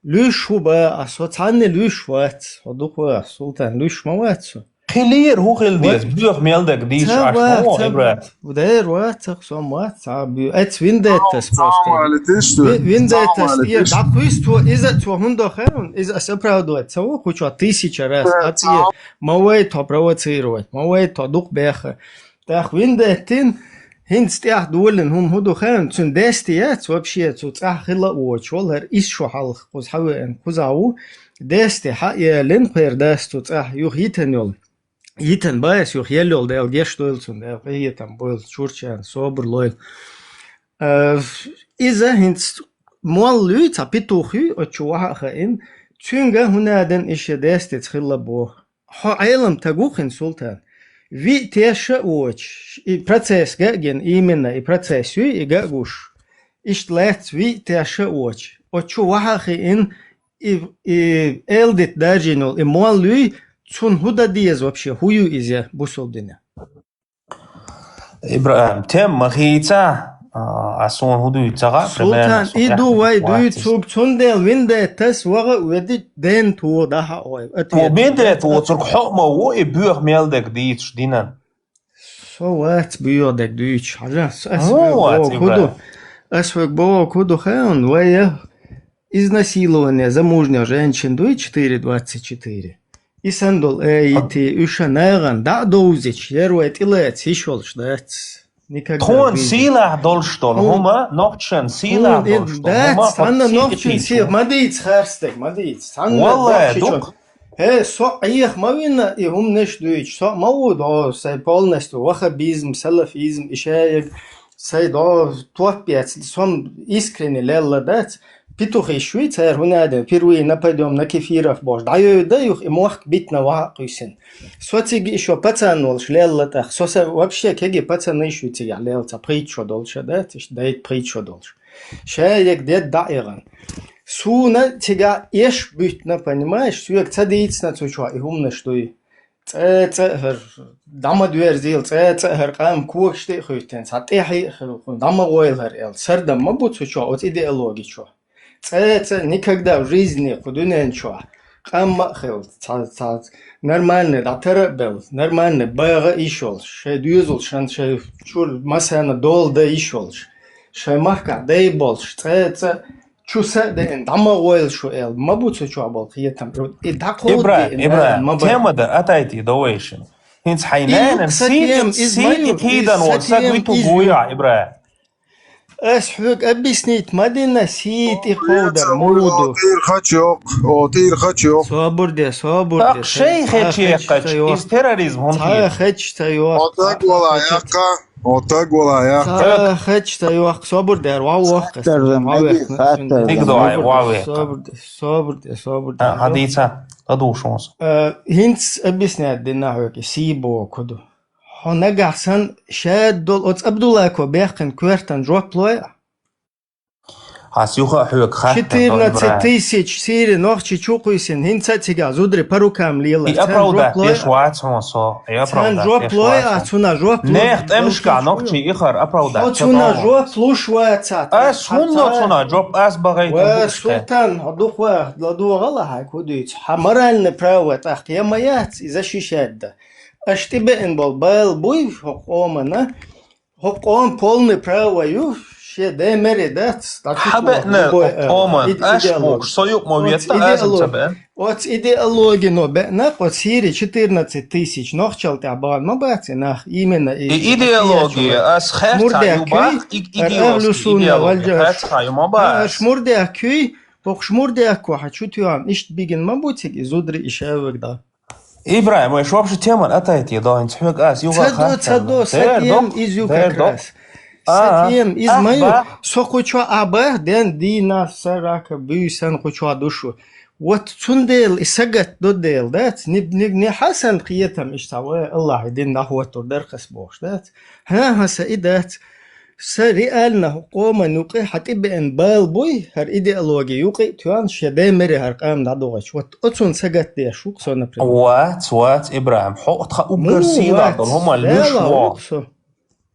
Speaker 2: لوش هو بقى صوتاني لوش وات ودوق سلطان لوش موات
Speaker 3: خلير هو خل ديس بيغ ميلدك ديش عشمو إبراهيم
Speaker 2: ودير واتق سوم واتق ات ويندتس ويندتس يا دقويستو إذا تو هندو خيرون إذا سبراودوت سو كوچو تيسيچ راس اتي موي تو بروتيروت موي تو دوق بيخ تاخ ويندتين هنستيح دولن هم هدو خيرون تون دستيات وبشي تو تاخ خلا وچولر إيش شو حلق قوز حوين قوزاو دستي حقيا لن قير دستو تاخ يوخيتن يول يتن بايس يوخ يلول ديل جيش دويلسون ديل يتن بويل شورشان صوبر لويل إذا هنس مول لوي تابيتوخي أتشوها خائن تشونغا هنا دن إيش داست تخيل بوه ها عالم تجوخن سلطان في تيشا وش البروسيس جاين إيمنا البروسيس يو جاوش إيش لات في تيشا وش أتشوها خائن إلدت دارجينول مول لوي تون هدا ديز вообще хую изя бусолдина
Speaker 3: إبراهيم تم مخيتا Asun hudu yitsaga
Speaker 2: Sultan idu way du zug zundel winde tas wara wedi den tu daha oy.
Speaker 3: وبيدت وترك حقمه وإبوغ ميلدك ديتش دينان
Speaker 2: So what biodek duic.
Speaker 3: Вот, Ибрай.
Speaker 2: Асвек куду хэн вая изнасилование замужних женщин дуй 4.24. И сандол эйти ушанаган да доузич ерует илец ишолш дац.
Speaker 3: تون سيلة دولشتون هما نوكشن سيلة دولشتون هما
Speaker 2: станна нохчин сил мадиц харстек мадиц станна
Speaker 3: والله دوك
Speaker 2: со их мавина и умнеш дуич со мавудо сай полностью вахабизм салафизм ишаек сай до топец сом искренне лелла дац Петухи Швейцар гунада впервые нападем на кефиров бож. Даю и мох бить на вакуйсен. Социг еще пацан волш леллатах. Соса вообще кеги пацаны швейцар лелца притчу долше, да? Тиш дает притчу долше. Шаек дед даиран. Суна тига еш бютна, понимаешь? Суек цадиц на цучва и умна что и. Цэцэр дама дуэрзил цэцэр кам куокште хуйтен. Сатехи дама гойлхар эл. Сэрда мабуцучва от идеологичва. Это никогда в жизни худуне ничего. Каммахел, нормальный, атерабел, нормальный, бага ишол, ше дюзул, ше чур масана дол да ишол, ше махка дей бол, это чуса ден, дама ойл шо эл, мабуцу чуа бол, хиетам, и так вот.
Speaker 3: Ибрахим, тема да атайти доуэйшн. Хинц хайнан, сит кидан ворсак виту гуя, Ибрахим.
Speaker 2: أسحق أبسنيت مدينة سيت إخودر مودو
Speaker 7: أوتير خاتشوق
Speaker 2: صابر دي
Speaker 3: تاق شي خيتشيقش إز تيراريزم هون
Speaker 2: خير خيتش تيوق
Speaker 7: أوتاق ولا ياقا
Speaker 2: خيتش تيوق صابر دي واوق
Speaker 3: تقدر واوق
Speaker 2: صابر دي
Speaker 3: هديتا أدوشونس
Speaker 2: هنس أبسنيت دي نحوك سيبو كدو هنجح سن شاد دول أتس أبدولا كو بيخن كويرتن جواب لويا
Speaker 3: هاسيوخا حوك خاتن
Speaker 2: 14 سيري نوخشي تشوقيسن هنسا تيجا زودري باروكام ليلا
Speaker 3: и оправдать ешват смысл и оправдать
Speaker 2: جواب لويا أتونا جواب
Speaker 3: نيخت أمشكا نوخشي إخر оправдать
Speaker 2: أتونا جواب لوشوات
Speaker 3: أتونا جواب أس بغيت
Speaker 2: سلطان هدوخ واحد لدو غلا هاكو ديت حمران براوات أخياميات إذا شيشاد أشتبهن بالبال بوي حقومنا حقوم полный правою ще де мередат
Speaker 3: حبنا حقوما أشبوك سويق مويتا أزم تبين
Speaker 2: от идеологии но бена от Сирии 14 тысяч нохчал табан мабати нах именно
Speaker 3: идеология ас херта юбах идеология херта юбах
Speaker 2: шмурдя күй похшмурдя ко хочу тюан ишт биген мабутик изудри ишавик да
Speaker 3: Ибрахим, что вообще тема атайти, да, интхук ас, юга хат.
Speaker 2: Сатьем из юкакрас. Сатьем из мою сохучу аба ден дина сарака бюсан хочу душу. Вот цундел исагат додел, да, не хасан қиетам иштавай Аллах дин нахуатур дерхас бош, да. Ха саидат سريالنا حقوما نوقي حتبين بالبوي هر إيديولوجي يوقي توان شدامري هر قام دعوش واتون سجت دي شوك سونا بريم
Speaker 3: وات إبراهيم حق تخا أبغر سيدا دول هما ليش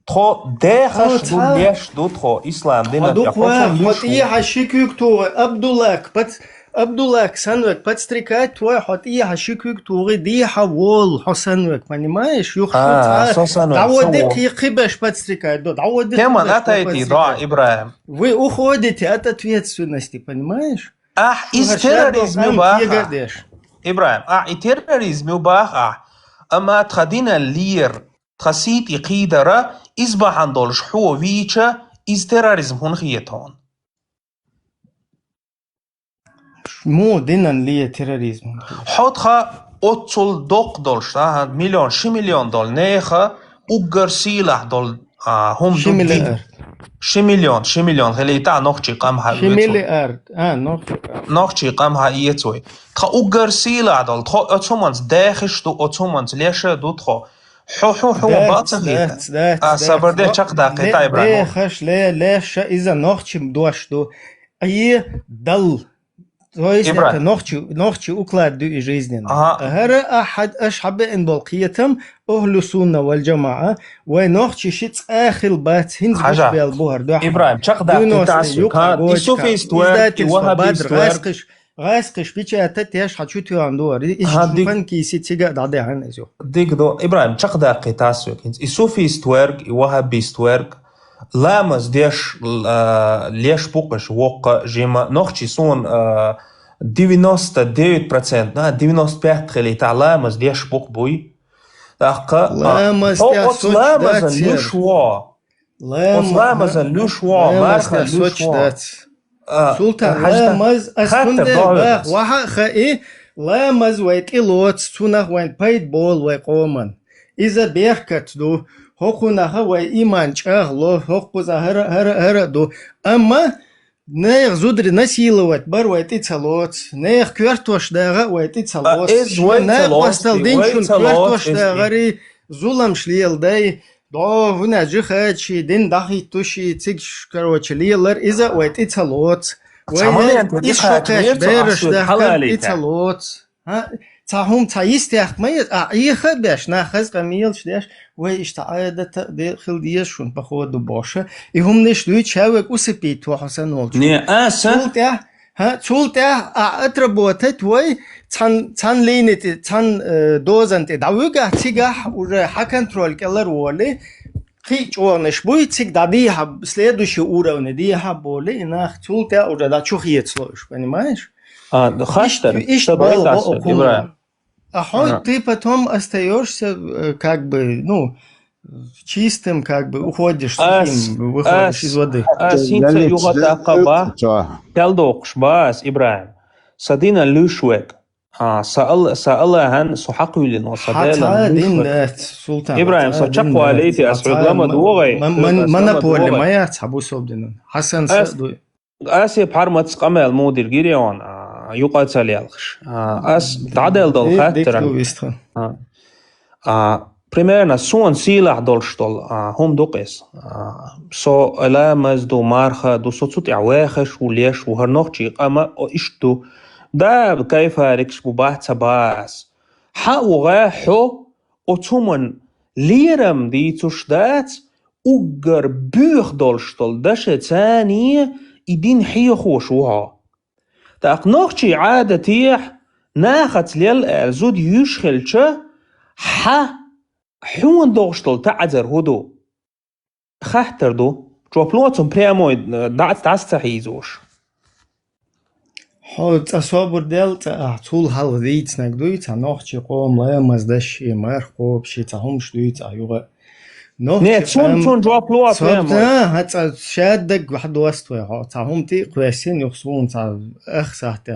Speaker 3: تخا داخش دول ليش دول تخا إسلام دينا
Speaker 2: يقولون حتى حشيكوك تو Абдуллах санвек подстрекать твой хот и хашикук твой ди хавол хосанвек понимаешь юхта даводик ехибеш подстрекать даводик
Speaker 3: тема атайти да Ибрахим
Speaker 2: вы уходите от ответственности понимаешь
Speaker 3: из терроризма бах Ибрахим и терроризм бах أما تخدينا اللير تخسيت يقيدرة إصبح عندول شحو فيتشا إز تيراريزم هون خيتون
Speaker 2: مو دينن ليه تيراريزم
Speaker 3: حطها أتصل دوق دولش مليون شي مليون دول نيخا وقرسيلة دول هم شي مليون خلي تاع نوخشي قامها
Speaker 2: شي مليار
Speaker 3: نوخشي قامها يتوي تخا وقرسيلة دول تخا أتومانز داخش دو أتومانز ليش دو تخا حو باطغيتا صبر ده چق دقيقة إبراهيم
Speaker 2: داخش ليش إذا نوخشي دوش دو أي دل То есть это
Speaker 3: إبراهيم
Speaker 2: نوخشي أكلاد دو إجيزنين
Speaker 3: أها
Speaker 2: هرا أحد أشحب إن بالقيتم أهل السنة والجماعة ونوخشي شيت آخر بات هنز بوش
Speaker 3: حاجة
Speaker 2: بالبوهر دو أحد
Speaker 3: إبراهيم شق
Speaker 2: دو
Speaker 3: داقي
Speaker 2: نوس
Speaker 3: تاسوك
Speaker 2: يوقع
Speaker 3: ها
Speaker 2: جوجكا
Speaker 3: إسوفي استوارك
Speaker 2: إزدات
Speaker 3: وهابي
Speaker 2: الصبادر
Speaker 3: استوارك
Speaker 2: غاسقش بيتشا تتياش حتشوتيو عندور إيش
Speaker 3: ها ديك
Speaker 2: شوفان كيسي تيجا دعدي عن إزو
Speaker 3: ديك دو إبراهيم شق داقي تاسوك إسوفي استوارك وهابي استوارك لامز ديش ليش بوقش وق جيما نوخشي سون 99% 95 خلي تاع لامز ديش بوق بوي داقا
Speaker 2: لامز
Speaker 3: أو
Speaker 2: تيا
Speaker 3: أوت
Speaker 2: سوتش
Speaker 3: لامز
Speaker 2: دات سير
Speaker 3: لوشوا أوت لامز لوشوا
Speaker 2: لامز
Speaker 3: مارخا
Speaker 2: تيا سوتش
Speaker 3: لوشوا
Speaker 2: دات سلطان
Speaker 3: حاجة
Speaker 2: لامز
Speaker 3: خاطر
Speaker 2: أسفندل باخ
Speaker 3: ضاغط
Speaker 2: وحا خائي لامز ويت إلوت سونخ وين بايد بول ويقومن إذا بيركت دو هوكونا وي إيمان شاغلو هوكو هر دو أما نيغ زودري نسيلوت بر ويت إتسالوت نيغ كويرتوش داغا ويت إتسالوت
Speaker 3: إز
Speaker 2: نيغ
Speaker 3: ويتلوت
Speaker 2: وستل دينشون
Speaker 3: ويتلوت
Speaker 2: كويرتوش
Speaker 3: إز
Speaker 2: داغري ظلم شليل داي دو هنا جخاتشي دين داخي توشي تيجش كروتش ليلر إذا ويت إتسالوت
Speaker 3: سامعني أنت
Speaker 2: ويا
Speaker 3: دي خاطر
Speaker 2: إشوكاش بيرش
Speaker 3: أسود
Speaker 2: داخل
Speaker 3: حلالي تاع
Speaker 2: إتسالوت ها تاهم تايستيخ ميت إيخ باش ناخذ قميل شداش ويش تعادة داخل ديشون بخود باشا يهم نش دوي تشاوك وسبيت وحسن ولشون
Speaker 3: ني أسا
Speaker 2: تولته ها تولته أتربوتت وي تان لينت تان دوزنت دعوقة تيجح ور حكن ترول كلر ولي خيج ونش بوي تيك داديها следующий уровень ديها بولي ناخ تولته ور دا чухиет слоиш понимаешь
Speaker 3: خاشتر
Speaker 2: إيش
Speaker 3: تبغى
Speaker 2: был
Speaker 3: تاسو إبراهيم
Speaker 2: ты потом остаешься как бы, ну, чистым, как бы, уходишь сухим, выходишь из воды.
Speaker 3: سينتا يغطى قبا تلدوقش باس إبراهيم صدينا لوشوك سأل هن سحقي لنا
Speaker 2: حتى دين دات سلطان
Speaker 3: إبراهيم سأشقوا عليتي أسعود لما دوغي
Speaker 2: منابولي ما يتحبوا صوبدنا حسن سأدوي
Speaker 3: أسي بحرمة قمل مودير جيريون يقاتل يالخش أس تعدل دول خاترا primärna suon siilahdolstol hum duqis so alamas do marha do sotsut awakhsh وليش وهرنوخشي قما اشتو دا كيف ركش بباحث باس حو اوتومن ليرم دي تشدات اوغر بوخ دولشتل دش ثاني يدين حي خوشوها تاقنوخشي عادتيح ناخت ليل زود يشخلش حون دوغشتل تعذر هدو خاطر دو جوبلوتم بريمو دعت تستحيزوش
Speaker 2: حوت أصابر دلت طول هالذيت نقدويت نوخشي قوم لا مزدشي مرخوب شي تهمش دويت أيوة
Speaker 3: نيت سون جوبلو بريمو
Speaker 2: هات شادك واحد وستوي ها تهم تي قوسين يخصون تا أخسات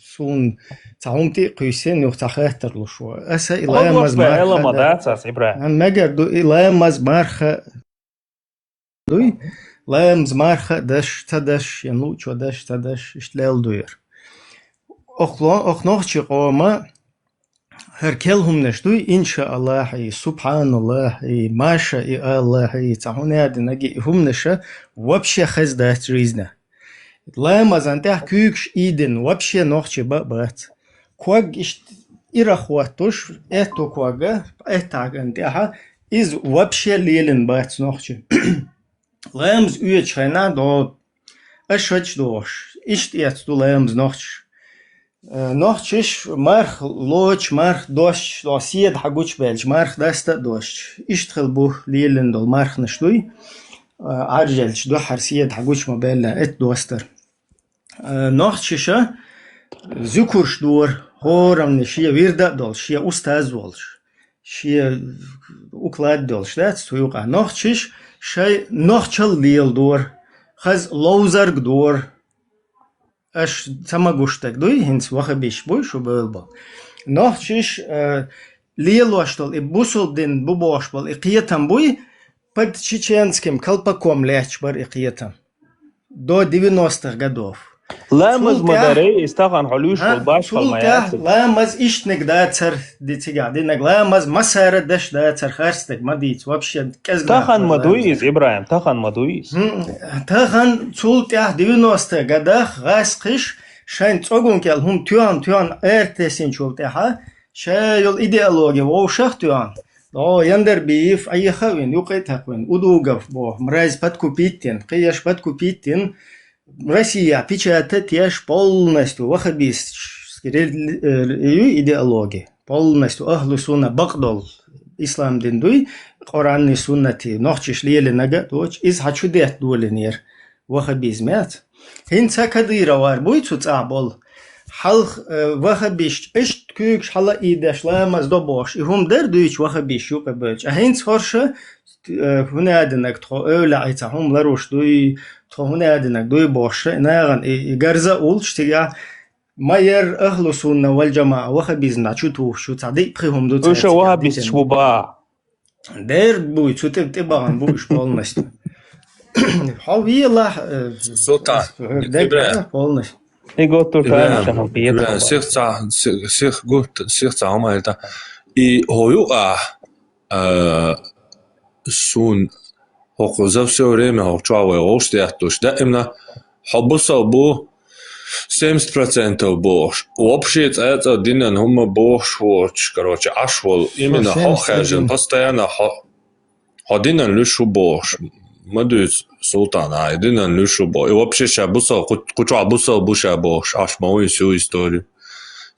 Speaker 2: سون تهم تي قوسين يختخاتر لشو أسا إلا مزمار
Speaker 3: إلا مداتس إبراهيم
Speaker 2: مجر دو إلا مزمار دوي لامز مارخ دش تدش ينوچ ودش تدش اشتلال دوير أخنوخشي قوما هركلهم نشدوي إن شاء الله سبحان الله ما شاء الله تعهنا دنجي هم نشا وبشي خز دات ريزنا لامز انتح كوكش إيدن وبشي نوخشي بات كواج اشت إرخواتوش إتو كواجا إتاق انتحا إز وبشي ليلن بات نوخشي لامز üyech hena do ashach dosh isht yat do lams nochch march loch march dosh do sied haguch belch march dasta dosh isht khalbu lilen do march nashdoy arjelch do har sied haguch ma bella et doster nochch zukursh dor horam nishia wirda dol shia ustaz volsh shia uklad dol shtat tuyuqa nochch شيء نخشل ليل دور خز لوزرگ دور اش تماگوشتك دوي هنس وخبيش بوي شو بالبا نخشش ليل واشتل بوسل دين بوبوش بال اقيتم بوي под чеченским колпаком лечь бар иқиетам до 90-х годов
Speaker 3: لامز مداري استغن حلوش والباش
Speaker 2: فالميات لامز إشتنك داتر دي تقعدينك لامز مسار دش داتر خارستك ما ديت وابشد كزغا
Speaker 3: تخن مدويز إبراهيم تخن مدويز
Speaker 2: تخن سولتيا ديونوستا قدخ غاس قش شاين تسوغون كيال هم تيوان ارتسين شولتيها شايل إيديالوجي ووشخ تيوان يندر بيف أي خوين يوقيتها خوين ودوغف بو مراز بدكو بيتين قياش بدكو بيتين Россия печатает яш полностью ваххабист идеологии, полностью ахлу сунна багдол ислам диндуй Коранны суннати нохчиш лели нага доч из хачудет дуленер ваххабизмят хинца кадыра вар буйцу цабол халх ваххабиш ишт күйк шала идашламаз добош ихум дер дуйч ваххабиш юпебөч хинц хорша هنادنك تخو أولى أيتهم لروش دوي تخو هنادنك دوي بوش ناغن إجرزا أول شتيا ما ير أهل السنة والجماعة وخبيزنا شو تو شو تصدق بخيهم دو
Speaker 3: وش وهابيس شو با
Speaker 2: دير بوي شو تبغان بوش بالنس حوي الله
Speaker 1: سلطان
Speaker 2: بالنس
Speaker 3: يقول تركان شهم بيت
Speaker 6: سيخ قلت سيخ تعمل هذا هو يقع سون حقوق سوره ما هو چاوه اوست яхтуш да именно حبسا бу 70% бош вообще это динен хума бош воч короче ашвол именно хохажен постоянно ходинен люшу бош мадус султана айдинен люшу бо и вообще шабуса куча буса буша бош аш мою всю историю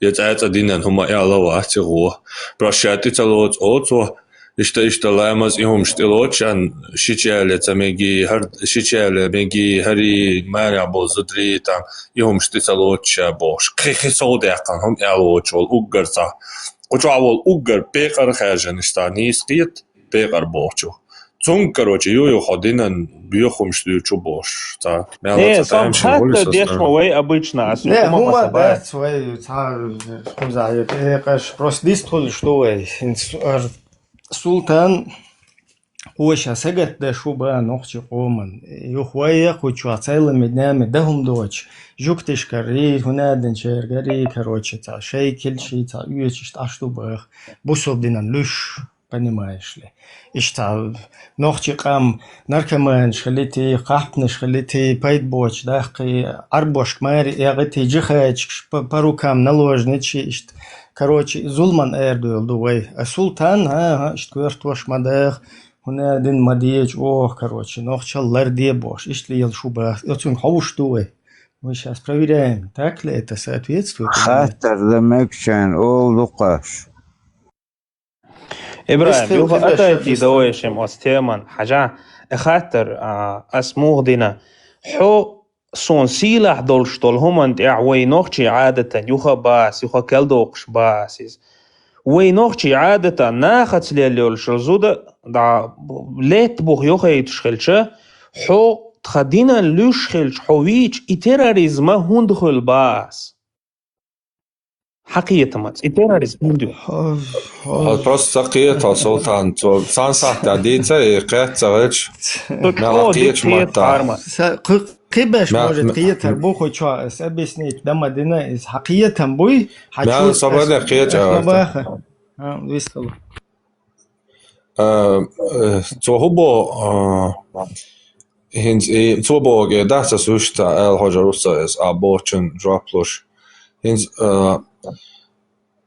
Speaker 6: это динен хума ялова атиго прощайте целот отцо إشتا لامز إهم شتلوشان شيشالة تمجي شيشالة مجي هري مارع بوزدري تام إهم شتلوش باش خي صودي عقان هم يالوش والأوجر تا قطعول أوجر بيقر خارجن إشتانيس قيت بيقر باشو تون كروتشي يو خدينا بيخم شتلوشو باش تا
Speaker 3: إيه сам حتى ديش موي обычно
Speaker 2: не хума да свой та хуза пекаш просто дистол что Султан Оша сагат да шуба нохчи قومن يخويا كوچو عسيل مدنام دهم دوچ جوكتش كري هنادن شرغري короче та шейкель ши та уечиш та что бах бусобдинан люш понимаешь ли ишта нохчи qam наркоман шхлити qahpne шхлити пайдбоч дахи арбош мари ягти жихач по рукам наложничи ишт короче зулман эрдуэл дувай султан штвертош мадах هنادن مديج короче нохчаллар де бош ишли ел шуба очень хауш дувай мы сейчас проверяем так ли это соответствует
Speaker 9: خاطر لمكشن او لقاش
Speaker 3: إبراهيم يوفا أتايتي دويشم أستيمان حاجة خاطر أسموه دينا حو سون سيلاح دولشتول هم أنت عوي نوخشي عادة يوخا باس يوخا كالدوقش باسيز وي نوخشي عادة ناخت ليول شرزودة دا ليت بوخ يوخا يتشخلشة حو تخدينا لوشخلش حويج إتراريزما هندخل باس حقيقة مات التيراريزم هندو
Speaker 6: просто قيت سلطان سان ساعة ديتا قيت زغش ما قيتش ماتا
Speaker 2: قبش может قيتر بوخو شو سبسنيك دم دينا إز حقيقة بوي
Speaker 6: ما صبرنا قيت
Speaker 2: باخر ويسكلا
Speaker 6: هو هنز توبوغ داتا سوشتا الهجروسا إز أبورشن دروبلوش هنز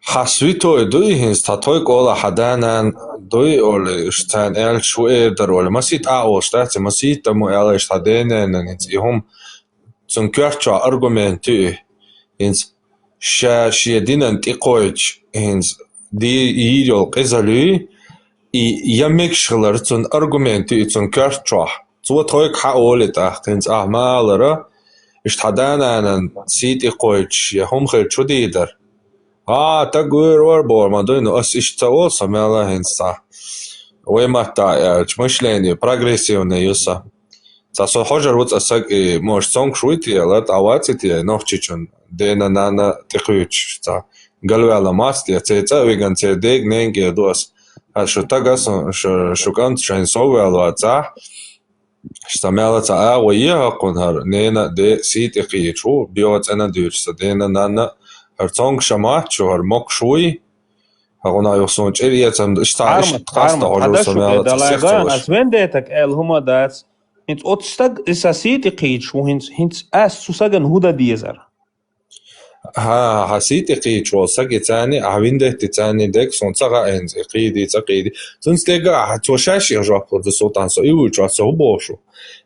Speaker 6: حسويتو دوي هنز تاتوي قولا حدانان دوي أولي اشتان إل شوئي در أولي مسيت أعوشتاتي مسيت دمو إل اشتادينن هنز إهم تنكرتشا أرغومنتي هنز شيدينن تيقويج هنز دي ييريو قزالوي يميك شغلر تن أرغومنتي تنكرتشا تو تويك حاولي تاخ هنز أعمالرا اشتادانن سيت إقويج يهم خير شو ديدر تقوير وربور ما دوينو أس إشتاول سميلا هنسا ويماتا مشليني прогрессивный юса تاسو حجر وط أساق موش سونك شويتي لات عواتي نوخشيشون دينا نانا تقويش تا قلوي على ماستي تيتا ويغان تيديك نينجي دوس شو تاقاس شو كانت شين سوي على تا اشتمالت وياها قنهر نينا دي سيت قيشو بيوت أنا ديرس دينا نانا هرتونغ شمات شو هرموك شوي هغنا يوصون إليه تم اشتع إشت قاست عجو
Speaker 3: هذا شو
Speaker 6: سمالت
Speaker 3: كده لاغان
Speaker 6: سيختوش
Speaker 3: اسفندتك هما دات هنت اوتستag اساسيتي قيش وهنت سوساغن هودا ديزر
Speaker 6: ها حسيت قيش وصقي تاني عوينده تاني ديك سون تغا انز قيدي تقيدي تنستيقا توشاشي رجاقور دو سلطان سو ايوه جاسو بوشو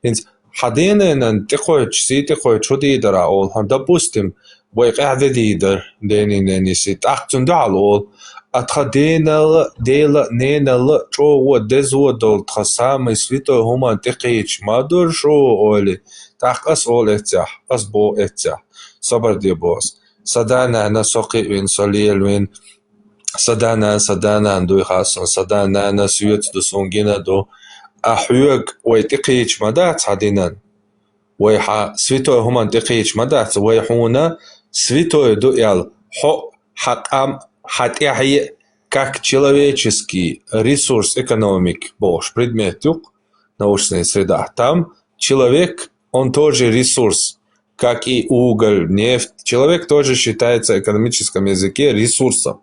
Speaker 6: انت حدينا ننتقو سيتي قوي شو ديدر اول هم دبوستم ويقعد ديدر ديني نيني سيت اختن دعال اول اتخدينا ديلا نينا شو ودزو دول تخسام يسويتو هما انتقيش ما دور شو اولي تاق اس اول اتساح اس بو اتساح صبر دي بوس صدانا أنا سوقي وين صليل وين صدانا ندوي خاصة صدانا أنا سويت دو سونجينا دو أحيوك ويتقيش مدات عدينا ويحا سويتو هما انتقيش مدات ويحونا سويتو دو يال حق حتى как человеческий ресурс экономик бош предметюк научная среда там человек он тоже ресурс как и уголь, нефть. Человек тоже считается в экономическом языке ресурсом.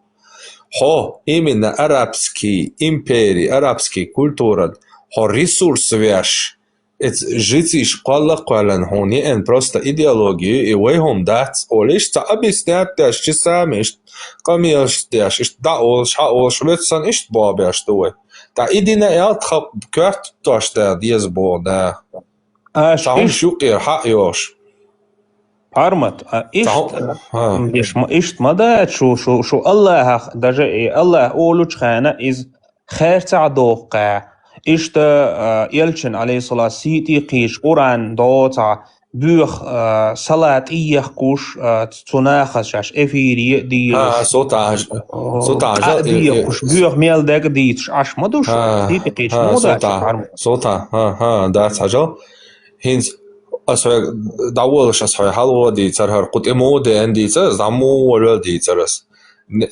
Speaker 6: Именно арабские империи, арабские культуры, ресурс веш. Жители школа квален хони просто идеологию и вейхом дат. Олиш та объяснять даш часами, камилш даш, даол, шаол, шведсан, ишт бабяш дуй. Та идина ялт хаб кварт тош да диез бода. Таун шукир ха ёш.
Speaker 3: Армат, إيش مدى شو الله даже الله أولوش خانة إز خير تعدوقع إيش تا يلشن عليه الصلاة سيتي قيش قرآن دوتا بيخ صلاة إيخ كوش تناخش عش إفيري دي
Speaker 6: صوتا
Speaker 3: دي كوش بيخ ميل داك ديتش عش مدوش سيتي قيش مودا
Speaker 6: صوتا دات حاجة هينز أسوأ داولش أسوأ حلوة دي ترى قد إمودة عندي ترى زعمو ولا دي ترى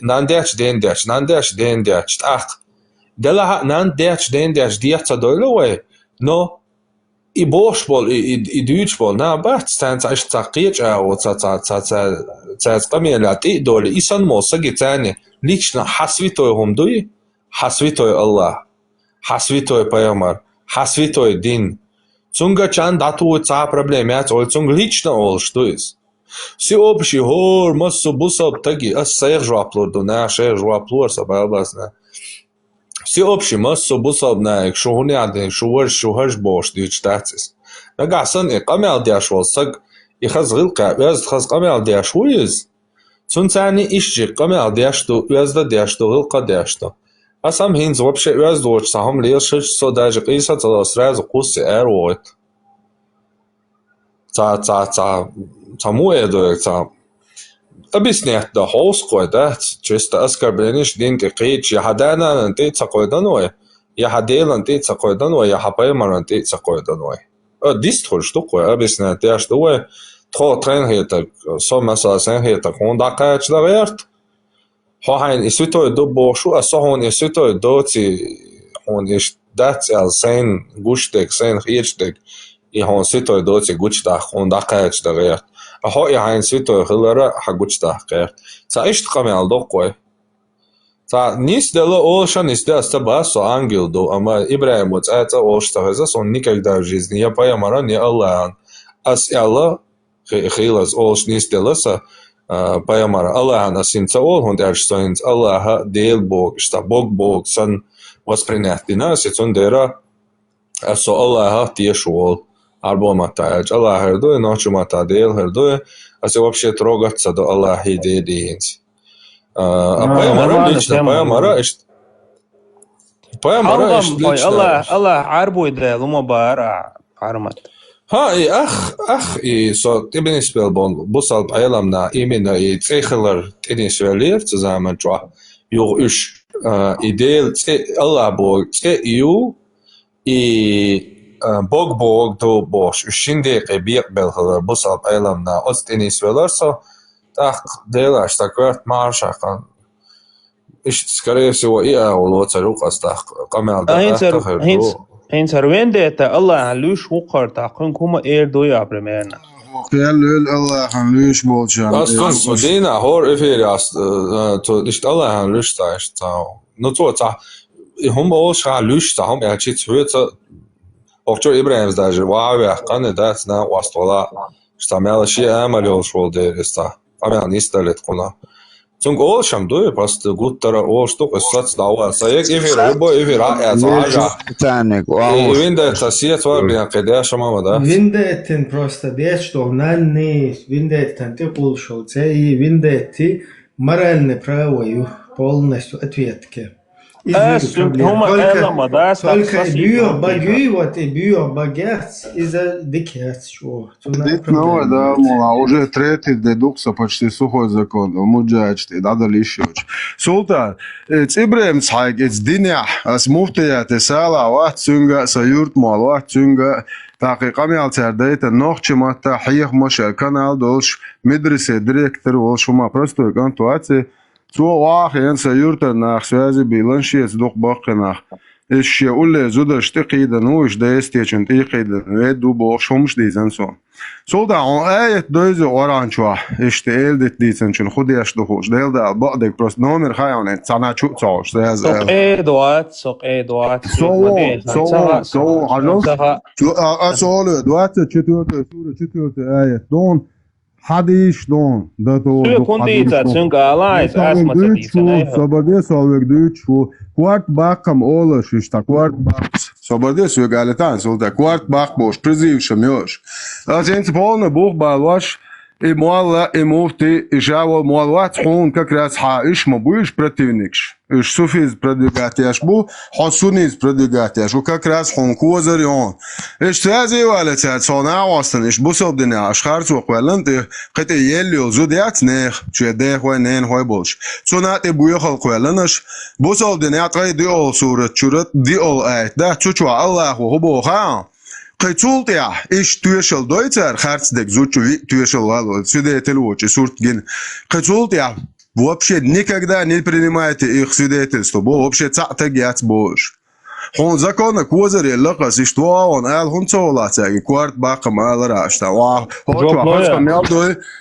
Speaker 6: نانديش دين ديش تأخ دلها نانديش دين ديش ديح تدولوه نو إبوش بول إدوش بول نا بعد تانش تقيج أو قميلاتي دول إنسان موسى تاني ليشنا حسويتوهم دوي حسويتو الله حسويتو بيامر حسويتو دين Цунга чан дату ца проблемят, ол цунг лично ол что из. Всеобщий хор, массу бусов таги, а сэр жуаплор до нашей жуаплор сабалбасна. Всеобщий массу бусов на их шухуни аден шухаш бош дичтатис. Нагасан и камел диашвол саг и хазгилка, уяз хаз камел диашвуиз. Цунцани ищи камел диашту, уязда диашту, гилка диашту. А сам хинз вообще уяздуч сахам лишь со даже киса цала сразу куси эрует. Ца муэдо ца объяснять да холской да чисто оскорбленишь день кич я хадана анти цакойданой я хадел анти цакойданой я хапаймар анти цакойданой. Дистхол штука объяснять я что то трен это со масалсан это кондакач да верт هاين إسويتو دو بوشو أصهون إسويتو دوتي هون إيش دات السين غوشتك سين خيرتك يهون سويتو دوتي غوشتك هون دقيقة دقيقة هاي هاين سويتو خلرا حغوشتك غير سايش تقامي على دوقوي تا نيس دلو أولشان نيس دل استباسو ангел دو أما إبراهيم وتأتا أولشتغزا سون никогда в жизни я поямара не Аллах ас Аллах خيلز أولش نيس دلسا Паямара Аллаха синца ол, он даже стоит Аллаха дел Бог, что Бог сан воспринять нас, и он дера, а со Аллаха тешул, арбо матач, Аллах хердуе, ночью мата дел хердуе, а все вообще трогаться до Аллаха иде деянь. А Паямара лично, Паямара лично.
Speaker 3: Аллах арбо иде, лума бара, армат.
Speaker 6: هاي أخ صوت ابن سبيلبون بوصل بعلمنا إيمنا يتخلر تاني سوالير تزامن جوا يوش إديل الله بوغ يو بوغ دو بوش وشندي قبيق بالخلر بوصل بعلمنا أستني سوالير سو تاق ديلاش تاكوات مارشا كان إيش скорее всего и أولو تروق أستاق قمال دقاق
Speaker 3: Einser vendetta Allah lush huqarta qun kuma doja primärna.
Speaker 7: قال الله هنليش بولشان
Speaker 6: أصلا دينا هور إفيرياس nicht alle han lyst da no to ta هم اوش ha lyst da هم ja chit hört Okçu İbrahim даже вау қане дас на вастола штамела ши амалил шолде эста амел нисталет кона Zum Olscham du passt gut da Olstock ist Satz da سايك إفير ربو إفير أزعاجا
Speaker 9: تانك
Speaker 6: وين ده تسيت ولا قداش شما ده
Speaker 2: Vindetin prosta dješto nanni, vindetin ti pulšolce i vindeti moralne pravaju полностью ответки. Только бьют багец из-за дикец.
Speaker 7: Ну да, мол, уже третий дедукса почти сухой закон. Муджачти, да, лишёч. Султан, Ибрахим цайг, диня, as муфтият сала, вахт цунга, саюрт мал, вахт цунга, تحقیقا میالتردایت نخ چما تحقیق ماشل کانال دولش مدرسه دиректор волш ما просто контуации تو واقعا سيورتر ناخ سوازي بيلانشيت دوق باقناخ ايش يقول زودش تقيدا نوش دايستيشن تقيدا ويدو بوخشومش ديزن سون سولدا on ايت دوزي اورانچوا اشتيل ديت ديزن چون خودي اش دوخوش ديل دا بعدك بروست نومر خايون تانا چو تاوش ساز
Speaker 3: سوق دوات
Speaker 7: سو عجل سؤال دوات چطور ايت دون حديش دون ده تو
Speaker 3: كونديتا تسونغا لايز اسما تديسا
Speaker 7: صبادي سالوك دوتشو كوارت باقم اولش اشتا كوارت باقس صبادي سوغالتان سولتا كوارت باق бош призивша мёш азенц полно бух балваш и муалла и муфти и жаво муалват хун как раз хаиш мобуиш противникш иш суфиз продвигатяш бу хасуниз продвигатяш у как раз хун козарион иш тази валата цона вастан иш бусобдина ашхарц وقلنت قت يلي زوديات نخ شده هو نين هو بولش цона те буя خلقلنش بوسобдина قيد اول صورت شورت دي اول ايت ده چوچو الله هو بو ها قيتولتيا ايش تويشل دويتر خارцдек зучу تويشل лало сюда телочи суртген قيتولتيا вообще никогда не принимайте их свидетельство вообще цатагяц бош хон закона козари лакас иштва он ал хон цолатаги кварт бакам ал рашта ва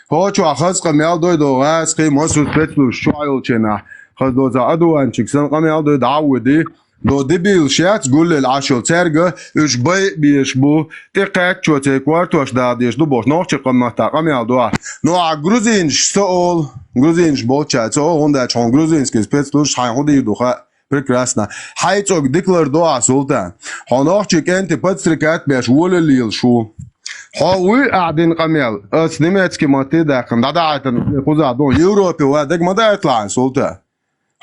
Speaker 7: хочо ахас камел дой до ас ки масу петлу шойл чена хадо за адуанчик сан камел дой дауди دو دبیل شیات گل العشل ترجع اش بای بیش بو تقعد شو تکوارت واش دادیش دو باش نوچه قمنا تقام یادوه نوع گروزینش سال گروزینش باچه تو هنده چون گروزینش که سپیت دوش های هنده دوخه прекрасно хайцог диклар доа султан ханахчик انت подстрекать беш ولا лил شو هاوي قاعدين قميل اس نيمتسكي ماتي داخل داداتن خوزا دون يوروبي وادك ما دا يطلع سلطان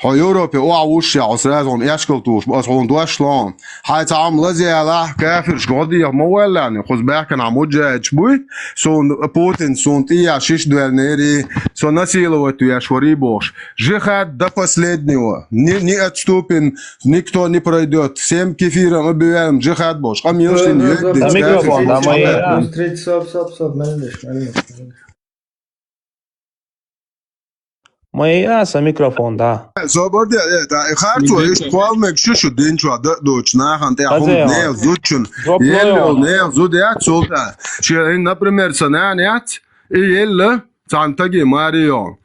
Speaker 7: ها يوروبي اوعوش عصراتهم يشكلتوش بس هون دوشلان هاي تعمل زي على كافرش قضي مولا خذ بالك عمود جاج بوي سون بوتين سون تي شيش دوالنيري سون насиловать я швори бош жихад до последнего не отступен никто не пройдет всем кефиром объявляем жихад бош камилшин
Speaker 3: микрофон да мои Моя микрофон, да.
Speaker 7: Соборди, харцу иш квалмек шушу динчва доч нахан те хом не зучун. Ело не зудят солта. Че, например, сананят и ело цантаги марион.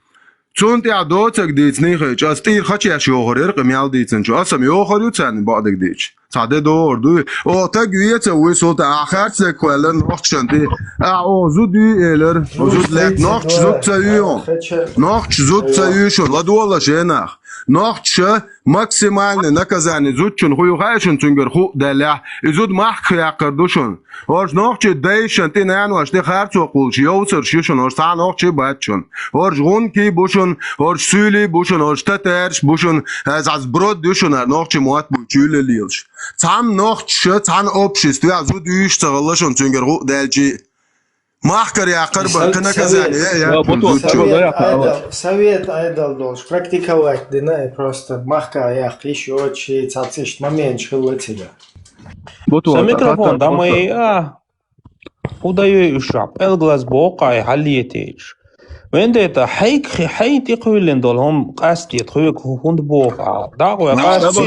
Speaker 7: چون تی عدوتك دیت نیخه از تیر خچی اشیاهر قمیال دیتن چون اصلا میاخریو تن بعدک دیچ ساده دور دو او تگویت وی صوت آخر سکولن نخشن تی او زودی ایلر زود لک نخش زود تایون نخش زود تایوشون لدولا شنخ نخش максимальное наказание зудчун хуюхайшун цунгер ху даля изуд мах яқырдушун орж нохчи дейшн ти нанваш ти харцу қулш ёвсер шишун орж сан нохчи бачун орж гун ки бушун орж сүйли бушун орж татерш бушун аз брод душун нохчи муат бучүле лилш цам нохч цан общество азуд юш цагалашун цунгер ху далчи Махкар яқыр кына казали
Speaker 2: совет айдал должен практиковать да просто махка яқ еще чи цациш момент хылытига
Speaker 3: микрофон да мои удаю ушап элглас боқай халиетеш وين ديتا حيك يقولن دول هم قاست يتخويك هوند بوفا داغو قاست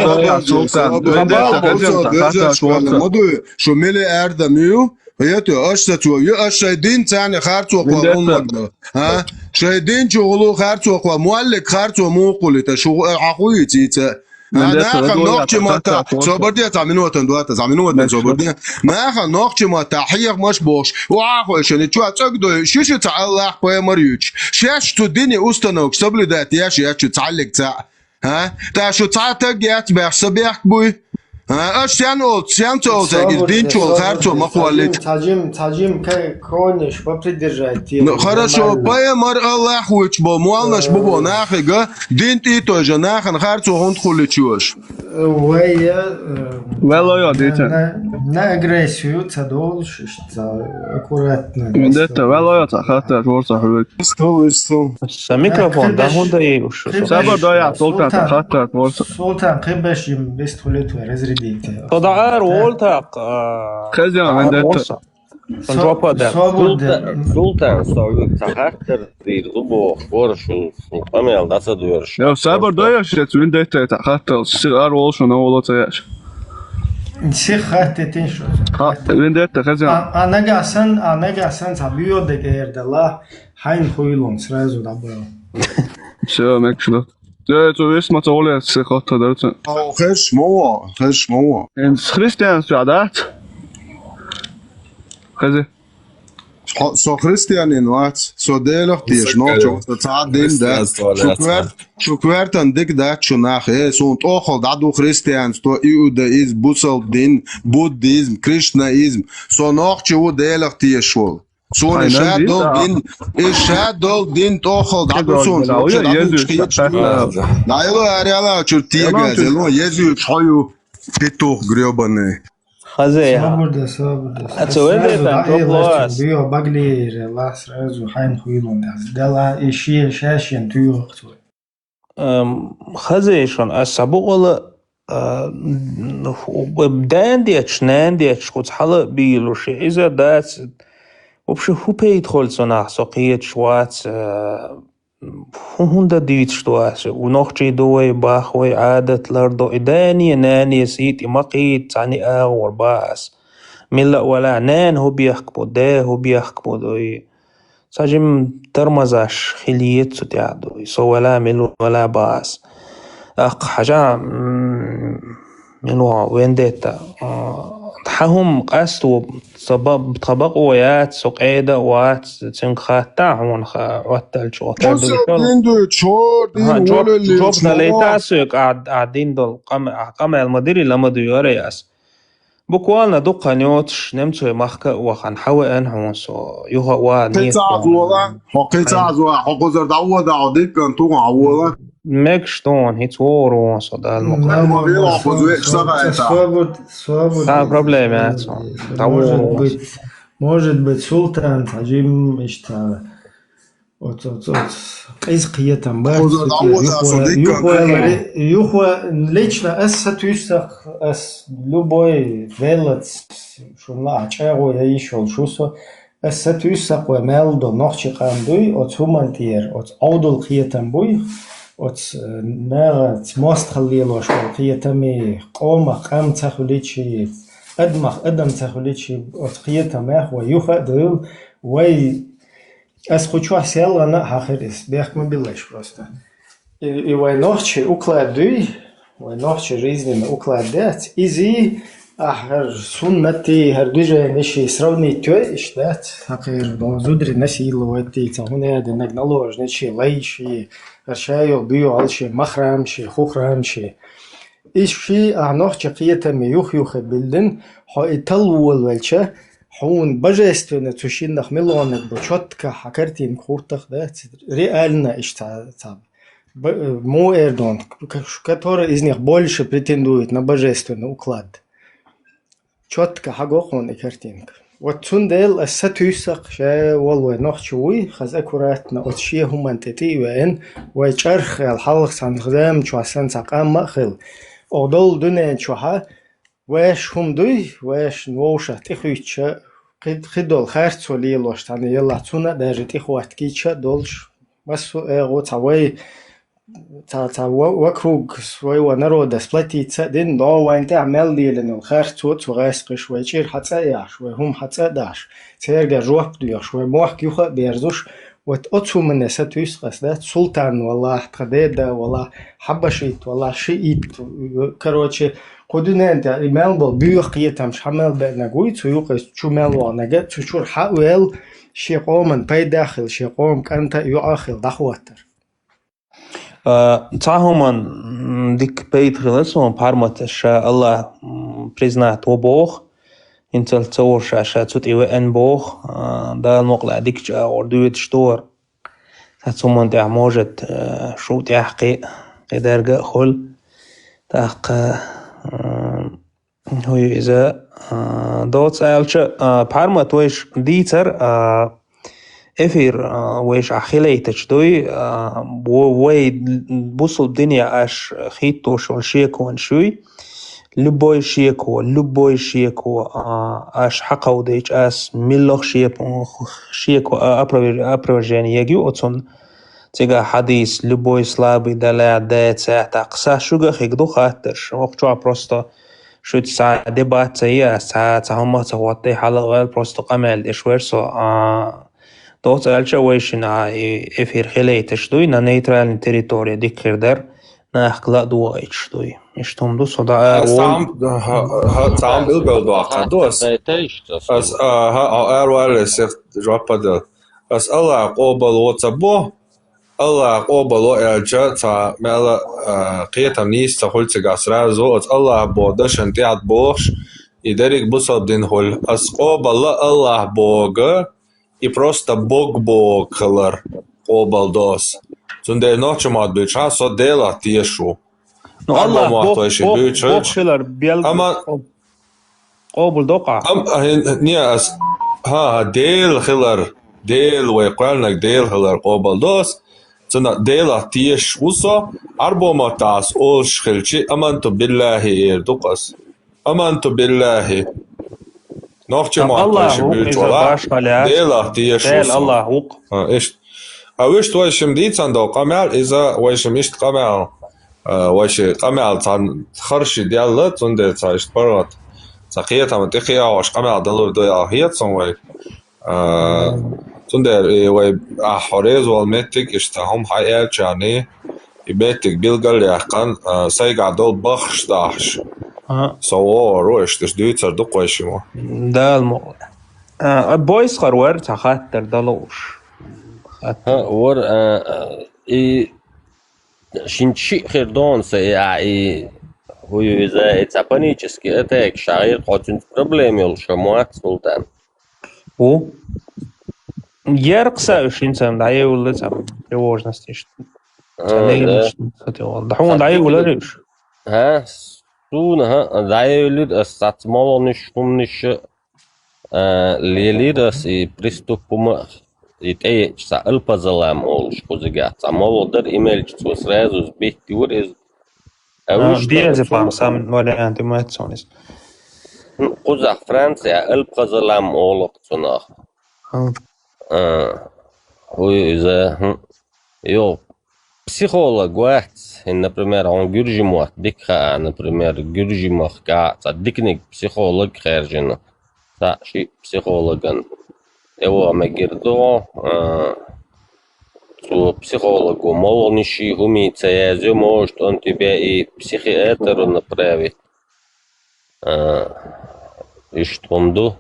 Speaker 7: شو ملي اردميو هيتو اشتو اشدين تاني خارتو قوم ها شايدين شغلو خارتو قوم مولك خارتو مو قولت شو عقويتي أنا خل نقطة ماتا صبرتي تعملوا تندوات تعملوا من صبرتي ما خل نقطة ماتا حيق مش بوش وعاقل شنو شو أتقدر شو تعلق بمريوش شاش تديني أستنوك صبر ده تياش تعلق تاع ها تا شو تعتق يات بحسبيك بوي ها اش سيان تول تاجر دين شو خارتو مقولت
Speaker 2: تعجيم كونش ببريدرجايتي
Speaker 7: хорошо بايمر الله خوش با موالنش بابا ناخيغا دين تيتو جناخن خارتو هوند خولتشوش
Speaker 2: ويا
Speaker 10: ولا يا ديتا
Speaker 2: نا اغريسيو تدولش аккуратно
Speaker 10: ديتا ولا يا خاطر ورصة حلوك
Speaker 7: استو
Speaker 3: الميكروفون ده هو ده يوش
Speaker 10: سبب ضيع سلطان خاطر ورصة
Speaker 2: سلطان قبش بيستوليتو رزريديتي
Speaker 3: تضعار وولتاق
Speaker 10: خزيان من ديتا
Speaker 3: نجوبا ده
Speaker 8: سلطان soyuk tahartır değil bu borçun amel da sadıyoruz.
Speaker 10: يا سبب ضيع شت من ديتا خاطر سير ولشون ولا تياش
Speaker 2: شي خاتتين شو
Speaker 10: من ديتا خزيان
Speaker 2: انا قاسن تبيو دغيردلا حين خويلون сразу добро
Speaker 10: все مكشلو تو اسمه تقول خاطر درت
Speaker 7: خش مو
Speaker 10: ان خريستيان سعادات خزي
Speaker 7: Så Christian wat så deler tiers nog så ta din där så kvartan dik där så nach så och da du Christian sto judaism busaldin buddhism krishnaism så nog så deler tiers så så shadow din toch da du så nej jag чертига зело езю чою петух грёбаный
Speaker 3: خزي
Speaker 2: صبر
Speaker 3: اتولد بانتوبلاس
Speaker 2: بيو باغلي لاس رازو حين خويلون دلا اشي شاشين تيو
Speaker 3: خزي شون اسبوغل بدانديتش نانديتش قلت حلا بيلوش اذا دات وبش هو بيدخل صنع سقيت شوات هوندا ديت شتواس ونوخشي دوي باخوي عادة لردو إداني ناني سيتي مقيت تعني آغور باس ملا ولا نان هو بيحكمو ده هو بيحكمو دوي ساجم ترمزاش خليت ستعدوي سو ولا ملو ولا باس أق حاجة منو وين ديتا تحهم قاستو طبقوا ويات سقيدة وات تنخات تاعون واتل شو جوب نليتا سوق قاعدين دول قمع المديري لما ديورياس بوكوالنا دوقا نيوتش نمتو مخكا وخان حوا انحون سو يوها واني
Speaker 7: قطع زوا حقوزر دعوة دعوديك كان تو عوضا
Speaker 3: مكشتون هيتورو سو دا
Speaker 7: المقام
Speaker 3: проблемات
Speaker 2: может быть султан таджим ишта от из қиятан бар юхва лично эсатюсах эс любой велец шуна ачаго я ишол шусо эсатюсах ва мелдо нохчи қандуй от хумантир от аудул қиятан буй от нагат мост халилош қиятами қома қам цахуличи أدم تخليتشي أتقيتها ماخ ويوخا دول وي أسخوشوا سيل أنا حخرس بيخ ما بيلاش просто и وي نوخشي أكلادوي وي نوخشي ريزنين أكلادات إزي أحر سنتي هردوجة نشي سروني توي إشتات حقير زودري نشي لواتي تهوني هذا نجنالوج نشي ليشي هرشايو بيو علشي مخرمشي خوخرمشي إيشي أعناق جقية ميوخ يوخ بلدن حايتلول والشة حون بجاستونا تشين نخ ملونك بشوتك حكرتين خورتك ده ريالنا إشتا تاب مو إردون كتورة إزنيخ بولش بريتندويت نبجاستونا وكلاد شوتك حقوقون إكرتينك وتسندل الستوسق شا والله نخشوي خز أكوراتنا أتشيه هم أنتتي وإن ويشرخ الحلق سنخدم شو أسان سقام مأخل أودول دونين شوها واش هم دوي واش نوشة تخويتشا خدول خارت سولي لوشتاني يلا تونا داجت إخوات كيتشا دولش вот вокруг своего народа сплотиться, дин новая инте амел дилен, херцу цугайскиш, швейчир хацаяш, швейхум хацадаш, церга жопдуя, швеймох кюха берзуш, вот отцу мене сатуисқас, да, султан, валла, тхадеда, валла, хабашит, валла, шиит, короче, кудуненте, имел был бюх етам шамел бенагуй, цуюкас чумел ванага, цучур хауэл, شيقومن بيداخل شيقوم كأنت يؤخر دخواتر.
Speaker 3: تعهمن ديك بيت خلصهم بارمتش الله признает обох интел цош аша тут и эн бог да нокла дик ордует штор تعهمن ده может شو تحقي قدرجة خل تحق هو إذا دوت سألش بارمت ويش ديتر افير ويش عخيليتش دوي وي بوصل الدنيا اش خيتو شو شيكو شوي لبوي شيكو اش حقو ديش اس ملوخ شيكو ابروجاني يجيو اتون تيجا حديث لبوي слабый دلع دات ساعتا قصا شوغا خيقدو خاطرش وقتوا просто شو تساعة ديبات سيئة ساعة هم تغطي حلقة просто قمال اشويرسو دوت ألشا ويشن إفير خليتش دوي نا نيترال تريتوريا ديك خيردر نا أخلاق دوايتش دوي إشتم دو صدا
Speaker 6: تعام بالبل دواقع دوس أس أروال سيخ جوابا دل أس الله قوبل وطبو الله قوبل ألشا تا مالا قيتا منيس تقول تقاس رازو أس الله بودش انتعاد بوش يدرك بصب دين هول أس قوبل الله بوغ и просто бог-бог-лар обалдос. Зунде ночем отбича со дела тiešu.
Speaker 3: Ну Allah бог-хилар бел قابل دوقع.
Speaker 6: نياس ديل خلر ديل ويقالنك ديل خلر قابلدوس. زنا ديلا تيش وصا أربو متاس أولش خلشي أمنت بالله إيردقس أمنت بالله نوختي ما تقولش بيجولا ديلا تيش وصا
Speaker 3: الله وق
Speaker 6: إيش أويش تويشم ديت عندو قمال إذا ويشم إشت قمال ويش قمال تان خرشي ديالت زنده تايشت برات تقيت هم تقيا واش قمال دلور دويا هيت صنوي زنده وي أحوريز والمتك إشتهم حيال جاني يبيتك بيلقل يحقن سيقع دول بخش داحش سواه روش تش دويتر دقويشمو
Speaker 3: ده الموضوع بويس خروار تخاطر دلوش
Speaker 8: ور شنشي خيردون سي هو إذا إتسابانيчески это як шагир очень проблеми ol шамуат султан.
Speaker 3: О яркса шинцам дае улцам тревожности что. Дахун дае улариш.
Speaker 8: Дае улид сатмолониш хумниш лелидас и приступума يتأيج سألبا ظلام أولش خوزيجات سامولو در إيميل جتوس رازوز بيتي ورز
Speaker 3: أوش ديازي فام سام ولا أنت ما تسونيس
Speaker 8: خوزا فرنسا ألبا ظلام أولك تناخ هو إذا يو психолог واحد например он гюржимох дикха например гюржимох ка дикник психолог خارجنا تا شي психологан Evo megirdo su psихологу молоднейший умеется язык, может он тебе и психиатру направит. И что он до?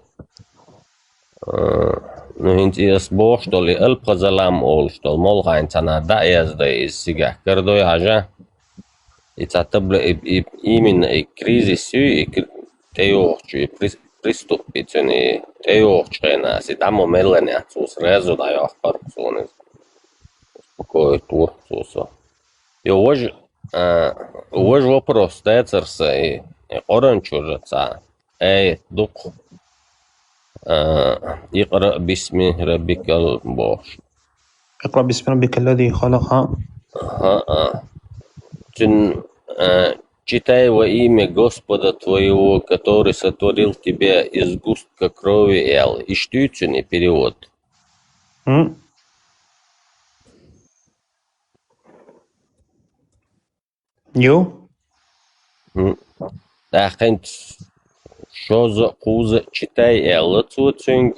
Speaker 8: Ну интересно, бог что ли, алпазалам ол что молгаин цана да язда из себя. Кардой ажа. И цатабла именно и кризис и теорчу приступить teočena si tamo melenia sus rezu da jo parksunis spokoj turcuso. I uož вопрос тецерса и оранчужаца дук اقرأ باسم ربك البوش
Speaker 3: اقرأ باسم ربك الذي خلق Читай во имя Господа твоего, который сотворил тебя из густка крови и что это не перевод? Jo.
Speaker 8: Daachint shoza quza chitay elletsutsung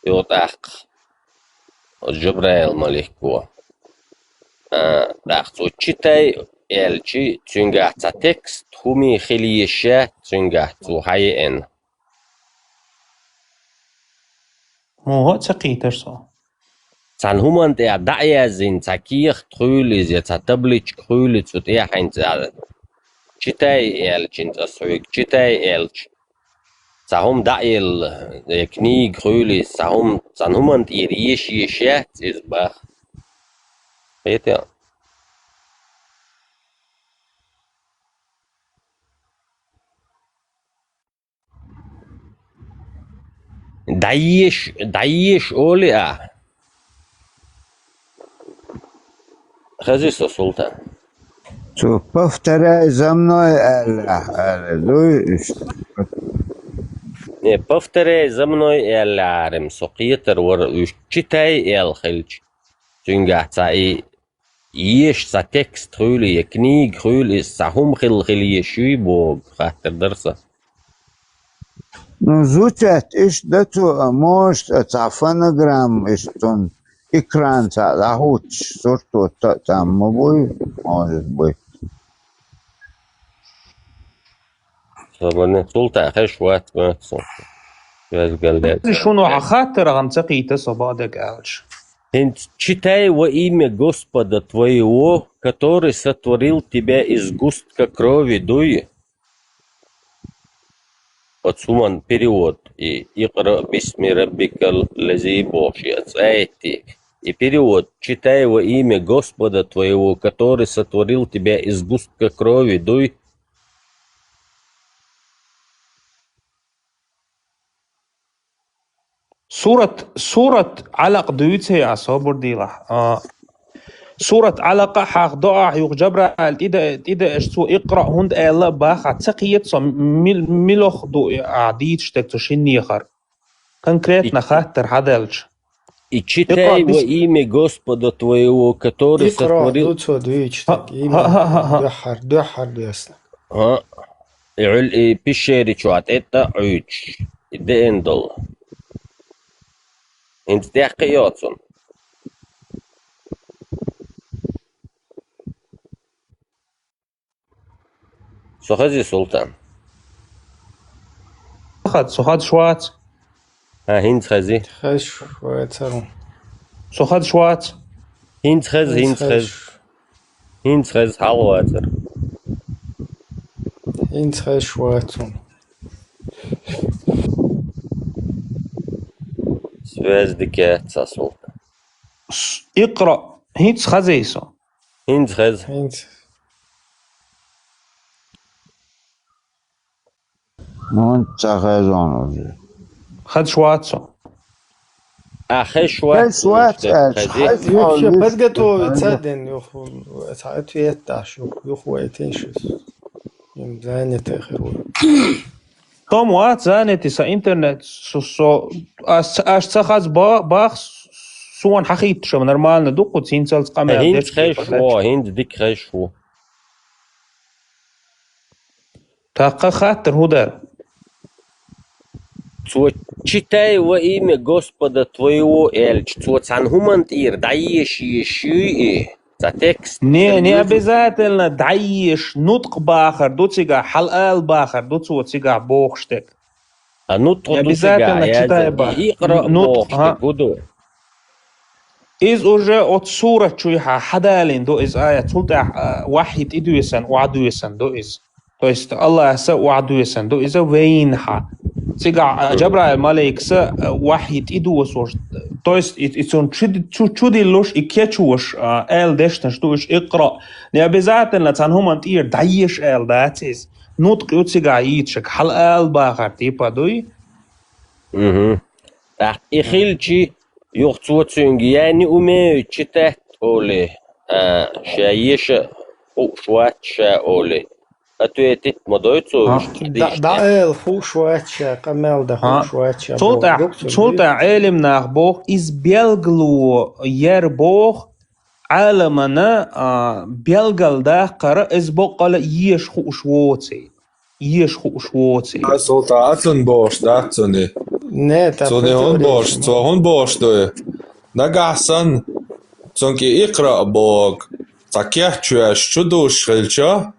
Speaker 8: yotach Jibrail malikwa. Daach chitay elchi tsunga ta text humi khiliyesha tsunga tu hayen.
Speaker 3: هو تقيتر صو.
Speaker 8: San human der daia sind zakir trüle sie tablich krüle zu der hein chitay elchin tasuk chitay elch. Sahum dail knie krüle sahum san human ihr yesha is bach. Peter. Daesh olea. Khazis Sultan.
Speaker 9: So повторяй за мной,
Speaker 8: Ne повторяй за мной эларим соқитер вор читай эл хилч. Тюнгацай еш за текст хюли книг хюли сахум хил шуйбо хатер дерса.
Speaker 9: Ну, звучать, да то, может, это фонограмм, что экран, а вот что там может быть.
Speaker 8: Соборный Султан хешват ватсон.
Speaker 3: شنو خاطر عم تقيت صبادك ألش.
Speaker 8: Читай во имя Господа твоего, который сотворил тебя из густка крови дуи. Подсуман перевод. И икра бисми раббикал лази бошиац. И перевод. Читай во имя Господа твоего, который сотворил тебя из густка крови дуй.
Speaker 3: سورة علق دويتي عصابر ديلا سورة علقة حق ضاع يوغ جبرة إذا اشتو اقرأ هند آلا باخ تقيت صم ملوخ دو عديد شتكتو شني خر конкретно خاطر حدالش
Speaker 8: И читай во имя Господа твоего, который сотворил... И пещере чуат, это уч. И деэндол. Инт дяхайотсон. Сухази Султан.
Speaker 3: سخاد شوات
Speaker 8: هند خزي.
Speaker 2: خز شوات سرون.
Speaker 3: سخاد شوات.
Speaker 8: هند خز حلواتر.
Speaker 2: هند خز شواتون.
Speaker 8: Звездики Султан.
Speaker 3: اقرأ هند خزيسو.
Speaker 8: هند خز.
Speaker 3: خد شواتسو.
Speaker 8: خشوات.
Speaker 2: بس قطو تصدن يخو ساعات يتعش يخو يتنشس يمزاني تاخر
Speaker 3: توم وات زانتي سا انترنت سو اش تخز باخ سوان حقيت شو نورمالنا دوقو تسينسلز قمر
Speaker 8: هند خشوا هند ديك خشوا
Speaker 3: تاقا خاطر هدر
Speaker 8: читай во имя Господа твоего эльч, цанхумант ир даешь еши за текст.
Speaker 3: Не обязательно даешь нутк бахар, дуцига халал бахар, дуцига бохштек.
Speaker 8: А нутк
Speaker 3: не обязательно читай бахар.
Speaker 8: Икра бохштек буду.
Speaker 3: Из уже от сура чуйха хадалин до из аят султа вахид идуесан уадуесан до из. То есть Аллах са уадуесан до из вейнха. Сега Джабраил малейк са вахид идуесош. То есть он чуди лош и кечуш эл дешна что уж икра. Не обязательно цанхумант ир даешь эл датис. Нутк утсига итшек халал бахар типа дуй.
Speaker 8: Ихилчи يخطوتون يعني أمي تشتت أولي شايشة أو شوات شا أولي أتويتت مدويتو
Speaker 2: دعال خو شوات شا قمال ده خو شوات شا
Speaker 3: صوت علم ناخ بوخ إز بيلغلو ير بوخ عالمنا بيلقل دا قرا إزبقل يشخو شووتي
Speaker 6: Så ta atun bosh da tsuni.
Speaker 2: Ne, ta
Speaker 6: Tsuni hon bosh,
Speaker 2: preteorishima.
Speaker 6: so hon bosh do. Nagahsan tsunki ikra bog. Ta kehchua shudu shilcha.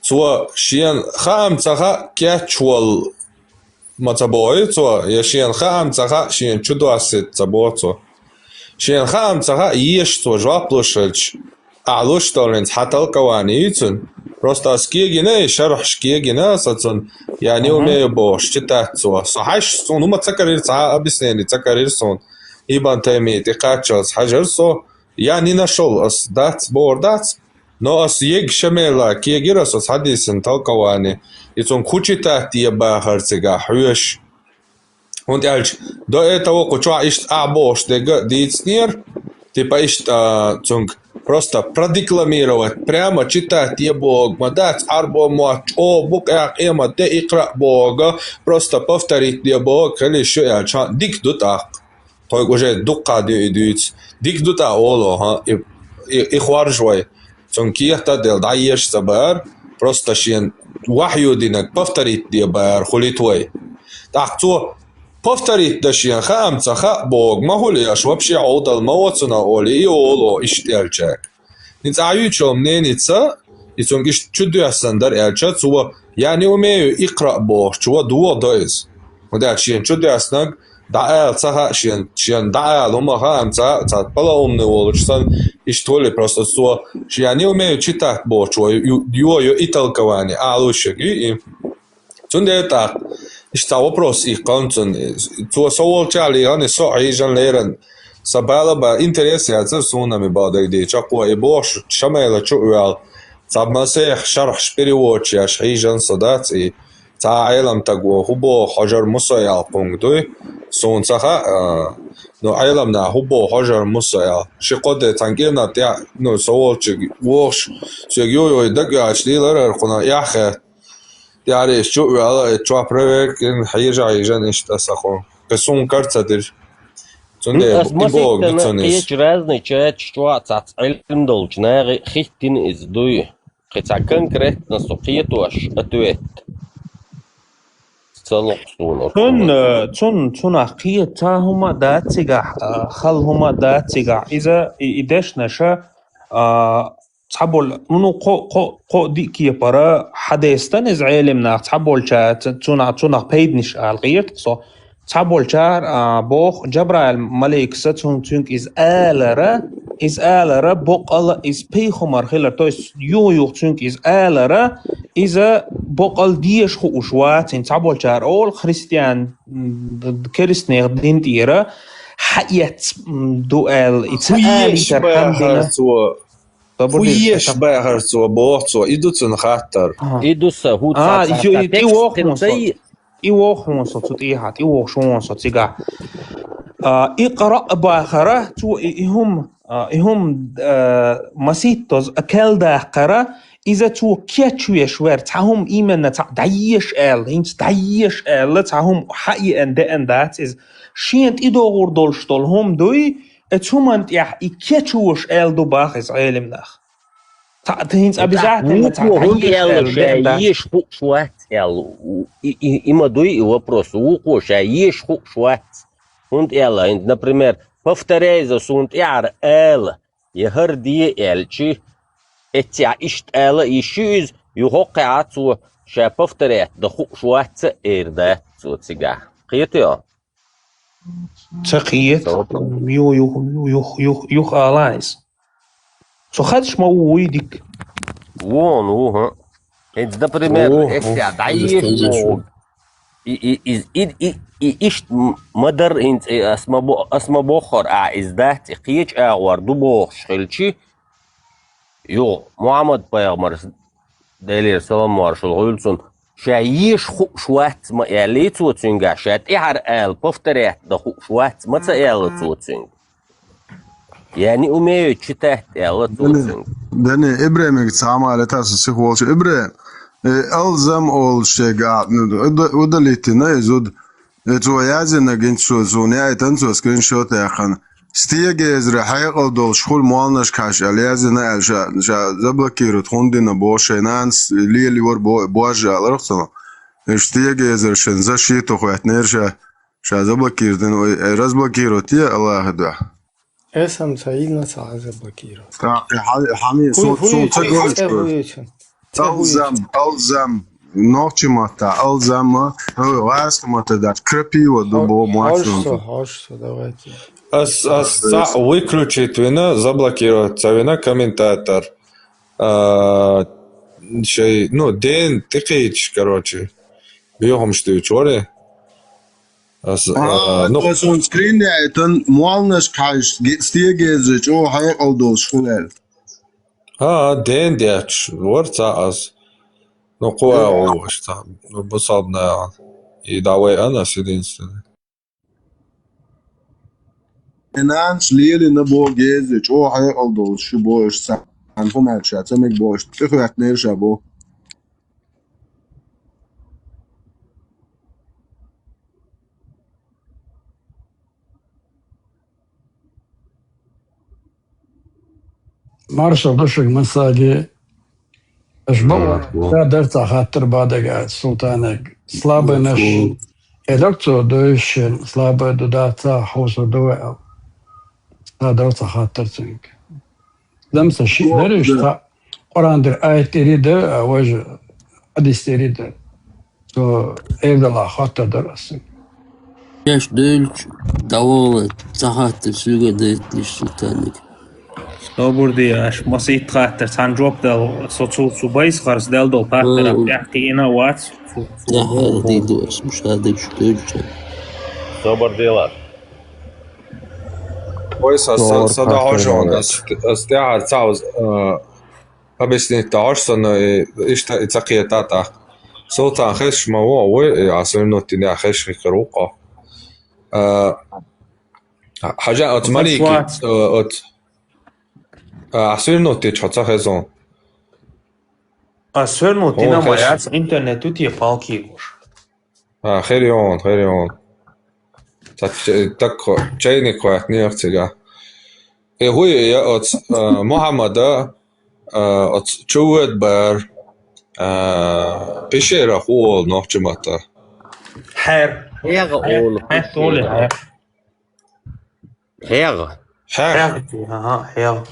Speaker 6: So shien kham tsaha kehchwal mataboy so yashien kham tsaha shien chudu asit tsaboto. Shien kham tsaha yesh so jwaploshilch. A'lush tolins hatal kawani yitsun. Просто скиегина شرح شكيجنا ساتون يعني وما يبوش تتاتسو صحش سون وما تسكر ساعة أبسنين تسكر سون يبان تيمي تقاتشوس حجر سو يعني نشول أس دات بور دات نو أس يج شميلا كيجيرا سوس حديثن تلقواني يتون كوشي تاتي يبا هرتسيقا حيوش هون تالج دو إيتاو قوشوا إشت أعبوش ديتسنير типа цунг просто продекламировать, прямо читать тебе Бога, дать арбо мач, о, бук эма, те икра Бога, просто повторить тебе Бога, или еще я чан, дик дутак, той уже дука дюйдюц, дик дута оло, ха, и хваржвай, цунг киехта дел, да ешь сабар, просто шен вахью динак, повторить тебе бар, хули твой. Так, то повторить дашьян хам цаха Бог, могу ли я ж вообще отдал мовоцуна оли и оло иштельчак. Ниц аючо мненица, и цунгиш чудясан элча, цуа я не умею икра Бог, чуа дуо дойз. Вот я чьен чудяснак, да цаха чьен да лома хам ца пала умный олочсан, иштоли просто цуа, я не умею читать Бог, чуа ю и толкование, лучше и цунде так. Ишта вопрос их концен. Цо соолчали они со айжан лерен. Сабала ба интерес я церсунами бада где чаква и бош шамела чуал. Сабмасех шарх перевод я айжан садат и та айлам тагво хубо хажар мусаял пунктуй. Сон цаха но айлам на хубо хажар мусаял. Шикоде тангена тя но соолчи вош сегё и дага члилер кона яхе يعني شو على تشوبرك إن حيرجع يجان إيش تسخون كسون كارتادر توني إبوغ بتونيس
Speaker 8: Есть разные ситуации, علم должна хитин из дуй. Хотя конкретно сухие ответ.
Speaker 3: تون أخيتا هما داتيجا خل هما داتيجا إذا إدش نشا تحبول منو قو دي كي برا حديثتن إز علمنا تحبول شات تون بيدنش الغيرت صو تحبول شار بوخ جبرائيل ملك ستون تونك إز آلرا بوقل إز بيخو مرخيلر تويس يو تونك إز آلرا إذا بوقل ديش خو أشوات إن تحبول شار أول خريستيان كريستنيغ دين تيرا حيات دوال إتسالي ترحمدنا
Speaker 6: Fuiеш bäherzo boorzo idutsun khattar.
Speaker 8: Idussa hut
Speaker 3: إيوخون تطيحات إيوخون تيجا إقرأ باخرة تو إهم مسيتوز أكل داخرة إذا تو كيتشوي شوير تهم إيمنا تعيش هينس تعيش تهم حقيقة أن that is شينت إدور دولشتولهم دوي اتشومنت يكيتشوش دو باخس علم نخ هينس обязательно
Speaker 8: تعيش шуат има дуй вопрос у шаиш шуат und например повторяй за сунт яр يهر دي элчи اتيا اشت يشوز يوقعات شا повторяй да шуат эрда цуцига قيتو
Speaker 3: تقيت يو آلايز سو خدش ما ويدك
Speaker 8: وون ها انت ده بريمير افيا دايش إيش مدر انت اسم بخور ازدهت قيش اغور دو بوخ شخلشي يو محمد بيغمر دليل سلام مارشل غيلسون شايش شوات ما يلي توتسنجا شات إحر بفترة دخو شوات ما تيال توتسنج يعني أمي تشتات توتسنج
Speaker 7: دني إبراهيم سامع على تاسس خوالش إبراهيم ألزم أول شيء قاعد ودليتنا يزود تو يازن جنت شو زوني تنسو سكرين شوت يا خان ستيجي حقيقة ودول شغل مالناش كاش لازم نقل شا زبلكيرو تخوندنا بوشي نانس ليلي ور بواجه على رخصنا ستيجي زر شنزا شيتو خوات نيرشا شا زبلكير دنو رزبلكيرو تي الله هدوه
Speaker 2: اسم سعيدنا ساعة زبلكيرو
Speaker 7: حمي صوت تقول ألزم نوچی ماتا ألزم واسك ماتا دات كربي ودو مواشون
Speaker 2: هاشتو давайте.
Speaker 6: Выключить вина, заблокировать вина комментатор. Ну, день тыкаешь, короче. Бьем что учёры.
Speaker 7: Ну, сон скрин это малнаш каш стиегезич о хай алдол шулел.
Speaker 6: день дяч, ворца аз. Ну, кое что бусабна и давай она единственное.
Speaker 7: Enans lili na bo gezich o hay aldol şu boş san bu maçta demek boş tıkıyak nerşa bu.
Speaker 11: Marshal دشك مساجي أشبه درت خاطر بعد قاعد سلطانك سلابة نش إلكتو دوش سلابة داتا حوس دوائل درت خاطر تنك لمسة شيء درش تا قرآن در آية تريد وجه حديث تريد تو إيدا خاطر درسك
Speaker 5: ياش دولش دولة تخاطر سوغا ديتلش سلطانك
Speaker 3: Добрый масит хаттер санджоп дал соцул субайс харс дал дол паттер бяхтина ват
Speaker 5: يا هذا دوس مش هذا شتوش
Speaker 8: Добрый день.
Speaker 6: Oysa sada hožon, stjahar cauz объяснить арсана ишта ицакиятата سلطان خش ما هو عصير نوتي نيا خش كروقة حاجة أتمالي عصير نوتي تحطها خزون
Speaker 3: عصير نوتي نمايات إنترنت توتي بالكيوش
Speaker 6: خيريون تك جايني كوات نيرتيجا هو يا محمد تشود بار بشير أقول نحجمته
Speaker 3: حر
Speaker 8: أقول
Speaker 3: حر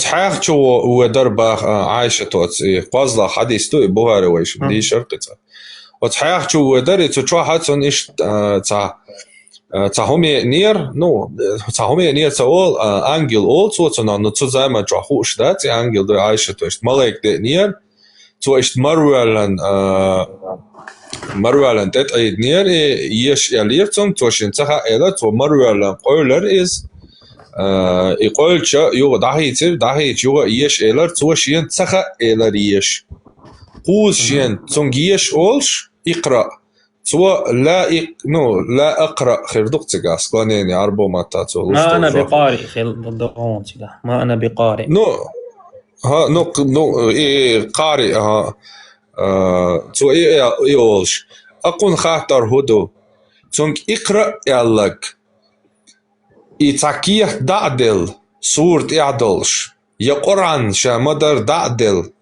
Speaker 6: حر شو ودربا عايشة قصلا حديث تو بوهاري ويش دي شرقته حر شو ودري تشوا حتى إيش تهمي نير نو تهمي نير تقول أنجيل أول صوتنا نتصل زي ما جاهوش ده أنجيل ده عايشة توش ملاك ده نير تو إيش مروالن تت أيد نير يش يليرتم توش انتها إلا تو مروالن قولر إز يقول شا يو داهي يو يش إلا توش ينتها إلا يش قوس شين تونجيش أولش يقرأ تو لا أقرأ خير دقتك أسقانيني عربو ما تاتو
Speaker 3: ما أنا بقارئ خير دقونتك ما أنا بقارئ
Speaker 6: إيه قارئ تو إيه أولش أقول خاطر هدو تونك اقرأ يالك إتاكيه دعدل سورة إعدلش يقرأن شامدر دعدل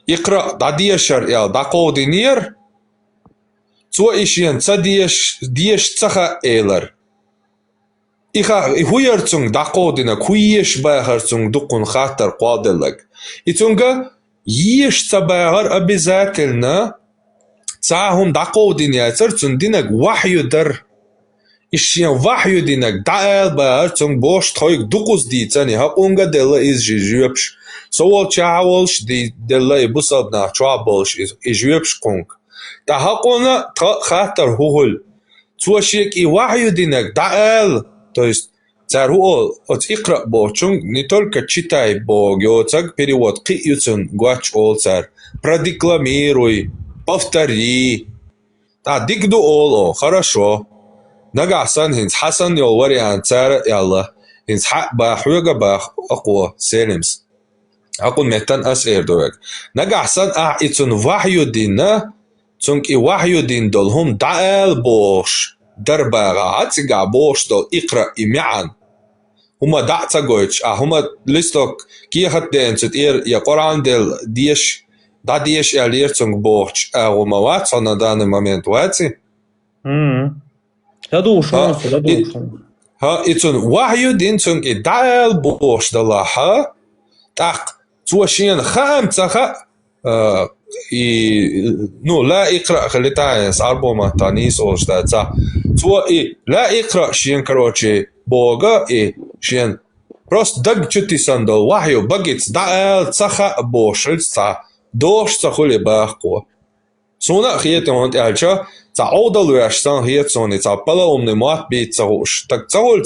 Speaker 6: اقرأ دعديشر يال دقودي نير تو إشيان ديش تخا إيلر هويرتون دقودنا كويش باهرتون دقون خاطر قادلك إتونغا يش تباهر أبزاتلنا تاهم دقودين ياترتون دينك وحيو در إشيان وحيو دينك دعال باهرتون بوش تخويك دقوز ديتاني هاقونغا ديلا إز جيجيبش سوال چاولش ديلا إبوصادنا چوابولش إجيبش قونغ تا هاقونا خاطر هول توشيك إي وحيو دينك دعال то есть цару от иqra бочун не только читай бо гёцаг перевод қиюцун гуач ол цар продекламируй повтори дигду ол хорошо нагасан хинс хасан ёл вариант цар ялла хинс ба хуяга ба аква селимс aqun metan as erdovek nagасан ицун вахью дина цунки вахью дин долхум даал бош درباغا عتسقع بوشتو اقرأ معا هما دعتا قويتش هما لستوك كي خدين ستير يا قرآن ديل ديش دا ديش اليرتونغ بوش هما واتس انا دان مومنت واتسي ها اتون وحيو دينتونغ دال بوش دلاها تاق توشين خام تخا نو لا اقرأ خليتاينس أربوما تانيس أوشتا تو لا اقرأ شين كروتشي بوغا شين بروست دق چتي سندل وحيو بقيت دال تخا بوشلس دوش تخولي باقو سونا خيتي هونت ألشا أودل ويشتان هيت سوني بلا أمني مات بيت تغوش تك تغول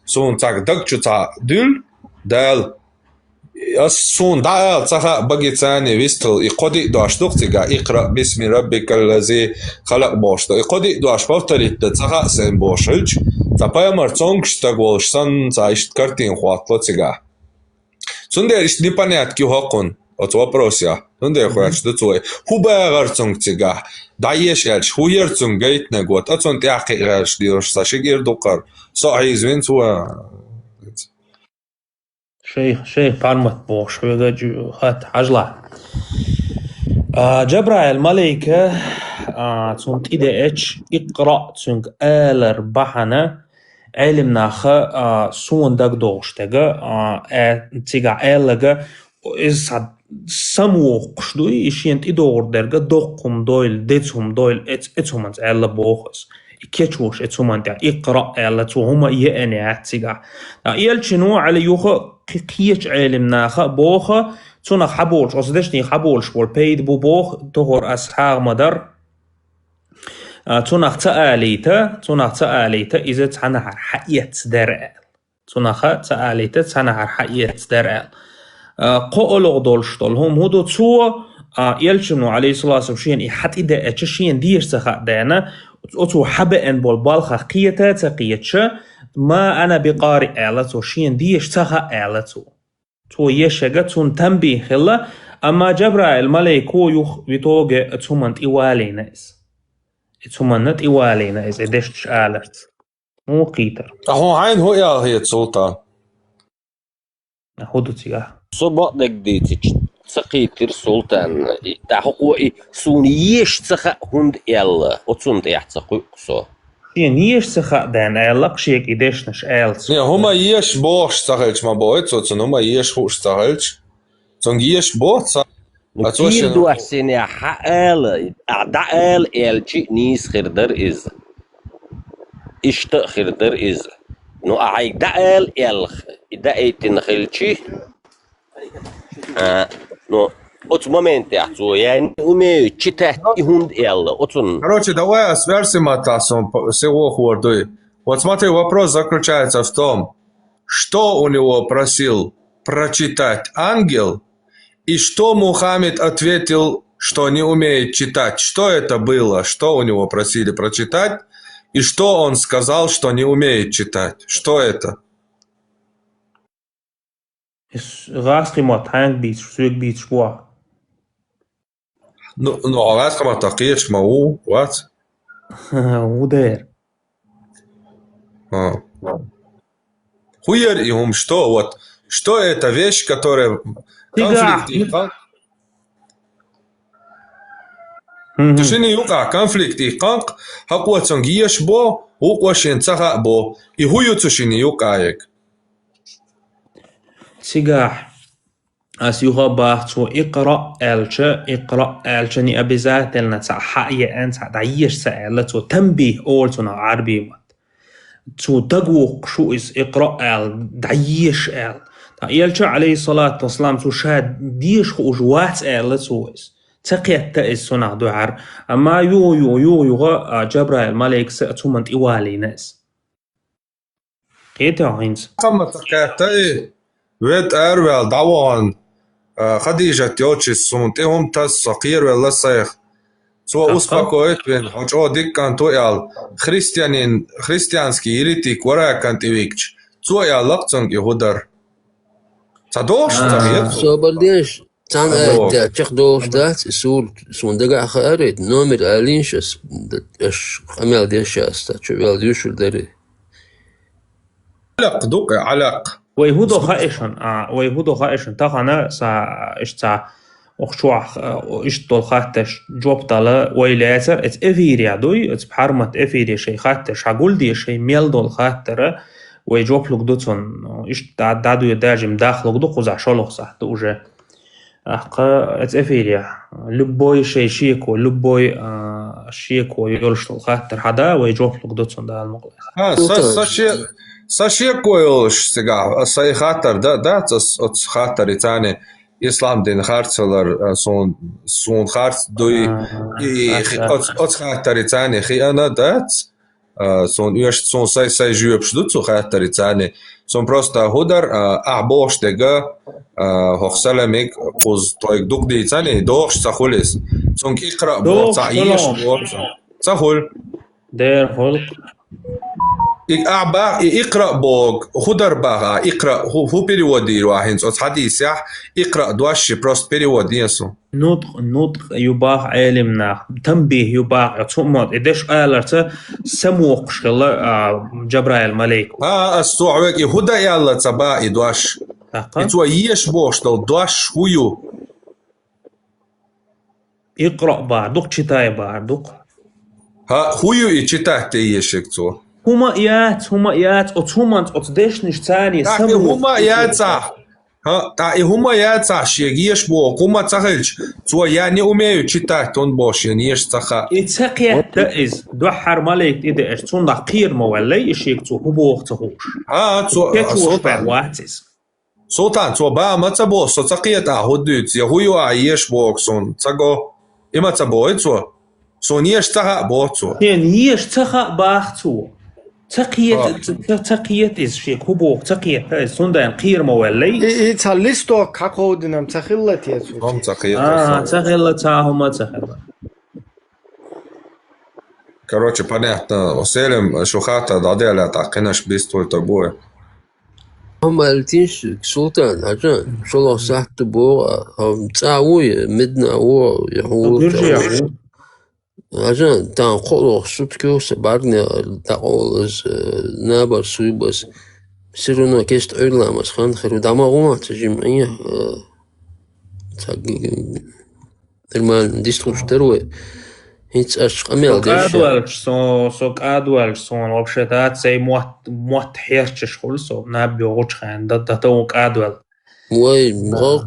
Speaker 6: سون تك دق چتا دل دال سون دال تخا بقيت ثاني ويستل يقودي دوش دقتيغا اقرأ باسم ربك الذي خلق بوشتا يقودي دوش повторить تخا سين بوشلج بايمر цонгш тагволш сан ишт картин хватлоцига сунде ишт непонятки хокун от вопроса сунде хвач дцой хубагар цонгцига даеш элч хуер цонгейт негот ацон тяхи гаш диош сашигир дукар صحيح زين سوا
Speaker 3: شيخ بارمت بوش ويجا خات عجلة جبرائيل ملائكة تونت إذا إتش اقرأ تونك آلر بحنا علم ناخا سون دق دوش تجا تيجا آلجا إز سموق شدوي إشينت إدور درجة دقهم دويل دتهم دويل إتهم أنت آل بوخس كيتشوش إتهم أنت اقرأ آل توهما يأني تيجا يلشنو على يوخا قيش علم ناخا بوخا تونخ حبولش أصدشني حبولش بول بيد بو بوخ تهور أسحاغ مدر تونخ تآليتا إذا تنهر حقيت درال تونخ تآليتا تنهر حقيت درال قولوغ دولشتول هم هدو تو يلشنو عليه الصلاة والسلام حتى إذا أتشين ديش تخا دانا أتو حبئن بول بالخا قيتا تقيتش ما أنا بقارئ آلتو شين ديش تخا آلتو تو يشجع تون تنبيه خلا أما جبرائيل ملائكو يخ بتوجه تمنت إيواليناس تمنت إيواليناس إدشش آلت مو قيتر
Speaker 6: هو عين هو يا هي سلطان
Speaker 3: هدو تيجا
Speaker 8: صبا دك ديتش سقيتر سلطان تحقو سونيش تخا هند يلا وتسونت يحتقو سو
Speaker 3: نيش تخا دان آلق شيك إدشنش آلت
Speaker 6: هما يش بوش تخلش ما بويت سوتن هما يش خوش تخلش تون يش بوت
Speaker 8: كتير دو حسين حقال أعداء الشيء نيس خردر إز إشت خردر إز نو أعداء الخ إذا أيتن خلشي نو от момента я не умею читать и хунд элла.
Speaker 6: Короче, давай сверсим это всего хордой. Вот смотри, вопрос заключается в том, что у него просил прочитать ангел, и что Мухаммед ответил, что не умеет читать. Что это было? Что у него просили прочитать, и что он сказал, что не умеет читать? Что это? Ну, а вас кому такие, мау, what?
Speaker 3: Удар.
Speaker 6: Хуер им что, вот, что это вещь, которая конфликт и تشيني يوقع конфликт и قنق حقوة تنجيش بو وقوشين تخا بو يهويو تشيني يوقعك
Speaker 3: تيجاح أسيوها باختو اقرأ ألشني أبزات لنا حقيقة أنت دعيش سألتو تنبيه أولتنا عربي مات تو دقوق شو إس اقرأ دعيش ألش عليه الصلاة والسلام تو شاد ديش خوش وات ألتو إس تقيت تأس سنع دعار أما يو جبرائيل ملائك سأتو من إيوالي ناس قيتا عينس
Speaker 6: قم تقيت ويت أروال دعوان خديجة يوتشي سونتهم تاس صقير ولا صيخ سو успокоит вен очо диккан тоял христианский еретик варакан тивикч тоял лакцанг иудар цадош цамет
Speaker 5: Соболдеш تان تاخدوش دات سول سوندقع خارج نومر الينشس اش امال ديشاس تشو ديوش دري
Speaker 6: علق دوق علق
Speaker 3: ويهودو خائشن تاخنا سا اشتا وخشوع اشتول خاتش جوب طلا ويلاتر ات افيريا دوي ات بحرمت افيريا شي خاتش هقول دي شي ميل دول خاتر ويجوب لك دوتون اش دادو يداجم داخل دو قزع شلوخ صح دوجه أحقا ات افيريا لبوي شي شيكو لبوي شيكو يولشتول خاتر حدا ويجوب لك دوتون دا المقلس
Speaker 6: ساشيكو يولش سيغا ساي خاتر دا اتس خاتر يتاني İslam din harçlar son harç doy ot xataritani khiana dat son üst son say jübshdut so xataritani son prosta hodar ahboshtega hoxsalamik qoz toyg dugditani dox saxulis son iqra bo ta'ish bo saxul
Speaker 3: der holq
Speaker 6: اقرأ بوغ خدر باغا اقرأ هو بيريودي واحد صوت حديث يح اقرأ دواش بروست بيريودي يسو
Speaker 3: نطق يباغ علمنا تنبيه يباغ تصمت إدش آلرت سموق شغل جبرائيل ملك
Speaker 6: السوعوك هدا يلا تبا دواش إتوا يش بوش دواش هيو
Speaker 3: اقرأ بعدك شتاي بعدك
Speaker 6: هيو يشتاي يشك تو
Speaker 3: هما يات أتهمنت أتدشنش ثاني
Speaker 6: هما ياتع هما ياتع شيء بو هما تخلج تو يعني умею читать он больше не يشتخا
Speaker 3: اتسقيت دائز دوحر ملك إذا اشتون قير مولي إشيك تو هبوغ تخوش
Speaker 6: تو
Speaker 3: واتس
Speaker 6: سلطان تو با ما تبو سقيت هدوت يهويو عيش بوكسون تاغو إما تبو تو سونيش تها بوتو
Speaker 3: نيش تها باختو تقيت إز شيك هبوغ تقيت سندان قير مولي
Speaker 2: يتسلستو كاكودنم تخلت يسو
Speaker 6: هم تقيت
Speaker 3: تخلت هما تخلت
Speaker 6: Короче, понятно. Оселим шухата даделя тақинаш бистол табуе.
Speaker 5: هم التيش سلطان عشان شلون صحت بوغا هم تعوي مدنا هو يحول عشان تان قولو سوتكو سبارنا تقولز نابر سويبس سيرونا كيست أولامس خان خيرو دماغوما تجمعية ترمان ديستروش تروي هيتس أشق أميال ديش
Speaker 3: سوك أدوالشون вообще-то цей мот херчеш хулсо набио гучхан датаук أدوال
Speaker 5: وي مغاق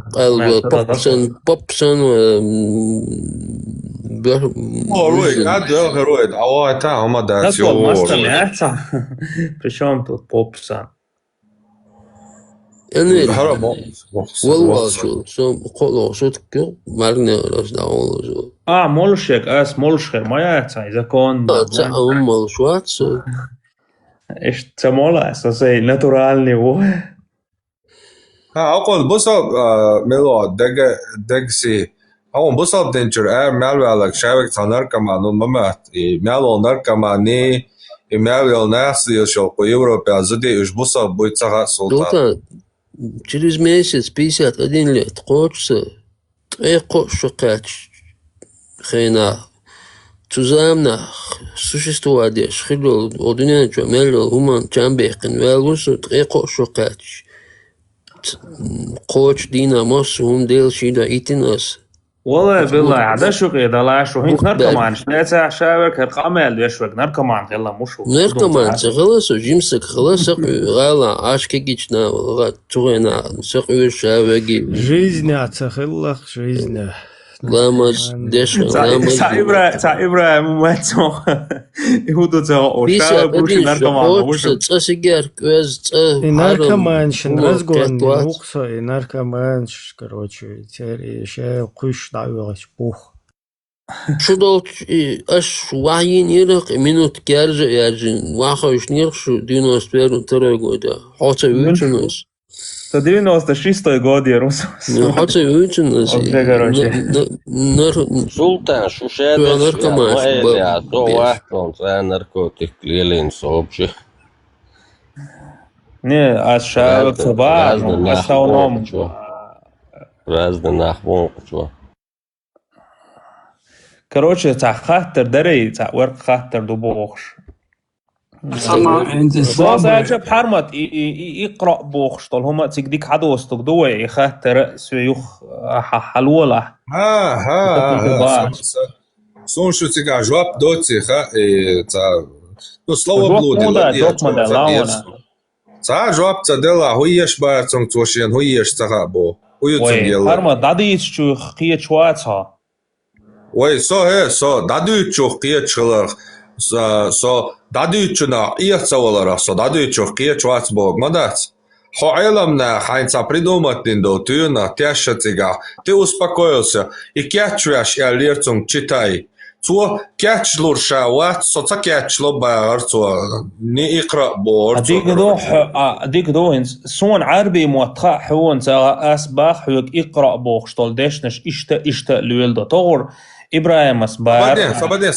Speaker 5: بوبسن
Speaker 6: رويك أدوال رويك عواتا هما داتيو
Speaker 3: причем тут بوبسن
Speaker 5: يعني والله شو قولوا صوتك مالنا راس داول
Speaker 3: مولشك مولشخر ما يعطي إذا كان
Speaker 5: مولشوات
Speaker 3: إيش تمولا أساسي ناتورالني هو
Speaker 6: أقول بصب ملو دقسي أقول بصب دينجر مالو على شابك تنركمان وممات مالو نركماني مالو ناس يشوف يوروبا زدي إيش بصب بيتسها سلطان
Speaker 5: через месяц 51 лет хочется треко шокач хрена zusammen существовать шхидол одинен чамел хуман чамбехен велвусу треко шокач коч динамос дел шида итинас
Speaker 3: والله بالله عدا شو قيدا لا شو هين نركمان شنيتا شاورك هرقامل يشوك نركمان يلا مشو
Speaker 5: نركمان خلاص جيمسك خلاص غالا عاشكي جينا غا توغينا سقو شاوغي
Speaker 2: жизнь ацахиллах жизнь
Speaker 5: لما دش لما
Speaker 3: تعبرة مماتو يهودو تاو شاو بروش نركمان مشو
Speaker 5: تسيجار كويز
Speaker 2: نركمان شن разгон муксо и наркоман короче теперь еще куш давилось пух
Speaker 5: شو اش وعين يرق منوت كارج يارجن واخوش نيرشو دينو سبيرو ترغودا حتى ويتنس
Speaker 3: 96-й год я рус.
Speaker 5: حتى ويتنس
Speaker 8: Султан шушедеш я то вахтон за наркотик лилин собче.
Speaker 3: Не, а шавок ба, в основном
Speaker 8: Разный нахвон شو.
Speaker 3: Короче, تاع خاطر دري تاع ورق خاطر دو بوخش.
Speaker 11: أما عند
Speaker 3: باز
Speaker 11: الصلابة
Speaker 3: عجب حرمت يقرأ بوخش طول هما تقديك حدوستك دوي خاطر سيوخ حلوله.
Speaker 6: ها سون شو تيجا جواب دوتي خا تا تو слава блуди تا جواب تدلا هويش بارتون توشين هويش تغابو
Speaker 3: وي حرمت داديت شو خيت شواتها
Speaker 6: وي سو داديت شو خيت شلر سو داديت شنا يحصولر سو داديت شو خيت شوات بوغ مدات Ho علمنا хайца придумать до тюна тяжетига. Ты успокоился и кячуешь я лерцом читай. Цо кячлурша ват соца кячло баарцо не икра бор.
Speaker 3: ديك دو سون عربي موتخا حون تا اسباخ حيك اقرا بوخشتول دشنش اشتا لولدا طور ابراهيم اسبار
Speaker 6: سبدين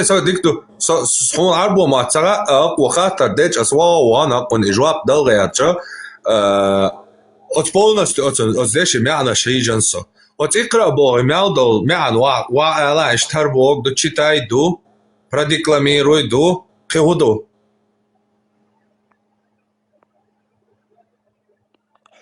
Speaker 6: صوتا ديكتو سون عربو ما ترى وخاطر ديج اسوا وانا قن اجواب دلغياتشا полностью здесь معنا شيء جنسو وتقرا بو معدل معن وعلى اشتر بوك دو читай دو продекламируй دو خودو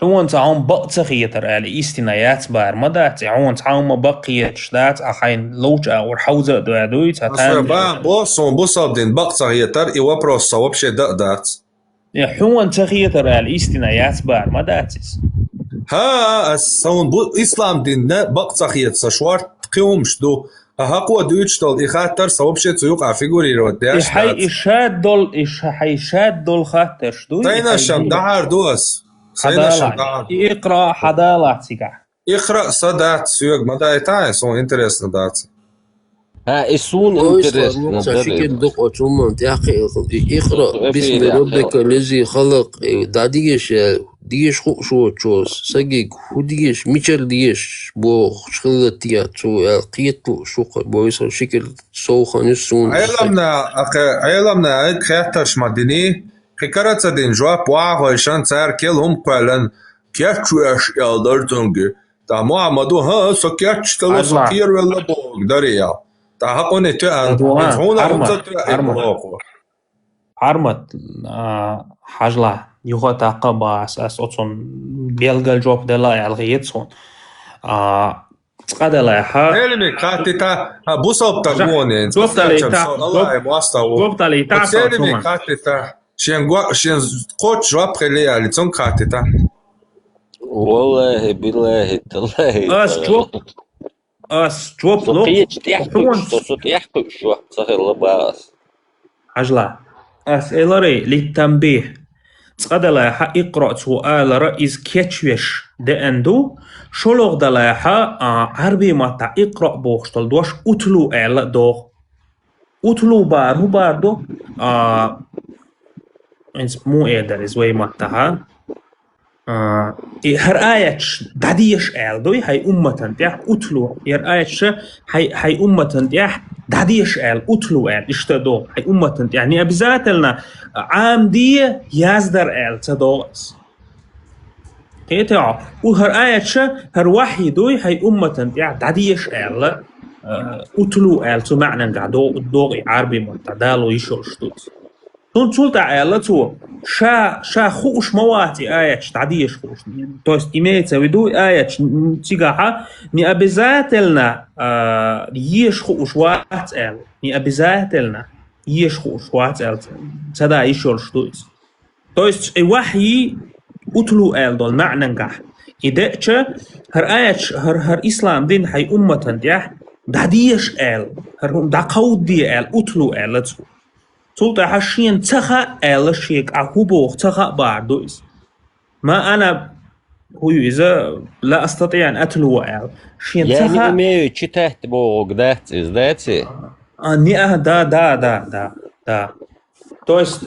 Speaker 3: حون تعون بقتخيتر على استنايات بار مدات عون تعون بقية شدات أخين لوج أو حوزة دوادوي تاتان
Speaker 6: بوصل بقتخيتر إيوا بروسا وبشي دقدات
Speaker 3: حون تخيتر على استنايات بار مداتس
Speaker 6: ها سون إسلام دين بقتخيت سشوار قيومش دو هقوة دويتشتل إخاتر سوبشي تيوق عفيقوري رودياش
Speaker 3: حي إشاد دول خاتر شدوي
Speaker 6: تاينا شم دعار دوس
Speaker 3: اقرا حدالاتيكا
Speaker 6: اقرا صدات سيوق مداي تاع سون انتريستنت دات
Speaker 8: ها السون انتريستنت
Speaker 5: شكل دق ثم تحقي اقرا باسم ربك الذي خلق داديش ديش خو شو تشوس سجيك وديش ميشل ديش بو شغلتيا تو قيتو شو بويس شكل سو خانسون
Speaker 6: علمنا خاطرش مدني Хикарата дин жуап واغوشان цар келум قالن كياتشوش يالدرتونغ تا محمدو ها سكياتش تلو سكير ولا بوغ داريا تا هقوني تان هنا
Speaker 3: عرمت حاجلا يغوتا قبا اساس اوتسون بيلغال جواب دلا الغيتسون تقدلا ها
Speaker 6: علمي كاتيتا بوصوب تغوني
Speaker 3: جوبتالي
Speaker 6: تا شين قوت جواب خليه على تون كاتتا
Speaker 8: والله بالله تالله
Speaker 3: اس جواب لو
Speaker 8: يحكي شو صحيح لباس
Speaker 3: عجلة اسئلة للتنبيه تقدلا اقرأ سؤال رئيس كيتشوش دأندو شلوغ دلاها عربي ماتا اقرأ بوخشتل دوش اتلو اعلا دو اتلو بارو باردو مو إيدر إزوي متها هر آياتش داديش آل دوي هاي أمة تيح أتلو هر آياتش هاي أمة تيح داديش آل أتلو آل اشتدو هاي أمة يعني أبزات لنا عام دي يازدر آل تدوغس إيتاع وهر آياتش هر وحي دوي هاي أمة تيح داديش آل أتلو آل تمعنى قعدو الدوغي عربي متدالو يشور شتوت تونتولتا آلتو شا خوش مواتي آياتش تعديش خوش то есть имеется в виду آياتش تيجاها не обязательно ешь خوش وات آل не обязательно ешь خوش وات آل تدا يشور شتويس то есть الوحي أتلو آل دول معنى نجح إذا هر آياتش هر إسلام دين هاي أمة ديح داديش آل هر دا قود دي آل أتلو آلتو تولتا حشين تخا آل شيك عهوبوخ تخا باردويس ما أنا هو إذا لا أستطيع أن أتلو آل شين تخا
Speaker 8: يعني умею читать Бог, да, знаете?
Speaker 3: Да. То есть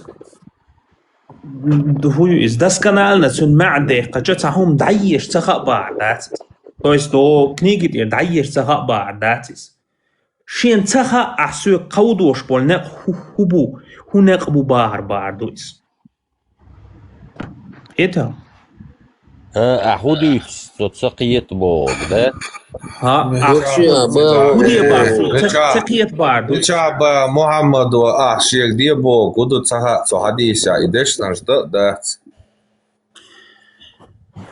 Speaker 3: هو إذا досконально تون معده قجتهم دعيش تخا بارداتس то есть до книги دعيش تخا بارداتس شين تخا أحسو قودوش بول نق هبو هناك أبو بار باردويس إيتا
Speaker 8: أحودي تسقيت بود ده
Speaker 6: نشعب محمد وأحشيك ديبو قدو تسها سحديثة إدش نجد ده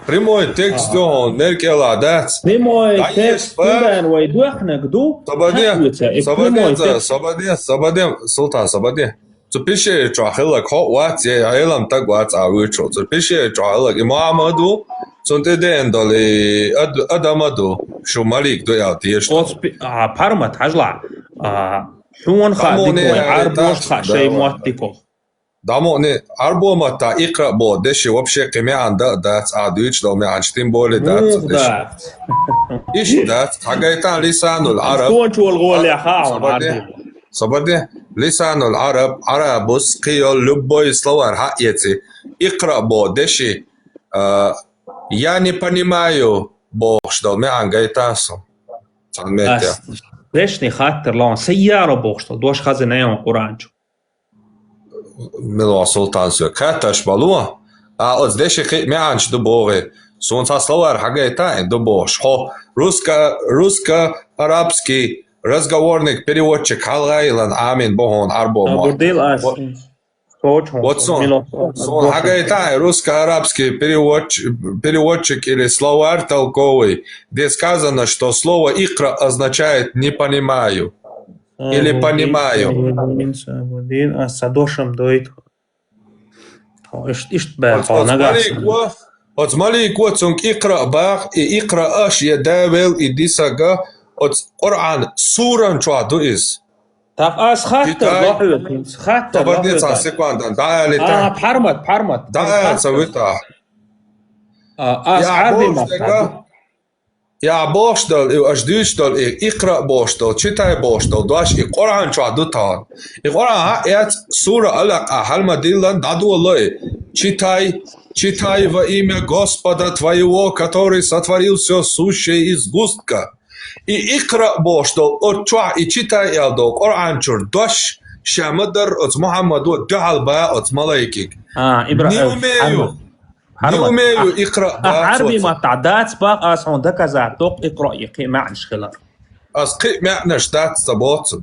Speaker 6: Прямой текст Меркела, да?
Speaker 3: Прямой текст vai dohnak
Speaker 6: Sabadien, Sultan Sabadien. Tu piše čahela ko watie ayelam tak wat awicho. Tu piše čahela imamadu sunte doli adamadu shumalik do yatish.
Speaker 3: Parmat hajla. Huon khadiko arbosh shay muatiko.
Speaker 6: Дамони арбо мата икра бо деши вообще кеме анда дат адуич до ме анштим боле дат иш дат хагайта лисанул араб صبرني لسان العرب عربس قيل لبوي слова хаети икра бо деши я не понимаю бо что ме ангайтасо санметя
Speaker 3: дешни хаттер лон سيارة бо что дош хазенаем Куранчу
Speaker 6: Мило Султан сё каташ балуа от здесь мянч до боре солнца слова хагайта до бош хо русско-арабский разговорник переводчик халгайлан амин богон арбо вот сон хагайта русско-арабский переводчик или словарь толковый где сказано что слово икра означает не понимаю или понимаю. От смотри, кот икра баг и икра аш ядавел и дисага от Коран суран чуаду из.
Speaker 3: Так ас хаттер
Speaker 6: Тобадница секунда, да ли так?
Speaker 3: Пармат.
Speaker 6: Да, совета.
Speaker 3: Ас арбима.
Speaker 6: Я боштал и аждучтал и икра боштал читай боштал доаш и Коран чуадутан и Коран эт сура алак ахалмадиллан даду аллай читай во имя Господа твоего, который сотворил все сущее из густка и икра боштал от чуа и читай элдо Коран чур доаш шамадар от Мухаммаду дhalба от малайкик не умею Не умею икра.
Speaker 3: عربي ما تعدات بقى أصلا ده كذا توق إقرأ يقي معنش خلر.
Speaker 6: أسقي معنش دات سبوتن.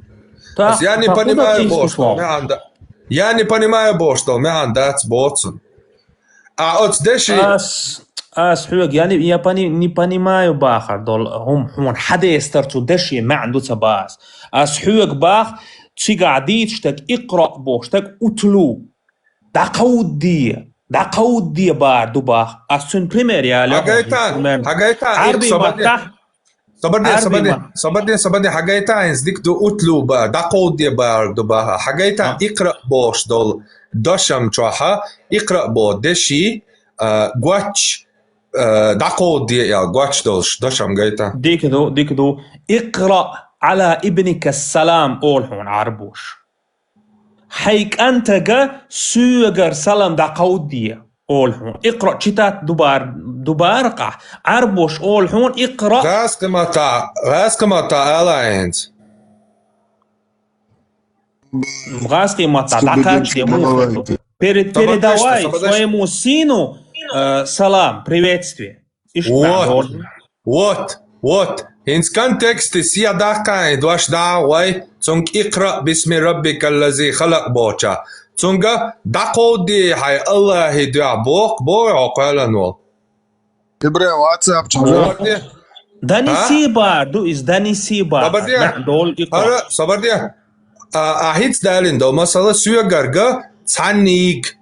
Speaker 6: بس يعني понимаю بوشتو ما عنده. يعني понимаю بوشتو ما عنده سبوتن. от دشي.
Speaker 3: حوق يعني يا не понимаю бахар дол هم حدا يسترتو دشي ما عنده سباس. حوق باخ تشي قاعدين تشتك إقرأ بوشتك أتلو. دقود دي بار دوباخ أصلاً بريميريا
Speaker 6: هاجايتان صبرني هاجايتان زديك دو أتلو با دقود دي بار دوباخ هاجايتان إقرأ بوش دول دوشم تروحا إقرأ بو دشي غواتش دقود دي يا غواتش دولش دوشم جايتان
Speaker 3: ديك دو اقرأ على ابنك السلام أولهون عربوش حيك أنت جا سوغر سلام دا قودية أولهون اقرأ شتات دوبار قع عربوش أولهون اقرأ
Speaker 6: غاسكمتا ألاينز
Speaker 3: غاسكمتا دقاش يمو передавай своему сыну салам, приветствие.
Speaker 6: Вот. Ins контексте сиадахкай дуаш давай цунг икра бисми раббика аллази халак боча. Цунга дакоди хай Аллахи дуа бок бой окаланул.
Speaker 7: Ибрахим WhatsApp чужа.
Speaker 3: Даниси бар, ду из даниси бар.
Speaker 6: Sabardия. Ahits dalin do masala suyagarga цанник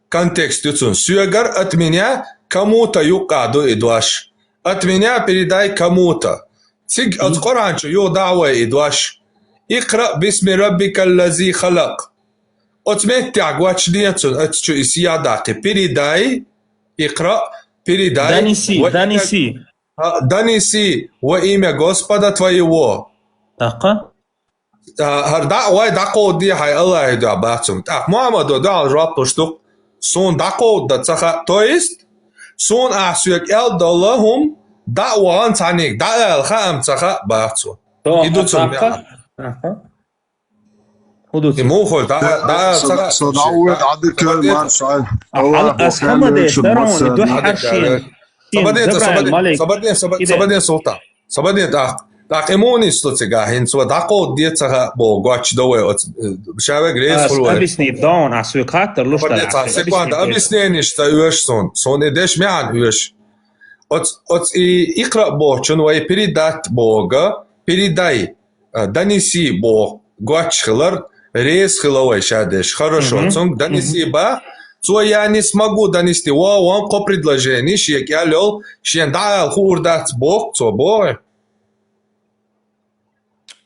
Speaker 6: контекст юцун. Суягар от меня кому-то юкаду идуаш. От меня передай кому-то. Циг от Коранчу ю дава идуаш. Икра бисми раббика аллази халак. От меня гвач нецун. От чу исиядаки. Передай. Икра. Передай. Даниси во имя Господа твоего.
Speaker 3: Така?
Speaker 6: Дa'way daqo di hay Allah idu abatsum. Так, Мухаммаду дал рапуштук. Сон daqo da tsaha. То есть, сон асуяк ел далахум da'wan tsanik. Da'al kham tsaha batsum. Идут сум. Имухол da'al tsaha.
Speaker 7: So da'wad عدك مار شاي.
Speaker 3: أسحمد يسترون يدو حرشين.
Speaker 6: Sabadien Sultan. Sabadien tak imunis to cigahin, so daqo dietsa bo gwach dowe shave gres
Speaker 3: خلوه أبيسني دون عسوي خاطر لوش
Speaker 6: تلعب سيكوند أبيسنينش تايوش سون إدش معن يوش أت يقرأ بو شنو أي بريدات بوغا بريداي دانيسي بو gwach خلر ريس خلوه شادش хорошо цунг донеси ба то я не смогу донести вам по предложению шек я лёл шен дал хурдат бог то бог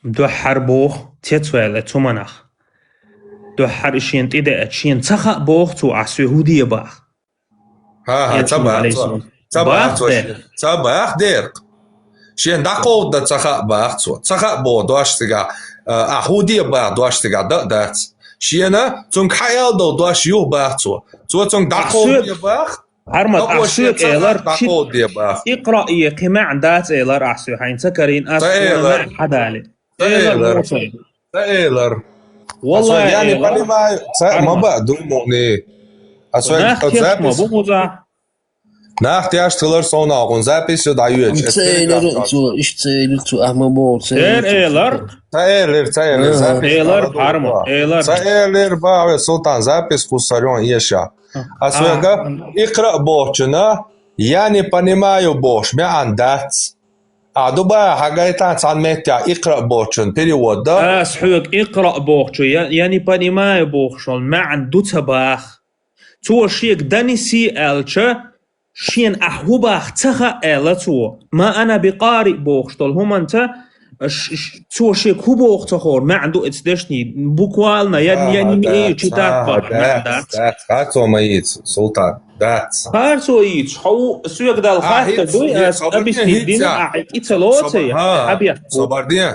Speaker 3: دوحر بوخ تيتوال تومنخ دوحر شين تيدا شين تخا بوخ تو عسو هودي باخ
Speaker 6: ها تباخ دير شين داقو دا تخا باخ تو تخا بو دوش تيغا هودي باخ دوش تيغا دات شينا تونك حيال دوش يو باخ تو تونك داقو دي باخ
Speaker 3: هرمت أحسوك إيلر اقرأ قمع دات إيلر أحسو حين سكرين أسو مع حدالي
Speaker 6: إيلر
Speaker 3: والله
Speaker 6: يعني بني ما بعدو موني ناختياش تلر صونا قن زابيس دايوج
Speaker 5: اشتيلر أحمد بول
Speaker 6: إيلر
Speaker 3: حرمو
Speaker 6: إيلر باوي سلطان زابيس كوساريون يشا أسوأ اقرأ بوشنا يعني понимаю бош мян дат دوبا حاجة عن متى اقرأ بوشن перевод да
Speaker 3: أسحوك اقرأ بوخشو يعني понимаю بوخشو معن دوتا باخ تو شيك دانيسي ألشا شين أحوباخ تخا ألتو ما أنا بقارئ بوخشو هم أنت تو شيك هو بوخ تخور ما عنده اتدشني بوكوالنا يعني ايه تشيتاك
Speaker 6: دات خاتو ميت سلطان دات
Speaker 3: خاتو يت حو سويك دال خاتو دوي أبيسني دين إتلوتي أبيا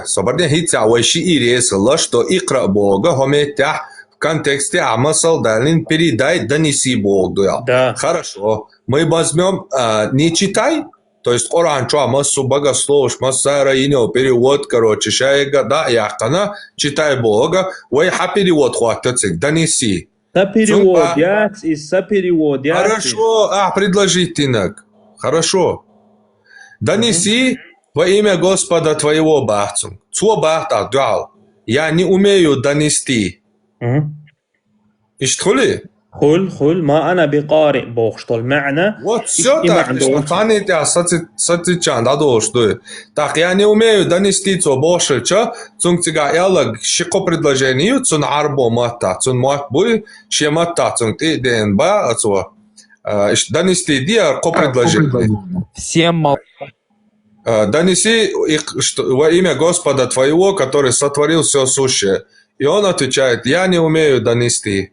Speaker 6: صبردين هيتسا وشي إيريس لشتو اقرأ بوغا هميتح в контексте амасал далин передай донеси Бог дуя. Хорошо, мы возьмем не читай. То есть Коран чё массу богословш, масса раинё перевод, короче, шайга да яхтана, читай Бога, ой ха перевод хватит, донеси.
Speaker 3: Перевод, перевод,
Speaker 6: Хорошо, предложить инак. Хорошо. Донеси во имя Господа твоего бахцу. Цо бахта дал. Я не умею донести. Иштхули?
Speaker 3: خل ما أنا بقارئ بوخشتول معنى
Speaker 6: Станет сати чан да дошло. Так я не умею донести то больше, цун тига ялаг шико предложению, цун арбо мата, цун мат бой, шемата, цун ты ден ба, ацо. Донести диа ко предложение.
Speaker 12: Всем мал.
Speaker 6: Донеси во имя Господа твоего, который сотворил все сущее. И он отвечает: я не умею донести.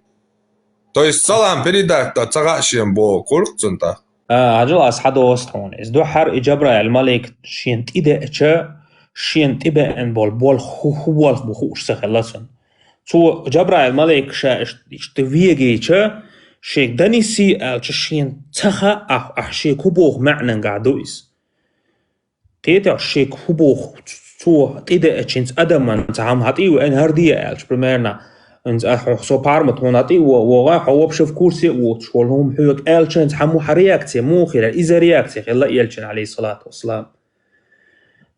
Speaker 6: То есть салам передать цагашем бо курцунта.
Speaker 3: عجل أصحاب وسطون إذ دو حر إجابة الملك شين تيدا إتشا شين تبا إن بول هو بخوش سخلصن تو جبرا الملك شا اشتويجي إتشا شيك دانيسي شين تخا أحشيك هبوخ معنى قعدويس تيتا شيك هبوخ تو تيدا إتشينز أدمان تعام هاتيو إن هردية إلش برميرنا انت احو بارمت هوناتي وغا هو بشوف كورسي وشولهم حيوك الشنت حمو حرياكتي مو خير اذا رياكتي خلا يلشن عليه الصلاه والسلام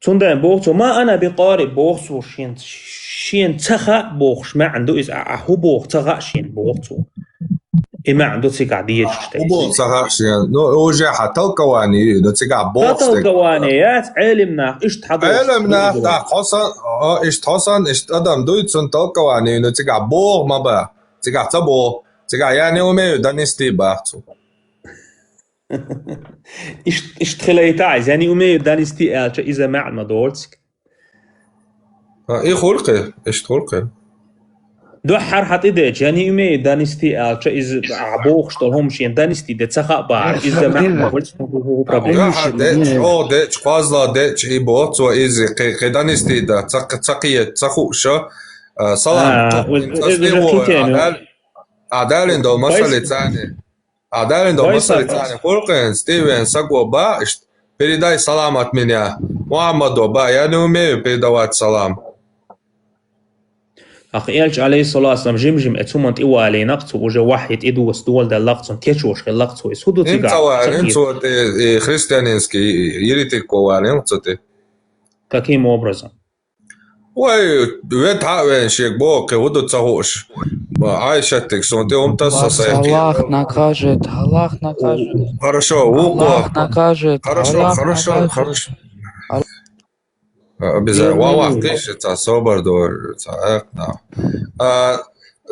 Speaker 3: تندن بوختو ما انا بقارئ بوختو شين تخا بوخش ما عنده از هو بوخ تخا شين بوختو ما عنده تقعديه تشتي
Speaker 6: بوخ تخا شين نو اوجا حتى القوانين ده تقع بوخ
Speaker 3: القوانيات علمنا ايش تحضر
Speaker 6: علمنا حسن حسن ادم دويت سنت القوانين ده تقع بوخ ما با تقع تبو تقع يعني وما دانستي باختو
Speaker 3: ايش تخليت عايز يعني وما دانستي اذا ما عندنا دولتك
Speaker 6: ايه خلقه ايش خلقه
Speaker 3: دو حر حتى ديج يعني يمي دانستي الچ از عبوخ شتلهم شين دانستي ده تخا بار اذا ما قلت هو بروبلم
Speaker 6: او ده فازلا ده اي بوت و از دانستي ده تقيه تخوش سلام عدالين دو مسألة ثانية عدالين دو مسألة ثانية خلقين ستيفن سقو با передай салам от меня Мухаммаду ба я не умею передавать салам.
Speaker 3: أخيالش عليه الصلاة والسلام جمجم أتومنت إيوالي نقصه وجا واحد إدوس دول دا لقصن تيشوش خل لقصه يسودو تيجا
Speaker 6: انتوا христианинский يريتك ووالين صوتي
Speaker 3: каким образом
Speaker 6: Ой, вет хавен шек бог, ودو تسهوش عايشتك سونتي
Speaker 12: Вас Аллах накажет, Аллах накажет.
Speaker 6: Хорошо,
Speaker 12: Аллах накажет, Аллах накажет.
Speaker 6: Обязательно. Вау, ты что, собор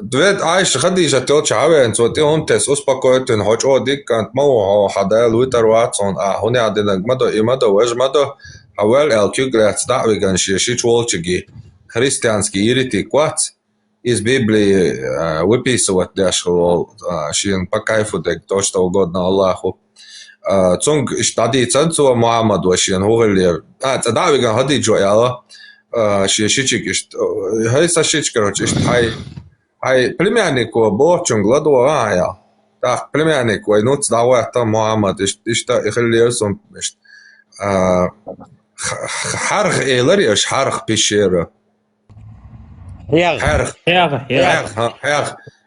Speaker 6: Двет عايش خديجة تلش عوين صوتي هم تس أسبقوا تنهج أوديك كانت موه حدا لويتر واتسون هوني عندنا مدو إمدو وج مدو حوال الكيغلات دعوي كان شيء شوالشجي христианский يريتي كوات из Библии выписывать дешево شيء по кайфу так то что угодно Аллаху цонг штади ценцу Мухаммад وشين هو اللي دعوي كان خديجة يلا شيء شيء هاي ساشيش короче هاي племяннику بوچون гладу я так племяннику и нуц давай там Мухаммад ишта ихлиерсом حرخ إيلر إيش حرخ بيشيرة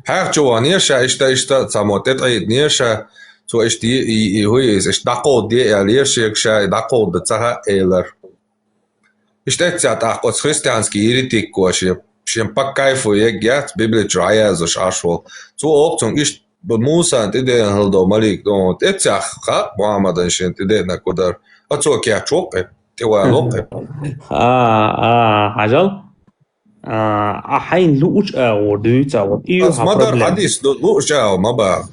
Speaker 6: حرخ جوانيشة إشتا ساموتت عيد نيشة تو إشتي هويز إش دقود دي إليش يكشة دقود تسها إيلر إشتا تسات أخوص خريستيانسكي يريتيك كوشي شين بكايفو يجيات بيبلي جرايازوش أشوال تو أوقتون إش بموسى انت دي هلدو مليك دون تتساخ خا محمد انشين تدي نكودر أتسوى كيا تشوقي
Speaker 3: عجل حين لوش أو دويتا وإيو
Speaker 6: مدر حديث لوش أو ما بقى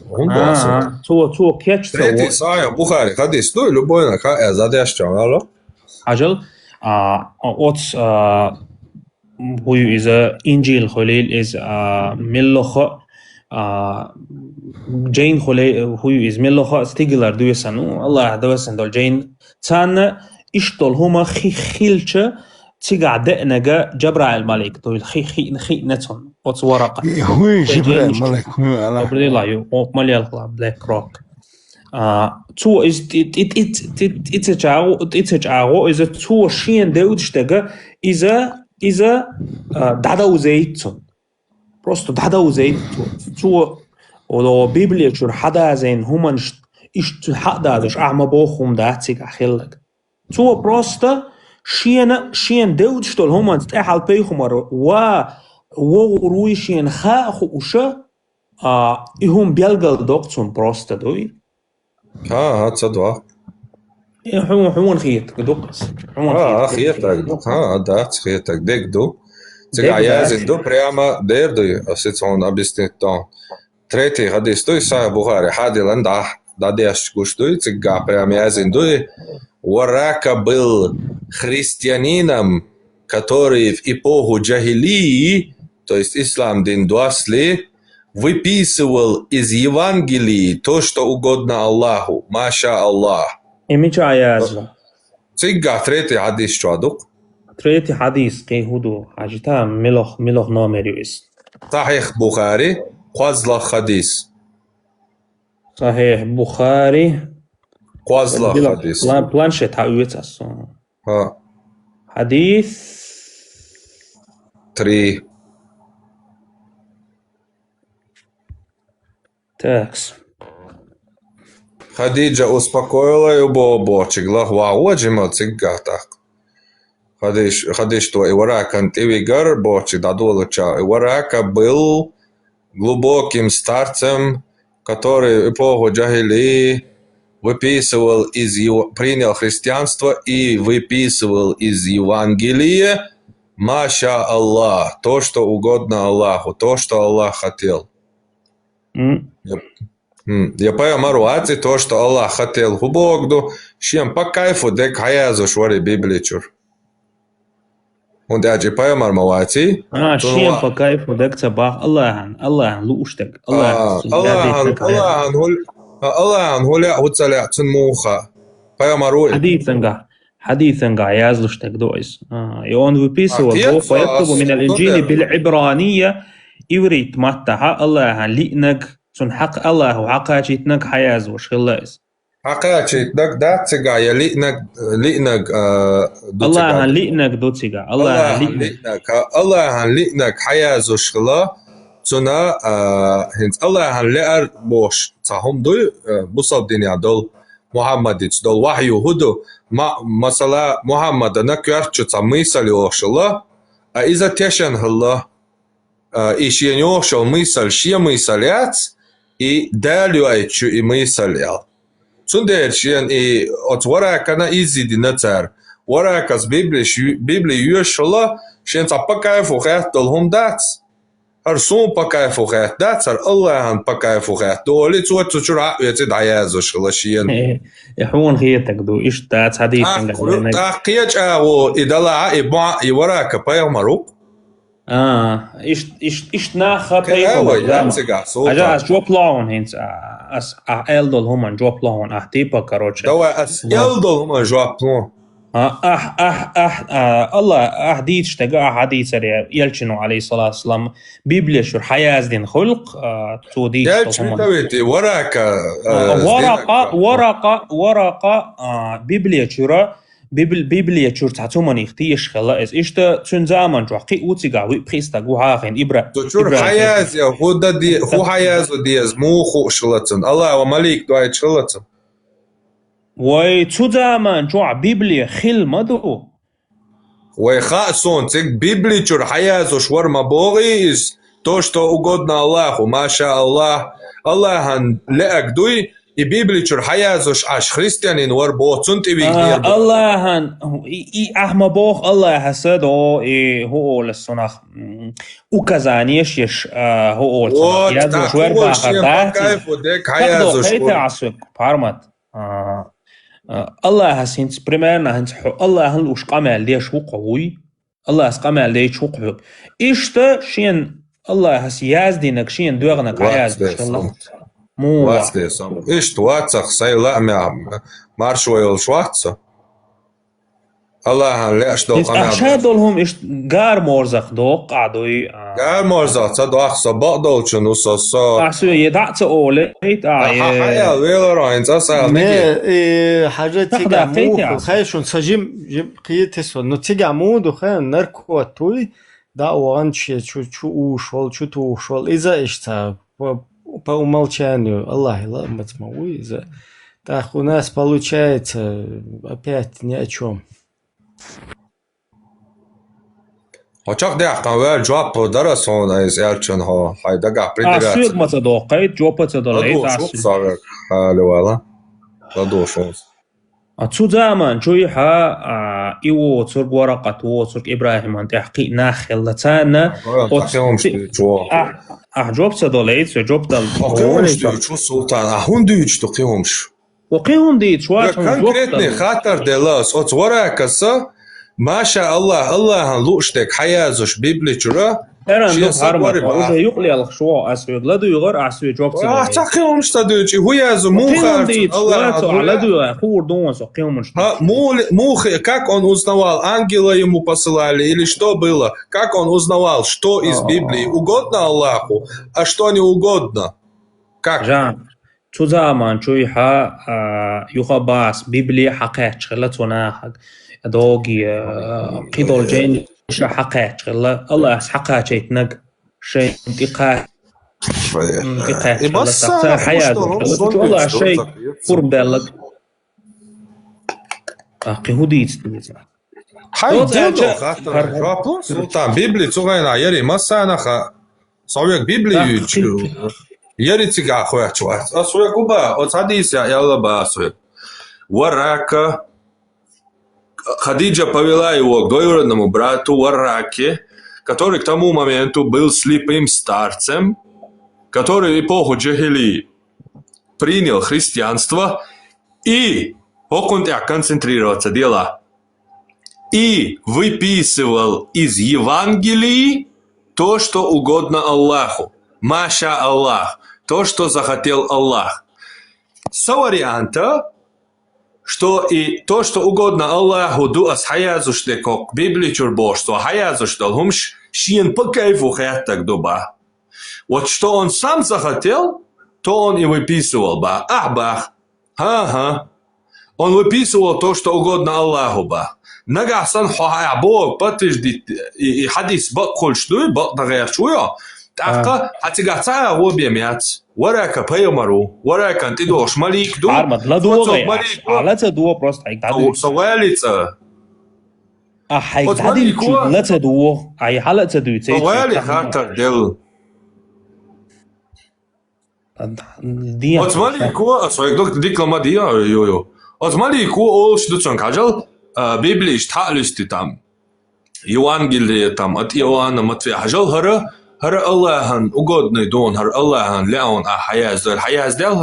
Speaker 3: تو كيتش
Speaker 6: تريتي صايا بخاري حديث لو لبوينا كا أزاديش جمالا
Speaker 3: عجل أوتس هو إذا إنجيل خليل إز ملخ جين خليل هو إز ملخ استيجلر دويسانو الله دويسان دول جين تان إشتول هما خيلشة تيجع دقنجا جبرائيل ملك دول خي نتون واتس ورقة
Speaker 11: هو جبرائيل ملك
Speaker 3: جبرائيل لايو مليال بلاك روك تو إز إتجاو إذا تو شين دودشتجا إذا دعوا زيتون просто دعوا زيتون تو ولو بيبليا شور حدا زين هما إيش حدا دش أعمى بوخم داتيك أخيلك تو просто شين دودشتول هما تتأحل بيخمر وروي شين خاخ وشا إهم بيلقل دوقتون просто دوي
Speaker 6: ها تصدق
Speaker 3: حمون خيط دوقس
Speaker 6: خيطك دات خيطك ديك دو Сега јазин до прямо дердој осецон объяснитон. Трети хадис тој са Бухари хадилан да деш гуштуй сега прямо јазин дој Уарака был христианином, который в эпоху джахилии, то есть ислам дин дуасли, выписывал из Евангелии то, что угодно Аллаху. Маша Аллах.
Speaker 3: Имича язва.
Speaker 6: Сега трети хадис чадук.
Speaker 3: تريتي حديث كي هدو حاجتا ملخ نامريوس
Speaker 6: صحيح بخاري قوزلا حديث
Speaker 3: صحيح بخاري
Speaker 6: قوزلا حديث
Speaker 3: بلانشيت هاويتاس
Speaker 6: ها
Speaker 3: حديث
Speaker 6: 3
Speaker 3: تاكس
Speaker 6: Хадиджа успокоила его бочигла ваоджима цигатах Хадиш то Иварака Тивигар Бочи Дадулуча Иварака был глубоким старцем, который в эпоху джахилии выписывал принял христианство и выписывал из Евангелия Маша Аллах, то, что угодно Аллаху, то, что Аллах хотел. Я понимаю, то, что Аллах хотел в Богду, чем по кайфу дек хаязу швари библичур. Und er hat bei Marmawati.
Speaker 3: Schön по кайфу дек цабах Allah луштек.
Speaker 6: Allah هولا وتسلع تنموخا. Bei Marui.
Speaker 3: حديثا يازلشتك دويس. يون وبيسوا ويكتب من الإنجيل بالعبرانية يوريت متى الله لينك سن حق الله وحقاجيتنك حياز وشغلاس
Speaker 6: حقاچيتك داتسيغا يا لئنك
Speaker 3: الله هن لئنك دوتسيغا الله هن لئنك
Speaker 6: الله هن لئنك حيازوشخلا تنا هنت الله هن لئر بوش تهم دو بوصل دنيا دول محمديت دول وحيو هدو مثلا محمد نكيرچو تميسل يوشلا إذا تشن هلا إيشين يوشل ميسل شيا ميسليات إي داليو أيتشو إي ميسليال Цундершин и от варакана изиди нацар. Варакас Библия юшла, шен цапакаев ухат долхум дац. Арсун пакаев ухат дац, ар Аллахан пакаев ухат. Доли цуат цучура яцид аязу шалашиен.
Speaker 3: يحون خيتك دو إيش داц حديث
Speaker 6: قياج أو إدلا إبا يوراك بايو مروك.
Speaker 3: إيش ناخا بايو. أجا جوب لون هنت أس ألدل هم جوب لون أهتيبا كروتش.
Speaker 6: دوا أس ألدل هم جوب لون.
Speaker 3: الله أحديث تجا حديث ريا يلشنو عليه الصلاة والسلام بيبليا شو حياة دين خلق توديش
Speaker 6: هم وراك
Speaker 3: ورقة بيبليا شورا بيبليا شور تعتمن يختيش خلاص إيش تنزامن جو حقي وتيجا ويبخيستا جوهاخن إبرة
Speaker 6: تشور حياة يا هودا دي هو حياة ديز مو خو شلتن الله ومليك دعاء شلتن
Speaker 3: وتزامن جو بيبليا خل مدو
Speaker 6: ويخاصون تك بيبلي شور حياة وشور مبوغيز توشتو угодно Аллаху ما شاء الله الله هن لأك دوي и библичур хаязуш аш христианин вар боцунт и вигнир
Speaker 3: Аллахан и ахма бог Аллаха садо и хоол сонах указание шеш хоол язуш вар бахатати хаязуш пармат Аллаха синц примерно хинц Аллахан уш قمل ليش هو قوي الله قمل ليش هو قوي إشتا شين الله سيازدينك شين دوغنك عيازدك الله مو
Speaker 6: واستيسم إيش تواتسخ سيلا مارشويل شواتسا الله ليش دوق أنا
Speaker 3: أشهدهم إيش جار مرزق دوق عدوي
Speaker 6: جار مرزق صدق صباح دولش نص
Speaker 3: أحسن يدعت أولي
Speaker 6: حيا ويلا راين تسأل
Speaker 2: ما حاجة تيجا مو خايشون سجيم قيتسو نو تيجا مو دخل نركو توي دا وانشي شو ушел شو تو ушел إذا إيش تا по умолчанию Аллах матмауи за так у нас получается опять ни о чем.
Speaker 6: Очак дяхтан вер жвап дарасон из ялчанха хайдага придират.
Speaker 3: Асуг матадоқайт жопатадалайт асуг.
Speaker 6: Савер халуала. Ладошон.
Speaker 3: أتسودامان شويها إيوه ترك ورقة وترك إبراهيم أنت حقي ناخل لتانا جوب تدوليت جوب دل
Speaker 6: شو سلطان هون ديش تقيهمش
Speaker 3: وقيهم ديت شو
Speaker 6: كونكريتني خاطر دلاس أت ورقة ما شاء الله الله هنلوشتك حيازش بيبلي جرا
Speaker 3: أنا ندوس هرمت وإذا يقلي الخشوع أسوي لدو يغر أسوي جوب تدوليت
Speaker 6: تقيهم مش تدوش هو يازو مو
Speaker 3: خارج الله لدو خور دون سقيهم مش
Speaker 6: му как он узнавал ангела ему посылали или что было как он узнавал что из Библии угодно Аллаху а что не угодно как
Speaker 3: جان تزامان شويها يخباس بيبلي حقات شغلتنا حق دوغي قيدول جين شو حقات شغله الله حقات شيء نق شيء انتقاء
Speaker 6: بس
Speaker 3: حياته والله شيء قرب دلك قهوديت
Speaker 6: هاي ديدو خاطر رابون سلطان بيبلي تغينا يري مسانا خا صويك بيبلي يري تيغا خوات شوات أسويك وبا أتحديث يلا با أسويك وراك Хадиджа повела его к двоюродному брату Вараке, который к тому моменту был слепым старцем, который в эпоху Джахилии принял христианство и концентрироваться дела и выписывал из Евангелии то, что угодно Аллаху. Маша Аллах. То, что захотел Аллах. Со варианта, что и то, что угодно Аллаху, дуас хаязуштекок, библичур божество, хаязушталхумш, шиен по кайфу хаяттак дуба. Вот что он сам захотел, то он и выписывал ба. Ахбах. Ага. Он выписывал то, что угодно Аллаху ба. Нагасан хая бог подтверждит и хадис бог кольштуй бог дагерчуя. Така хатигаца объемяц. Варака пеймару. Варака антидош малик ду.
Speaker 13: Армат ладуга. Алаца дуо просто айгдаду.
Speaker 6: Савалица.
Speaker 13: Айгдаду лаца дуо. Ай халаца ду.
Speaker 6: Савали хатар дел. Осмалику, своих дикламадия, йо. Осмалику олшдуцон кажал, Библиш таалюсти там. Евангелие там от Иоанна Матфея кажал хара Аллахан угодный дон хар Аллахан леон хаяз дел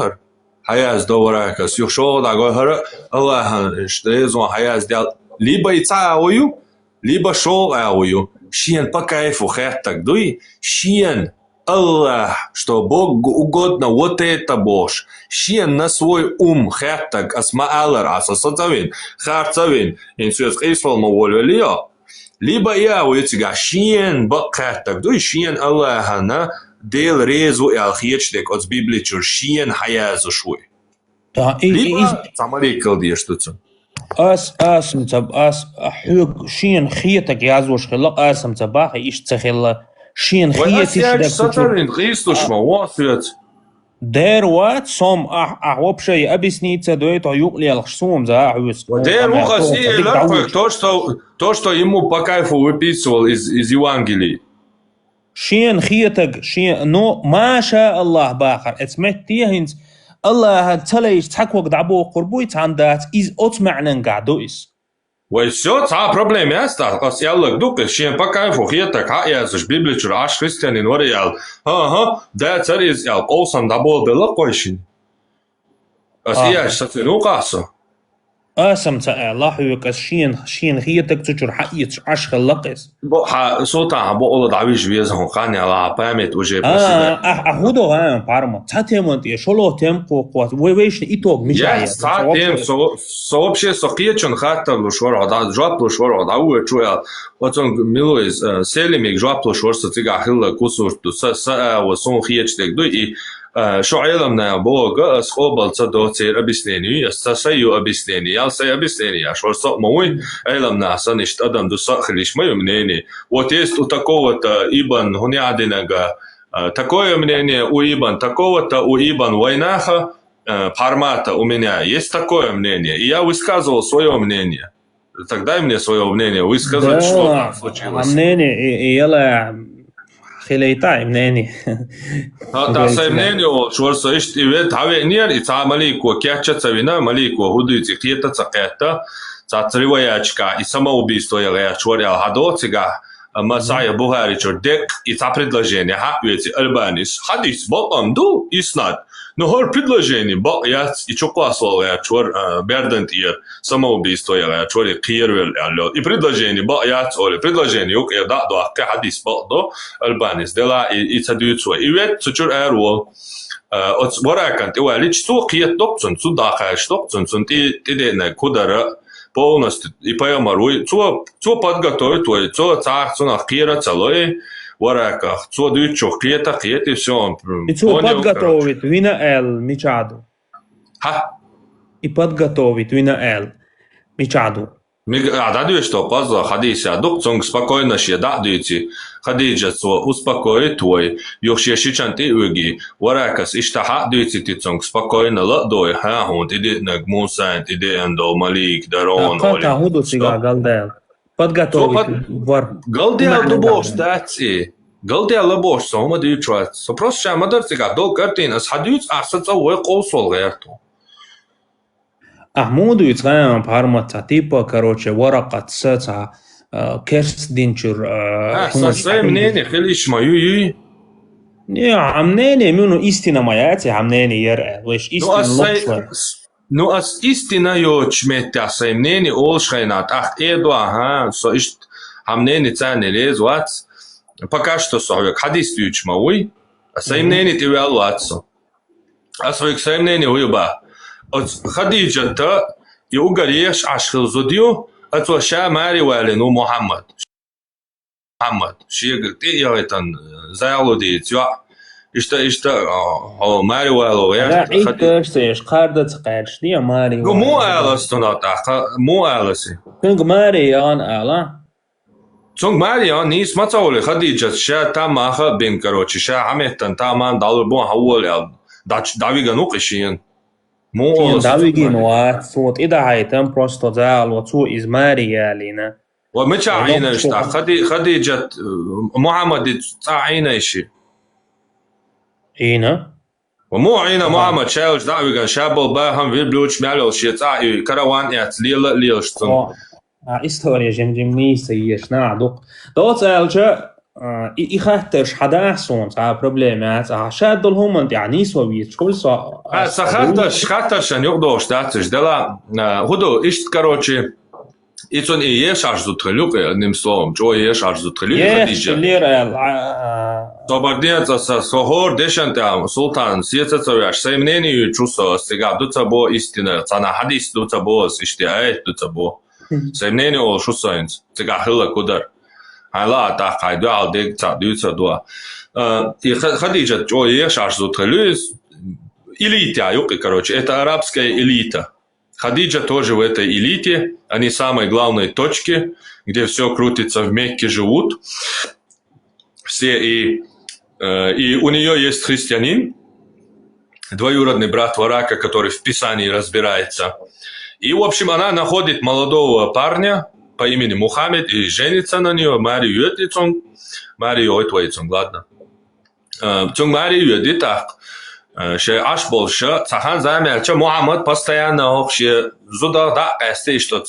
Speaker 6: хаяз доваракас юшо дагой хара Аллахан штезон хаяз дел либо ицаою, либо шол аою. Шиен по кайфу хэттак дуй, шиен Аллах, что Богу угодно вот это Бож. Шиен на свой ум хэттак асмаалар асасацавин, харцавин, инсуэс исфал мовольвелио. Либо я уйти шиен бог хэттак дуй, шиен Аллаха на дел резу и алхечдек от Библии чур шиен хаязу шуй. Либо самаликал диештуцу.
Speaker 13: اسم تب حق شين خيتك يعزوش خلق اسم تباح ايش تخلا شين خيتك
Speaker 6: ساترين خيستوش ما واسيت
Speaker 13: دير وات صوم وبشي объясниться до этого юкли алхсум за хуис
Speaker 6: дер ухаси то что ему по кайфу выписывал из Евангелий
Speaker 13: شين خيتك شين نو ما شاء الله باخر اسمت تيهنز الله تلاش تحكوك دعبو قربوي تاندات إز أتمعنن قعدويس.
Speaker 6: ويسو تا проблем яста, ас яллак дука, шиен по кайфу хиета каясуш библичур аш христианин вариал. Ага, да цариз ял колсам дабол бела койшин. Ас яш сатину касо.
Speaker 13: اسم تا الله يوكس شين خيتك تشر حقيت عش خلقس
Speaker 6: بو صوتا بو اول دعويش بيزهم قاني على بامت وجه بس
Speaker 13: اهودو ها بارما تاتيمونت يشولو تيمبو قوات ويش ايتوغ مشايا
Speaker 6: تاتيم сообщее соқиечон хатта лушвар ада жап лушвар ада уечуя отон милуиз селимик жап лушвар сатига хилла кусурту са وصون خيечтек ду и شو علمنا بوجا أسخوبل صدوتير أبيسليني استسيو أبيسليني يال سي أبيسليني أشور صق موي علمنا سنشت أدم دو صخليش ما يمنيني وتيست تكوة إيبان هني عدنا такое мнение у Ибан, такого-то у Ибан Вайнаха, Пармата у меня есть такое мнение, и я высказывал свое мнение. Тогда мне свое мнение высказать, что там случилось.
Speaker 13: Мнение, и خليتا منيني
Speaker 6: تا سيمنيني شورسو اشت ايوت هاوي نير اتا ماليكو كياتشا تسوينا ماليكو هدويتي قيتا تسقيتا تاتريوياتشكا اسما убийство я чворял хадоцига Масая Бухари чордек и та предложение хапвети Альбанис хадис бокамду иснад но хор предложение бок я и чоквасол я чвор бердентир самоубийство я чвори кирвел алло и предложение бок я цоли предложение юк я да до хадис бок до Альбанис дела и цадуцо и вет чур эрво от варакант и валич су киет допцун су дахаш допцун ти дена кудара полностью и поэмаруй, цо подготовить твой, цо царцу на кира целой, вараках, цо дючо киета и все.
Speaker 13: И цо подготовить вина эл мичаду.
Speaker 6: Ха?
Speaker 13: И подготовить вина эл мичаду.
Speaker 6: Да дю что, поза, хадися, дук цонг спокойно ще, да дюти, хадиджа цо успокоит твой, юхше шичан ти уги, варакас иштаха дюти ти цонг спокойно ладой, ха хунт, иди наг мусант, иди эндо малик, дарон,
Speaker 13: оли. Как худу сега галдел? Подготовить вар.
Speaker 6: Галдел дубош, дати. Галдел лабош, сома дючуат. So просто шамадар сега дол картина, схадюц асаца уэ колсол гэрту.
Speaker 13: Ахмуду يتغير بارمتا تيبا كروتشي ورقة ساتا كيرس دينشر
Speaker 6: منين خليش ما يي
Speaker 13: يا عمنيني منو истина мајати عمنيني يرأي ويش истина
Speaker 6: Ну as истина ё чметя мнение олшхайнат ах эдуа со ишт عمنيني цане лезват пока что совек хадис ючмауй мнение ты вялватсо асвек мнение уйба خديجة يوغريش عشر زوديو أتوشا ماري والنو محمد شيء قلت يا ريتن زعلوا دي تيا هو ماري والو
Speaker 13: لا عيد قاردة قادش دي ماري
Speaker 6: مو ألس تناطع مو ألسي
Speaker 13: كنغ ماري يان ألا
Speaker 6: تونغ ماري يان نيس ما تقولي خديجة شا تام آخر بين كروتشي شا عمتن تامان دالو بون هول يال داويغا نوقشين مو
Speaker 13: داويغي نوات صوت إذا هايتم بروستو زال وتو إز ماري يالينا
Speaker 6: ومتى عينا اشتا خديجة محمد عينا إشي
Speaker 13: عينا
Speaker 6: ومو عينا محمد شاوش داويغا شابل باهم في بلوش مالو شيء كروان يات ليلشتون
Speaker 13: إستوريا جمجمني سيش نعدق دوت ألجا إخاترش حدا أحسون سا بروبليمات عشاد دولهم أنت يعني سويت كل سا
Speaker 6: خاطرش أن يقدوش داتش دلا هدو إشت كروتشي إيتون إيش عرضو تخلوق نمسلوم جو إيش عرضو تخلوق خديجة Собординец сохор дешанта султан сиецецовяш сеймнени чусо сега дуцабо истина цана хадис дуцабо иштиает дуцабо сеймнени ол шусоинц сега хила кудар айла та кайду ал дег ца дуца дуа и Хадиджа о еш арзу тхалюс элита юки, короче, это арабская элита. Хадиджа тоже в этой элите, они самые главные точки, где все крутится, в Мекке живут все, и у нее есть христианин, двоюродный брат Варака, который в Писании разбирается. И, в общем, она находит молодого парня по имени Мухаммед и женится на нее, Марию Йотлицон, Марию Ойтлицон, ладно. Тун Марию Йотлитах, ше аш больше, цахан замерча, Мухаммед постоянно вообще зуда да касте что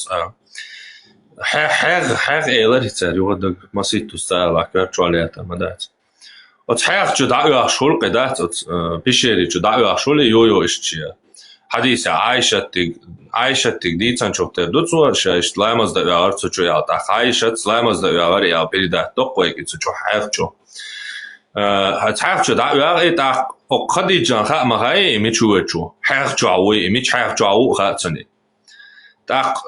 Speaker 6: хэг элэр хицэр юудаг масит тусаалак виртуалиата мадат. От хэг чудаа ашул кэдат от пишери чудаа ашул ёо ишчия. Хадиса Айша тиг дицан чоктер дуцуар шайш лаймаз да арцо чоя та Айша лаймаз да явар я передат токой кицу чо хэг чо. хэг чудаа это Хадиджа ха махай мичуэчу. Хэг чоуи мич хэг чоу хацани. Так,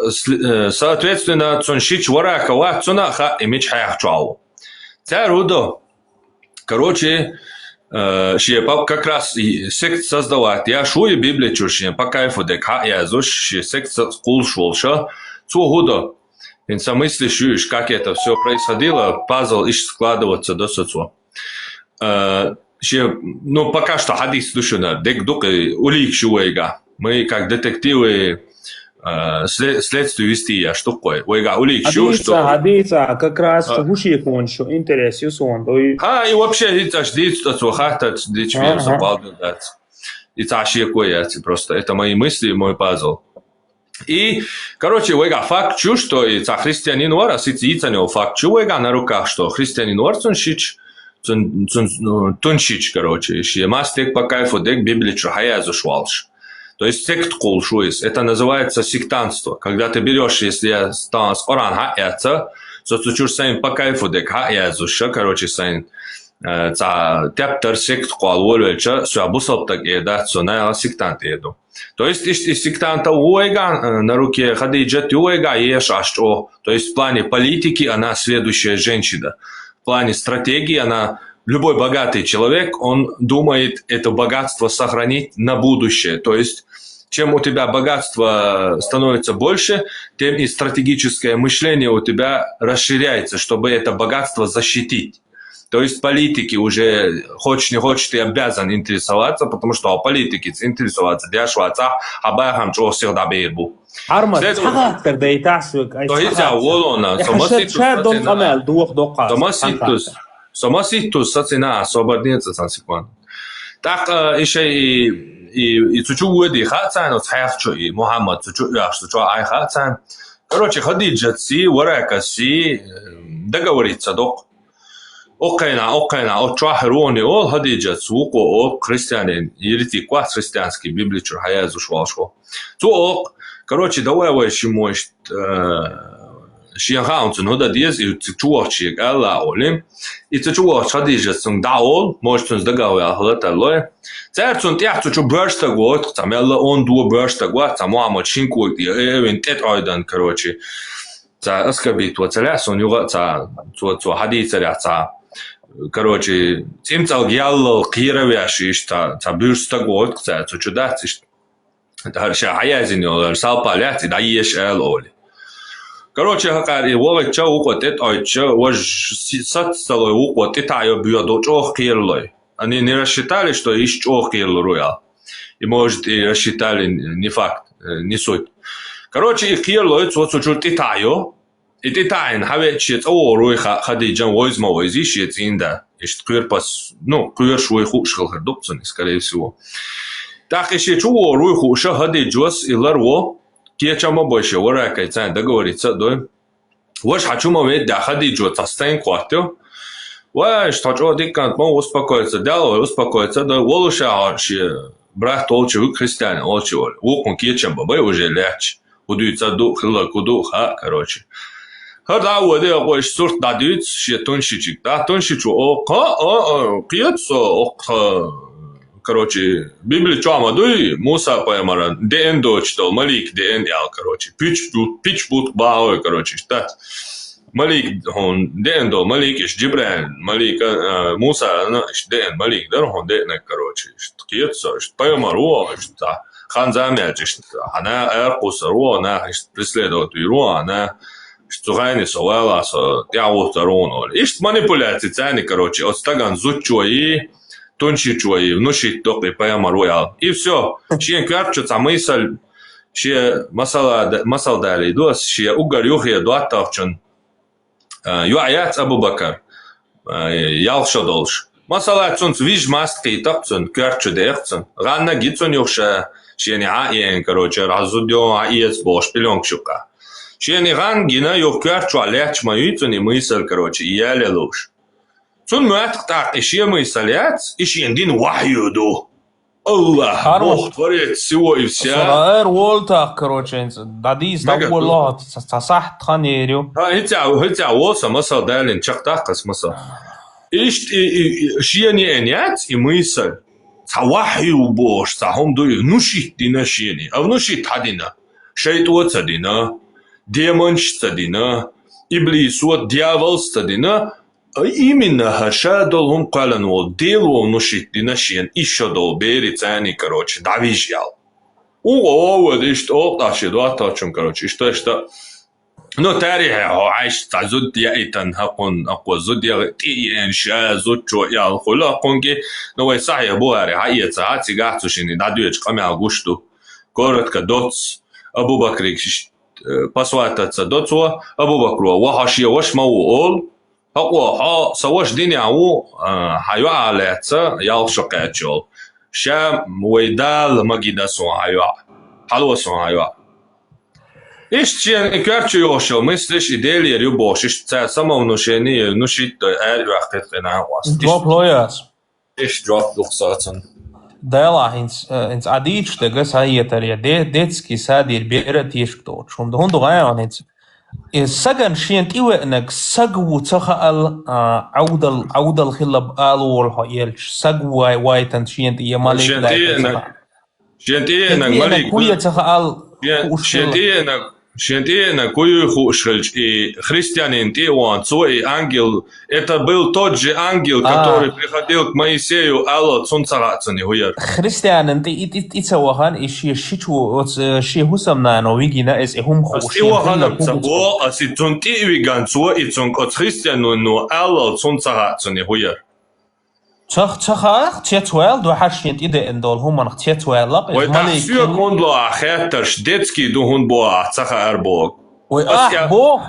Speaker 6: соответственно, цуншич варака ва цунаха и меч хайхчау. Царудо. Короче, шепап как раз сект создавать. Я шуй Библию чушин, по кайфу дека я зуш сект скул шулша. Цугудо. В смысле шуешь, как это все происходило, пазл ищ складываться до соцу. Ну, пока что хадис душина, дек дук улик шуэга. Мы как детективы следствие вести я что такое? Ойга улик что?
Speaker 13: Хадица как раз гуши кончу интересю сон.
Speaker 6: И вообще это ждет что хата дичвер забалдать. И таши кое просто это мои мысли, мой пазл. И короче, ойга факт чу что и за христианин вара сидится не факт чу ойга на руках что христианин варцун шич туншич короче, и мастек по кайфу дек Библию хая зашвалш. То есть сект колшуис, это называется сектантство. Когда ты берешь, если я стал с Коран хаятся, то ты чуешь сайн по кайфу дек хаязуша, короче, сайн за тептер сект колвольвеча, все обусал так и да, все на сектант еду. То есть из сектанта уэга на руке Хадиджа уэга ешь аж что. То есть в плане политики она следующая женщина. В плане стратегии она... Любой богатый человек, он думает это богатство сохранить на будущее. То есть, чем у тебя богатство становится больше, тем и стратегическое мышление у тебя расширяется, чтобы это богатство защитить. То есть, политики уже, хочешь не хочешь, ты обязан интересоваться, потому что о политике интересоваться, дяшваться, абайхам чего всегда бейбу.
Speaker 13: Арма, цахаттер да и тасвик.
Speaker 6: То есть, волона, Самоситус сацина освободится сансикван. Так еще и чуть-чуть уйди хацан, от хайхчу и Мухаммад чуть-чуть яшчу чё ай хацан. Короче, Хадиджа си варака си договорится док. Окейна, от чахрони ол Хадиджа суко ол христианин, ирити квас христианский библичур хаязу швалшо. Цуок, короче, давай шимош Шиянхаунцун хода диез и чуачик алла олим и чуач Хадиджа сун даол можтун сдагавя хлаталой церцун тяхчу чу бёрста год тамелла он ду бёрста год тамама чинку и эвен тет айдан короче за аскабит вот цалясон юга за Хадиджа ца
Speaker 1: короче, цимцал гялл кировяши, что та бюрста год, кстати, что да, харша хаязин, салпалят, да ешь элоли. Короче, хакари, вот что укотет, ой, что, вот сатсталой укотет, а я бьёду чох кирлой. Они не рассчитали, что ищ чох кирлу роял. И, может, и рассчитали, не факт, не суть. Короче, их кирлой, вот что титаю, и титайн, хавечет, о, руй хадиджан, возьма, возищет, инда. Ишь, квирпас, ну, квиршуй хушкал хардупцани, скорее всего. Так, еще чего, руй хуша хадиджос, и ларво, кечама больше, варакай, цань, договориться, да? Ваш хочу мовить, да, хадиджо, цастайн квартю, ваш хочу дикант, мол, успокоиться, дало, успокоиться, да, волуша, брат толчи, вы христиане, олчи, вокон кечам, бабай уже ляч, удуется дух, лакуду, ха, короче. Хада воде ваш сорт дадует, ще тоншичик, да, тоншичу, киецо, короче, Библия чама дуй, Муса поэмара, ДН читал, Малик ДН ял, короче, пич бут баой, короче, штат. Малик, он ДН до, Малик иш Джибран, Малик, Муса, ДН, Малик, да, он ДН, короче, киецо, поэмару, что ханзамя, она эркуса, она преследует иру, она что гайни совала, со тяут роно. Ишь манипуляции цены, короче, от стаган зучуи, тончичуи, внушить только поэма роял. И все. Ще кварчуца мысль, ще масал дали, дос, ще угарюхе дуатавчен. Юаят Абу Бакр. Ялша долж. Масала цунц виж маски такцун, кварчу дехцун. Ранна гицун юша, ще не аен, короче, разудё аец бош пилёнг шука. Ще ган гина ё кварчу аляч маюцун и мысль, короче, яле луш. Цун муатк так, ишье мысляц, ишье дин вахюду. Аллах, Бог творец всего и вся.
Speaker 3: Сараэр волтах, короче, дадис дабулат, сасах тханерю.
Speaker 1: Хитя волса масал далин, чактах кас масал. Ишье не энять и мысль. Цавахю бош, цахом дуй, внушить дина шьени, а внушить хадина. Шейтуа цадина. Демон стадина, иблисуа дьявол стадина, именно хаша долгом каланвол, дело нушит динашен, еще дол бери цани, короче, давижял. Вот и что, таши, дуатачем, короче, что. Но тарихе, айш, зуд яитан, хакон, зуд яитан, ша, зуд чо, ял, хула, конги, но вай сахи буари, хайеца, хаци гахцушини, дадуеч, камял гушту, коротко, доц, Абу Бакрик, посвататься до цо Абу Бакру, вахашия ваш мау ол, хаква саваш диняу хайва алеца ял шакачол, ша вайдал магида сон хайва, халва сон хайва. Ишчен кварчу йошел, мыслишь идея рюбош, ишчен самовнушение, внушить эрвахтет генауас.
Speaker 3: Drop lawyers.
Speaker 1: Иш drop luxatsen.
Speaker 3: Dēlā hins adīč te gas aiet arī detski sādi ir biera tiešktot. Šum da hundu gājām hins. Sagan šient iwe'nek sagwu tsaha al awdal khilab alu wal hayelch. Sagwu waitan šient iya malik.
Speaker 1: Šient iye'nek malik.
Speaker 3: Kuya tsaha al
Speaker 1: Шент на кою хушельч и христианин Тиуан, свой ангел, это был тот же ангел, который приходил к Моисею, Алла Цунцарацани хуяр.
Speaker 3: Христианин итсавахан и ши хусамнано вигина эс хум хуш.
Speaker 1: Астиваханам цабо, аси цунти виган цуа и цунк от христиану но Алла Цунцарацани хуяр.
Speaker 3: تخ تيتوال دو حشيت إذا إندول هم من تيتوال لق
Speaker 1: وتحسيو كوندلو أخاترش ديتسكي دو هون بوا تخ أربوك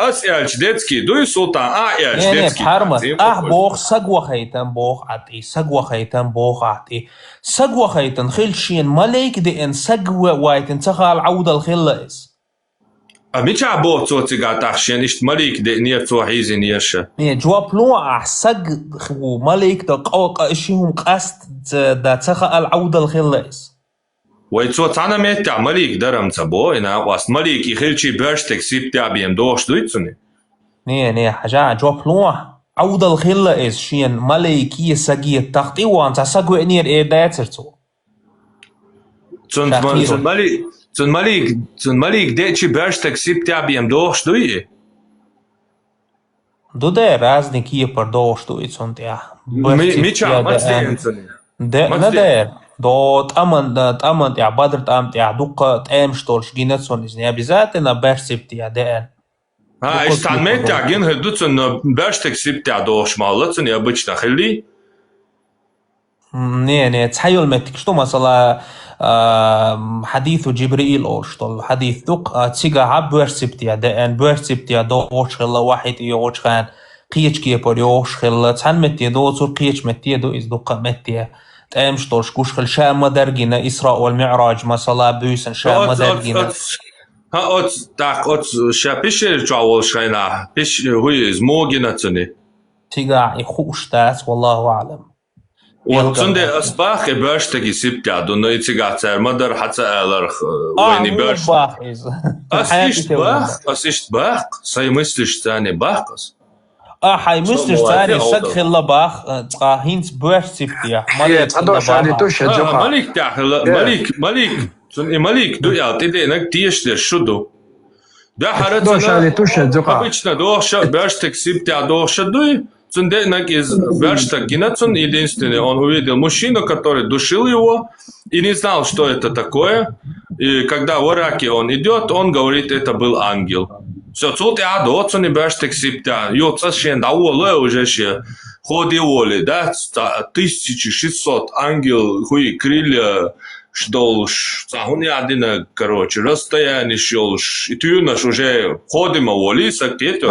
Speaker 1: أسألش ديتسكي دو يسلطان أعيش ديتسكي
Speaker 3: بوخ سقوة خيتن بوخ عطي سقوة خيتن بوخ عطي سقوة خيتن خلشين ملك دي إن سقوة وايتن تخال عودة الخلاص
Speaker 1: مش عبوه صوتي قاعد تحشين إشت ملك دي نير توحيزي نيرشة
Speaker 3: جواب لو سق وملك دا قوق إشيهم قاست دا تخال عودة الخلاص
Speaker 1: ويتصوت أنا ميتع ملك درم تبو إنا واست ملك يخلشي برشتك سيبتع بيم دوش دويتسوني
Speaker 3: نيه حاجة جواب لو عودة الخلاص شين ملكية سقية تغطي وانت سقوة نير إيه داترتو
Speaker 1: Цун Малик дечи берштек сиптя бием дох штуи.
Speaker 3: ده разные кипр до что и сон тя.
Speaker 6: ميشا ما تسينسني
Speaker 3: ده ندير دو تأمن يا بدر تأمن يا دوق تأمشتولش جينات سون إزني بذات أنا برسبت يا ده
Speaker 6: استعملت عجين هدوت إنه برشتك سبت عدوش مالتن يا بتشنا خلي
Speaker 3: не تحيل متك شتو مثلا حديث جبريل أو شتو حديث دوق تيجا عب برسبت يا ده أن برسبت يا دوش خلا واحد يوش خان قيش كيبر يوش خلا تحن متي دو صور قيش متي دو إز دوق متي تأمشتولش كوش خل شام مدرجنا إسراء والمعراج مثلا بيسن شام مدرجنا
Speaker 6: ها так شابيش جاول شينا بيش هو زموجنا تني
Speaker 3: تيجا يخوش تاس والله أعلم
Speaker 6: وتندي أصباح برشتك سبت عدو نو يتيجا تر مدر حتى ألر ويني برش أسيشت باخ سيمستش تاني باخس
Speaker 3: حي مستر ثاني صدق خلا باخ هينت برش سبتيا
Speaker 6: ملك تاخل ملك ملك دويا تدي انك تيشتر شدو ده حرتنا обычно доша берштек сиптя доша дуй цунде инак из берштек гинацун единственный он увидел мужчину который душил его и не знал что это такое и когда в Ираке он идет он говорит это был ангел все тут я до цуни берштек сиптя юца шен даволо уже ще ходили да 1600 ангел хуй крылья Шдолш, загони один, короче, расстояние шелш. И ты наш уже ходим волей, сакет.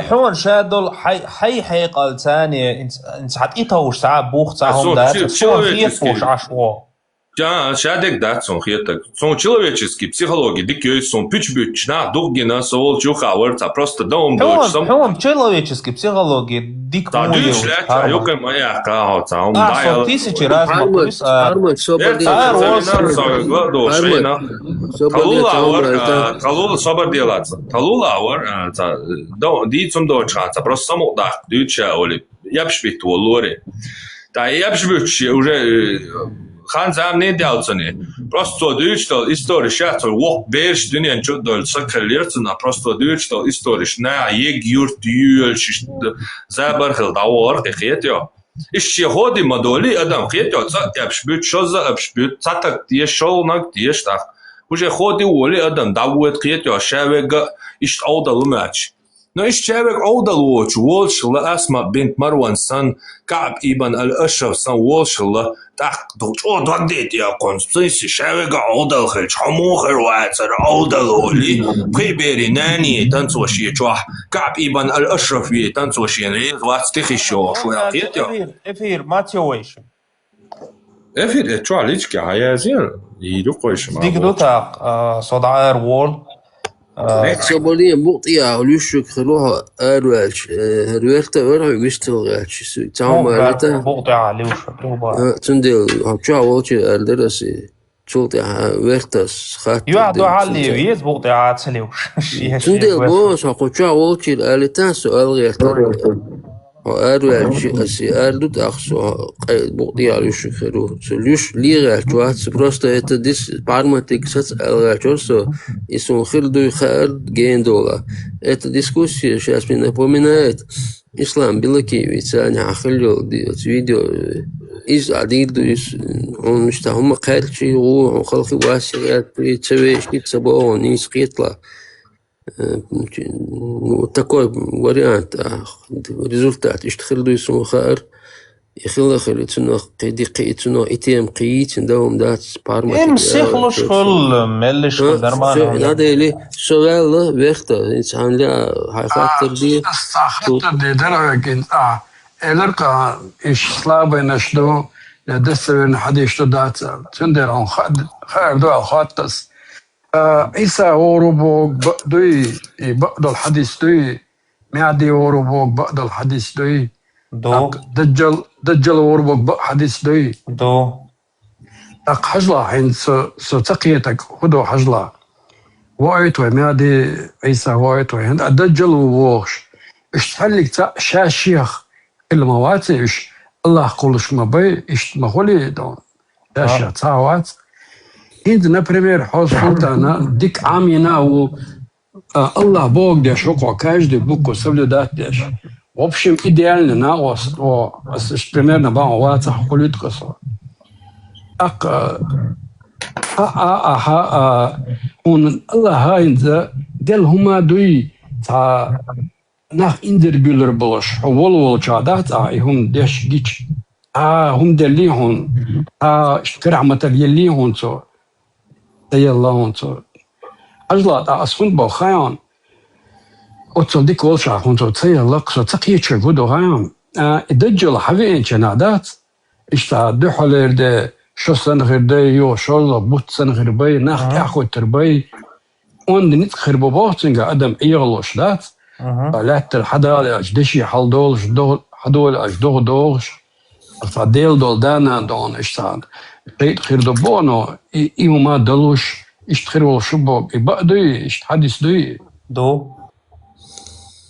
Speaker 3: حون شادول حي قال ثاني انت حقيقة ساعة بوخ ساعة ده شو خيفوش عشوا.
Speaker 6: Да, шадек да, сон хетак. Сон человеческий психологии, дикий сон пич-бич, на дугина, совол чухауэрца, просто дом дочь.
Speaker 3: Хом человеческий психологии, дик
Speaker 6: мой. Да, дюш лять, а юка моя кахоца, он даял.
Speaker 3: 1000 раз макус.
Speaker 6: Талула собор делаться. Талула ауэр, дицум дочаца, просто само да, дюча оли. Я бшвит волоре. Да, я бшвит уже خان زام نيدالتني просто digital история сейчас вот берешь днен чудо сакралерцена просто digital история на егюрт юльш забархил давор хетё ищи ходи модули адам хетёябшбют что за абшбют так ешол наг ештах уже ходи воли адам давует хетё шавега иш алдал матч Но из человек отдал watch волшила Асма бинт Марван сан Каб ибн аль-Ашраф сан волшила так о дадит я конституции человека отдал хэл чому хэрвайцер отдал ли прибери нани танцующие чуа Каб ибн аль-Ашраф ви танцующие ли 20 еще что я
Speaker 3: эфир мотивation
Speaker 6: эфир чуа лички хаязин и рукойш ма
Speaker 3: дигдота صدعار وول
Speaker 5: صبرية مقطية وليشك خلوها أروالش هروالتا ورعي ويستلغالش تعام أرتا
Speaker 3: مقطية ليوش
Speaker 5: تندل هبشا والشي أردرسي تولتي ويرتاس خات
Speaker 3: يوعدو علي ويز مقطية تليوش
Speaker 5: تندل بوس هقوشا والشي الألتان سؤال غير أروالش أسي أردوت أخصو مقطية ليوش خلوه ليوش ليغال جوات просто это дис парматик сац алгачосо и сон хилду хар гендола эта дискуссия сейчас мне напоминает ислам белокевич они ахилл видео из адиду из он что هم قالشي هو خلق واسعات بتسويش كتسبو نيس قيطلا вот такой вариант результат اشتخلدو يسمو خار يخلى خليتنا قيدي قيتنا إتيم قيت نداوم دات بارما
Speaker 3: مسيخلوش خل ملش خل درمان
Speaker 5: هذا اللي سؤال وقتا إنسان لا خاطر دي
Speaker 11: خاطر دي درجة إلرقا إيش صلابة نشدو لدستوين حديش دات تندر عن خير دو خاطس إيسا أوروبوك بقدوي بقدو الحديث دوي معدي أوروبوك بقدو الحديث دوي
Speaker 3: دو
Speaker 11: دجل أوروبوك بق حديث دوي
Speaker 3: دو
Speaker 11: أق حجلة حين سو تقيتك خدو حجلة وقيتوي معدي إيسا وقيتوي هند دجل ووغش إش تحلق شاشيخ المواتي إش الله قولش ما بي إش مخولي دون شاشيخ تاوات إنت например حوز فلتانا ديك عامينا Allah Bog деш около каждый букву соблюдать деш. В общем, идеально на вас, примерно вам ваца хулит косо. Так, он Allah هاينزا دل هما دوي تا nach Inderbüller bosch, wol chadats هم دش گیچ هم دلی هون کرامت یلی هون تو دیالله هون تو اجلا اسفند با خیان اتول دیک ول شاه هون تو دیالله کس تقیه چه گودو خیان ادجل حوی انچنادات اشتا دو حلرده شو سن غرده یو شو بوت سن غربه نخ اخو تربه اون دنیت خربو باستنگا ادم ایغلوش دات لات الحدا اجدشي حلدولش دول حدول اجدوغ فديل دول دانا دون اشتان قيد خير دبونو ايو ما دلوش اشتخيرو شبو يبقدوي اشتحدث دو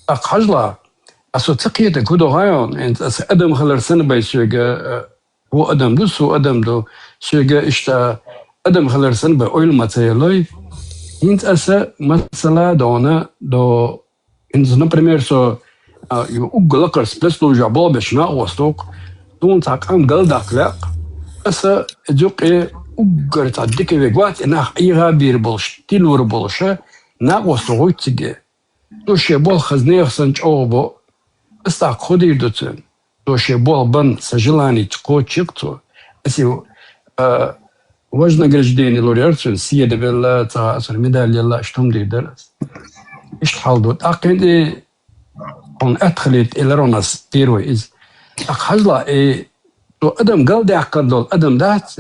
Speaker 11: اق حجلا اسو تقيت كودو غايون انت اس ادم خلر سنة باي سوغا هو ادم دو سو ادم دو سوغا اشتا ادم خلر سنة باي اويل ماتيلوي انت اسا مثلا دونا دو انت например سو уголакар сплеслу жабо бешна وستوق دون تاقام قلدك لا اسا جوقي ugar تعديك بيقوات انها ايغا بيربلش تيلور بلشه ناقوس رويتجي دوشي بول خزنيخ سنچوبو استا خودي دوتن دوشي بول بن سجلاني تقو چيقتو اسي вознаграждение лауреатов سيادة بالله تعالى ميدالية الله اشتم دي درس اشتحال دوت اقيدي on ادخلت الى روناس بيروي از اخزلا تو ادم قال دي اقدل ادم دات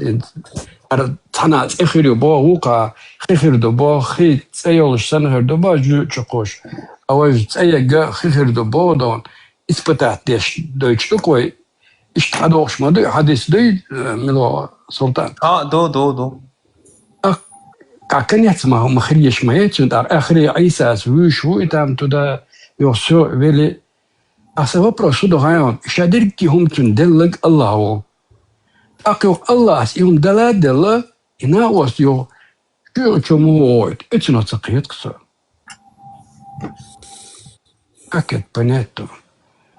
Speaker 11: تنات اخيرو بو وقع خير دو بو خي تسيولش سنهر دو با جو چقوش اوج تسيغا خير دو بو دون испытать ديش دويتش تقوي اشتحدوش ما دو حديث دي ملو سلطان
Speaker 3: دو
Speaker 11: كان يسمع مخريش ما يتشد اخري عيسى وشو اتام تدا يوسو ويلي اسبا بروسو دو هايون شادركي هم تندلق الله اكو الله يوم دلا انا وسيو شو چموت اتنا تقيت كسو اكيد بنيتو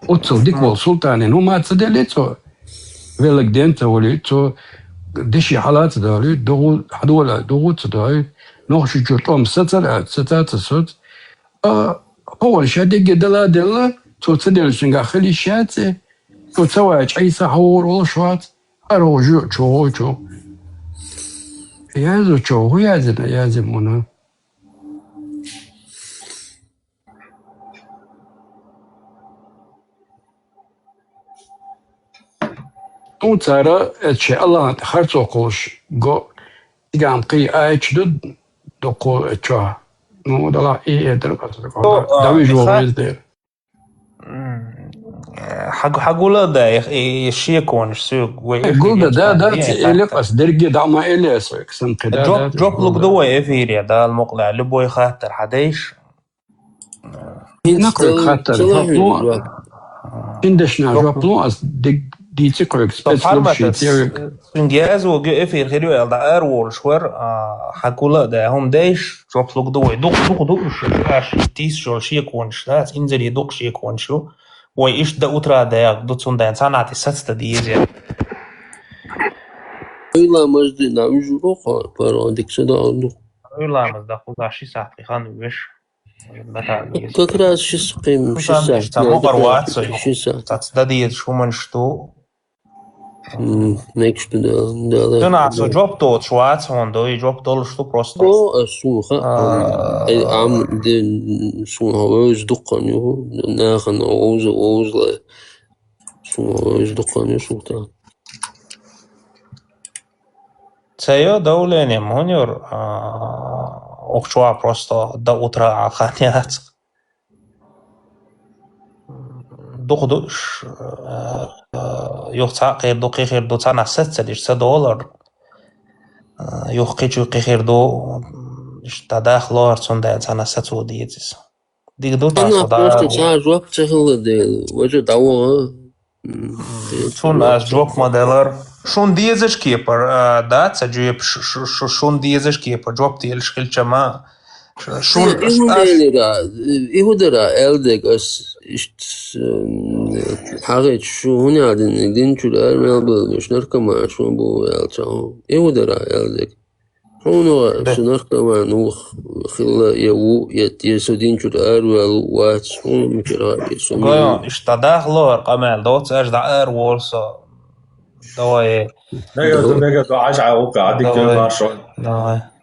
Speaker 11: وتصل ديك والسلطان وما تصدلتو ويلك دينتا وليتو دشي حالات داري دوغوت داري نوخش جوتوم ستات سوت هو شادي دلا تو تدل شنغا خلي شاتي تو تواج عيسى حور ولا شوات ارو جو يازو جو يازمونا اون تارا اتشي الله خرطو قوش جو تيغام قي ايش دوكو اتشوا نو دلا ايه درقص داوي جو ويزدير
Speaker 3: حقولا دا يشيكون سوق
Speaker 11: قول دا إليقس درجي دعما إليس يكسن قدادات
Speaker 3: دروب لوك دوا إفيريا دا المقلع لبوي خاطر حديش
Speaker 11: نقرأ خاطر إندشنا جوبلو أس دي تقرأ سبيسلوب شيتيرك
Speaker 3: إنجاز وجو إفير خيرو يلدا أرول شور حقولا دا هم دايش دروب لوك دوا دوق تيس شو شيكون شلات إنزل يدوق شيكون شو وإيش دا أترا دايق دوتون دا إنسان عاتي ستة ديزي
Speaker 5: إلا مجدي نعمجو روخا بارا عندك سنة عنو
Speaker 3: إلا مجدي خوضا شي ساعتي خانو ويش
Speaker 5: كاكراس شس قيم شس ساعت
Speaker 3: مقر واتسو تاц دا ديز شو منشتو
Speaker 5: نيكشتو دا
Speaker 3: تنعسو جوب توت شوات هوندو يجوب دولشتو بروستو
Speaker 5: السوخة عم دين سوها ويش دقانيو ناخن اوز لا سوها ويش دقانيو سوتا
Speaker 3: تسيو دولين يمونيور اوكشوا بروستو دا утра عخانيات دوخدوش يوختا قير دو قير دو تانا $7 يوخيجو قير دو تداخلور توندا تانا $7 ديتس ديك دو
Speaker 5: أنا بروستو تاع جواب تهل دي وجه دعوة
Speaker 3: شون از جواب موديلر شون ديزش كيبر دا تجيب شون ديزش كيبر جواب ديال شكل جما Šun
Speaker 5: ihudera eldek as ist حاجة شو هني عادين دين شو الأرمي مش نركب مع شو بو يالتاو ihudera eldek هونو شو نركب مع نوخ خلا يو يسودين شو الأرمي وات هونو مكرا بيسومي
Speaker 3: Gojo, šta dahlor qamel dots až da wolso. Давай.
Speaker 1: Nega to 10 عشرة وقع عندك ما شاء الله.
Speaker 3: Давай.